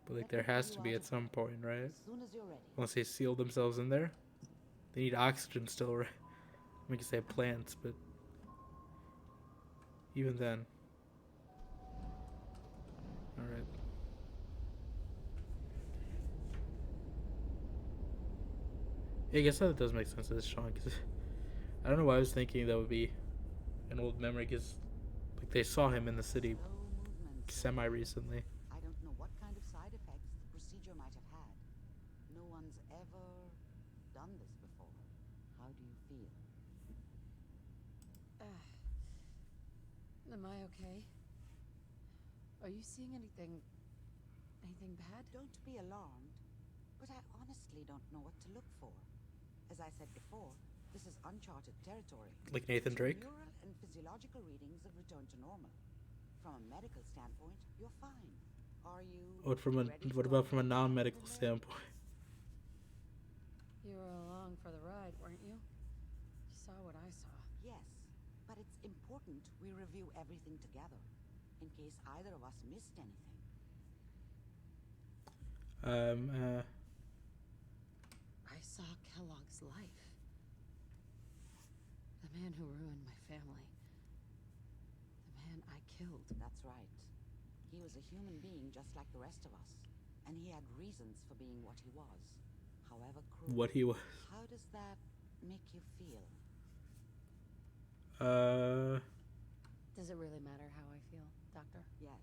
But like, Let there me pull has you to be out at of some there point, right? As soon as you're ready. Unless they seal themselves in there. They need oxygen still, right? I mean, because they have plants, but even then. Alright. Yeah, I guess that does make sense to this Sean, because I don't know why I was thinking that would be an old memory, because like, they saw him in the city Slow movements. semi-recently. I don't know what kind of side effects the procedure might have had. No one's ever done this before. How do you feel? Am I okay? Are you seeing anything bad? Don't be alarmed, but I honestly don't know what to look for. As I said before, this is uncharted territory. Like Nathan Your Drake? neural and physiological readings have returned to normal. From a medical standpoint, you're fine. Are you What about from a non-medical standpoint? You were along for the ride, weren't you? You saw what I saw. Yes, but it's important we review everything together, in case either of us missed anything. I saw Kellogg's life. The man who ruined my family. The man I killed. That's right. He was a human being just like the rest of us, and he had reasons for being what he was, however cruel. What he was. How does that make you feel? Does it really matter how I feel, Doctor? Yes.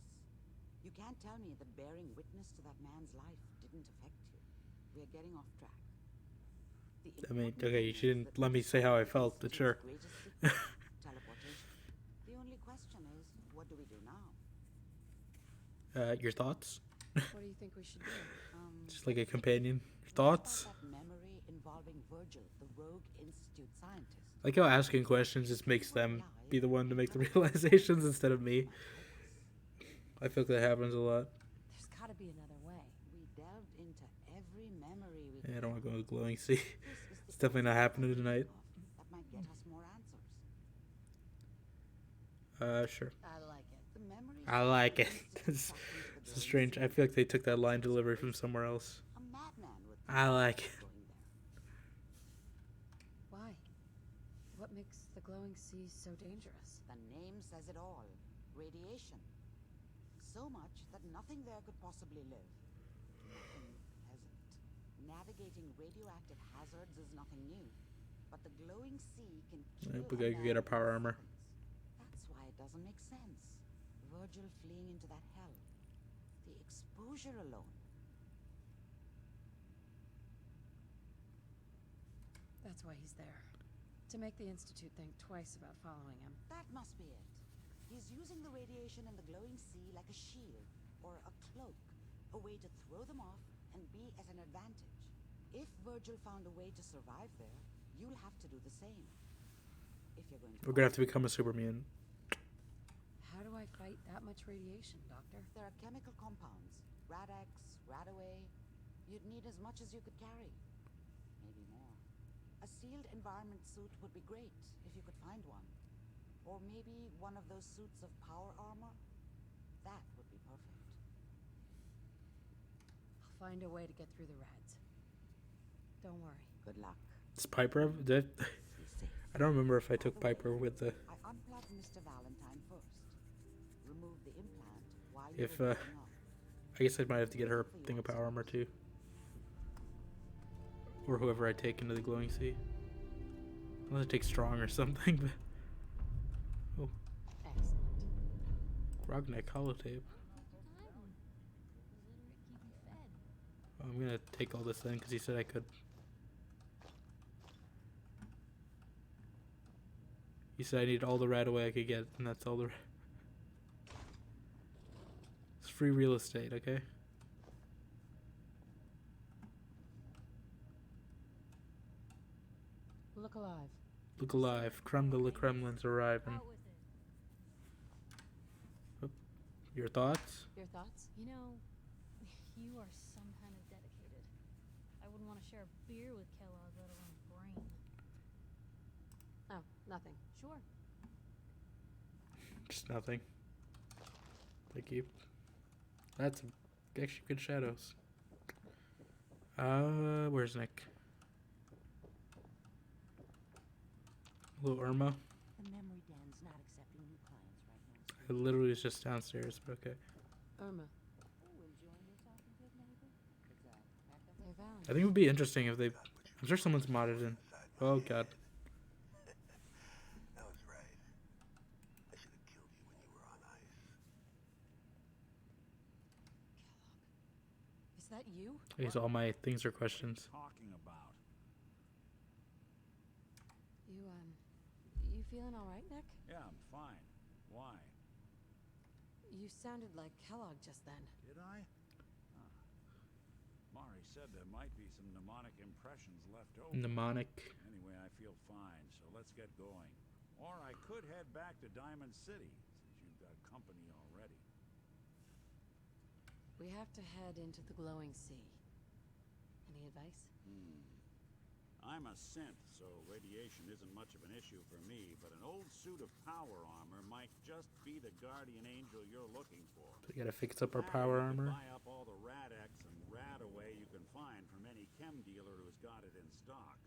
You can't tell me that bearing witness to that man's life didn't affect you. We are getting off track. I mean, okay, you shouldn't let me say how I felt, but sure. Teleportation. The only question is, what do we do now? Your thoughts? What do you think we should do? Just like a companion. Your thoughts? What about that memory involving Virgil, the rogue institute scientist? Like how asking questions just makes them be the one to make the realizations instead of me. I feel like that happens a lot. There's gotta be another way. We delved into every memory we Yeah, I could. don't want to go to glowing sea. This is It's the definitely not happening tonight. that might get us more answers. Sure. I like it. The memories I of like the it. institute It's tapped into the it's glowing strange. sea. I feel like they took that line delivery from somewhere else. A madman would I like it. going there. Why? What makes the glowing sea so dangerous? The name says it all. Radiation. So much that nothing there could possibly live. Nothing pleasant. Navigating radioactive hazards is nothing new, but the glowing sea can Yeah, kill we a gotta get man our power in armor. seconds. That's why it doesn't make sense. Virgil fleeing into that hell. The exposure alone. That's why he's there. To make the Institute think twice about following him. That must be it. He's using the radiation in the glowing sea like a shield, or a cloak. A way to throw them off and be at an advantage. If Virgil found a way to survive there, you'll have to do the same. If you're going to... We're gonna have to become a super mutant. How do I fight that much radiation, Doctor? There are chemical compounds. Rad-X, Radaway. You'd need as much as you could carry. Maybe more. A sealed environment suit would be great, if you could find one. Or maybe one of those suits of power armor? That would be perfect. I'll find a way to get through the rads. Don't worry. Good luck. Is Piper? I don't remember if I took Piper with the. I unplugged Mr. Valentine first. Remove the implant while you If were getting up. I guess I might have to get her thing of power armor too. Or whoever I take into the glowing sea. Unless I take strong or something. But... Oh. Excellent. Grogneck holotape. I'm gonna take all this then because he said I could. He said I need all the Radaway I could get, and that's all the. It's free real estate, okay? Look alive. Look alive. Creme de la Kremlin's arriving. Oh, your thoughts? Your thoughts? You know, you are some kind of dedicated. I wouldn't want to share a beer with Kellogg, let alone a brain. Oh, nothing. Sure. Just nothing. Thank you. That's actually good shadows. Where's Nick? Hello, Irma. The memory den's not accepting new clients right now. I literally was just downstairs, but okay. Irma. I think it would be interesting if they. I'm sure someone's modded in. Oh god. That was right. I should have killed you when you were on ice. Is that you? These all my things are questions. Talking about. You feeling all right, Nick? Yeah, I'm fine. Why? You sounded like Kellogg just then. Did I? Huh. Mari said there might be some mnemonic impressions left over. Mnemonic. Anyway, I feel fine, so let's get going. Or I could head back to Diamond City, since you've got company already. We have to head into the glowing sea. Any advice? I'm a synth, so radiation isn't much of an issue for me, but an old suit of power armor might just be the guardian angel you're looking for. So we gotta fix up our Now power you can armor. buy up all the Rad-X and Radaway you can find from any chem dealer who's got it in stock.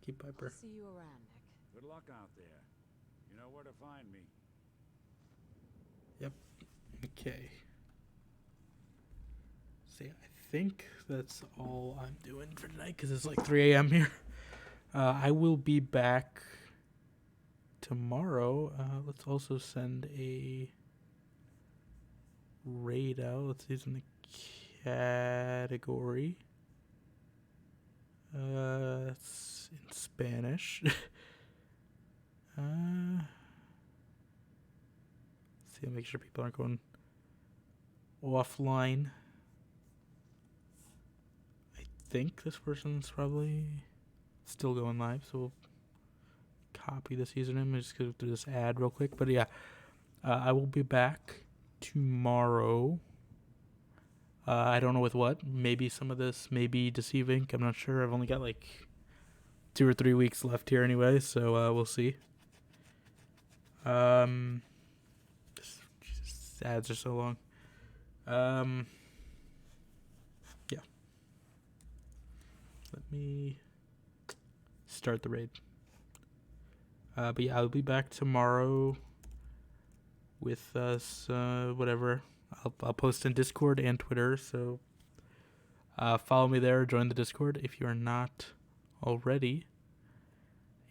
Keep Piper. I'll see you around, Nick. Good luck out there. You know where to find me. Yep. Okay. See, I think that's all I'm doing for tonight because it's like 3 a.m. here. I will be back tomorrow. Let's also send a raid out. Let's use in the category. It's in Spanish. See, make sure people aren't going offline. I think this person's probably still going live, so we'll copy this username and just go through this ad real quick. But yeah, I will be back tomorrow. I don't know with what. Maybe some of this may be deceiving. I'm not sure. I've only got like 2 or 3 weeks left here anyway, so we'll see. Jesus, ads are so long. Yeah. Let me start the raid. But yeah, I'll be back tomorrow with us, whatever. I'll post in Discord and Twitter, so follow me there, join the Discord if you are not already.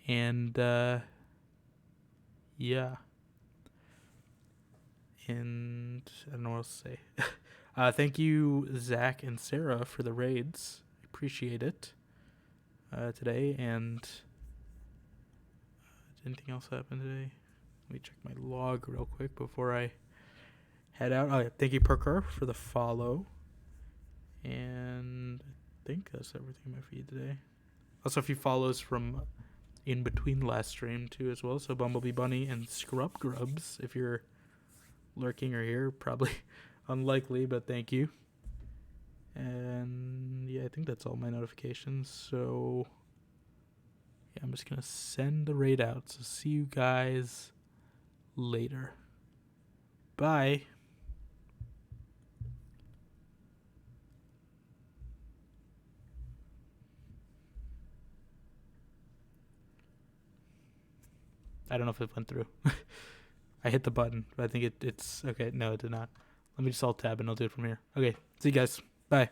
And yeah. And I don't know what else to say. Thank you, Zach and Sarah, for the raids. I appreciate it today. And did anything else happen today? Let me check my log real quick before I head out. Oh, yeah. Thank you, Parker, for the follow. And I think that's everything in my feed today. Also, a few follows from in between last stream, too, as well. So, Bumblebee Bunny and Scrub Grubs, if you're lurking or here, probably unlikely, but thank you. And yeah, I think that's all my notifications. So yeah, I'm just gonna send the raid out. So see you guys later. Bye. I don't know if it went through. I hit the button, but I think it's okay. No, it did not. Let me just alt tab and I'll do it from here. Okay, see you guys. Bye.